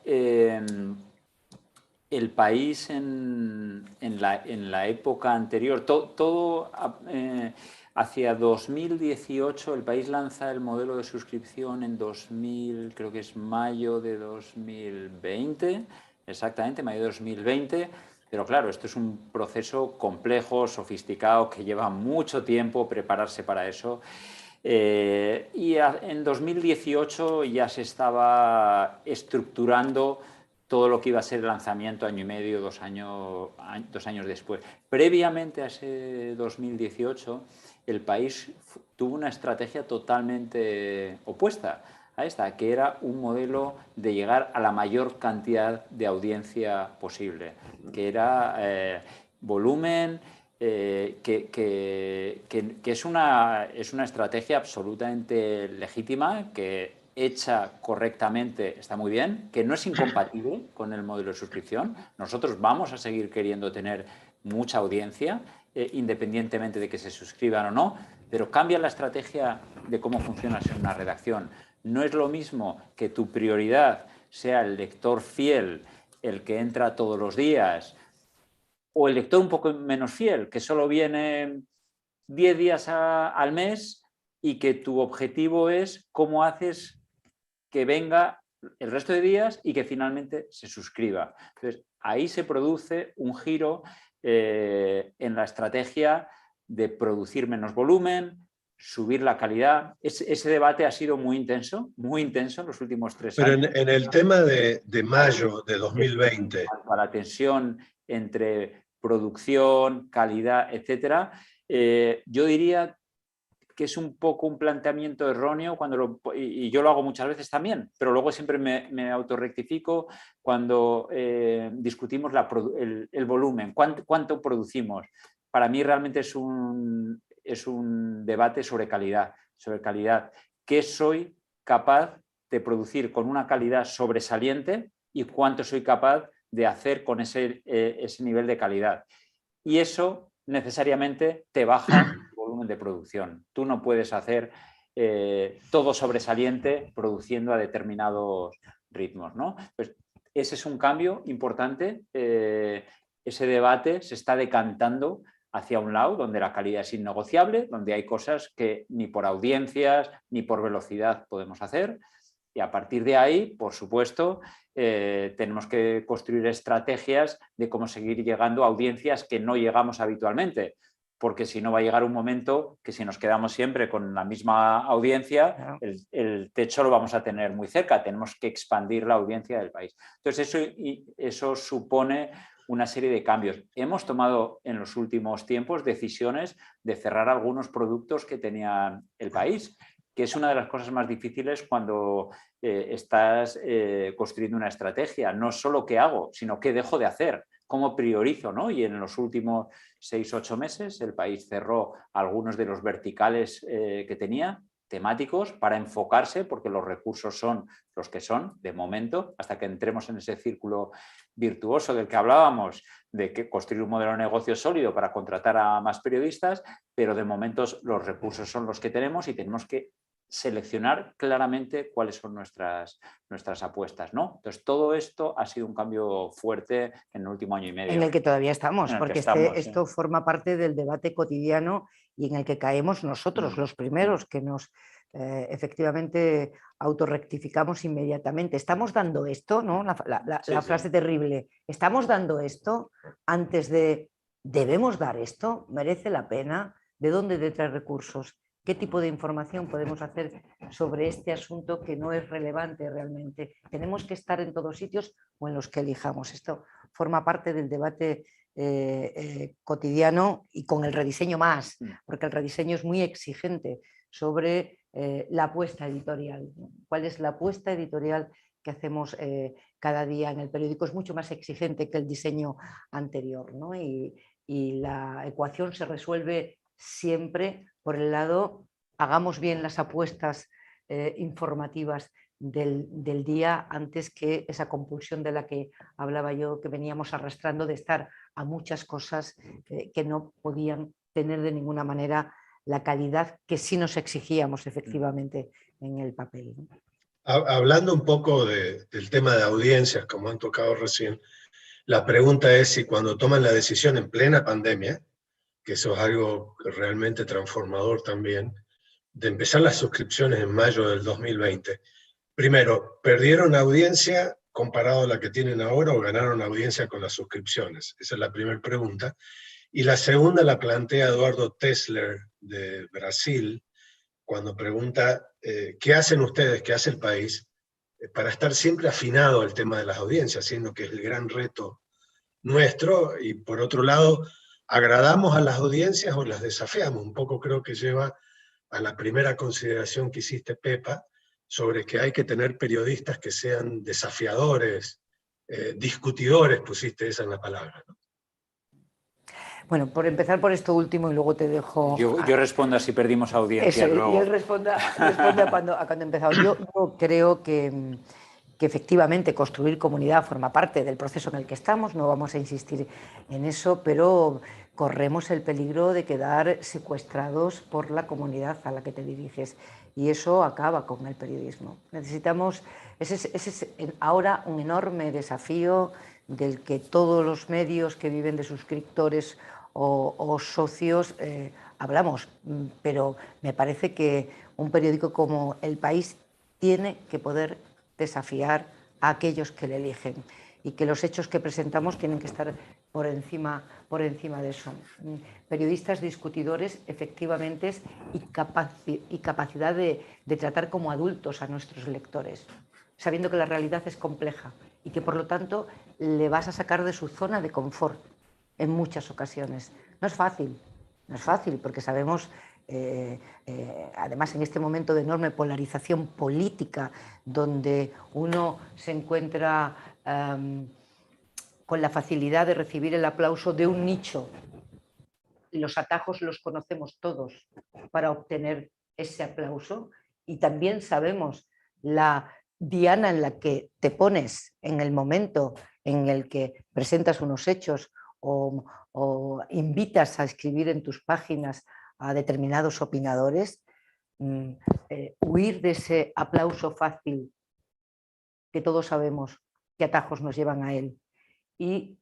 el país en la época anterior, hacia 2018, el país lanza el modelo de suscripción en creo que es mayo de 2020, exactamente, mayo de 2020, pero claro, esto es un proceso complejo, sofisticado, que lleva mucho tiempo prepararse para eso. Y en 2018 ya se estaba estructurando todo lo que iba a ser el lanzamiento año y medio, 2 años después. Previamente a ese 2018, el país tuvo una estrategia totalmente opuesta a esta, que era un modelo de llegar a la mayor cantidad de audiencia posible, que era volumen, que es una estrategia absolutamente legítima, que hecha correctamente está muy bien, que no es incompatible con el modelo de suscripción. Nosotros vamos a seguir queriendo tener mucha audiencia, independientemente de que se suscriban o no, pero cambia la estrategia de cómo funciona una redacción. No es lo mismo que tu prioridad sea el lector fiel, el que entra todos los días, o el lector un poco menos fiel, que solo viene 10 días al mes y que tu objetivo es cómo haces que venga el resto de días y que finalmente se suscriba. Entonces, ahí se produce un giro en la estrategia de producir menos volumen, subir la calidad. Ese debate ha sido muy intenso en los últimos 3 años. Pero en el tema de mayo de 2020... Para la tensión entre producción, calidad, etcétera, yo diría que es un poco un planteamiento erróneo, y yo lo hago muchas veces también, pero luego siempre me autorrectifico cuando discutimos el volumen, cuánto producimos. Para mí realmente es un debate sobre calidad. ¿Qué soy capaz de producir con una calidad sobresaliente y cuánto soy capaz de hacer con ese nivel de calidad? Y eso necesariamente te baja el volumen de producción. Tú no puedes hacer todo sobresaliente produciendo a determinados ritmos, ¿no? Pues ese es un cambio importante. Ese debate se está decantando hacia un lado donde la calidad es innegociable, donde hay cosas que ni por audiencias ni por velocidad podemos hacer. Y a partir de ahí, por supuesto, tenemos que construir estrategias de cómo seguir llegando a audiencias que no llegamos habitualmente, porque si no va a llegar un momento que si nos quedamos siempre con la misma audiencia, el techo lo vamos a tener muy cerca, tenemos que expandir la audiencia del país. Entonces eso supone una serie de cambios. Hemos tomado en los últimos tiempos decisiones de cerrar algunos productos que tenía el país, que es una de las cosas más difíciles cuando estás construyendo una estrategia. No solo qué hago, sino qué dejo de hacer, cómo priorizo, ¿no? Y en los últimos 6-8 meses el país cerró algunos de los verticales que tenía, temáticos, para enfocarse, porque los recursos son los que son, de momento, hasta que entremos en ese círculo virtuoso del que hablábamos, de que construir un modelo de negocio sólido para contratar a más periodistas, pero de momento los recursos son los que tenemos y tenemos que seleccionar claramente cuáles son nuestras apuestas, ¿no? Entonces, todo esto ha sido un cambio fuerte en el último año y medio. En el que todavía estamos, porque esto forma parte del debate cotidiano y en el que caemos nosotros, los primeros, que nos efectivamente autorrectificamos inmediatamente. Estamos dando esto, ¿no? La frase terrible, estamos dando esto antes de, debemos dar esto, merece la pena, ¿de dónde detrae recursos? ¿Qué tipo de información podemos hacer sobre este asunto que no es relevante realmente? ¿Tenemos que estar en todos sitios o en los que elijamos? Esto forma parte del debate cotidiano y con el rediseño más, porque el rediseño es muy exigente sobre la apuesta editorial. ¿Cuál es la apuesta editorial que hacemos cada día en el periódico? Es mucho más exigente que el diseño anterior, ¿no? Y la ecuación se resuelve siempre por el lado, hagamos bien las apuestas informativas del día antes que esa compulsión de la que hablaba yo, que veníamos arrastrando de estar a muchas cosas que no podían tener de ninguna manera la calidad que sí nos exigíamos efectivamente en el papel, ¿no? Hablando un poco del tema de audiencias, como han tocado recién, la pregunta es si cuando toman la decisión en plena pandemia, que eso es algo realmente transformador también, de empezar las suscripciones en mayo del 2020. Primero, ¿perdieron audiencia comparado a la que tienen ahora o ganaron audiencia con las suscripciones? Esa es la primera pregunta. Y la segunda la plantea Eduardo Tesler de Brasil, cuando pregunta, ¿qué hacen ustedes, qué hace el país para estar siempre afinado al tema de las audiencias, siendo que es el gran reto nuestro? Y por otro lado, ¿agradamos a las audiencias o las desafiamos? Un poco creo que lleva a la primera consideración que hiciste, Pepa, sobre que hay que tener periodistas que sean desafiadores, discutidores, pusiste esa en la palabra, ¿no? Bueno, por empezar por esto último y luego te dejo... Yo respondo si perdimos audiencia. Eso, luego. y él responde a cuando he empezado. Yo creo que efectivamente construir comunidad forma parte del proceso en el que estamos, no vamos a insistir en eso, pero corremos el peligro de quedar secuestrados por la comunidad a la que te diriges y eso acaba con el periodismo. Necesitamos, ese es ahora un enorme desafío del que todos los medios que viven de suscriptores o socios hablamos, pero me parece que un periódico como El País tiene que poder desafiar a aquellos que le eligen y que los hechos que presentamos tienen que estar por encima de eso. Periodistas discutidores, efectivamente, y capacidad de tratar como adultos a nuestros lectores, sabiendo que la realidad es compleja y que por lo tanto le vas a sacar de su zona de confort en muchas ocasiones. No es fácil porque sabemos, además en este momento de enorme polarización política, donde uno se encuentra con la facilidad de recibir el aplauso de un nicho, y los atajos los conocemos todos para obtener ese aplauso, y también sabemos la diana en la que te pones en el momento en el que presentas unos hechos o invitas a escribir en tus páginas a determinados opinadores, huir de ese aplauso fácil que todos sabemos qué atajos nos llevan a él y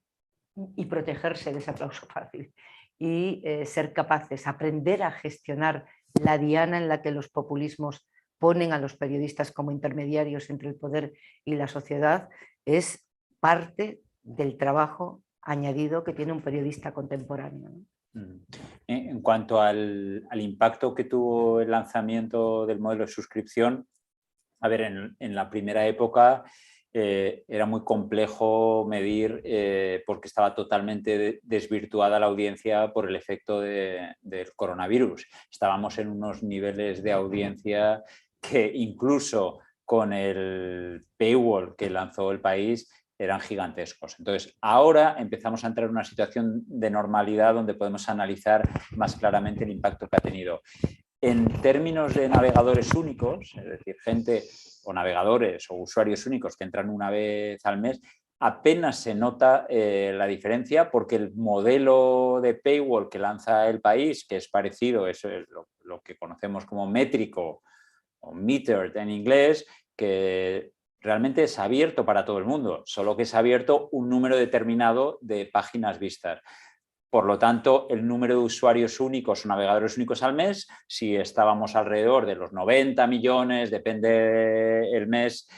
protegerse de ese aplauso fácil y ser capaces, aprender a gestionar la diana en la que los populismos ponen a los periodistas como intermediarios entre el poder y la sociedad, es parte del trabajo añadido que tiene un periodista contemporáneo, ¿no? En cuanto al impacto que tuvo el lanzamiento del modelo de suscripción, a ver, en la primera época era muy complejo medir porque estaba totalmente desvirtuada la audiencia por el efecto del coronavirus. Estábamos en unos niveles de audiencia que incluso con el paywall que lanzó el país eran gigantescos. Entonces, ahora empezamos a entrar en una situación de normalidad donde podemos analizar más claramente el impacto que ha tenido. En términos de navegadores únicos, es decir, gente o navegadores o usuarios únicos que entran una vez al mes, apenas se nota la diferencia porque el modelo de paywall que lanza el país, que es parecido, es lo que conocemos como métrico o metered en inglés, que realmente es abierto para todo el mundo, solo que es abierto un número determinado de páginas vistas. Por lo tanto, el número de usuarios únicos o navegadores únicos al mes, si estábamos alrededor de los 90 millones, depende el mes,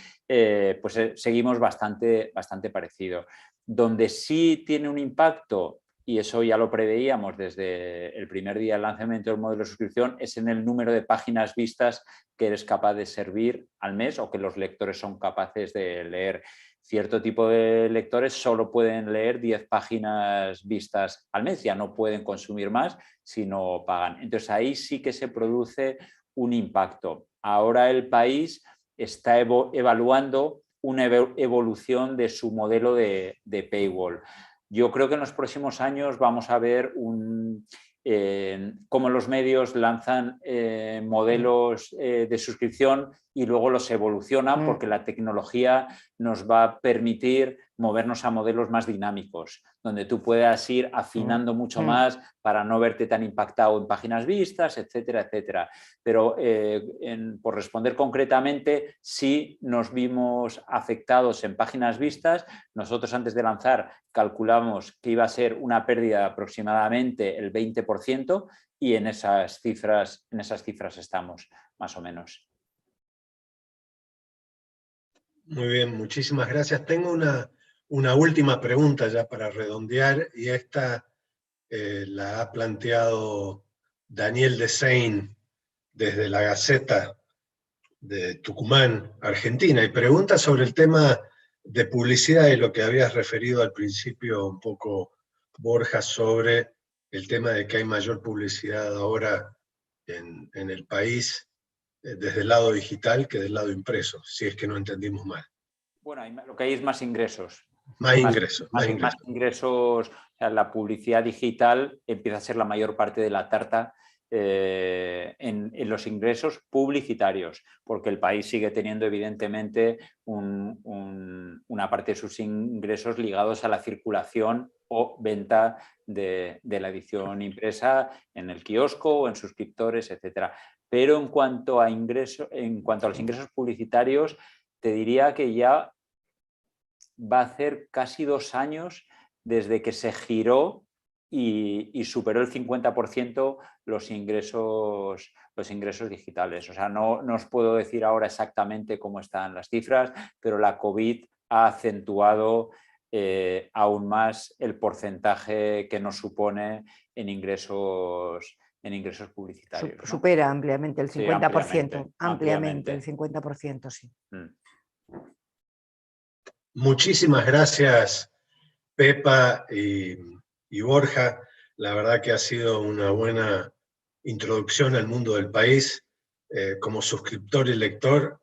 pues seguimos bastante parecido. Donde sí tiene un impacto, y eso ya lo preveíamos desde el primer día del lanzamiento del modelo de suscripción, es en el número de páginas vistas que eres capaz de servir al mes o que los lectores son capaces de leer. Cierto tipo de lectores solo pueden leer 10 páginas vistas al mes, ya no pueden consumir más si no pagan. Entonces ahí sí que se produce un impacto. Ahora el país está evaluando una evolución de su modelo de paywall. Yo creo que en los próximos años vamos a ver cómo los medios lanzan modelos de suscripción y luego los evolucionan porque la tecnología nos va a permitir movernos a modelos más dinámicos, donde tú puedas ir afinando mucho más para no verte tan impactado en páginas vistas, etcétera, etcétera. Pero por responder concretamente, sí nos vimos afectados en páginas vistas. Nosotros antes de lanzar calculamos que iba a ser una pérdida de aproximadamente el 20% y en esas cifras estamos, más o menos. Muy bien, muchísimas gracias. Tengo una última pregunta ya para redondear, y esta la ha planteado Daniel Desein desde la Gaceta de Tucumán, Argentina, y pregunta sobre el tema de publicidad y lo que habías referido al principio un poco, Borja, sobre el tema de que hay mayor publicidad ahora en el país desde el lado digital que del lado impreso, si es que no entendimos mal. Bueno, lo que hay es más ingresos. Más ingresos. Más ingresos. O sea, la publicidad digital empieza a ser la mayor parte de la tarta en los ingresos publicitarios, porque el país sigue teniendo evidentemente una parte de sus ingresos ligados a la circulación o venta de la edición impresa en el kiosco o en suscriptores, etcétera. Pero en cuanto a los ingresos publicitarios, te diría que ya va a hacer casi 2 años desde que se giró y superó el 50% los ingresos digitales. O sea, no os puedo decir ahora exactamente cómo están las cifras, pero la COVID ha acentuado aún más el porcentaje que nos supone en ingresos publicitarios, ¿no? Supera ampliamente el 50%, Sí, ampliamente el 50%, sí. Muchísimas gracias, Pepa y Borja. La verdad que ha sido una buena introducción al mundo del país. Como suscriptor y lector,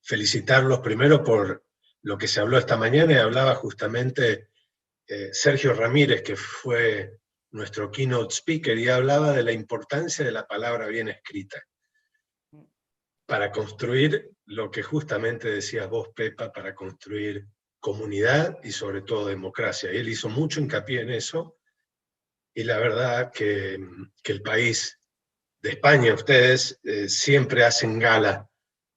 felicitarlos primero por lo que se habló esta mañana, y hablaba justamente Sergio Ramírez, que fue nuestro keynote speaker, y hablaba de la importancia de la palabra bien escrita para construir lo que justamente decías vos, Pepa, para construir comunidad y sobre todo democracia. Y él hizo mucho hincapié en eso, y la verdad que el país de España, ustedes siempre hacen gala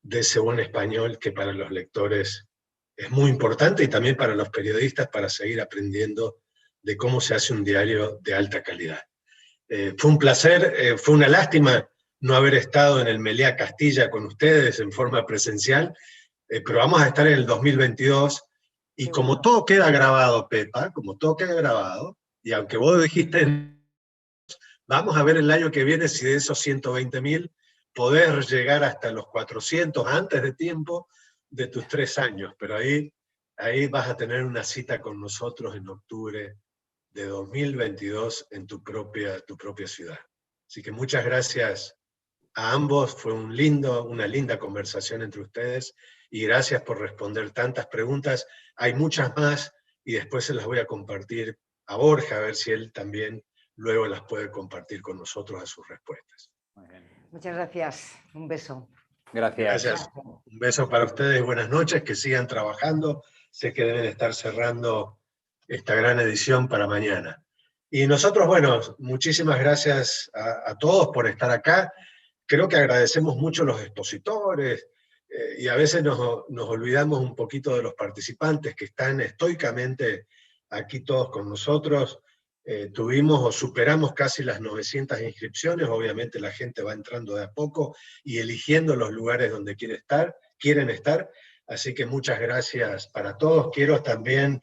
de ese buen español que para los lectores es muy importante, y también para los periodistas, para seguir aprendiendo de cómo se hace un diario de alta calidad. Fue un placer, fue una lástima no haber estado en el Meliá Castilla con ustedes en forma presencial, pero vamos a estar en el 2022, y como todo queda grabado, Pepa, como todo queda grabado, y aunque vos dijiste, vamos a ver el año que viene si de esos 120.000 poder llegar hasta los 400 antes de tiempo de tus 3 años, pero ahí vas a tener una cita con nosotros en octubre de 2022 en tu propia ciudad. Así que muchas gracias a ambos, fue una linda conversación entre ustedes, y gracias por responder tantas preguntas. Hay muchas más y después se las voy a compartir a Borja, a ver si él también luego las puede compartir con nosotros a sus respuestas. Muchas gracias, un beso. Gracias. Un beso para ustedes, buenas noches, que sigan trabajando. Sé que deben estar cerrando esta gran edición para mañana. Y nosotros, bueno, muchísimas gracias a todos por estar acá. Creo que agradecemos mucho a los expositores, y a veces nos olvidamos un poquito de los participantes que están estoicamente aquí todos con nosotros. Tuvimos o superamos casi las 900 inscripciones, obviamente la gente va entrando de a poco y eligiendo los lugares donde quieren estar, así que muchas gracias para todos. Quiero también,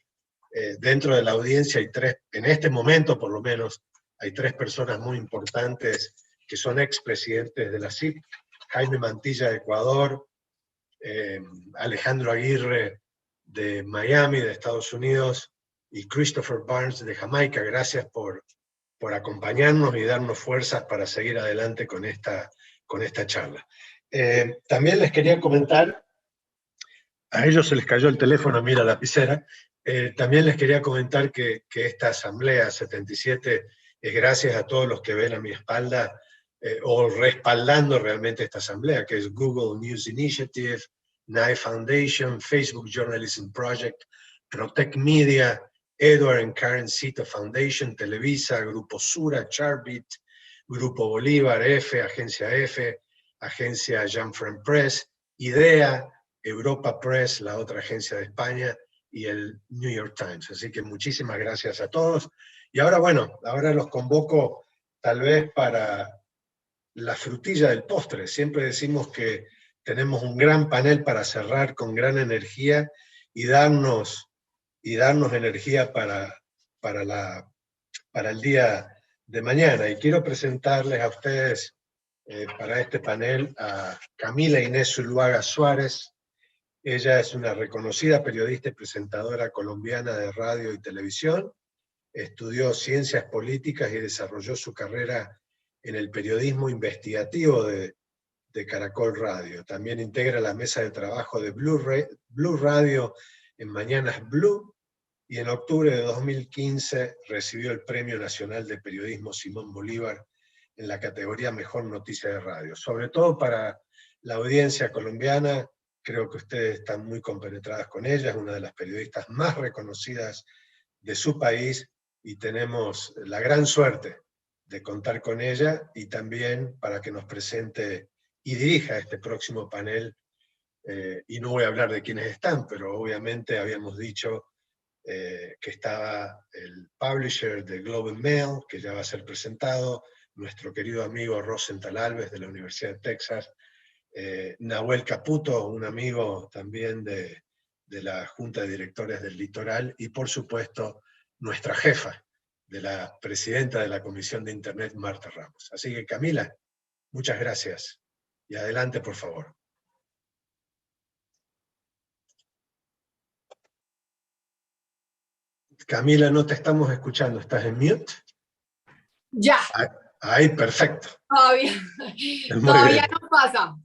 dentro de la audiencia hay 3, en este momento por lo menos, hay 3 personas muy importantes que son expresidentes de la CIP, Jaime Mantilla de Ecuador, Alejandro Aguirre de Miami, de Estados Unidos, y Christopher Barnes de Jamaica. Gracias por acompañarnos y darnos fuerzas para seguir adelante con esta charla. También les quería comentar, a ellos se les cayó el teléfono, mira la lapicera, también les quería comentar que esta Asamblea 77 es gracias a todos los que ven a mi espalda, o respaldando realmente esta Asamblea, que es Google News Initiative, NIE Foundation, Facebook Journalism Project, Protect Media, Edward and Karen Sita Foundation, Televisa, Grupo Sura, Charbit, Grupo Bolívar, Agencia Jean-Franc Press, IDEA, Europa Press, la otra agencia de España, y el New York Times. Así que muchísimas gracias a todos. Y ahora, bueno, ahora los convoco tal vez para la frutilla del postre. Siempre decimos que tenemos un gran panel para cerrar con gran energía y darnos energía para el día de mañana. Y quiero presentarles a ustedes para este panel a Camila Inés Zuluaga Suárez. Ella es una reconocida periodista y presentadora colombiana de radio y televisión. Estudió ciencias políticas y desarrolló su carrera en el periodismo investigativo de Caracol Radio. También integra la mesa de trabajo de Blue Radio en Mañanas Blue, y en octubre de 2015 recibió el Premio Nacional de Periodismo Simón Bolívar en la categoría Mejor Noticia de Radio. Sobre todo para la audiencia colombiana, creo que ustedes están muy compenetradas con ella, es una de las periodistas más reconocidas de su país, y tenemos la gran suerte de contar con ella, y también para que nos presente y dirija este próximo panel, y no voy a hablar de quiénes están, pero obviamente habíamos dicho que estaba el publisher de Globe and Mail, que ya va a ser presentado, nuestro querido amigo Rosenthal Alves de la Universidad de Texas, Nahuel Caputo, un amigo también de la Junta de Directores del Litoral, y por supuesto nuestra jefa, de la presidenta de la Comisión de Internet, Marta Ramos. Así que Camila, muchas gracias, y adelante por favor. Camila, no te estamos escuchando, ¿estás en mute? Ya. Ahí, perfecto. Todavía no pasa.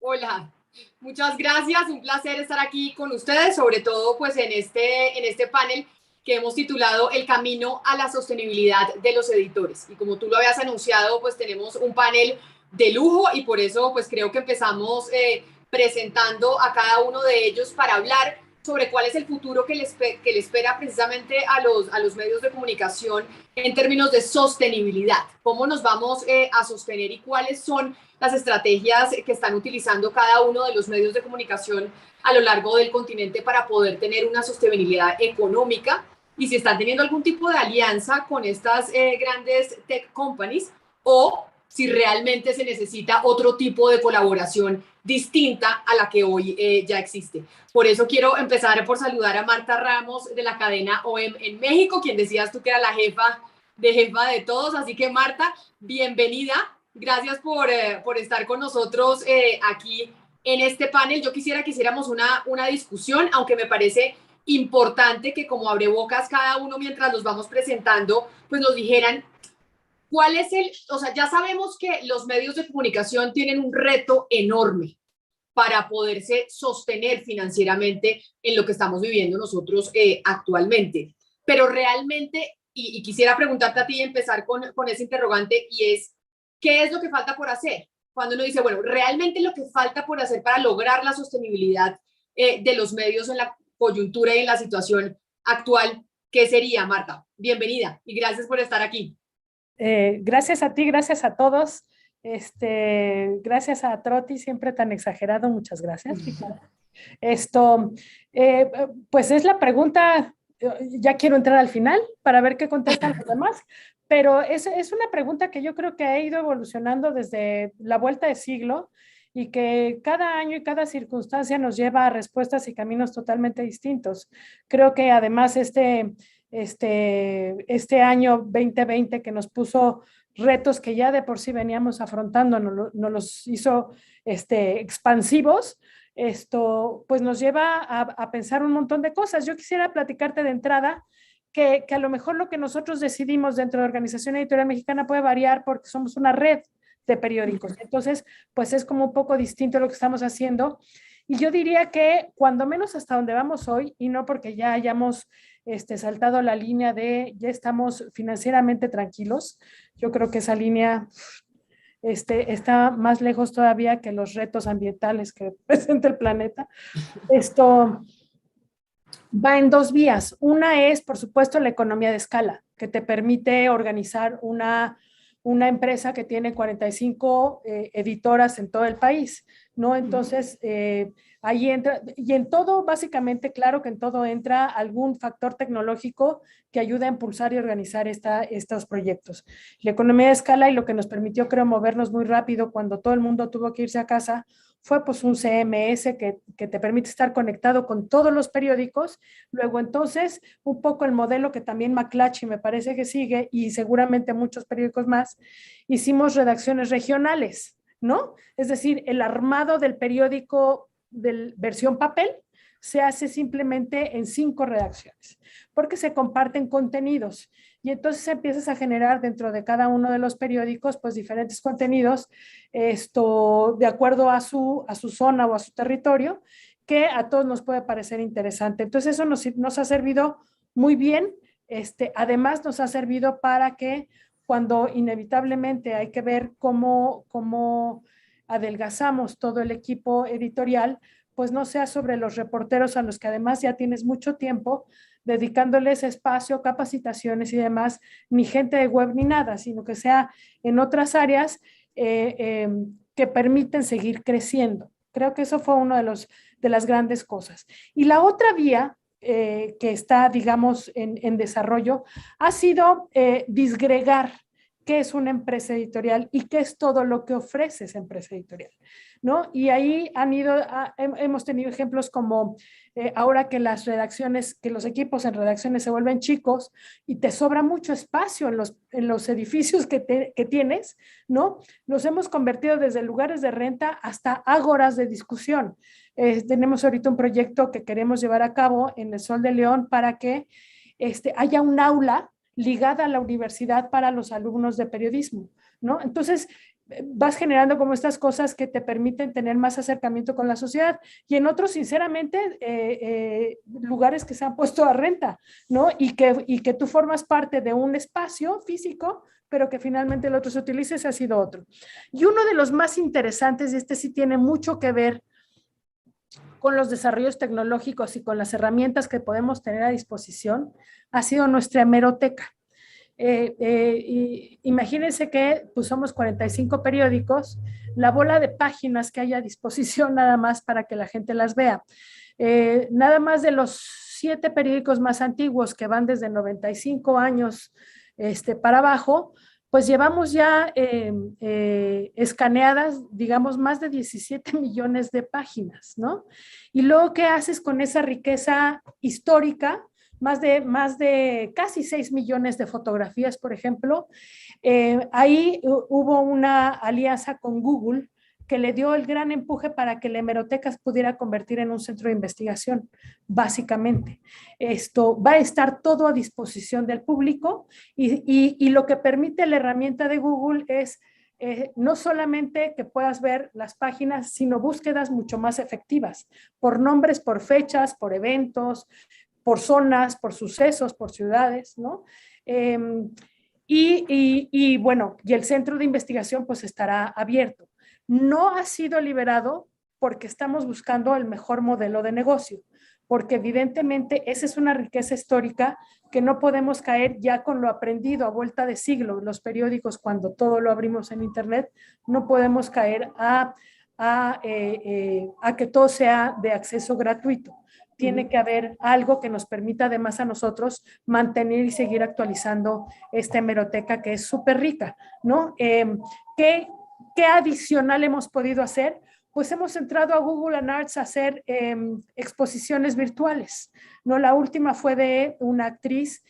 Hola, muchas gracias, un placer estar aquí con ustedes, sobre todo pues en este panel que hemos titulado El camino a la sostenibilidad de los editores. Y como tú lo habías anunciado, pues tenemos un panel de lujo, y por eso pues creo que empezamos presentando a cada uno de ellos para hablar sobre cuál es el futuro que le espera precisamente a los medios de comunicación en términos de sostenibilidad. ¿Cómo nos vamos a sostener y cuáles son las estrategias que están utilizando cada uno de los medios de comunicación a lo largo del continente para poder tener una sostenibilidad económica? Y si están teniendo algún tipo de alianza con estas grandes tech companies, o si realmente se necesita otro tipo de colaboración distinta a la que hoy ya existe. Por eso quiero empezar por saludar a Marta Ramos de la cadena OEM en México, quien decías tú que era la jefa de todos. Así que Marta, bienvenida. Gracias por estar con nosotros aquí en este panel. Yo quisiera que hiciéramos una discusión, aunque me parece importante que como abrebocas cada uno mientras los vamos presentando, pues nos dijeran cuál es o sea, ya sabemos que los medios de comunicación tienen un reto enorme para poderse sostener financieramente en lo que estamos viviendo nosotros actualmente. Pero realmente, y quisiera preguntarte a ti y empezar con ese interrogante, y es, ¿qué es lo que falta por hacer? Cuando uno dice, bueno, realmente lo que falta por hacer para lograr la sostenibilidad de los medios en la coyuntura y en la situación actual, ¿qué sería, Marta? Bienvenida y gracias por estar aquí. Gracias a ti, gracias a todos. Gracias a Trotti, siempre tan exagerado, muchas gracias. Pues es la pregunta, ya quiero entrar al final para ver qué contestan los demás, pero es una pregunta que yo creo que ha ido evolucionando desde la vuelta de siglo y que cada año y cada circunstancia nos lleva a respuestas y caminos totalmente distintos. Creo que además este año 2020 que nos puso retos que ya de por sí veníamos afrontando, nos los hizo expansivos, pues nos lleva a pensar un montón de cosas. Yo quisiera platicarte de entrada que a lo mejor lo que nosotros decidimos dentro de la Organización Editorial Mexicana puede variar porque somos una red de periódicos. Entonces, pues es como un poco distinto lo que estamos haciendo. Y yo diría que cuando menos hasta donde vamos hoy, y no porque ya hayamos saltado la línea de ya estamos financieramente tranquilos, yo creo que esa línea está más lejos todavía que los retos ambientales que presenta el planeta. Esto va en dos vías. Una es, por supuesto, la economía de escala, que te permite organizar una empresa que tiene 45 editoras en todo el país, ¿no? Entonces, ahí entra, y en todo, básicamente, claro que en todo entra algún factor tecnológico que ayuda a impulsar y organizar estos proyectos. La economía de escala y lo que nos permitió, creo, movernos muy rápido cuando todo el mundo tuvo que irse a casa, fue pues un CMS que te permite estar conectado con todos los periódicos. Luego entonces un poco el modelo que también McClatchy me parece que sigue y seguramente muchos periódicos más, hicimos redacciones regionales, ¿no? Es decir, el armado del periódico de versión papel se hace simplemente en 5 redacciones porque se comparten contenidos y entonces empiezas a generar dentro de cada uno de los periódicos pues diferentes contenidos de acuerdo a su zona o a su territorio que a todos nos puede parecer interesante. Entonces eso nos ha servido muy bien, además nos ha servido para que cuando inevitablemente hay que ver cómo adelgazamos todo el equipo editorial, pues no sea sobre los reporteros a los que además ya tienes mucho tiempo dedicándoles espacio, capacitaciones y demás, ni gente de web ni nada, sino que sea en otras áreas que permiten seguir creciendo. Creo que eso fue una de las grandes cosas. Y la otra vía que está, digamos, en desarrollo ha sido disgregar qué es una empresa editorial y qué es todo lo que ofrece esa empresa editorial, ¿no? Y ahí hemos tenido ejemplos como ahora que las redacciones, que los equipos en redacciones se vuelven chicos y te sobra mucho espacio en los edificios que tienes, ¿no? Los hemos convertido desde lugares de renta hasta ágoras de discusión. Tenemos ahorita un proyecto que queremos llevar a cabo en el Sol de León para que haya un aula ligada a la universidad para los alumnos de periodismo, ¿no? Entonces, vas generando como estas cosas que te permiten tener más acercamiento con la sociedad y en otros, sinceramente, lugares que se han puesto a renta, ¿no? Y que tú formas parte de un espacio físico, pero que finalmente el otro se utilice, ese ha sido otro. Y uno de los más interesantes, y sí tiene mucho que ver con los desarrollos tecnológicos y con las herramientas que podemos tener a disposición, ha sido nuestra hemeroteca. Imagínense que pues, somos 45 periódicos, la bola de páginas que hay a disposición nada más para que la gente las vea. Nada más de los 7 periódicos más antiguos que van desde 95 años para abajo, pues llevamos ya escaneadas, digamos, más de 17 millones de páginas, ¿no? Y luego, ¿qué haces con esa riqueza histórica? Más de casi 6 millones de fotografías, por ejemplo. Ahí hubo una alianza con Google que le dio el gran empuje para que la hemeroteca se pudiera convertir en un centro de investigación, básicamente. Esto va a estar todo a disposición del público y lo que permite la herramienta de Google es no solamente que puedas ver las páginas, sino búsquedas mucho más efectivas, por nombres, por fechas, por eventos, por zonas, por sucesos, por ciudades, ¿no? Y bueno, y el centro de investigación pues estará abierto. No ha sido liberado porque estamos buscando el mejor modelo de negocio, porque evidentemente esa es una riqueza histórica que no podemos caer ya con lo aprendido a vuelta de siglo, los periódicos cuando todo lo abrimos en internet, no podemos caer a que todo sea de acceso gratuito. Tiene que haber algo que nos permita además a nosotros mantener y seguir actualizando esta hemeroteca que es súper rica, ¿no? ¿Qué adicional hemos podido hacer? Pues hemos entrado a Google Arts a hacer exposiciones virtuales, ¿no? La última fue de una actriz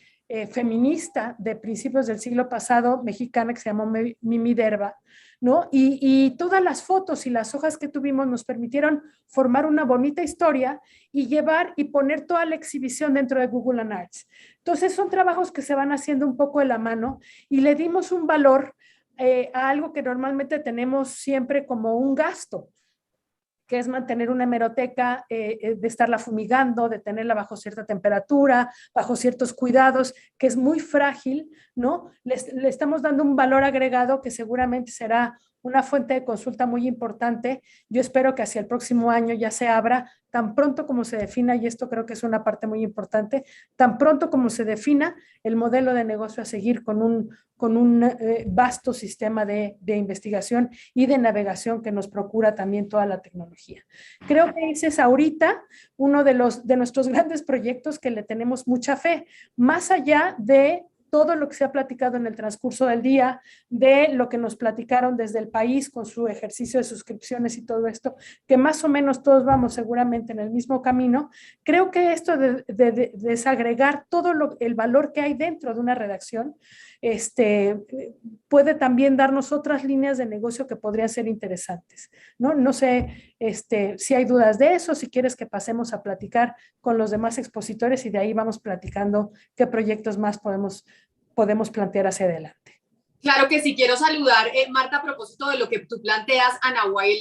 feminista de principios del siglo pasado, mexicana, que se llamó Mimi Derba, ¿no? Y todas las fotos y las hojas que tuvimos nos permitieron formar una bonita historia y llevar y poner toda la exhibición dentro de Google Arts. Entonces son trabajos que se van haciendo un poco de la mano y le dimos un valor a algo que normalmente tenemos siempre como un gasto, que es mantener una hemeroteca, de estarla fumigando, de tenerla bajo cierta temperatura, bajo ciertos cuidados, que es muy frágil, ¿no? Le estamos dando un valor agregado que seguramente será una fuente de consulta muy importante. Yo espero que hacia el próximo año ya se abra, tan pronto como se defina, y esto creo que es una parte muy importante, tan pronto como se defina el modelo de negocio a seguir con un vasto sistema de investigación y de navegación que nos procura también toda la tecnología. Creo que ese es ahorita uno de nuestros grandes proyectos que le tenemos mucha fe, más allá de todo lo que se ha platicado en el transcurso del día, de lo que nos platicaron desde el país con su ejercicio de suscripciones y todo esto, que más o menos todos vamos seguramente en el mismo camino. Creo que esto de desagregar todo el valor que hay dentro de una redacción puede también darnos otras líneas de negocio que podrían ser interesantes, ¿no? No sé si hay dudas de eso, si quieres que pasemos a platicar con los demás expositores y de ahí vamos platicando qué proyectos más podemos plantear hacia adelante. Claro que sí, quiero saludar, Marta, a propósito de lo que tú planteas, a Nahuel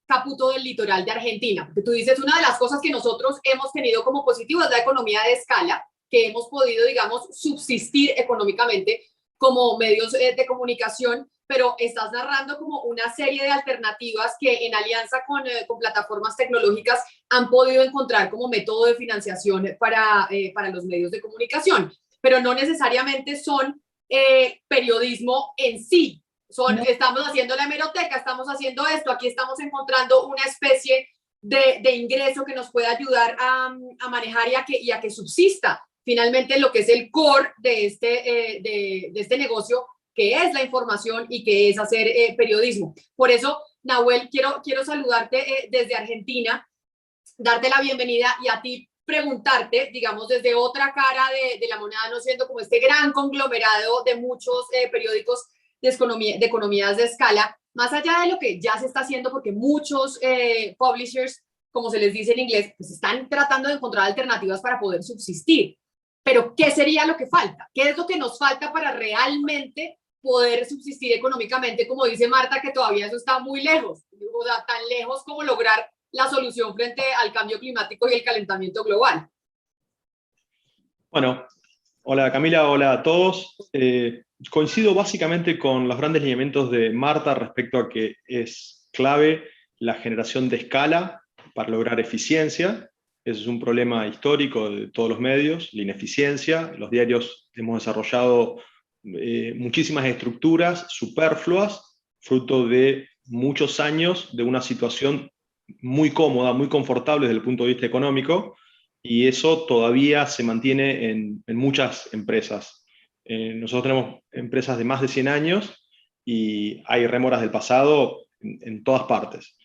Caputo del litoral de Argentina, porque tú dices, una de las cosas que nosotros hemos tenido como positivo es la economía de escala, que hemos podido, digamos, subsistir económicamente como medios de comunicación, pero estás narrando como una serie de alternativas que en alianza con plataformas tecnológicas han podido encontrar como método de financiación para los medios de comunicación, pero no necesariamente son periodismo en sí. Estamos haciendo la hemeroteca, estamos haciendo esto, aquí estamos encontrando una especie de ingreso que nos puede ayudar a manejar y a que subsista finalmente lo que es el core de este negocio, que es la información y que es hacer periodismo. Por eso, Nahuel, quiero saludarte desde Argentina, darte la bienvenida y a ti preguntarte, digamos, desde otra cara de la moneda, no siendo como este gran conglomerado de muchos periódicos de economías de escala, más allá de lo que ya se está haciendo, porque muchos publishers, como se les dice en inglés, pues están tratando de encontrar alternativas para poder subsistir. Pero, ¿qué sería lo que falta? ¿Qué es lo que nos falta para realmente poder subsistir económicamente? Como dice Marta, que todavía eso está muy lejos, o sea, tan lejos como lograr la solución frente al cambio climático y el calentamiento global. Bueno, hola Camila, hola a todos. Coincido básicamente con los grandes lineamientos de Marta respecto a que es clave la generación de escala para lograr eficiencia. Ese es un problema histórico de todos los medios, la ineficiencia. Los diarios hemos desarrollado muchísimas estructuras superfluas, fruto de muchos años de una situación muy cómoda, muy confortable desde el punto de vista económico, y eso todavía se mantiene en muchas empresas. Nosotros tenemos empresas de más de 100 años y hay rémoras del pasado en todas partes.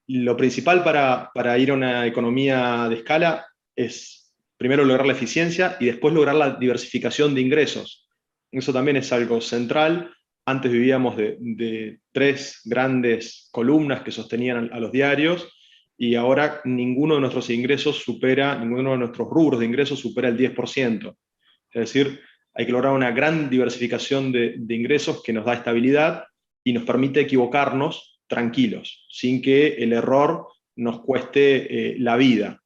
Lo principal para ir a una economía de escala es primero lograr la eficiencia y después lograr la diversificación de ingresos. Eso también es algo central. Antes vivíamos de 3 grandes columnas que sostenían a los diarios y ahora ninguno de nuestros ingresos ninguno de nuestros rubros de ingresos supera el 10%. Es decir, hay que lograr una gran diversificación de ingresos que nos da estabilidad y nos permite equivocarnos tranquilos, sin que el error nos cueste la vida.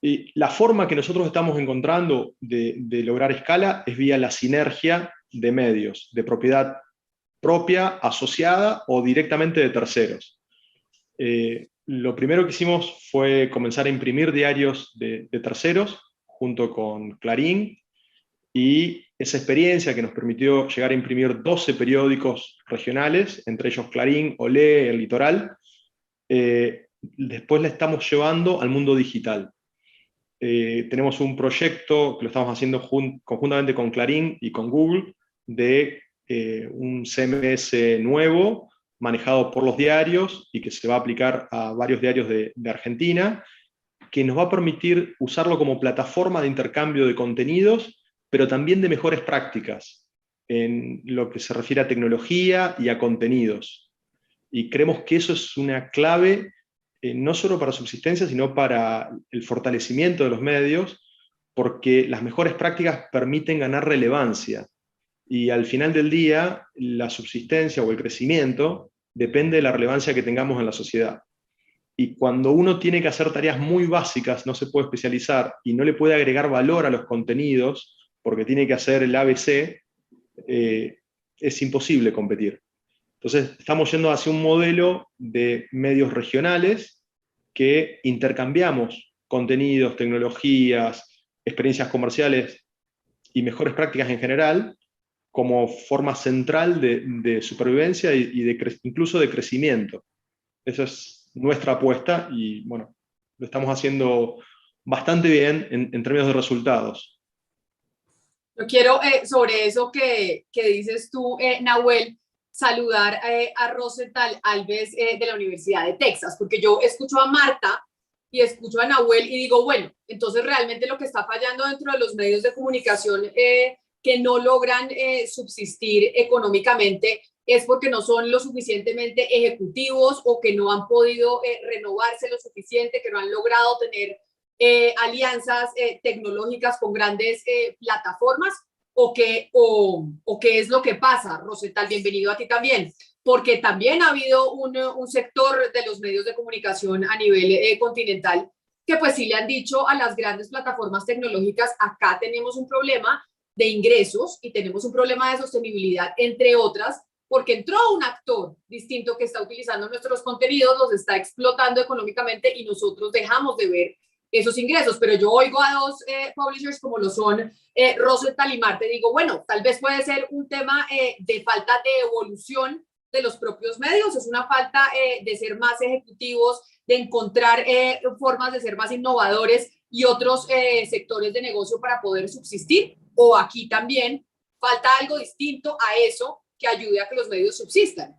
Y la forma que nosotros estamos encontrando de lograr escala es vía la sinergia de medios, de propiedad propia, asociada o directamente de terceros. Lo primero que hicimos fue comenzar a imprimir diarios de terceros junto con Clarín, y esa experiencia que nos permitió llegar a imprimir 12 periódicos regionales, entre ellos Clarín, Olé, El Litoral, después la estamos llevando al mundo digital. Tenemos un proyecto que lo estamos haciendo conjuntamente con Clarín y con Google de un CMS nuevo manejado por los diarios y que se va a aplicar a varios diarios de Argentina, que nos va a permitir usarlo como plataforma de intercambio de contenidos, pero también de mejores prácticas en lo que se refiere a tecnología y a contenidos. Y creemos que eso es una clave, no solo para subsistencia, sino para el fortalecimiento de los medios, porque las mejores prácticas permiten ganar relevancia. Y al final del día, la subsistencia o el crecimiento depende de la relevancia que tengamos en la sociedad. Y cuando uno tiene que hacer tareas muy básicas, no se puede especializar y no le puede agregar valor a los contenidos, porque tiene que hacer el ABC, es imposible competir. Entonces, estamos yendo hacia un modelo de medios regionales que intercambiamos contenidos, tecnologías, experiencias comerciales y mejores prácticas en general como forma central de supervivencia y incluso de crecimiento. Esa es nuestra apuesta y, bueno, lo estamos haciendo bastante bien en términos de resultados. Yo quiero, sobre eso que dices tú, Nahuel, saludar a Rosenthal Alves de la Universidad de Texas, porque yo escucho a Marta y escucho a Nahuel y digo, bueno, entonces realmente lo que está fallando dentro de los medios de comunicación que no logran subsistir económicamente es porque no son lo suficientemente ejecutivos o que no han podido renovarse lo suficiente, que no han logrado tener alianzas tecnológicas con grandes plataformas o qué es lo que pasa. Rosenthal, bienvenido a ti también, porque también ha habido un sector de los medios de comunicación a nivel continental que pues sí le han dicho a las grandes plataformas tecnológicas, acá tenemos un problema de ingresos y tenemos un problema de sostenibilidad, entre otras, porque entró un actor distinto que está utilizando nuestros contenidos, los está explotando económicamente y nosotros dejamos de ver esos ingresos. Pero yo oigo a dos publishers como lo son Rosenthal y Marte, digo, bueno, tal vez puede ser un tema de falta de evolución de los propios medios, es una falta de ser más ejecutivos, de encontrar formas de ser más innovadores y otros sectores de negocio para poder subsistir, o aquí también falta algo distinto a eso que ayude a que los medios subsistan.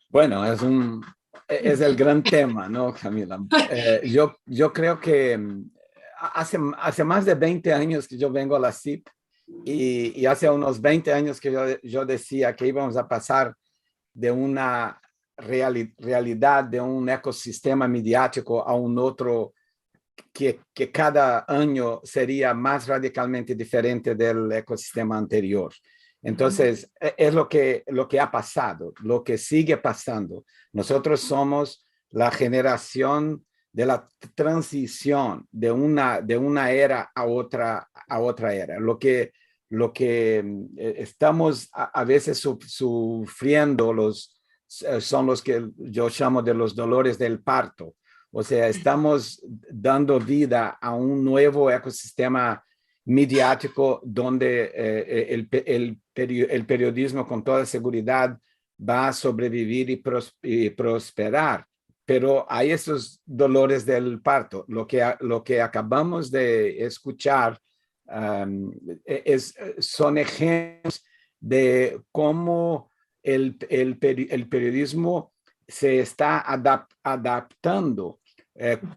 Bueno, es el gran tema, ¿no, Camila? Yo creo que hace más de 20 años que yo vengo a la CIP y hace unos 20 años que yo decía que íbamos a pasar de una realidad de un ecosistema mediático a un otro que cada año sería más radicalmente diferente del ecosistema anterior. Entonces, es lo que ha pasado, lo que sigue pasando. Nosotros somos la generación de la transición de una era a otra era. Lo que estamos a veces sufriendo son los que yo llamo de los dolores del parto. O sea, estamos dando vida a un nuevo ecosistema mediático donde el periodismo con toda seguridad va a sobrevivir y prosperar. Pero hay esos dolores del parto. Lo que acabamos de escuchar son ejemplos de cómo el periodismo se está adaptando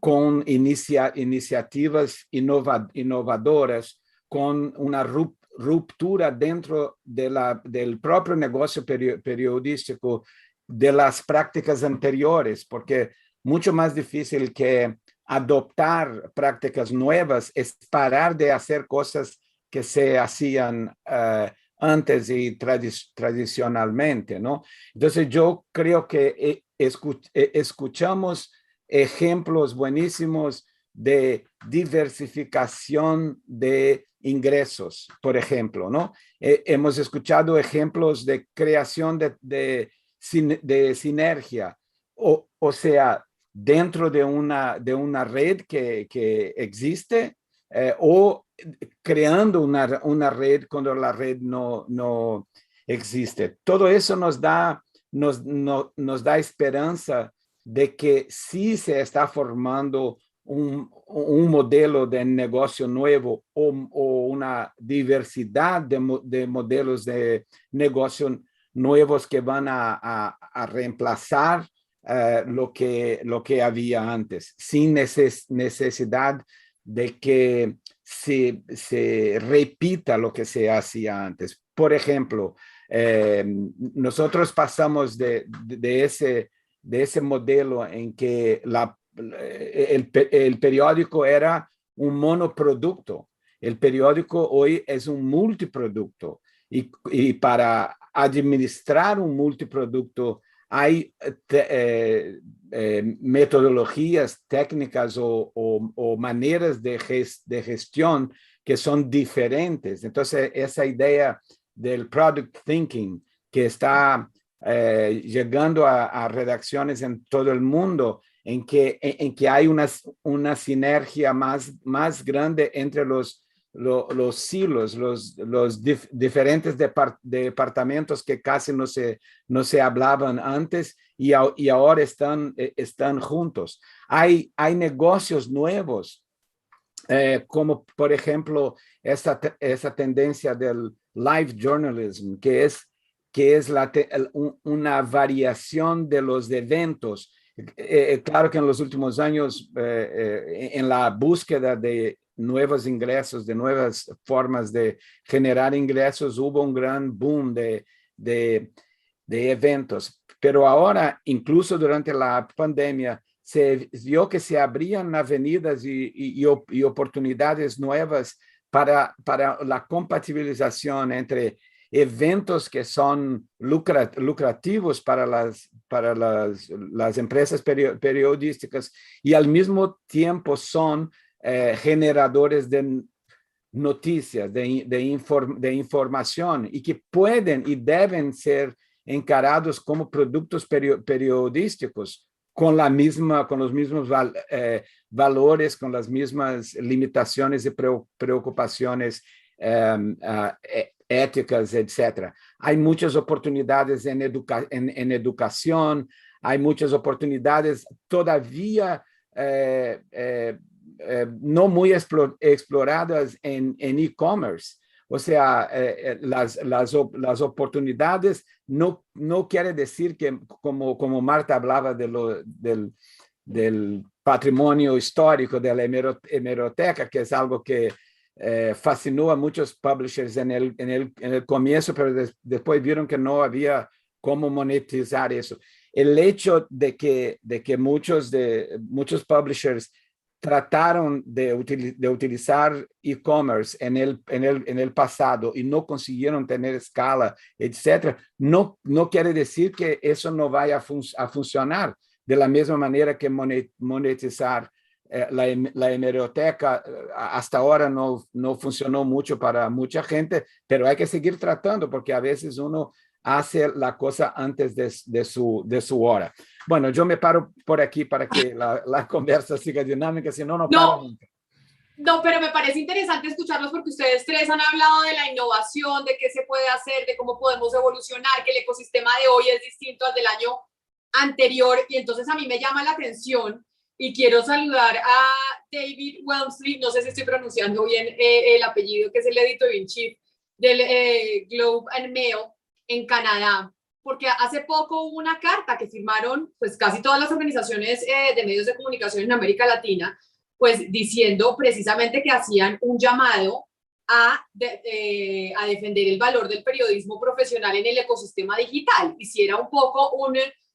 con iniciativas inovadoras, con una ruptura dentro del propio negocio periodístico de las prácticas anteriores, porque mucho más difícil que adoptar prácticas nuevas es parar de hacer cosas que se hacían antes y tradicionalmente, ¿no? Entonces yo creo que escuchamos ejemplos buenísimos de diversificación de ingresos, por ejemplo, ¿no? Hemos escuchado ejemplos de creación de sinergia, o sea, dentro de una red que existe, o creando una red cuando la red no existe. Todo eso nos da esperanza de que sí se está formando un modelo de negocio nuevo o una diversidad de modelos de negocio nuevos que van a reemplazar lo que había antes, sin necesidad de que se repita lo que se hacía antes. Por ejemplo, nosotros pasamos de ese modelo en que el periódico era un monoproducto. El periódico hoy es un multiproducto, y para administrar un multiproducto hay metodologías técnicas o maneras de gestión que son diferentes. Entonces, esa idea del product thinking que está llegando a redacciones en todo el mundo, en que hay una sinergia más grande entre los silos, los diferentes departamentos que casi no se hablaban antes y ahora están juntos. Hay negocios nuevos, como por ejemplo esa tendencia del live journalism, que es una variación de los eventos. Claro que en los últimos años, en la búsqueda de nuevos ingresos, de nuevas formas de generar ingresos, hubo un gran boom de eventos. Pero ahora, incluso durante la pandemia, se vio que se abrían avenidas y oportunidades nuevas para la compatibilización entre eventos que son lucrativos para las empresas periodísticas y al mismo tiempo son generadores de noticias, de información, y que pueden y deben ser encarados como productos periodísticos con los mismos valores, con las mismas limitaciones y preocupaciones éticas, etc. Hay muchas oportunidades en educación, hay muchas oportunidades todavía no muy exploradas en e-commerce. O sea, las oportunidades no quiere decir que, como Marta hablaba del patrimonio histórico de la hemeroteca, que es algo que fascinó a muchos publishers en el comienzo, pero después vieron que no había cómo monetizar eso. El hecho de que muchos publishers trataron de utilizar e-commerce en el pasado y no consiguieron tener escala, etc., no quiere decir que eso no vaya a funcionar de la misma manera que monetizar la hemeroteca. Hasta ahora no funcionó mucho para mucha gente, pero hay que seguir tratando, porque a veces uno hace la cosa antes de su hora. Bueno, yo me paro por aquí para que la conversa siga dinámica, si no para nunca. No, pero me parece interesante escucharlos, porque ustedes tres han hablado de la innovación, de qué se puede hacer, de cómo podemos evolucionar, que el ecosistema de hoy es distinto al del año anterior, y entonces a mí me llama la atención Y quiero saludar a David Wellesley, no sé si estoy pronunciando bien el apellido, que es el editor-in-chief del Globe and Mail en Canadá, porque hace poco hubo una carta que firmaron pues casi todas las organizaciones de medios de comunicación en América Latina, pues diciendo precisamente que hacían un llamado a defender el valor del periodismo profesional en el ecosistema digital, y si era un poco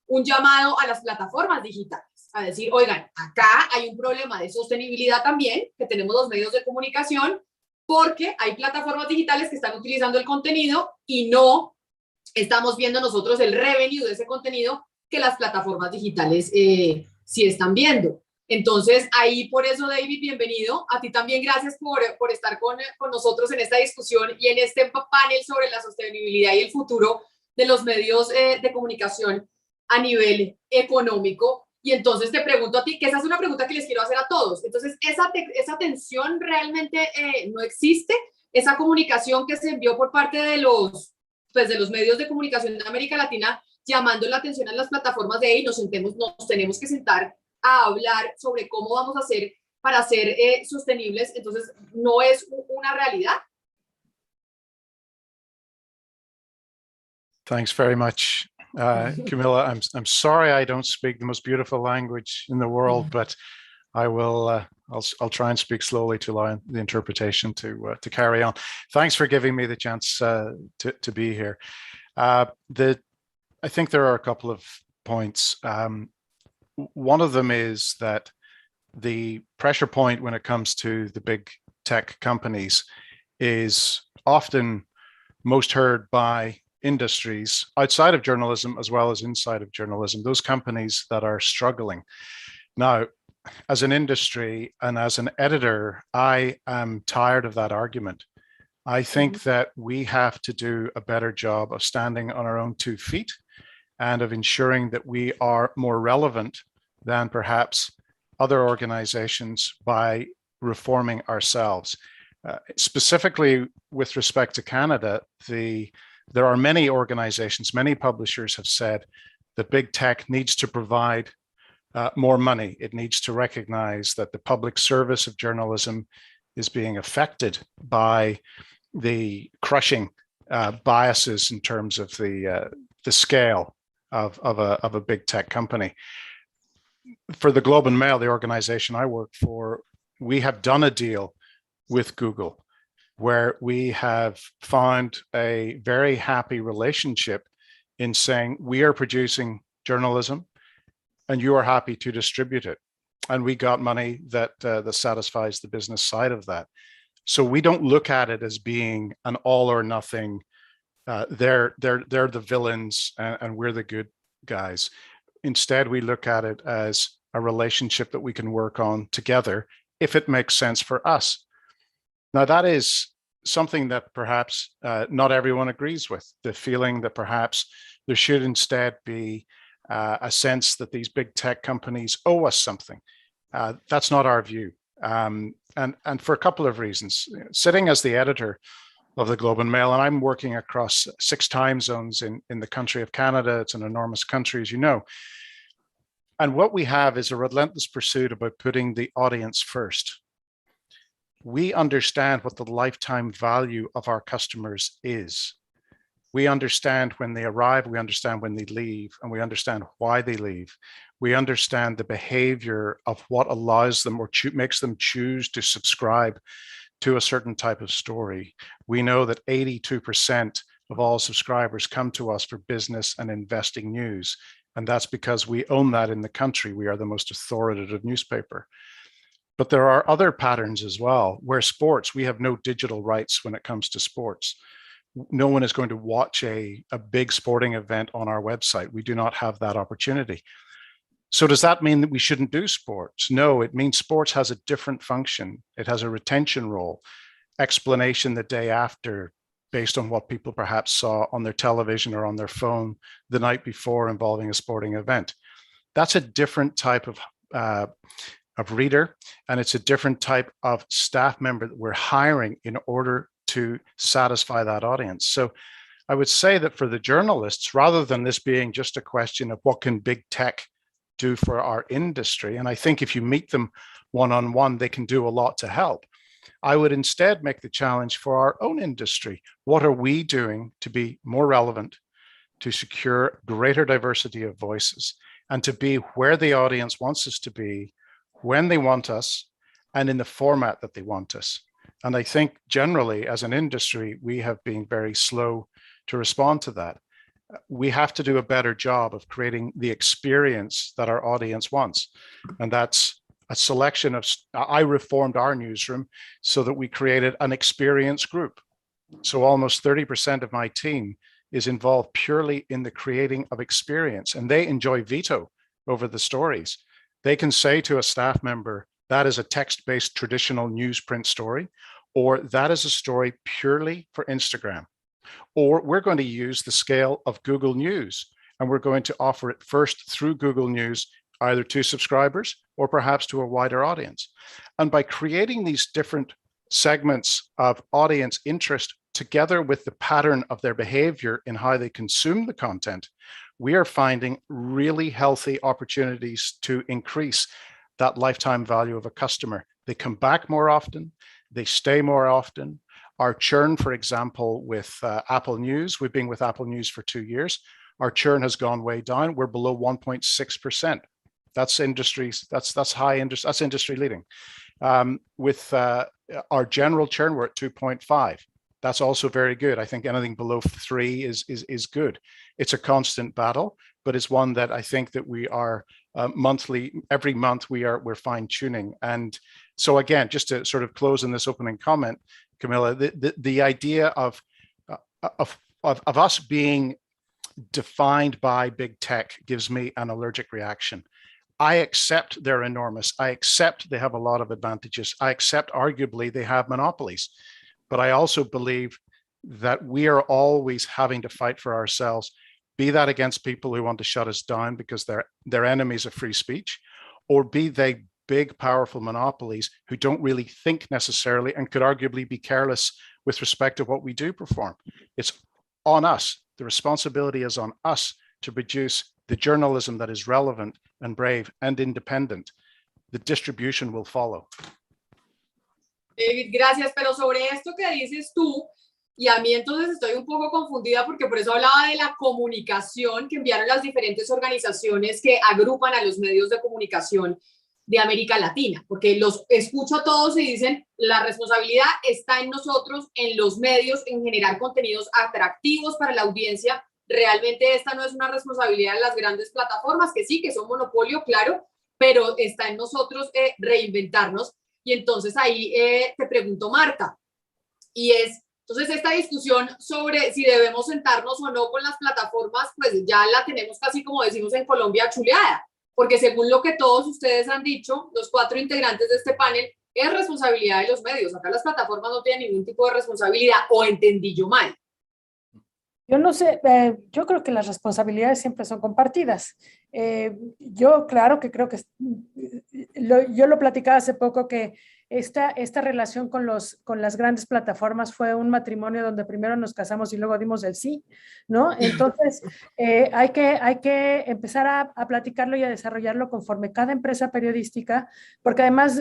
un llamado a las plataformas digitales, a decir, oigan, acá hay un problema de sostenibilidad también, que tenemos los medios de comunicación, porque hay plataformas digitales que están utilizando el contenido y no estamos viendo nosotros el revenue de ese contenido que las plataformas digitales sí están viendo. Entonces, ahí por eso, David, bienvenido. A ti también gracias por estar con nosotros en esta discusión y en este panel sobre la sostenibilidad y el futuro de los medios de comunicación a nivel económico. Y entonces te pregunto a ti, que esa es una pregunta que les quiero hacer a todos. Entonces, esa tensión realmente no existe, esa comunicación que se envió por parte de los medios de comunicación de América Latina, llamando la atención a las plataformas de ahí, nos tenemos que sentar a hablar sobre cómo vamos a hacer para ser sostenibles. Entonces, ¿no es una realidad? Thanks very much, Camilla. I'm sorry I don't speak the most beautiful language in the world, but I will. I'll try and speak slowly to allow the interpretation to carry on. Thanks for giving me the chance to be here. I think there are a couple of points. One of them is that the pressure point when it comes to the big tech companies is often most heard by industries outside of journalism as well as inside of journalism, those companies that are struggling. Now, as an industry and as an editor, I am tired of that argument. I think that we have to do a better job of standing on our own 2 feet and of ensuring that we are more relevant than perhaps other organizations by reforming ourselves. Specifically with respect to Canada, there are many organizations, many publishers have said that big tech needs to provide more money. It needs to recognize that the public service of journalism is being affected by the crushing biases in terms of the scale of a big tech company. For the Globe and Mail, the organization I work for, we have done a deal with Google where we have found a very happy relationship in saying we are producing journalism and you are happy to distribute it. And we got money that satisfies the business side of that. So we don't look at it as being an all or nothing. They're the villains and we're the good guys. Instead, we look at it as a relationship that we can work on together if it makes sense for us. Now, that is something that perhaps not everyone agrees with, the feeling that perhaps there should instead be a sense that these big tech companies owe us something. That's not our view. And for a couple of reasons. Sitting as the editor of the Globe and Mail, and I'm working across 6 time zones in the country of Canada. It's an enormous country, as you know. And what we have is a relentless pursuit about putting the audience first. We understand what the lifetime value of our customers is. We understand when they arrive, we understand when they leave, and we understand why they leave. We understand the behavior of what allows them or makes them choose to subscribe to a certain type of story. We know that 82% of all subscribers come to us for business and investing news. And that's because we own that in the country. We are the most authoritative newspaper. But there are other patterns as well, where sports, we have no digital rights when it comes to sports. No one is going to watch a big sporting event on our website. We do not have that opportunity. So does that mean that we shouldn't do sports? No, it means sports has a different function. It has a retention role, explanation the day after, based on what people perhaps saw on their television or on their phone the night before involving a sporting event. That's a different type of reader, and it's a different type of staff member that we're hiring in order to satisfy that audience. So I would say that for the journalists, rather than this being just a question of what can big tech do for our industry. And I think if you meet them one-on-one, they can do a lot to help. I would instead make the challenge for our own industry. What are we doing to be more relevant, to secure greater diversity of voices, and to be where the audience wants us to be, when they want us, and in the format that they want us? And I think generally as an industry, we have been very slow to respond to that. We have to do a better job of creating the experience that our audience wants. And that's a selection of, I reformed our newsroom so that we created an experience group. So almost 30% of my team is involved purely in the creating of experience, and they enjoy veto over the stories. They can say to a staff member, that is a text-based traditional newsprint story, or that is a story purely for Instagram. Or we're going to use the scale of Google News, and we're going to offer it first through Google News, either to subscribers or perhaps to a wider audience. And by creating these different segments of audience interest together with the pattern of their behavior in how they consume the content, we are finding really healthy opportunities to increase that lifetime value of a customer. They come back more often, they stay more often. Our churn, for example, with Apple News, we've been with Apple News for 2 years. Our churn has gone way down. We're below 1.6%. That's high industry, that's industry leading. With our general churn, we're at 2.5. That's also very good. I think anything below 3 is good. It's a constant battle, but it's one that I think that we are every month we're fine tuning. And so again, just to sort of close in this opening comment, Camilla, the idea of us being defined by big tech gives me an allergic reaction. I accept they're enormous. I accept they have a lot of advantages. I accept arguably they have monopolies, but I also believe that we are always having to fight for ourselves, be that against people who want to shut us down because they're enemies of free speech, or be they big, powerful monopolies who don't really think necessarily and could arguably be careless with respect to what we do perform. It's on us. The responsibility is on us to produce the journalism that is relevant and brave and independent. The distribution will follow. David, gracias. Pero sobre esto que dices tú, y a mí entonces estoy un poco confundida porque por eso hablaba de la comunicación que enviaron las diferentes organizaciones que agrupan a los medios de comunicación de América Latina, porque los escucho a todos y dicen la responsabilidad está en nosotros, en los medios, en generar contenidos atractivos para la audiencia. Realmente esta no es una responsabilidad de las grandes plataformas, que sí, que son monopolio, claro, pero está en nosotros reinventarnos. Y entonces ahí te pregunto, Marta, y entonces esta discusión sobre si debemos sentarnos o no con las plataformas, pues ya la tenemos casi, como decimos en Colombia, chuleada, porque según lo que todos ustedes han dicho, los 4 integrantes de este panel, es responsabilidad de los medios. Acá las plataformas no tienen ningún tipo de responsabilidad, o entendí yo mal. Yo no sé, yo creo que las responsabilidades siempre son compartidas. Yo, claro que creo que, yo lo platicaba hace poco, que esta relación con las grandes plataformas fue un matrimonio donde primero nos casamos y luego dimos el sí, ¿no? Entonces, hay que empezar a platicarlo y a desarrollarlo conforme cada empresa periodística, porque además,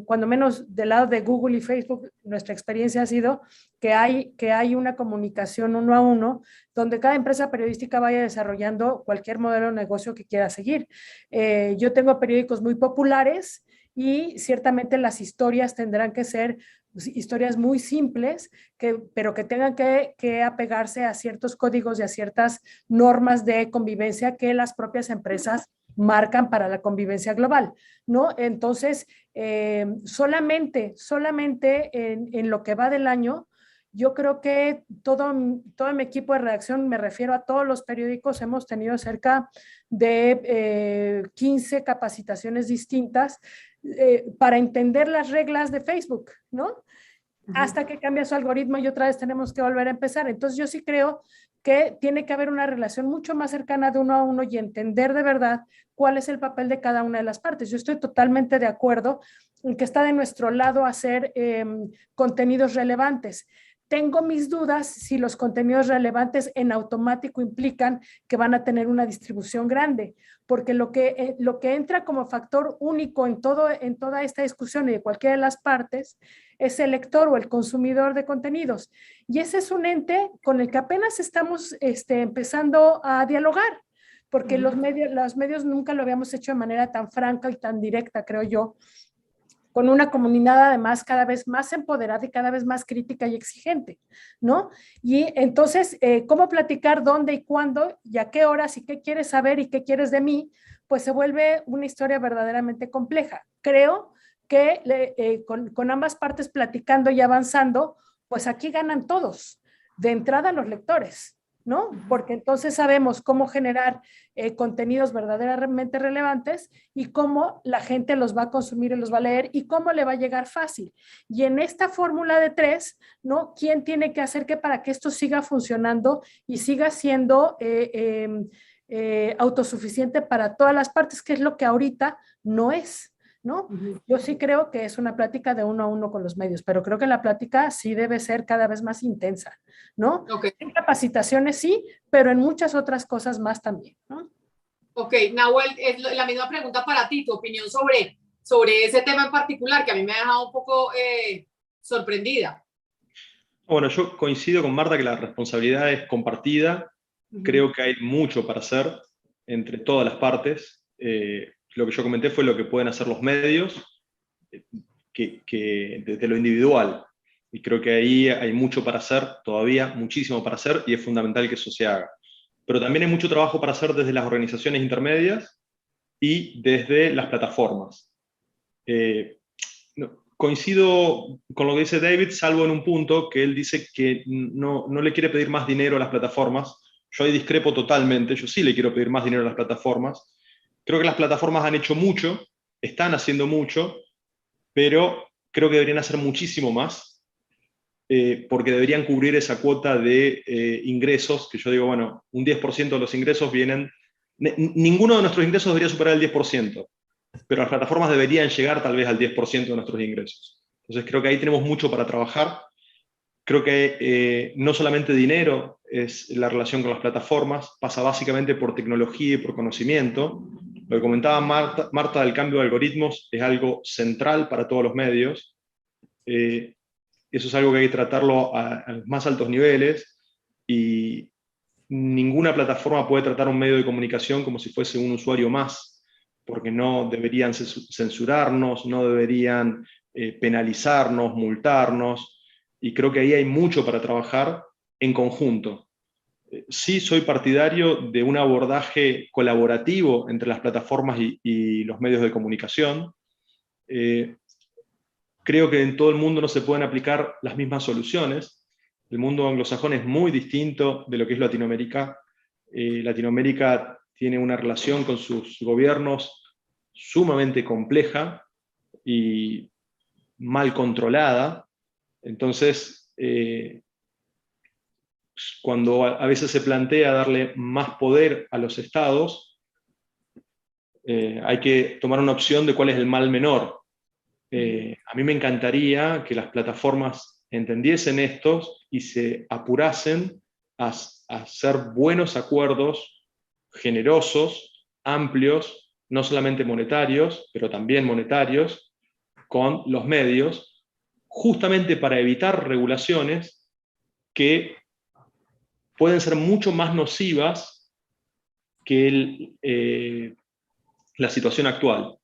cuando menos del lado de Google y Facebook, nuestra experiencia ha sido que hay una comunicación 1 a 1, donde cada empresa periodística vaya desarrollando cualquier modelo de negocio que quiera seguir. Yo tengo periódicos muy populares y ciertamente las historias tendrán que ser historias muy simples, pero que tengan que apegarse a ciertos códigos y a ciertas normas de convivencia que las propias empresas marcan para la convivencia global, ¿no? Entonces, solamente en lo que va del año, yo creo que todo mi equipo de redacción, me refiero a todos los periódicos, hemos tenido cerca de 15 capacitaciones distintas para entender las reglas de Facebook, ¿no? Hasta que cambia su algoritmo y otra vez tenemos que volver a empezar. Entonces yo sí creo que tiene que haber una relación mucho más cercana de 1 a 1 y entender de verdad cuál es el papel de cada una de las partes. Yo estoy totalmente de acuerdo en que está de nuestro lado hacer contenidos relevantes, tengo mis dudas si los contenidos relevantes en automático implican que van a tener una distribución grande, porque lo que entra como factor único en toda esta discusión y de cualquiera de las partes es el lector o el consumidor de contenidos. Y ese es un ente con el que apenas estamos empezando a dialogar, porque los medios nunca lo habíamos hecho de manera tan franca y tan directa, creo yo, con una comunidad además cada vez más empoderada y cada vez más crítica y exigente, ¿no? Y entonces, ¿cómo platicar dónde y cuándo y a qué horas y qué quieres saber y qué quieres de mí? Pues se vuelve una historia verdaderamente compleja. Creo que con ambas partes platicando y avanzando, pues aquí ganan todos. De entrada los lectores, ¿no? Porque entonces sabemos cómo generar contenidos verdaderamente relevantes y cómo la gente los va a consumir y los va a leer y cómo le va a llegar fácil. Y en esta fórmula de 3, ¿no? ¿Quién tiene que hacer que para que esto siga funcionando y siga siendo autosuficiente para todas las partes, que es lo que ahorita no es, ¿no? Yo sí creo que es una plática de uno a uno con los medios, pero creo que la plática sí debe ser cada vez más intensa, ¿no? En capacitaciones sí, pero en muchas otras cosas más también, ¿no? Ok, Nahuel, es la misma pregunta para ti, tu opinión sobre ese tema en particular, que a mí me ha dejado un poco sorprendida. Bueno, yo coincido con Marta que la responsabilidad es compartida. Creo que hay mucho para hacer entre todas las partes. Lo que yo comenté fue lo que pueden hacer los medios que desde lo individual. Y creo que ahí hay mucho para hacer, todavía muchísimo para hacer, y es fundamental que eso se haga. Pero también hay mucho trabajo para hacer desde las organizaciones intermedias y desde las plataformas. Coincido con lo que dice David, salvo en un punto que él dice que no le quiere pedir más dinero a las plataformas. Yo ahí discrepo totalmente, yo sí le quiero pedir más dinero a las plataformas. Creo que las plataformas han hecho mucho, están haciendo mucho, pero creo que deberían hacer muchísimo más, porque deberían cubrir esa cuota de ingresos, que yo digo, bueno, un 10% de los ingresos vienen, ninguno de nuestros ingresos debería superar el 10%, pero las plataformas deberían llegar tal vez al 10% de nuestros ingresos. Entonces creo que ahí tenemos mucho para trabajar. Creo que no solamente dinero es la relación con las plataformas, pasa básicamente por tecnología y por conocimiento. Lo que comentaba Marta del cambio de algoritmos es algo central para todos los medios. Eso es algo que hay que tratarlo a los más altos niveles, y ninguna plataforma puede tratar un medio de comunicación como si fuese un usuario más, porque no deberían censurarnos, no deberían penalizarnos, multarnos, y creo que ahí hay mucho para trabajar en conjunto. Sí soy partidario de un abordaje colaborativo entre las plataformas y los medios de comunicación. Creo que en todo el mundo no se pueden aplicar las mismas soluciones. El mundo anglosajón es muy distinto de lo que es Latinoamérica. Latinoamérica tiene una relación con sus gobiernos sumamente compleja y mal controlada. Entonces, cuando a veces se plantea darle más poder a los estados, hay que tomar una opción de cuál es el mal menor. A mí me encantaría que las plataformas entendiesen esto y se apurasen a hacer buenos acuerdos generosos, amplios, no solamente monetarios, pero también monetarios, con los medios, justamente para evitar regulaciones que pueden ser mucho más nocivas que la situación actual.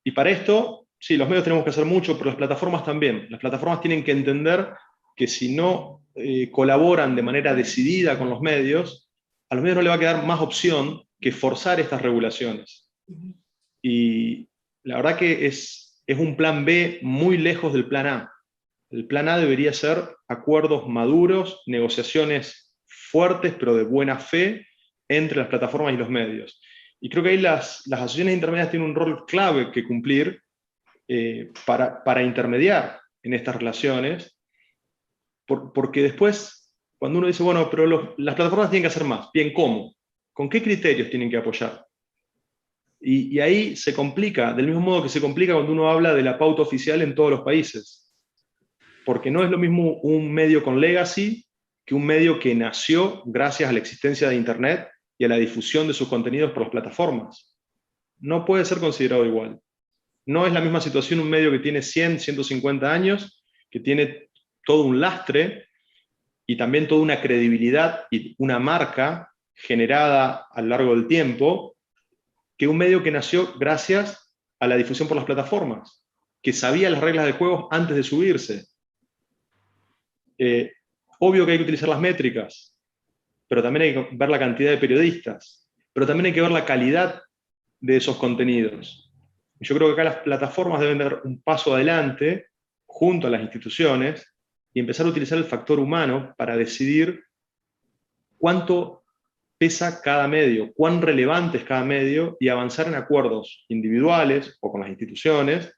Y para esto, sí, los medios tenemos que hacer mucho, pero las plataformas también. Las plataformas tienen que entender que si no colaboran de manera decidida con los medios, a los medios no les va a quedar más opción que forzar estas regulaciones. Y la verdad que es un plan B muy lejos del plan A. El plan A debería ser acuerdos maduros, negociaciones fuertes, pero de buena fe, entre las plataformas y los medios. Y creo que ahí las asociaciones intermedias tienen un rol clave que cumplir para intermediar en estas relaciones, porque después, cuando uno dice, bueno, pero las plataformas tienen que hacer más, bien, ¿cómo? ¿Con qué criterios tienen que apoyar? Y ahí se complica, del mismo modo que se complica cuando uno habla de la pauta oficial en todos los países. porque no es lo mismo un medio con legacy que un medio que nació gracias a la existencia de Internet y a la difusión de sus contenidos por las plataformas. No puede ser considerado igual. No es la misma situación un medio que tiene 100, 150 años, que tiene todo un lastre y también toda una credibilidad y una marca generada a lo largo del tiempo, que un medio que nació gracias a la difusión por las plataformas, que sabía las reglas del juego antes de subirse. Obvio que hay que utilizar las métricas, pero también hay que ver la cantidad de periodistas, pero también hay que ver la calidad de esos contenidos. Yo creo que acá las plataformas deben dar un paso adelante junto a las instituciones y empezar a utilizar el factor humano para decidir cuánto pesa cada medio, cuán relevante es cada medio y avanzar en acuerdos individuales o con las instituciones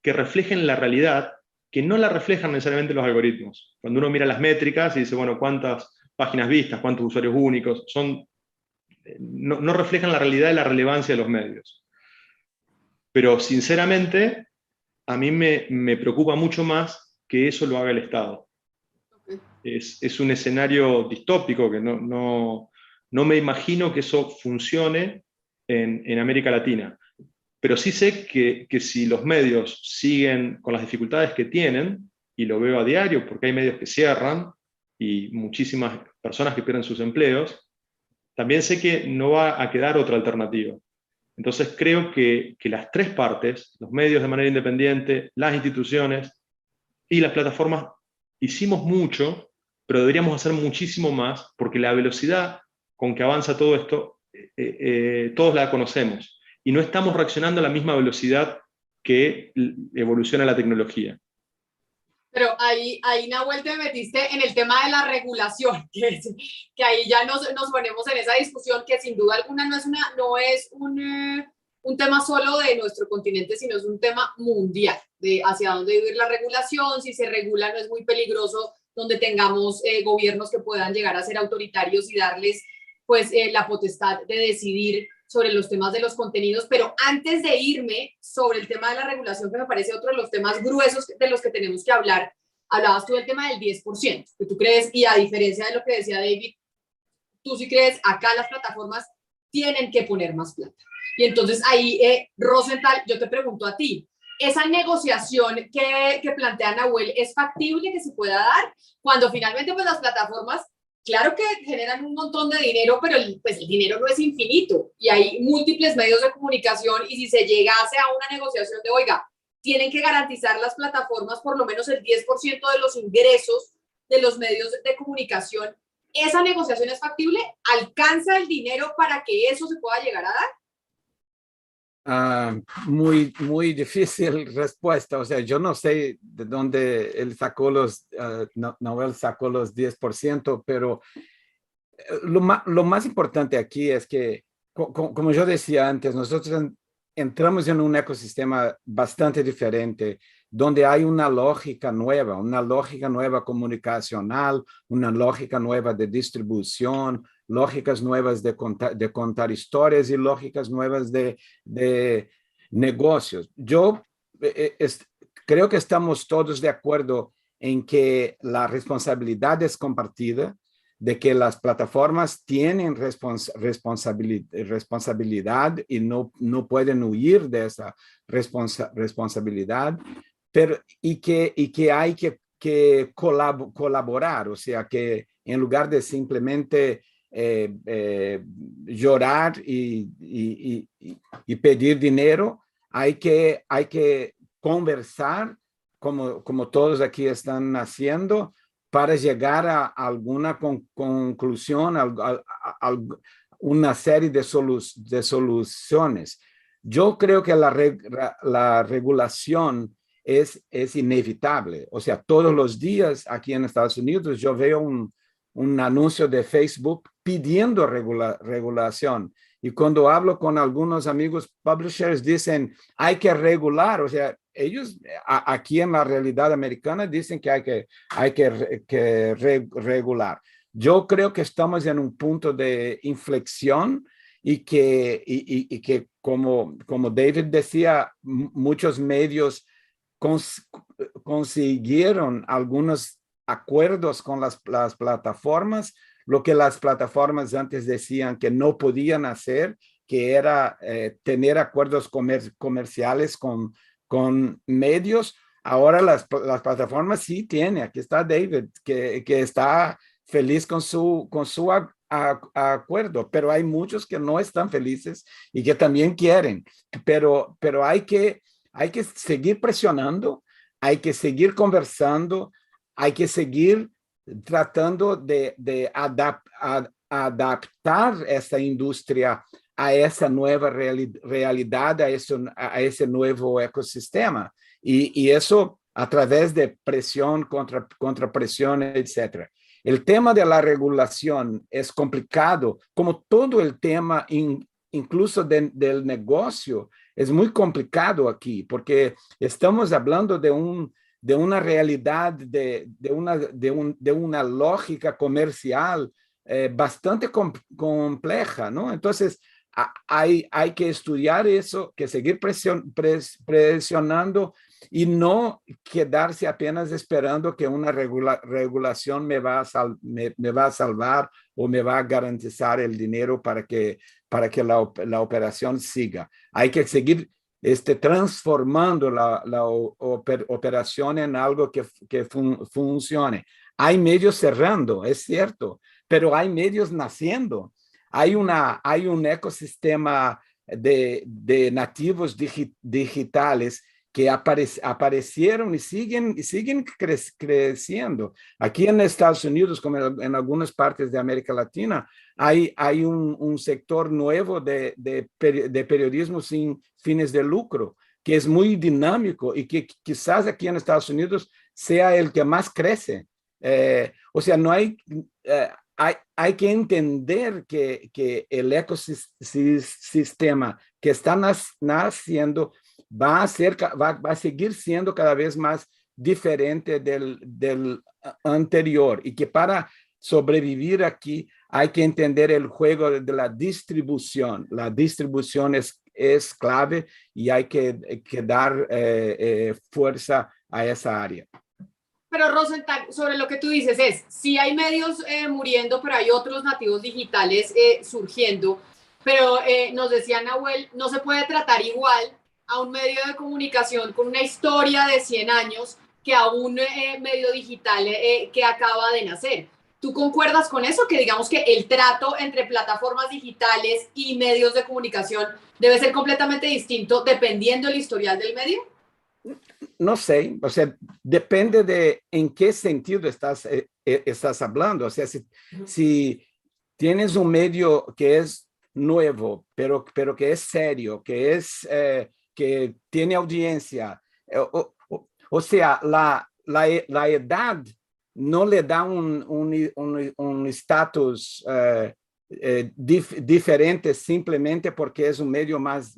que reflejen la realidad, que no la reflejan necesariamente los algoritmos. Cuando uno mira las métricas y dice, bueno, cuántas páginas vistas, cuántos usuarios únicos, no reflejan la realidad y la relevancia de los medios. Pero sinceramente, a mí me preocupa mucho más que eso lo haga el Estado. Es un escenario distópico que no me imagino que eso funcione en América Latina. Pero sí sé que si los medios siguen con las dificultades que tienen, y lo veo a diario porque hay medios que cierran y muchísimas personas que pierden sus empleos, también sé que no va a quedar otra alternativa. Entonces creo que las tres partes, los medios de manera independiente, las instituciones y las plataformas, hicimos mucho, pero deberíamos hacer muchísimo más, porque la velocidad con que avanza todo esto, todos la conocemos, y no estamos reaccionando a la misma velocidad que evoluciona la tecnología. Pero ahí Nahuel, te metiste en el tema de la regulación, que ahí ya nos ponemos en esa discusión que sin duda alguna no es un tema solo de nuestro continente, sino es un tema mundial, de hacia dónde debe ir la regulación, si se regula no es muy peligroso donde tengamos gobiernos que puedan llegar a ser autoritarios y darles pues la potestad de decidir sobre los temas de los contenidos. Pero antes de irme sobre el tema de la regulación, que me parece otro de los temas gruesos de los que tenemos que hablar, hablabas tú del tema del 10%, que tú crees, y a diferencia de lo que decía David, tú sí crees, acá las plataformas tienen que poner más plata. Y entonces ahí, Rosenthal, yo te pregunto a ti, ¿esa negociación que plantea Nahuel es factible que se pueda dar cuando finalmente pues las plataformas, claro que generan un montón de dinero, pero el dinero no es infinito y hay múltiples medios de comunicación, y si se llegase a una negociación de, oiga, tienen que garantizar las plataformas por lo menos el 10% de los ingresos de los medios de comunicación, ¿esa negociación es factible? ¿Alcanza el dinero para que eso se pueda llegar a dar? Muy difícil respuesta. O sea, yo no sé de dónde él sacó Noel sacó los 10%, pero lo más importante aquí es que, como yo decía antes, nosotros entramos en un ecosistema bastante diferente, donde hay una lógica nueva comunicacional, una lógica nueva de distribución, lógicas nuevas de contar historias y lógicas nuevas de negocios. Yo creo que estamos todos de acuerdo en que la responsabilidad es compartida, de que las plataformas tienen responsabilidad y no pueden huir de esa responsabilidad, y que hay que colaborar, o sea, que en lugar de simplemente llorar y pedir dinero, hay que conversar, como todos aquí están haciendo, para llegar a alguna conclusión, a una serie de soluciones. Yo creo que la regulación es inevitable. O sea, todos los días aquí en Estados Unidos yo veo un anuncio de Facebook pidiendo regulación. Y cuando hablo con algunos amigos publishers dicen, hay que regular. O sea, ellos aquí en la realidad americana dicen que hay que regular. Yo creo que estamos en un punto de inflexión y que como David decía, muchos medios consiguieron algunos acuerdos con las plataformas, lo que las plataformas antes decían que no podían hacer, que era tener acuerdos comerciales con medios. Ahora las plataformas sí tienen. Aquí está David, que está feliz con su acuerdo, pero hay muchos que no están felices y que también quieren. Pero hay que seguir presionando, hay que seguir conversando, hay que seguir tratando de adaptar esta industria a essa nova realidade, a esse novo ecossistema. E isso através de pressão contra pressão, etc. O tema da regulação é complicado, como todo o tema, incluso do negócio, é muito complicado aqui, porque estamos falando de uma realidade, de uma lógica comercial bastante compleja, ¿no? Entonces, hay que estudiar eso, que seguir presionando y no quedarse apenas esperando que una regulación me va a salvar o me va a garantizar el dinero para que la operación siga. Hay que seguir transformando la operación en algo que funcione. Hay medios cerrando, es cierto, pero hay medios naciendo. Hay un ecosistema de nativos digitales que aparecieron y siguen creciendo. Aquí en Estados Unidos, como en algunas partes de América Latina, hay un sector nuevo de periodismo sin fines de lucro, que es muy dinámico y que quizás aquí en Estados Unidos sea el que más crece. O sea, no hay que entender que el ecosistema que está naciendo va a seguir siendo cada vez más diferente del anterior y que para sobrevivir aquí hay que entender el juego de la distribución. La distribución es clave y hay que dar fuerza a esa área. Pero Rosenthal, sobre lo que tú dices sí hay medios muriendo, pero hay otros nativos digitales surgiendo, pero nos decía Nahuel, no se puede tratar igual a un medio de comunicación con una historia de 100 años que a un medio digital que acaba de nacer. ¿Tú concuerdas con eso? Que digamos que el trato entre plataformas digitales y medios de comunicación debe ser completamente distinto dependiendo del historial del medio. No sé, o sea, depende de en qué sentido estás hablando. O sea, si tienes un medio que es nuevo, pero que es serio, que tiene audiencia, o sea, la edad no le da un estatus diferente simplemente porque es un medio más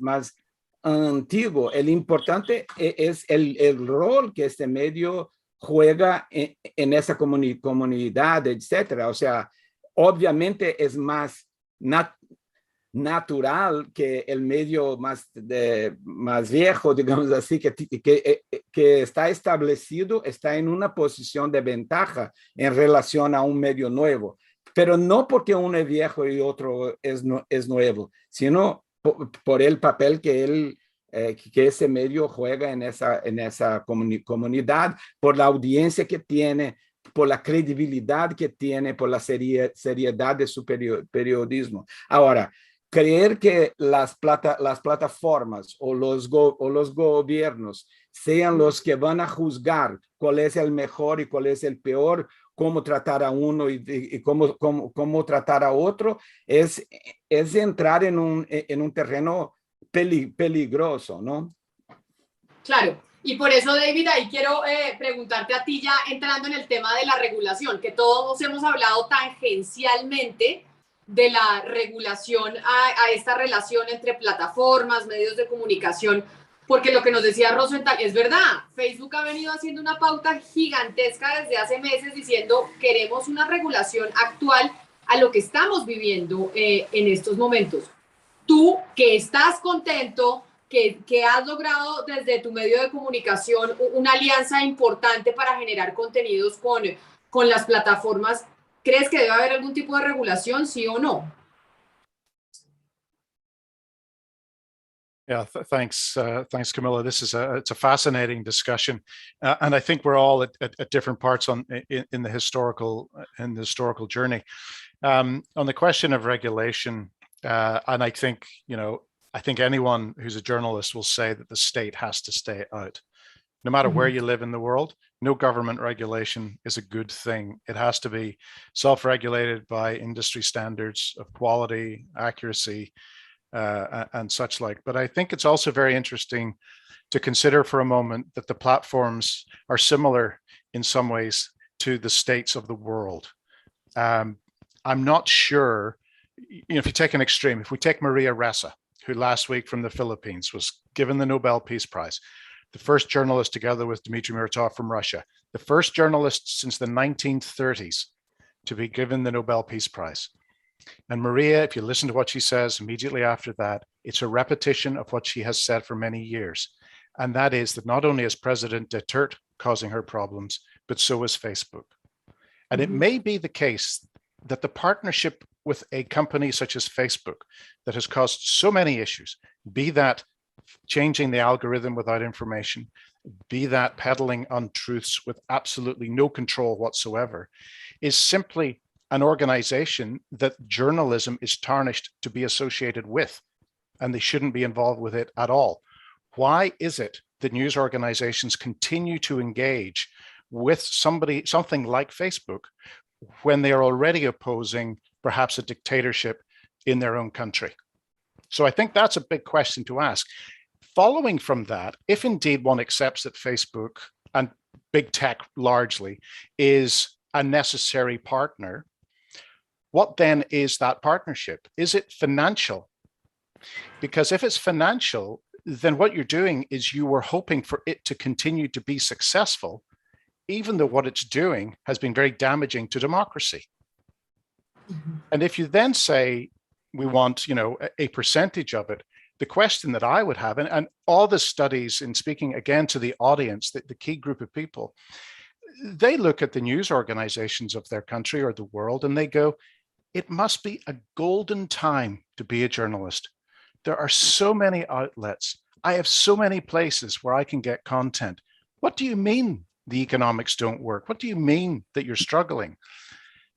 antiguo. El importante es el rol que este medio juega en esa comunidad, etcétera. O sea, obviamente es más natural que el medio más viejo, digamos así, que está establecido, está en una posición de ventaja en relación a un medio nuevo. Pero no porque uno es viejo y otro es nuevo, sino por el papel que ese medio juega en esa comunidad, por la audiencia que tiene, por la credibilidad que tiene, por la seriedad de su periodismo. Ahora, creer que las plataformas o los gobiernos sean los que van a juzgar cuál es el mejor y cuál es el peor, cómo tratar a uno y cómo tratar a otro, es entrar en un terreno peligroso, ¿no? Claro, y por eso, David, ahí quiero preguntarte a ti ya entrando en el tema de la regulación, que todos hemos hablado tangencialmente de la regulación a esta relación entre plataformas, medios de comunicación, porque lo que nos decía Rosenthal es verdad. Facebook ha venido haciendo una pauta gigantesca desde hace meses diciendo queremos una regulación actual a lo que estamos viviendo en estos momentos. Tú, que estás contento, que has logrado desde tu medio de comunicación una alianza importante para generar contenidos con las plataformas. ¿Crees que debe haber algún tipo de regulación, sí o no? Yeah, thanks, Camilla. This is it's a fascinating discussion, and I think we're all at different parts in the historical journey. On the question of regulation, and I think anyone who's a journalist will say that the state has to stay out. No matter where you live in the world, no government regulation is a good thing. It has to be self-regulated by industry standards of quality, accuracy, and such like. But I think it's also very interesting to consider for a moment that the platforms are similar in some ways to the states of the world. I'm not sure, if you take an extreme, if we take Maria Ressa, who last week from the Philippines was given the Nobel Peace Prize, the first journalist together with Dmitry Muratov from Russia, the first journalist since the 1930s to be given the Nobel Peace Prize. And Maria, if you listen to what she says immediately after that, it's a repetition of what she has said for many years. And that is that not only is President Duterte causing her problems, but so is Facebook. And it may be the case that the partnership with a company such as Facebook that has caused so many issues, be that changing the algorithm without information, be that peddling untruths with absolutely no control whatsoever, is simply an organization that journalism is tarnished to be associated with, and they shouldn't be involved with it at all. Why is it that news organizations continue to engage with something like Facebook when they are already opposing perhaps a dictatorship in their own country? So I think that's a big question to ask. Following from that, if indeed one accepts that Facebook and big tech largely is a necessary partner, what then is that partnership? Is it financial? Because if it's financial, then what you're doing is you were hoping for it to continue to be successful, even though what it's doing has been very damaging to democracy. And if you then say, we want, a percentage of it, the question that I would have, and all the studies, in speaking again to the audience, the key group of people, they look at the news organizations of their country or the world and they go, it must be a golden time to be a journalist. There are so many outlets. I have so many places where I can get content. What do you mean the economics don't work? What do you mean that you're struggling?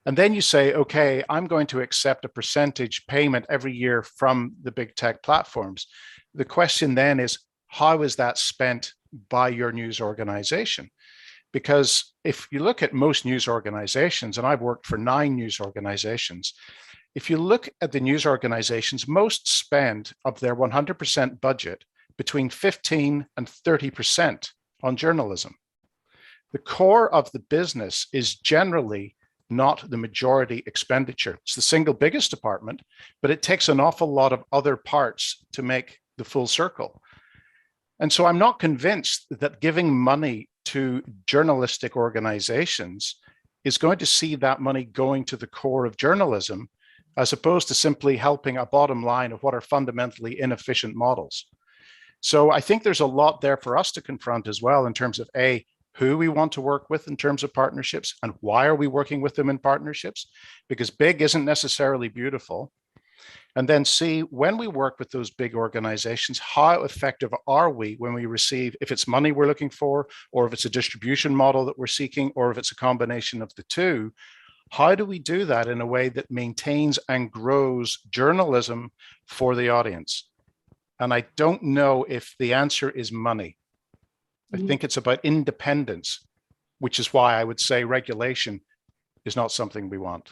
And then you say, okay, I'm going to accept a percentage payment every year from the big tech platforms. The question then is, how is that spent by your news organization? Because if you look at most news organizations, and I've worked for 9 news organizations, if you look at the news organizations, most spend of their 100% budget between 15 and 30% on journalism. The core of the business is generally not the majority expenditure. It's the single biggest department, but it takes an awful lot of other parts to make the full circle. And so I'm not convinced that giving money to journalistic organizations is going to see that money going to the core of journalism, as opposed to simply helping a bottom line of what are fundamentally inefficient models. So I think there's a lot there for us to confront as well in terms of A, who we want to work with in terms of partnerships, and why are we working with them in partnerships? Because big isn't necessarily beautiful. And then C, when we work with those big organizations, how effective are we when we receive, if it's money we're looking for, or if it's a distribution model that we're seeking, or if it's a combination of the two, how do we do that in a way that maintains and grows journalism for the audience? And I don't know if the answer is money. I think it's about independence, which is why I would say regulation is not something we want.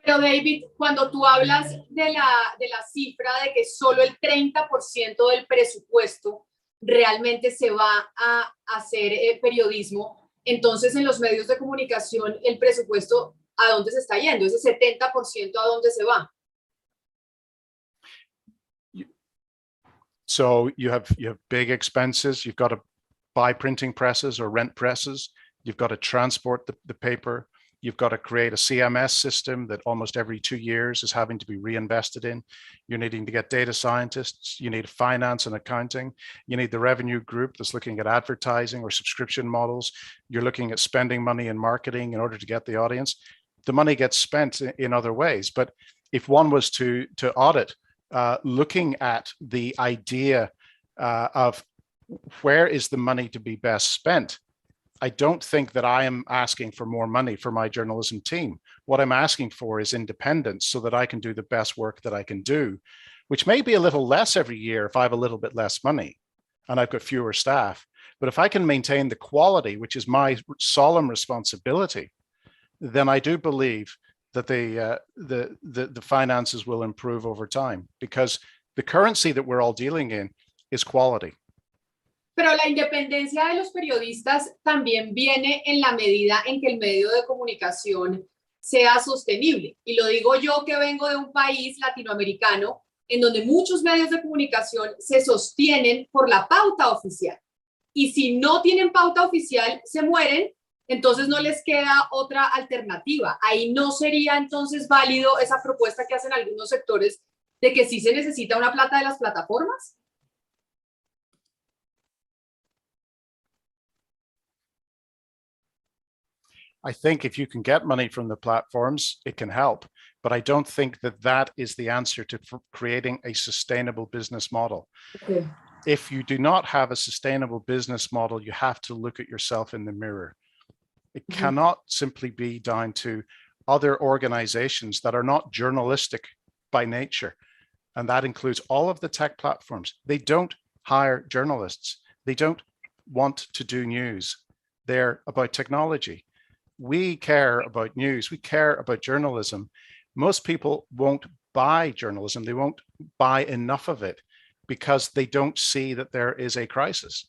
Pero David, cuando tú hablas de la cifra de que solo el 30% del presupuesto realmente se va a hacer periodismo, entonces en los medios de comunicación el presupuesto, ¿a dónde se está yendo? Ese 70%, ¿a dónde se va? So you have big expenses. You've got to buy printing presses or rent presses. You've got to transport the paper. You've got to create a CMS system that almost every 2 years is having to be reinvested in. You're needing to get data scientists. You need finance and accounting. You need the revenue group that's looking at advertising or subscription models. You're looking at spending money in marketing in order to get the audience. The money gets spent in other ways. But if one was to audit, looking at the idea of where is the money to be best spent, I don't think that I am asking for more money for my journalism team. What I'm asking for is independence so that I can do the best work that I can do, which may be a little less every year if I have a little bit less money and I've got fewer staff. But if I can maintain the quality, which is my solemn responsibility, then I do believe that the finances will improve over time, because the currency that we're all dealing in is quality. Pero la independencia de los periodistas también viene en la medida en que el medio de comunicación sea sostenible. Y lo digo yo, que vengo de un país latinoamericano en donde muchos medios de comunicación se sostienen por la pauta oficial. Y si no tienen pauta oficial, se mueren, entonces no les queda otra alternativa. Ahí no sería entonces válido esa propuesta que hacen algunos sectores de que sí se necesita una plata de las plataformas. I think if you can get money from the platforms, it can help. But I don't think that that is the answer to creating a sustainable business model. Okay. If you do not have a sustainable business model, you have to look at yourself in the mirror. It cannot simply be down to other organizations that are not journalistic by nature. And that includes all of the tech platforms. They don't hire journalists. They don't want to do news. They're about technology. We care about news. We care about journalism. Most people won't buy journalism. They won't buy enough of it because they don't see that there is a crisis.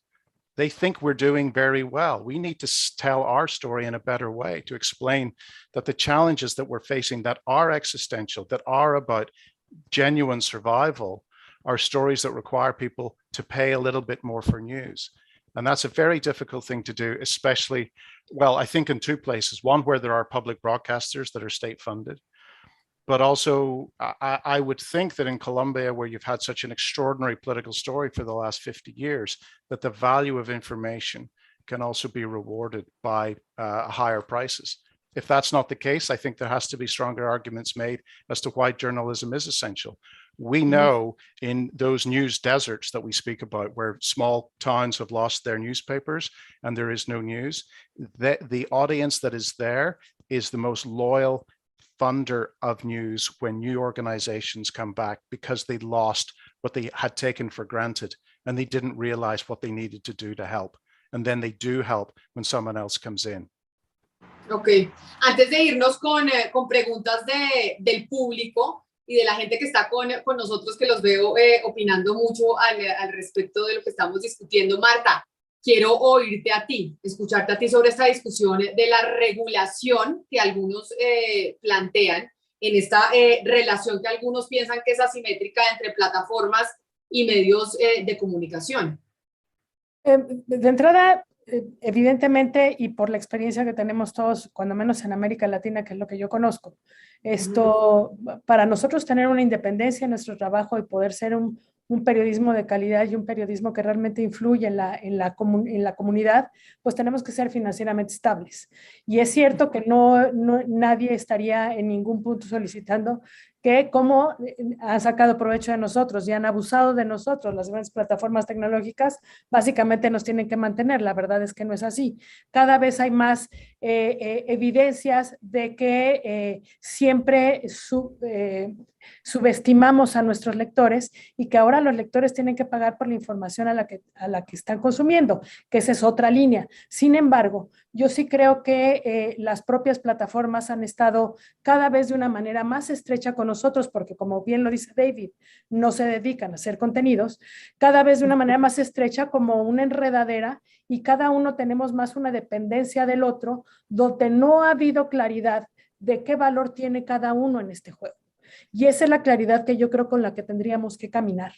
They think we're doing very well. We need to tell our story in a better way to explain that the challenges that we're facing that are existential, that are about genuine survival, are stories that require people to pay a little bit more for news. And that's a very difficult thing to do, especially, well, I think in two places. One, where there are public broadcasters that are state funded, but also I would think that in Colombia, where you've had such an extraordinary political story for the last 50 years, that the value of information can also be rewarded by higher prices. If that's not the case, I think there has to be stronger arguments made as to why journalism is essential. We know in those news deserts that we speak about, where small towns have lost their newspapers and there is no news, that the audience that is there is the most loyal funder of news when new organizations come back, because they lost what they had taken for granted and they didn't realize what they needed to do to help. And then they do help when someone else comes in. Ok, antes de irnos con preguntas del público y de la gente que está con nosotros, que los veo opinando mucho al respecto de lo que estamos discutiendo. Marta, quiero oírte a ti, escucharte a ti sobre esta discusión de la regulación que algunos plantean en esta relación que algunos piensan que es asimétrica entre plataformas y medios de comunicación. De entrada, evidentemente, y por la experiencia que tenemos todos, cuando menos en América Latina, que es lo que yo conozco, para nosotros tener una independencia en nuestro trabajo y poder ser un periodismo de calidad y un periodismo que realmente influye en la comunidad, pues tenemos que ser financieramente estables. Y es cierto que nadie estaría en ningún punto solicitando que, como han sacado provecho de nosotros y han abusado de nosotros, las grandes plataformas tecnológicas básicamente nos tienen que mantener. La verdad es que no es así. Cada vez hay más evidencias de que siempre subestimamos a nuestros lectores y que ahora los lectores tienen que pagar por la información a la que están consumiendo, que esa es otra línea. Sin embargo, yo sí creo que las propias plataformas han estado cada vez de una manera más estrecha con nosotros, porque como bien lo dice David, no se dedican a hacer contenidos, cada vez de una manera más estrecha, como una enredadera, y cada uno tenemos más una dependencia del otro, donde no ha habido claridad de qué valor tiene cada uno en este juego. Y esa es la claridad que yo creo con la que tendríamos que caminar.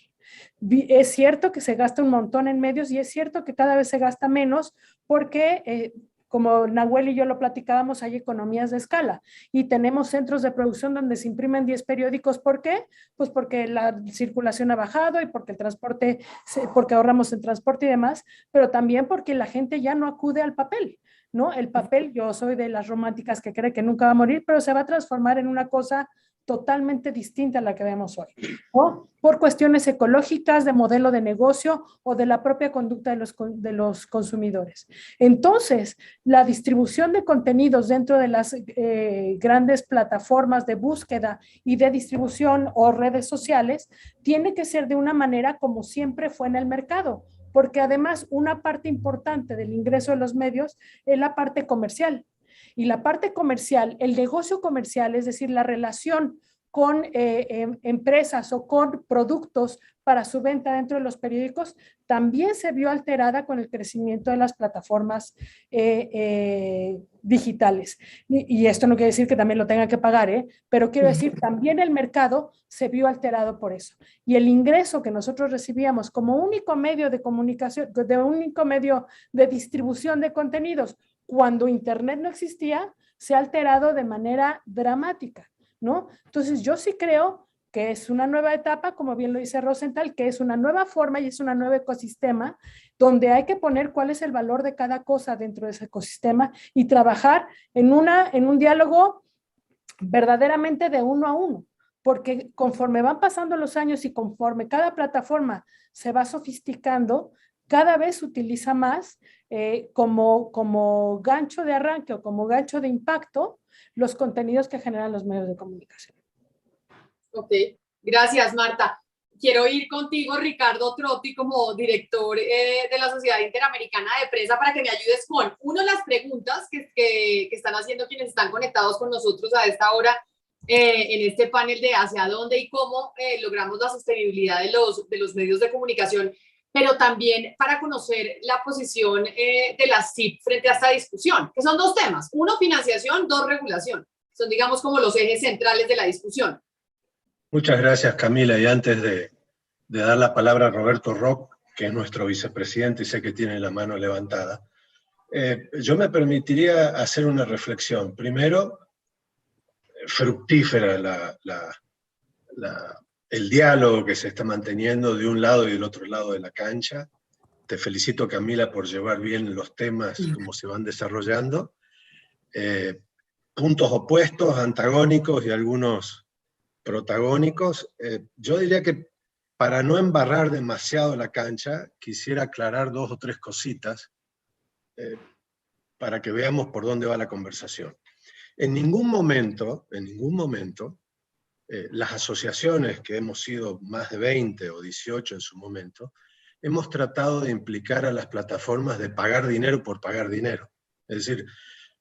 Es cierto que se gasta un montón en medios y es cierto que cada vez se gasta menos porque como Nahuel y yo lo platicábamos, hay economías de escala y tenemos centros de producción donde se imprimen 10 periódicos. ¿Por qué? Pues porque la circulación ha bajado y porque el transporte, porque ahorramos en transporte y demás, pero también porque la gente ya no acude al papel, ¿no? El papel, yo soy de las románticas que cree que nunca va a morir, pero se va a transformar en una cosa totalmente distinta a la que vemos hoy, ¿no? Por cuestiones ecológicas, de modelo de negocio o de la propia conducta de los consumidores. Entonces, la distribución de contenidos dentro de las grandes plataformas de búsqueda y de distribución o redes sociales tiene que ser de una manera como siempre fue en el mercado, porque además una parte importante del ingreso de los medios es la parte comercial. Y la parte comercial, el negocio comercial, es decir, la relación con empresas o con productos para su venta dentro de los periódicos, también se vio alterada con el crecimiento de las plataformas digitales. Y esto no quiere decir que también lo tengan que pagar, pero quiero decir, también el mercado se vio alterado por eso. Y el ingreso que nosotros recibíamos como único medio de comunicación, de único medio de distribución de contenidos, cuando Internet no existía, se ha alterado de manera dramática, ¿no? Entonces yo sí creo que es una nueva etapa, como bien lo dice Rosenthal, que es una nueva forma y es un nuevo ecosistema donde hay que poner cuál es el valor de cada cosa dentro de ese ecosistema y trabajar en un diálogo verdaderamente de uno a uno, porque conforme van pasando los años y conforme cada plataforma se va sofisticando, cada vez se utiliza más como gancho de arranque o como gancho de impacto los contenidos que generan los medios de comunicación. Ok, gracias Marta. Quiero ir contigo, Ricardo Trotti, como director de la Sociedad Interamericana de Prensa, para que me ayudes con una de las preguntas que están haciendo quienes están conectados con nosotros a esta hora en este panel de hacia dónde y cómo logramos la sostenibilidad de los medios de comunicación, pero también para conocer la posición de la CIP frente a esta discusión, que son dos temas. Uno, financiación, dos, regulación. Son, digamos, como los ejes centrales de la discusión. Muchas gracias, Camila. Y antes de dar la palabra a Roberto Rock, que es nuestro vicepresidente y sé que tiene la mano levantada, yo me permitiría hacer una reflexión. Primero, fructífera el diálogo que se está manteniendo de un lado y del otro lado de la cancha. Te felicito, Camila, por llevar bien los temas, cómo se van desarrollando. Puntos opuestos, antagónicos y algunos protagónicos. Yo diría que para no embarrar demasiado la cancha, quisiera aclarar dos o tres cositas para que veamos por dónde va la conversación. En ningún momento, las asociaciones, que hemos sido más de 20 o 18 en su momento, hemos tratado de implicar a las plataformas de pagar dinero por pagar dinero. Es decir,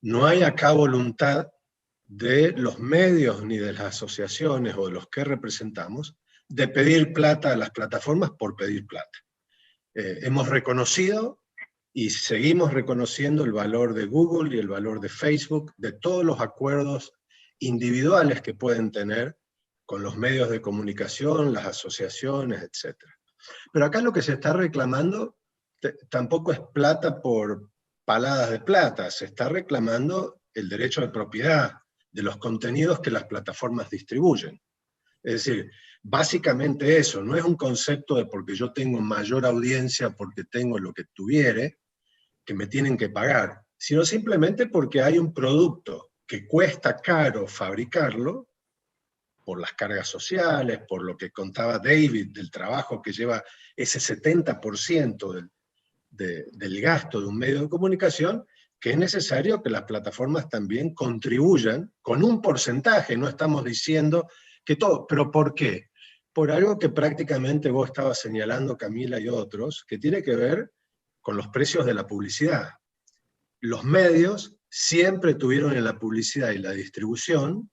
no hay acá voluntad de los medios ni de las asociaciones o de los que representamos de pedir plata a las plataformas por pedir plata. Hemos reconocido y seguimos reconociendo el valor de Google y el valor de Facebook, de todos los acuerdos individuales que pueden tener con los medios de comunicación, las asociaciones, etc. Pero acá lo que se está reclamando tampoco es plata por paladas de plata, se está reclamando el derecho de propiedad de los contenidos que las plataformas distribuyen. Es decir, básicamente eso, no es un concepto de porque yo tengo mayor audiencia, porque tengo lo que tuviere, que me tienen que pagar, sino simplemente porque hay un producto que cuesta caro fabricarlo, por las cargas sociales, por lo que contaba David, del trabajo que lleva ese 70% del gasto de un medio de comunicación, que es necesario que las plataformas también contribuyan con un porcentaje, no estamos diciendo que todo, pero ¿por qué? Por algo que prácticamente vos estabas señalando, Camila y otros, que tiene que ver con los precios de la publicidad. Los medios siempre tuvieron en la publicidad y la distribución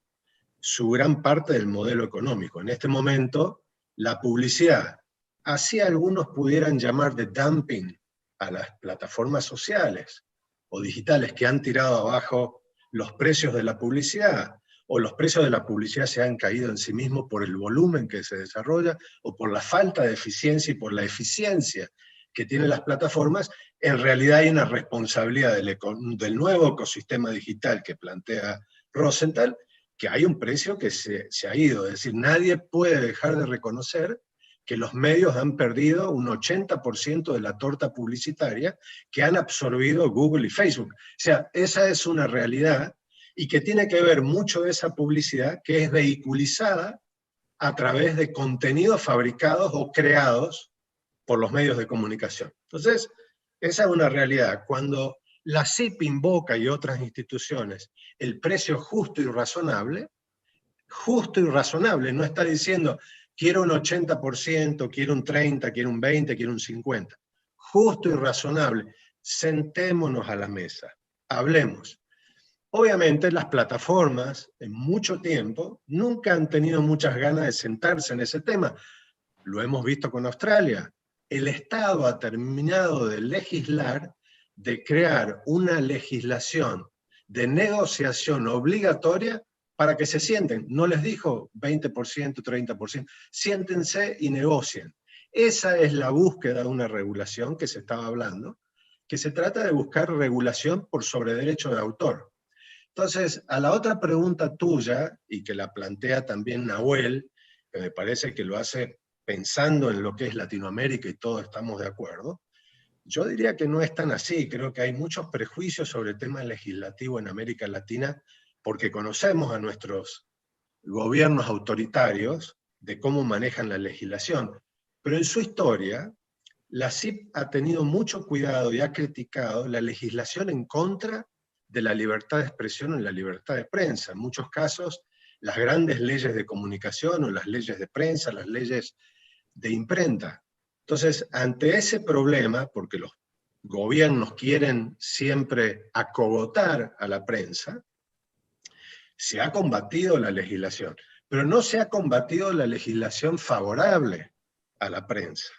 su gran parte del modelo económico. En este momento, la publicidad, así algunos pudieran llamar de dumping a las plataformas sociales o digitales que han tirado abajo los precios de la publicidad, o los precios de la publicidad se han caído en sí mismos por el volumen que se desarrolla, o por la falta de eficiencia y por la eficiencia que tienen las plataformas, en realidad hay una responsabilidad del nuevo ecosistema digital que plantea Rosenthal, que hay un precio que se ha ido. Es decir, nadie puede dejar de reconocer que los medios han perdido un 80% de la torta publicitaria que han absorbido Google y Facebook. O sea, esa es una realidad y que tiene que ver mucho de esa publicidad que es vehiculizada a través de contenidos fabricados o creados por los medios de comunicación. Entonces, esa es una realidad. Cuando la CIP invoca y otras instituciones el precio justo y razonable, no está diciendo quiero un 80%, quiero un 30%, quiero un 20%, quiero un 50%. Justo y razonable. Sentémonos a la mesa, hablemos. Obviamente las plataformas en mucho tiempo nunca han tenido muchas ganas de sentarse en ese tema. Lo hemos visto con Australia. El Estado ha terminado de legislar, de crear una legislación de negociación obligatoria para que se sienten. No les dijo 20%, 30%. Siéntense y negocien. Esa es la búsqueda de una regulación que se estaba hablando, que se trata de buscar regulación por sobre derecho de autor. Entonces, a la otra pregunta tuya, y que la plantea también Nahuel, que me parece que lo hace pensando en lo que es Latinoamérica y todos estamos de acuerdo, yo diría que no es tan así. Creo que hay muchos prejuicios sobre el tema legislativo en América Latina porque conocemos a nuestros gobiernos autoritarios de cómo manejan la legislación. Pero en su historia, la CIP ha tenido mucho cuidado y ha criticado la legislación en contra de la libertad de expresión o la libertad de prensa. En muchos casos, las grandes leyes de comunicación o las leyes de prensa, las leyes de imprenta. Entonces, ante ese problema, porque los gobiernos quieren siempre acogotar a la prensa, se ha combatido la legislación, pero no se ha combatido la legislación favorable a la prensa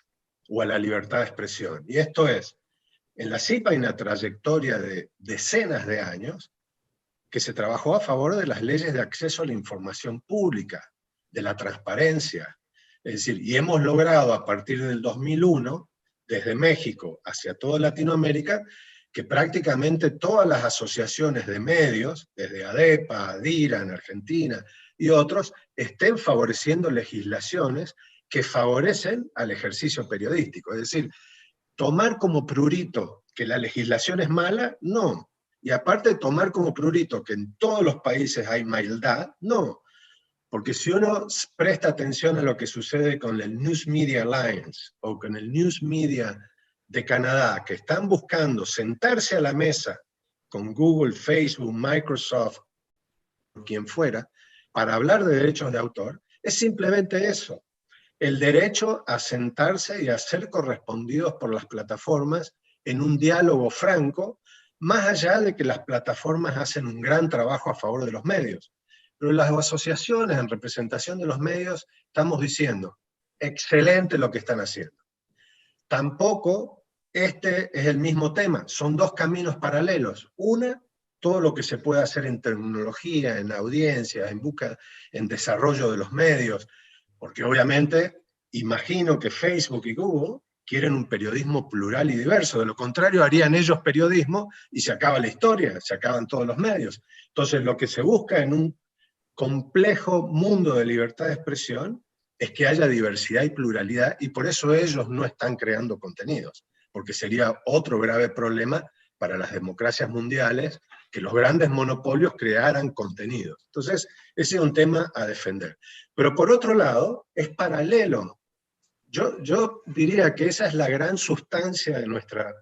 o a la libertad de expresión. Y esto es, en la CIP hay una trayectoria de decenas de años que se trabajó a favor de las leyes de acceso a la información pública, de la transparencia. Es decir, y hemos logrado a partir del 2001, desde México hacia toda Latinoamérica, que prácticamente todas las asociaciones de medios, desde ADEPA, ADIRA en Argentina y otros, estén favoreciendo legislaciones que favorecen al ejercicio periodístico. Es decir, tomar como prurito que la legislación es mala, no. Y aparte de tomar como prurito que en todos los países hay maldad, no. Porque si uno presta atención a lo que sucede con el News Media Alliance o con el News Media de Canadá, que están buscando sentarse a la mesa con Google, Facebook, Microsoft, quien fuera, para hablar de derechos de autor, es simplemente eso. El derecho a sentarse y a ser correspondidos por las plataformas en un diálogo franco, más allá de que las plataformas hacen un gran trabajo a favor de los medios. Pero las asociaciones en representación de los medios estamos diciendo, excelente lo que están haciendo. Tampoco este es el mismo tema, son dos caminos paralelos. Una, todo lo que se puede hacer en tecnología, en audiencia, en desarrollo de los medios, porque obviamente imagino que Facebook y Google quieren un periodismo plural y diverso, de lo contrario harían ellos periodismo y se acaba la historia, se acaban todos los medios. Entonces lo que se busca en un complejo mundo de libertad de expresión es que haya diversidad y pluralidad, y por eso ellos no están creando contenidos, porque sería otro grave problema para las democracias mundiales que los grandes monopolios crearan contenidos. Entonces, ese es un tema a defender. Pero por otro lado, es paralelo. Yo diría que esa es la gran sustancia de nuestra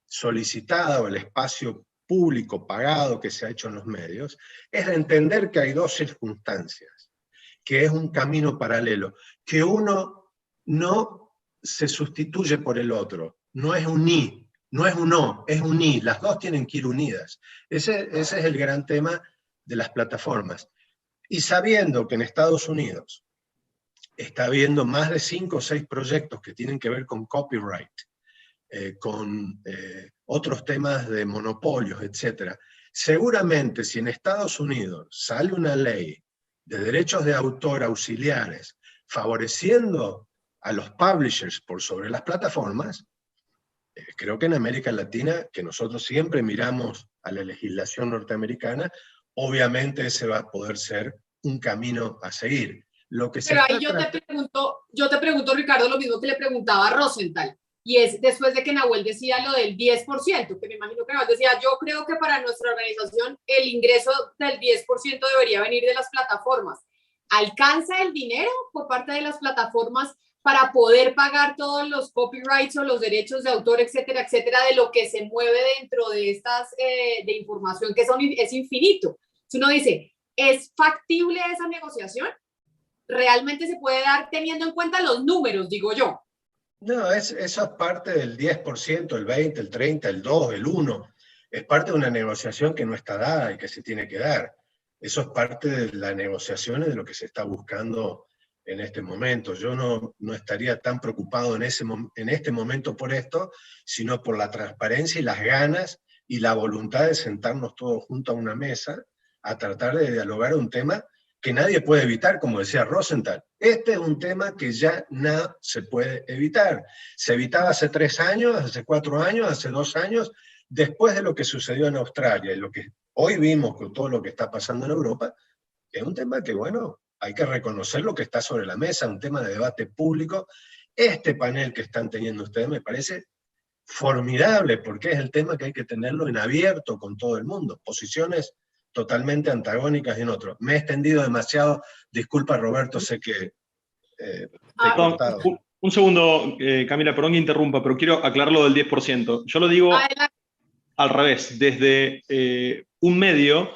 solicitada o el espacio público pagado que se ha hecho en los medios, es de entender que hay dos circunstancias, que es un camino paralelo, que uno no se sustituye por el otro, no es un y, no es un o, es un y, las dos tienen que ir unidas. Ese es el gran tema de las plataformas. Y sabiendo que en Estados Unidos está habiendo más de 5 o 6 proyectos que tienen que ver con copyright, con otros temas de monopolios, etc. Seguramente si en Estados Unidos sale una ley de derechos de autor auxiliares favoreciendo a los publishers por sobre las plataformas, Creo que en América Latina, que nosotros siempre miramos a la legislación norteamericana, obviamente ese va a poder ser un camino a seguir. Lo que Pero ahí yo te pregunto, Ricardo, lo mismo que le preguntaba a Rosenthal, y es después de que Nahuel decía lo del 10%, que me imagino que Nahuel decía, yo creo que para nuestra organización el ingreso del 10% debería venir de las plataformas. ¿Alcanza el dinero por parte de las plataformas para poder pagar todos los copyrights o los derechos de autor, etcétera, etcétera, de lo que se mueve dentro de estas de información que es infinito? Si uno dice, ¿es factible esa negociación? ¿Realmente se puede dar teniendo en cuenta los números, digo yo? No, eso es parte del 10%, el 20, el 30, el 2, el 1. Es parte de una negociación que no está dada y que se tiene que dar. Eso es parte de la negociación y de lo que se está buscando en este momento. Yo no estaría tan preocupado en este momento por esto, sino por la transparencia y las ganas y la voluntad de sentarnos todos juntos a una mesa a tratar de dialogar un tema que nadie puede evitar, como decía Rosenthal. Este es un tema que ya no se puede evitar. Se evitaba hace 3 años, hace 4 años, hace 2 años, después de lo que sucedió en Australia y lo que hoy vimos con todo lo que está pasando en Europa. Es un tema que, bueno, hay que reconocer lo que está sobre la mesa, un tema de debate público. Este panel que están teniendo ustedes me parece formidable, porque es el tema que hay que tenerlo en abierto con todo el mundo. Posiciones totalmente antagónicas y en otro. Me he extendido demasiado, disculpa Roberto, sé que te he cortado. Un segundo, Camila, perdón que interrumpa, pero quiero aclarar lo del 10%. Yo lo digo al revés, desde un medio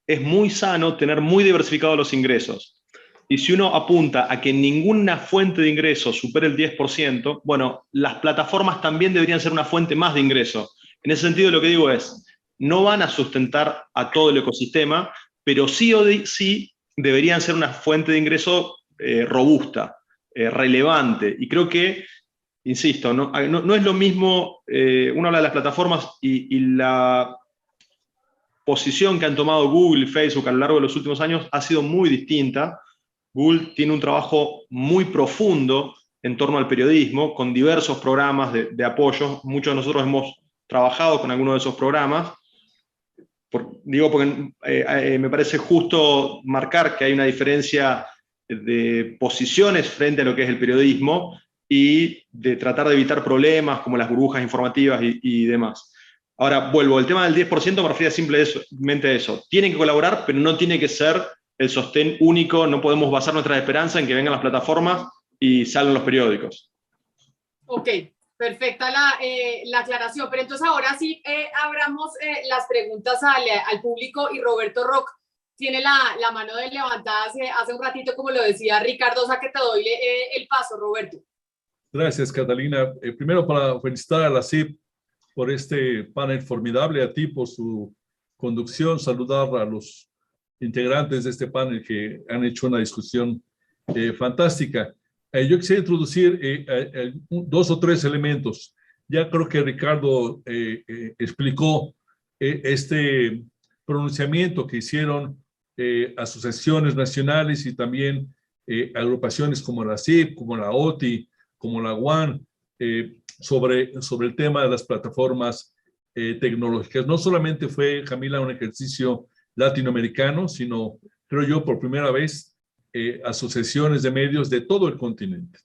es muy sano tener muy diversificados los ingresos. Y si uno apunta a que ninguna fuente de ingresos supere el 10%, bueno, las plataformas también deberían ser una fuente más de ingreso. En ese sentido, lo que digo es, no van a sustentar a todo el ecosistema, pero sí o sí deberían ser una fuente de ingreso robusta, relevante. Y creo que, insisto, no es lo mismo, uno habla de las plataformas y la posición que han tomado Google y Facebook a lo largo de los últimos años ha sido muy distinta. Google tiene un trabajo muy profundo en torno al periodismo, con diversos programas de apoyo. Muchos de nosotros hemos trabajado con algunos de esos programas. Digo porque me parece justo marcar que hay una diferencia de posiciones frente a lo que es el periodismo y de tratar de evitar problemas como las burbujas informativas y demás. Ahora, vuelvo, el tema del 10% me refiero simplemente a eso. Tienen que colaborar, pero no tiene que ser el sostén único. No podemos basar nuestra esperanza en que vengan las plataformas y salgan los periódicos. Ok, perfecta la aclaración. Pero entonces ahora sí abramos las preguntas al público, y Roberto Rock tiene la mano levantada hace un ratito, como lo decía Ricardo, o sea que te doy el paso, Roberto. Gracias, Catalina. Primero, para felicitar a la CIP por este panel formidable, a ti por su conducción, saludar a los integrantes de este panel que han hecho una discusión fantástica. Yo quisiera introducir 2 o 3 elementos. Ya creo que Ricardo explicó este pronunciamiento que hicieron asociaciones nacionales y también agrupaciones como la CIP, como la OTI, como la UAN, sobre el tema de las plataformas tecnológicas. No solamente fue, Camila, un ejercicio latinoamericano, sino, creo yo, por primera vez, asociaciones de medios de todo el continente.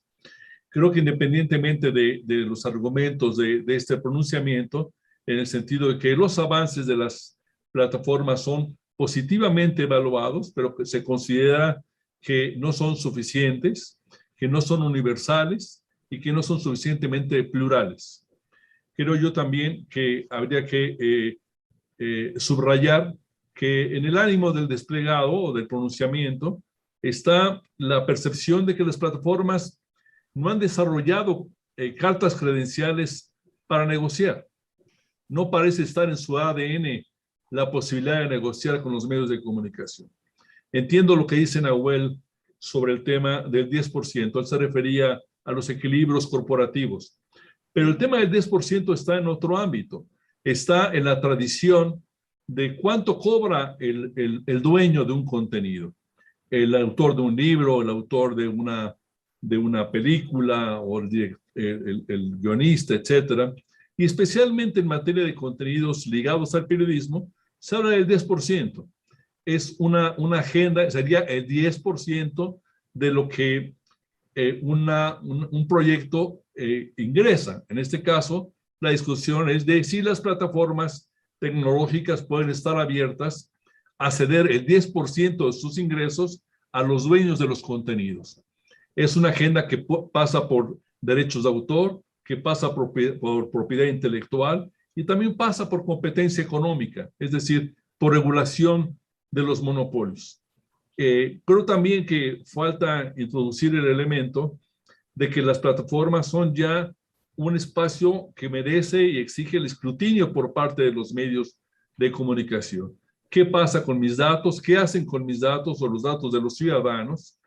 Creo que independientemente de los argumentos de este pronunciamiento, en el sentido de que los avances de las plataformas son positivamente evaluados, pero que se considera que no son suficientes, que no son universales, y que no son suficientemente plurales. Creo yo también que habría que subrayar que en el ánimo del desplegado o del pronunciamiento está la percepción de que las plataformas no han desarrollado cartas credenciales para negociar. No parece estar en su ADN la posibilidad de negociar con los medios de comunicación. Entiendo lo que dice Nahuel sobre el tema del 10%. Él se refería a los equilibrios corporativos. Pero el tema del 10% está en otro ámbito. Está en la tradición de cuánto cobra el dueño de un contenido. El autor de un libro, el autor de una película, o el guionista, etcétera. y especialmente en materia de contenidos ligados al periodismo, se habla del 10%. Es una agenda, sería el 10% de lo que un proyecto ingresa. En este caso, la discusión es de si las plataformas tecnológicas pueden estar abiertas a ceder el 10% de sus ingresos a los dueños de los contenidos. Es una agenda que pasa por derechos de autor, que pasa por propiedad intelectual y también pasa por competencia económica, es decir, por regulación de los monopolios. Creo también que falta introducir el elemento de que las plataformas son ya un espacio que merece y exige el escrutinio por parte de los medios de comunicación. ¿Qué pasa con mis datos? ¿Qué hacen con mis datos o los datos de los ciudadanos?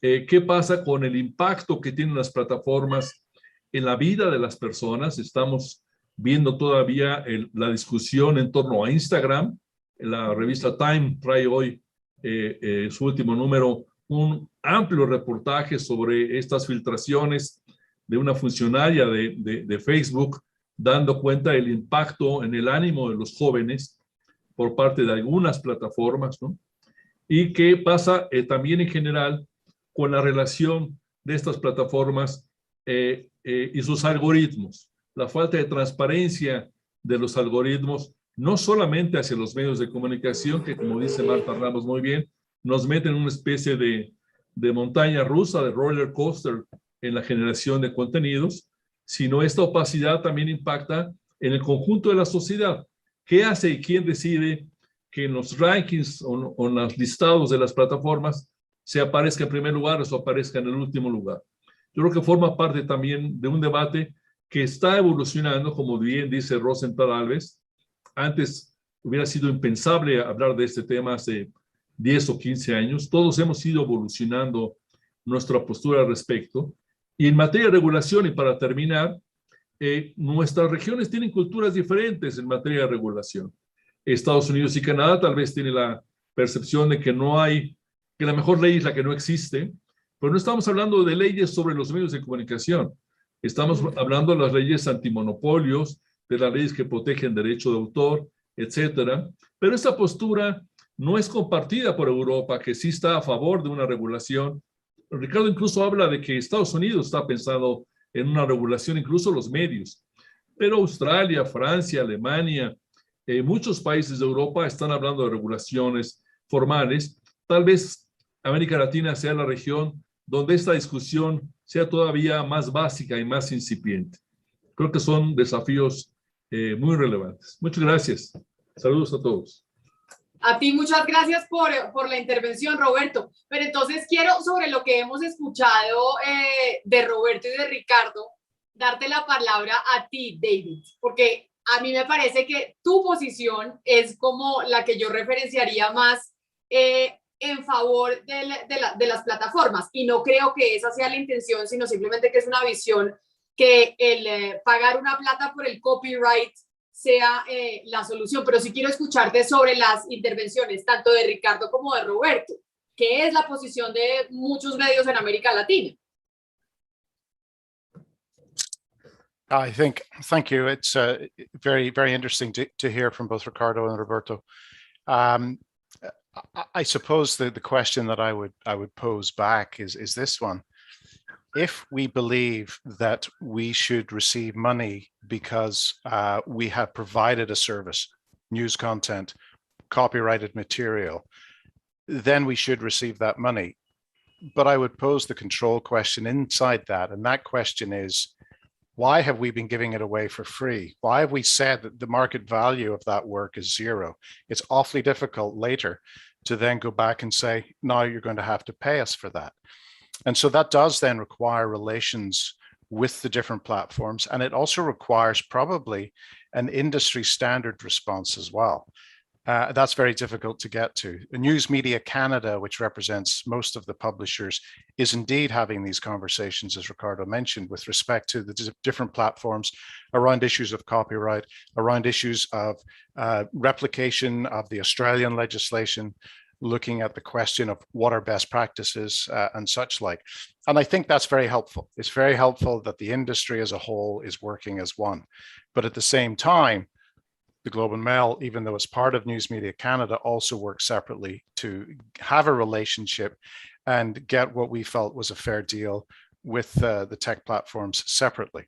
¿Qué pasa con el impacto que tienen las plataformas en la vida de las personas? Estamos viendo todavía la discusión en torno a Instagram. La revista Time trae hoy su último número, un amplio reportaje sobre estas filtraciones de una funcionaria de Facebook, dando cuenta del impacto en el ánimo de los jóvenes por parte de algunas plataformas, ¿no? Y qué pasa también en general con la relación de estas plataformas y sus algoritmos. La falta de transparencia de los algoritmos, no solamente hacia los medios de comunicación, que como dice Marta Ramos muy bien, nos meten en una especie de montaña rusa, de roller coaster en la generación de contenidos, sino esta opacidad también impacta en el conjunto de la sociedad. ¿Qué hace y quién decide que en los rankings o en los listados de las plataformas se aparezca en primer lugar o se aparezca en el último lugar? Yo creo que forma parte también de un debate que está evolucionando, como bien dice Rosenthal Alves. Antes hubiera sido impensable hablar de este tema hace 10 o 15 años. Todos hemos ido evolucionando nuestra postura al respecto. Y en materia de regulación, y para terminar, nuestras regiones tienen culturas diferentes en materia de regulación. Estados Unidos y Canadá tal vez tienen la percepción de que no hay, que la mejor ley es la que no existe, pero no estamos hablando de leyes sobre los medios de comunicación. Estamos hablando de las leyes antimonopolios, de las leyes que protegen derecho de autor, etcétera. Pero esta postura no es compartida por Europa, que sí está a favor de una regulación. Ricardo incluso habla de que Estados Unidos está pensando en una regulación, incluso los medios. Pero Australia, Francia, Alemania, muchos países de Europa están hablando de regulaciones formales. Tal vez América Latina sea la región donde esta discusión sea todavía más básica y más incipiente. Creo que son desafíos muy relevantes. Muchas gracias. Saludos a todos. A ti muchas gracias por la intervención, Roberto. Pero entonces quiero, sobre lo que hemos escuchado de Roberto y de Ricardo, darte la palabra a ti, David, porque a mí me parece que tu posición es como la que yo referenciaría más en favor de las plataformas, y no creo que esa sea la intención, sino simplemente que es una visión que el pagar una plata por el copyright sea la solución. Pero sí quiero escucharte sobre las intervenciones tanto de Ricardo como de Roberto, que es la posición de muchos medios en América Latina. Thank you. It's very, very interesting to hear from both Ricardo and Roberto. I suppose the question that I would pose back is this one. If we believe that we should receive money because we have provided a service, news content, copyrighted material, then we should receive that money. But I would pose the control question inside that, and that question is, why have we been giving it away for free? Why have we said that the market value of that work is zero? It's awfully difficult later to then go back and say, now you're going to have to pay us for that. And so that does then require relations with the different platforms. And it also requires probably an industry standard response as well. That's very difficult to get to. News Media Canada, which represents most of the publishers, is indeed having these conversations, as Ricardo mentioned, with respect to the different platforms around issues of copyright, around issues of replication of the Australian legislation, looking at the question of what are best practices and such like. And I think that's very helpful. It's very helpful that the industry as a whole is working as one. But at the same time, the Globe and Mail, even though it's part of News Media Canada, also works separately to have a relationship and get what we felt was a fair deal with the tech platforms separately.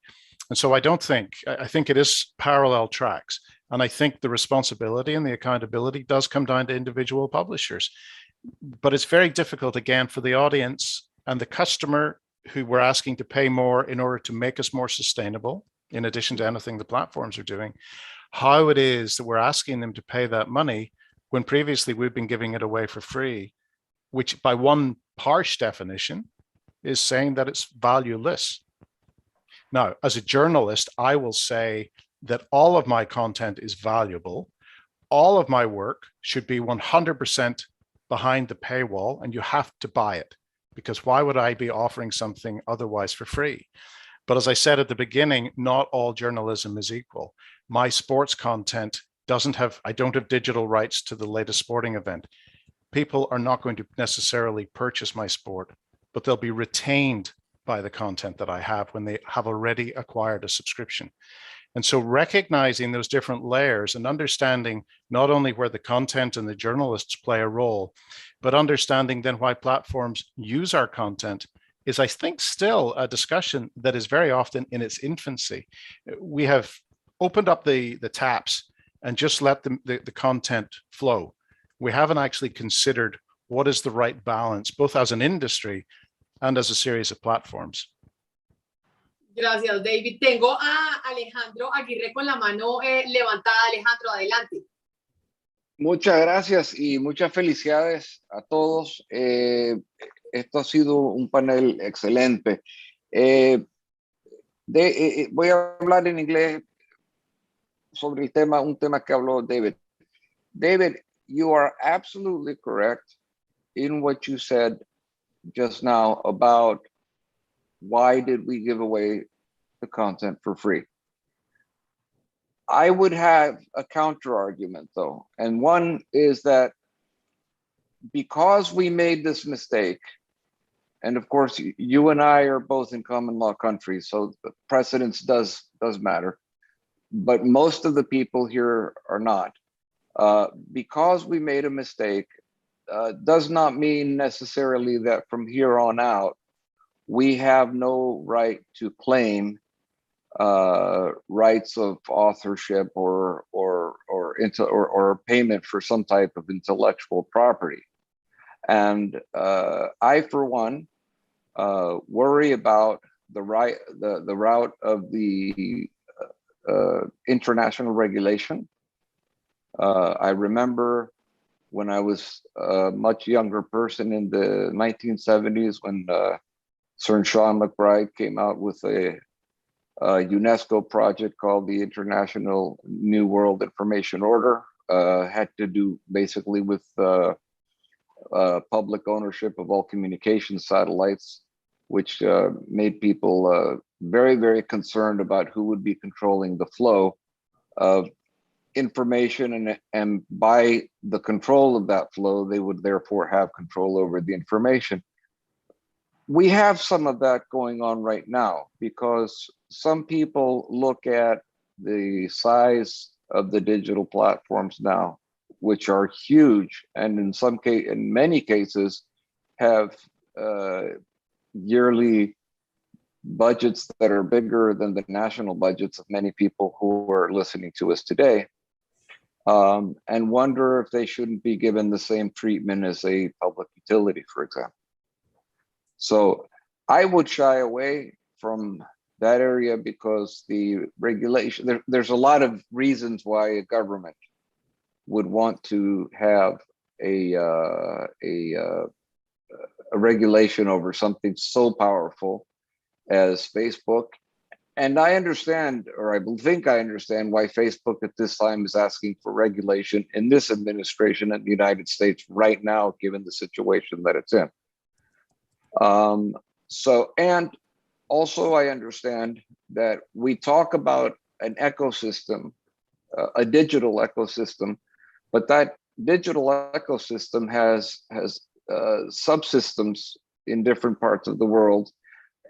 And so I think it is parallel tracks. And I think the responsibility and the accountability does come down to individual publishers. But it's very difficult, again, for the audience and the customer who we're asking to pay more in order to make us more sustainable, in addition to anything the platforms are doing, how it is that we're asking them to pay that money when previously we've been giving it away for free, which by one harsh definition is saying that it's valueless. Now, as a journalist, I will say that all of my content is valuable. All of my work should be 100% behind the paywall, and you have to buy it, because why would I be offering something otherwise for free? But as I said at the beginning, not all journalism is equal. My sports content I don't have digital rights to the latest sporting event. People are not going to necessarily purchase my sport, but they'll be retained by the content that I have when they have already acquired a subscription. And so recognizing those different layers and understanding not only where the content and the journalists play a role, but understanding then why platforms use our content is, I think, still a discussion that is very often in its infancy. We have opened up the taps and just let the content flow. We haven't actually considered what is the right balance, both as an industry and as a series of platforms. Gracias, David. Tengo a Alejandro Aguirre con la mano levantada. Alejandro, adelante. Muchas gracias y muchas felicidades a todos. Esto ha sido un panel excelente. Voy a hablar en inglés sobre el tema, un tema que habló David. David, you are absolutely correct in what you said just now about why did we give away the content for free. I would have a counter argument though, and one is that because we made this mistake, and of course you and I are both in common law countries, so the precedence does matter, but most of the people here are not. Because we made a mistake does not mean necessarily that from here on out we have no right to claim rights of authorship or payment for some type of intellectual property. And I, for one, worry about the route of the international regulation. I remember when I was a much younger person in the 1970s when Sir Sean McBride came out with a UNESCO project called the International New World Information Order. Had to do basically with public ownership of all communication satellites, which made people very, very concerned about who would be controlling the flow of information, and by the control of that flow, they would therefore have control over the information. We have some of that going on right now because some people look at the size of the digital platforms now, which are huge, and in many cases have yearly budgets that are bigger than the national budgets of many people who are listening to us today, and wonder if they shouldn't be given the same treatment as a public utility, for example. So I would shy away from that area because the regulation, there's a lot of reasons why a government would want to have a regulation over something so powerful as Facebook. And I understand, or I think I understand, why Facebook at this time is asking for regulation in this administration in the United States right now, given the situation that it's in. And also I understand that we talk about an ecosystem, a digital ecosystem, but that digital ecosystem has subsystems in different parts of the world,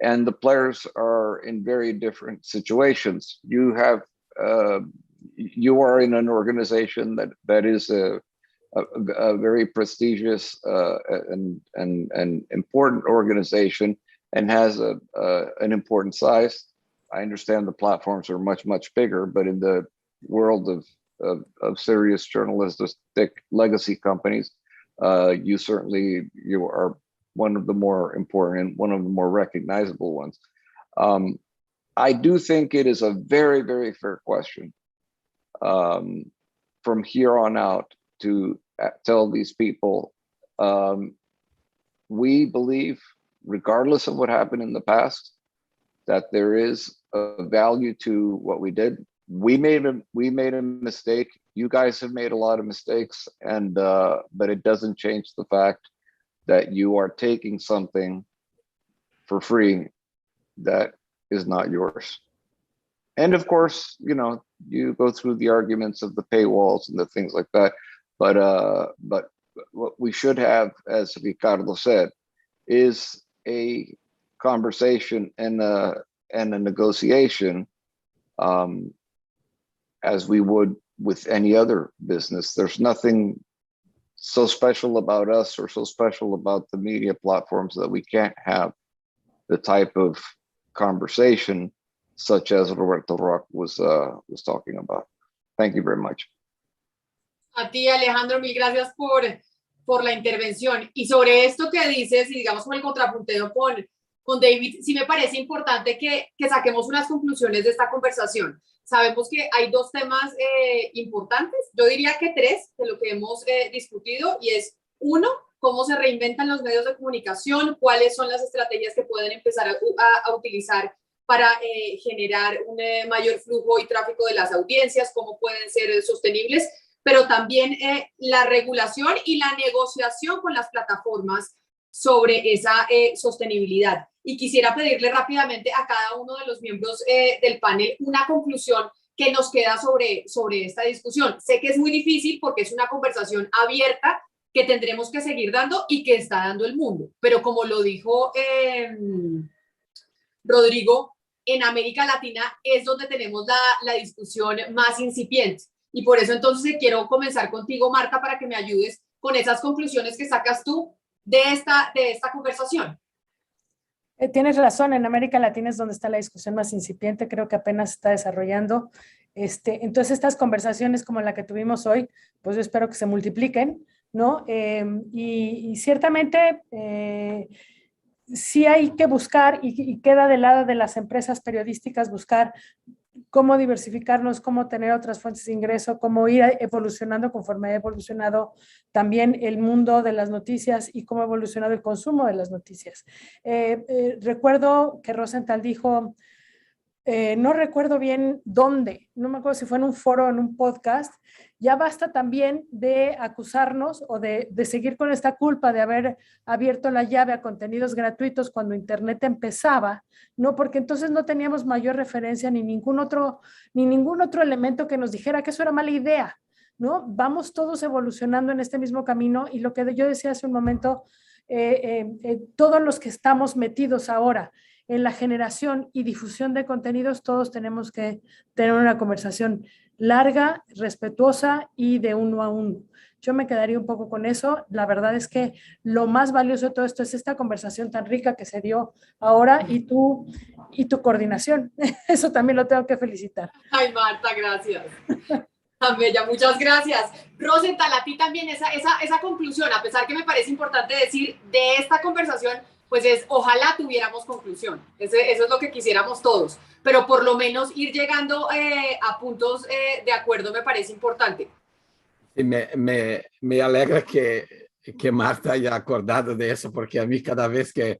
and the players are in very different situations. You have you are in an organization that is a very prestigious and important organization and has an important size. I understand the platforms are much bigger, but in the world of serious journalistic legacy companies, you are one of the more important, one of the more recognizable ones. I do think it is a very fair question from here on out to tell these people, we believe, regardless of what happened in the past, that there is a value to what we did. We made a mistake. You guys have made a lot of mistakes, and but it doesn't change the fact that you are taking something for free that is not yours. And of course, you know, you go through the arguments of the paywalls and the things like that. But what we should have, as Ricardo said, is a conversation and a negotiation, as we would with any other business. There's nothing so special about us or so special about the media platforms that we can't have the type of conversation such as Roberto Rock was talking about. Thank you very much. A ti, Alejandro, mil gracias por la intervención. Y sobre esto que dices, y digamos con el contrapunteo con David, sí me parece importante que saquemos unas conclusiones de esta conversación. Sabemos que hay dos temas importantes, yo diría que tres, de lo que hemos discutido, y es uno, cómo se reinventan los medios de comunicación, cuáles son las estrategias que pueden empezar a utilizar para generar un mayor flujo y tráfico de las audiencias, cómo pueden ser sostenibles, pero también la regulación y la negociación con las plataformas sobre esa sostenibilidad. Y quisiera pedirle rápidamente a cada uno de los miembros del panel una conclusión que nos queda sobre esta discusión. Sé que es muy difícil porque es una conversación abierta que tendremos que seguir dando y que está dando el mundo. Pero como lo dijo Rodrigo, en América Latina es donde tenemos la discusión más incipiente. Y por eso entonces quiero comenzar contigo, Marta, para que me ayudes con esas conclusiones que sacas tú de esta conversación. Tienes razón, en América Latina es donde está la discusión más incipiente, creo que apenas se está desarrollando. Entonces estas conversaciones como la que tuvimos hoy, pues yo espero que se multipliquen, ¿no? Y ciertamente sí hay que buscar, y queda del lado de las empresas periodísticas, buscar cómo diversificarnos, cómo tener otras fuentes de ingreso, cómo ir evolucionando conforme ha evolucionado también el mundo de las noticias y cómo ha evolucionado el consumo de las noticias. Recuerdo que Rosenthal dijo, no recuerdo bien dónde, no me acuerdo si fue en un foro o en un podcast, ya basta también de acusarnos o de seguir con esta culpa de haber abierto la llave a contenidos gratuitos cuando Internet empezaba, ¿no? Porque entonces no teníamos mayor referencia ni ningún otro elemento que nos dijera que eso era mala idea, ¿no? Vamos todos evolucionando en este mismo camino y lo que yo decía hace un momento, todos los que estamos metidos ahora en la generación y difusión de contenidos, todos tenemos que tener una conversación larga, respetuosa y de uno a uno. Yo me quedaría un poco con eso. La verdad es que lo más valioso de todo esto es esta conversación tan rica que se dio ahora y tu coordinación. Eso también lo tengo que felicitar. Ay, Marta, gracias. Tan bella, muchas gracias. Rosenthal, a ti también esa conclusión, a pesar que me parece importante decir de esta conversación, pues ojalá tuviéramos conclusión. Eso es lo que quisiéramos todos. Pero por lo menos ir llegando a puntos de acuerdo me parece importante. Sí, me alegra que Marta haya acordado de eso, porque a mí cada vez que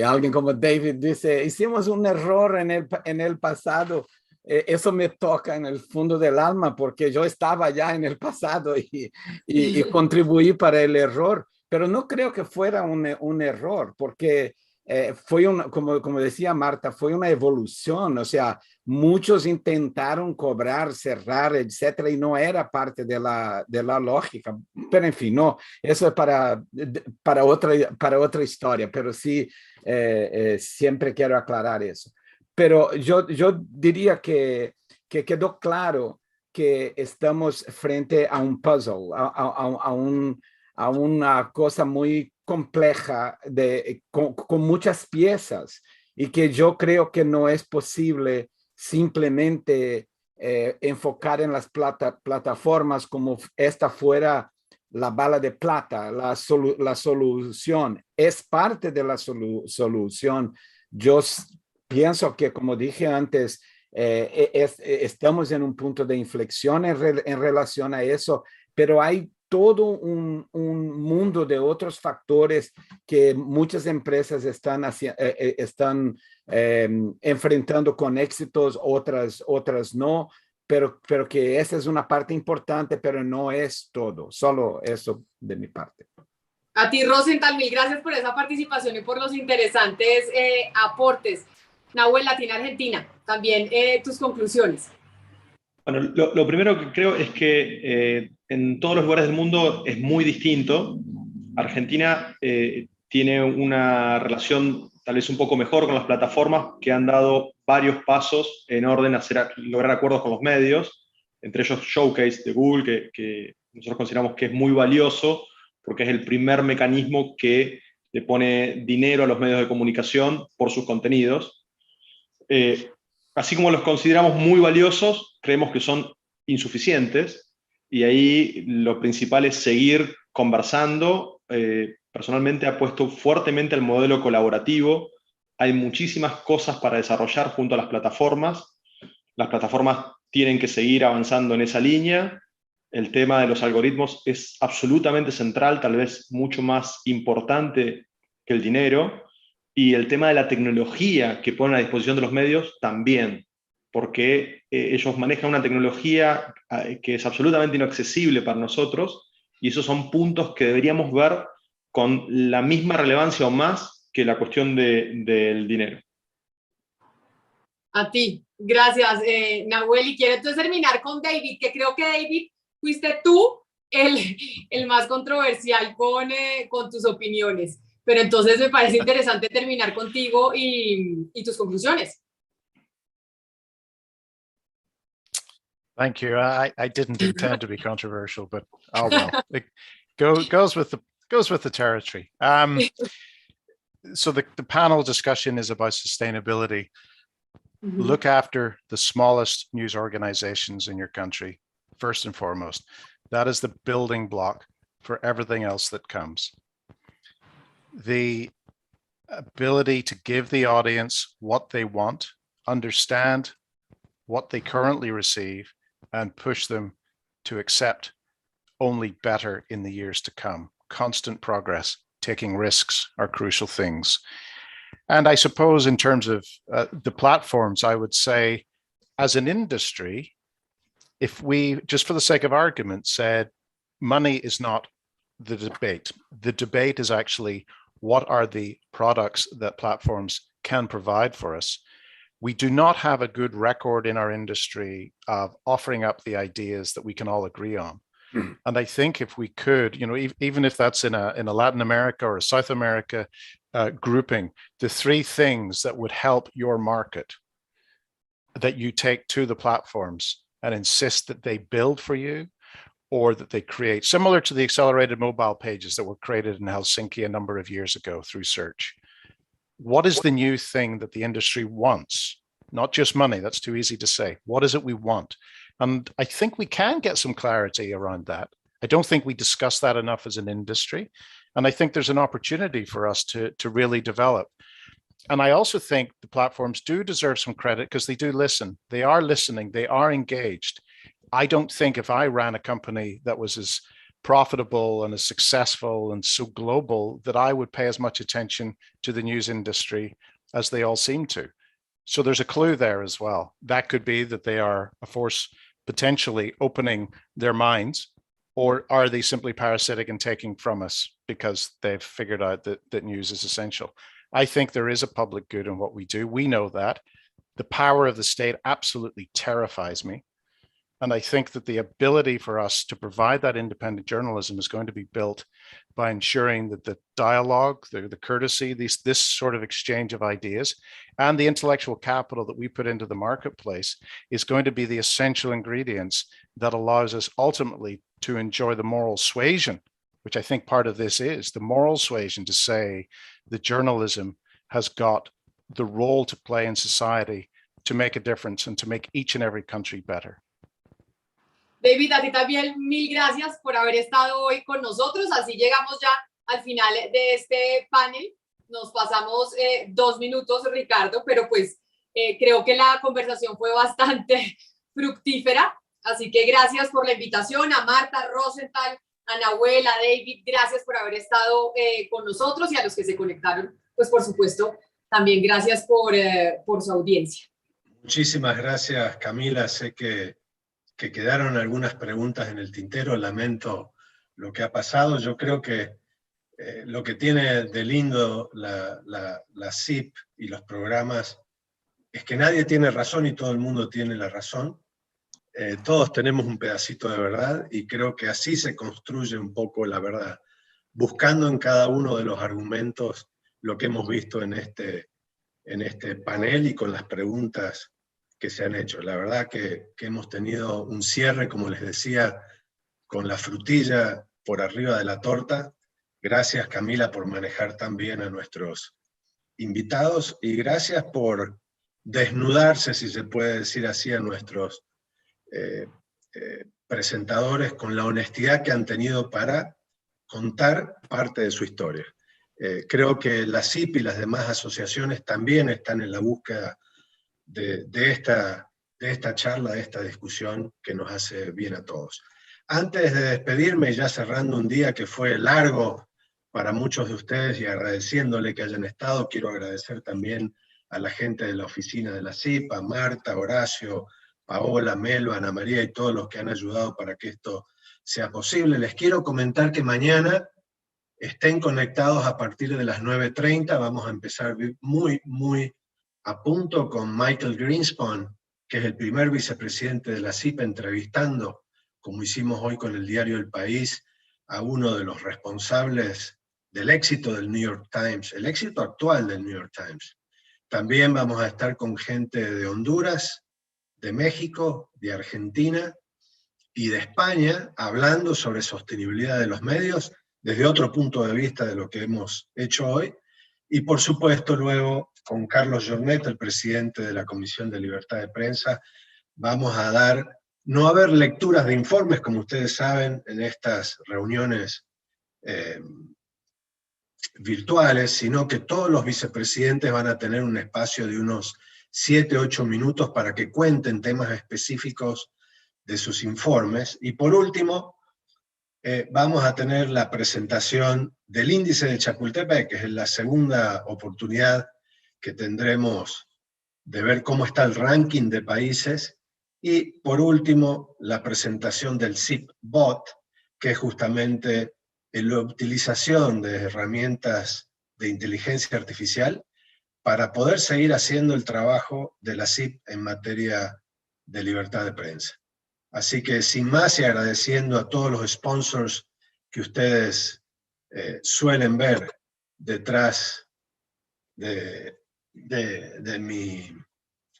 alguien como David dice, hicimos un error en el pasado, eso me toca en el fondo del alma, porque yo estaba ya en el pasado y contribuí para el error. Pero no creo que fuera un error, porque fue como decía Marta, fue una evolución, o sea, muchos intentaron cobrar, cerrar, etcétera, y no era parte de la lógica. Pero en fin, no, eso es para otra historia, pero sí, siempre quiero aclarar eso. Pero yo diría que quedó claro que estamos frente a un puzzle, a una cosa muy compleja con muchas piezas, y que yo creo que no es posible simplemente enfocar en las plataformas como esta fuera la bala de plata, la solución. Es parte de la solución. Yo pienso que, como dije antes, estamos en un punto de inflexión en relación a eso, pero hay todo un mundo de otros factores que muchas empresas están enfrentando con éxitos, otras no, pero que esa es una parte importante, pero no es todo. Solo eso de mi parte. A ti, Rosenthal, mil gracias por esa participación y por los interesantes aportes. Nahuel, Latina Argentina, también tus conclusiones. Bueno, lo primero que creo es que en todos los lugares del mundo es muy distinto. Argentina tiene una relación tal vez un poco mejor con las plataformas, que han dado varios pasos en orden a lograr acuerdos con los medios, entre ellos Showcase de Google, que nosotros consideramos que es muy valioso porque es el primer mecanismo que le pone dinero a los medios de comunicación por sus contenidos. Así como los consideramos muy valiosos, creemos que son insuficientes, y ahí lo principal es seguir conversando. Personalmente apuesto fuertemente al modelo colaborativo. Hay muchísimas cosas para desarrollar junto a las plataformas. Las plataformas tienen que seguir avanzando en esa línea. El tema de los algoritmos es absolutamente central, tal vez mucho más importante que el dinero. Y el tema de la tecnología que ponen a disposición de los medios también, porque ellos manejan una tecnología que es absolutamente inaccesible para nosotros, y esos son puntos que deberíamos ver con la misma relevancia o más que la cuestión del dinero. A ti, gracias, Nahuel. Y quiero entonces terminar con David, que creo que David, fuiste tú el más controversial con tus opiniones. Pero entonces me parece interesante terminar contigo y tus conclusiones. Thank you. I didn't intend to be controversial, but oh well, it goes with the territory. So the panel discussion is about sustainability. Mm-hmm. Look after the smallest news organizations in your country, first and foremost. That is the building block for everything else that comes. The ability to give the audience what they want, understand what they currently receive, and push them to accept only better in the years to come. Constant progress, taking risks are crucial things. And I suppose in terms of the platforms, I would say as an industry, if we, just for the sake of argument, said money is not the debate is actually what are the products that platforms can provide for us. We do not have a good record in our industry of offering up the ideas that we can all agree on. Mm. And I think if we could, you know, even if that's in a Latin America or a South America grouping, the three things that would help your market that you take to the platforms and insist that they build for you or that they create, similar to the accelerated mobile pages that were created in Helsinki a number of years ago through search. What is the new thing that the industry wants? Not just money, that's too easy to say. What is it we want? And I think we can get some clarity around that. I don't think we discuss that enough as an industry. And I think there's an opportunity for us to really develop. And I also think the platforms do deserve some credit because they do listen. They are listening, they are engaged. I don't think if I ran a company that was as profitable and as successful and so global that I would pay as much attention to the news industry as they all seem to. So there's a clue there as well. That could be that they are a force potentially opening their minds, or are they simply parasitic and taking from us because they've figured out that news is essential? I think there is a public good in what we do. We know that. The power of the state absolutely terrifies me. And I think that the ability for us to provide that independent journalism is going to be built by ensuring that the dialogue, the courtesy, this sort of exchange of ideas, and the intellectual capital that we put into the marketplace is going to be the essential ingredients that allows us ultimately to enjoy the moral suasion, which I think part of this is, the moral suasion to say that journalism has got the role to play in society to make a difference and to make each and every country better. David, a ti también mil gracias por haber estado hoy con nosotros. Así llegamos ya al final de este panel. Nos pasamos 2 minutos, Ricardo, pero pues creo que la conversación fue bastante fructífera. Así que gracias por la invitación a Marta, Rosenthal, a Nahuel, a David. Gracias por haber estado con nosotros, y a los que se conectaron, pues por supuesto, también gracias por su audiencia. Muchísimas gracias, Camila. Sé que quedaron algunas preguntas en el tintero. Lamento lo que ha pasado. Yo creo que lo que tiene de lindo la CIP y los programas es que nadie tiene razón y todo el mundo tiene la razón. Todos tenemos un pedacito de verdad, y creo que así se construye un poco la verdad, buscando en cada uno de los argumentos lo que hemos visto en este panel y con las preguntas que se han hecho. La verdad que hemos tenido un cierre, como les decía, con la frutilla por arriba de la torta. Gracias, Camila, por manejar tan bien a nuestros invitados, y gracias por desnudarse, si se puede decir así, a nuestros presentadores con la honestidad que han tenido para contar parte de su historia. Creo que la CIP y las demás asociaciones también están en la búsqueda de esta charla, de esta discusión que nos hace bien a todos. Antes de despedirme, ya cerrando un día que fue largo para muchos de ustedes y agradeciéndole que hayan estado, quiero agradecer también a la gente de la oficina de la CIP, a Marta, Horacio, Paola, Melba, Ana María y todos los que han ayudado para que esto sea posible. Les quiero comentar que mañana estén conectados a partir de las 9:30, vamos a empezar muy a punto con Michael Greenspan, que es el primer vicepresidente de la CIP, entrevistando, como hicimos hoy con el diario El País, a uno de los responsables del éxito del New York Times, el éxito actual del New York Times. También vamos a estar con gente de Honduras, de México, de Argentina y de España, hablando sobre sostenibilidad de los medios desde otro punto de vista de lo que hemos hecho hoy. Y por supuesto luego con Carlos Jornet, el presidente de la Comisión de Libertad de Prensa, vamos a dar, no haber lecturas de informes, como ustedes saben, en estas reuniones virtuales, sino que todos los vicepresidentes van a tener un espacio de unos 7-8 minutos para que cuenten temas específicos de sus informes. Y por último, vamos a tener la presentación del índice de Chapultepec, que es la segunda oportunidad que tendremos de ver cómo está el ranking de países. Y por último, la presentación del CIP Bot, que es justamente la utilización de herramientas de inteligencia artificial para poder seguir haciendo el trabajo de la CIP en materia de libertad de prensa. Así que sin más, y agradeciendo a todos los sponsors que ustedes suelen ver detrás de mi,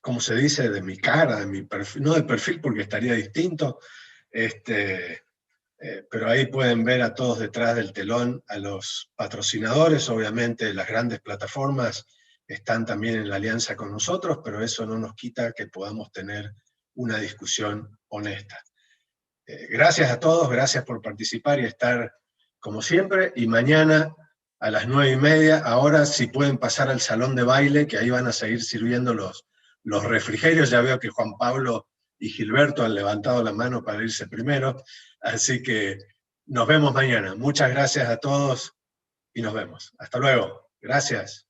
¿cómo se dice? De mi cara, de mi perfil, no de perfil porque estaría distinto, pero ahí pueden ver a todos detrás del telón, a los patrocinadores. Obviamente las grandes plataformas están también en la alianza con nosotros, pero eso no nos quita que podamos tener una discusión honesta. Gracias a todos, gracias por participar y estar como siempre, y mañana a las 9:30, ahora si pueden pasar al salón de baile, que ahí van a seguir sirviendo los refrigerios. Ya veo que Juan Pablo y Gilberto han levantado la mano para irse primero, así que nos vemos mañana. Muchas gracias a todos y nos vemos. Hasta luego. Gracias.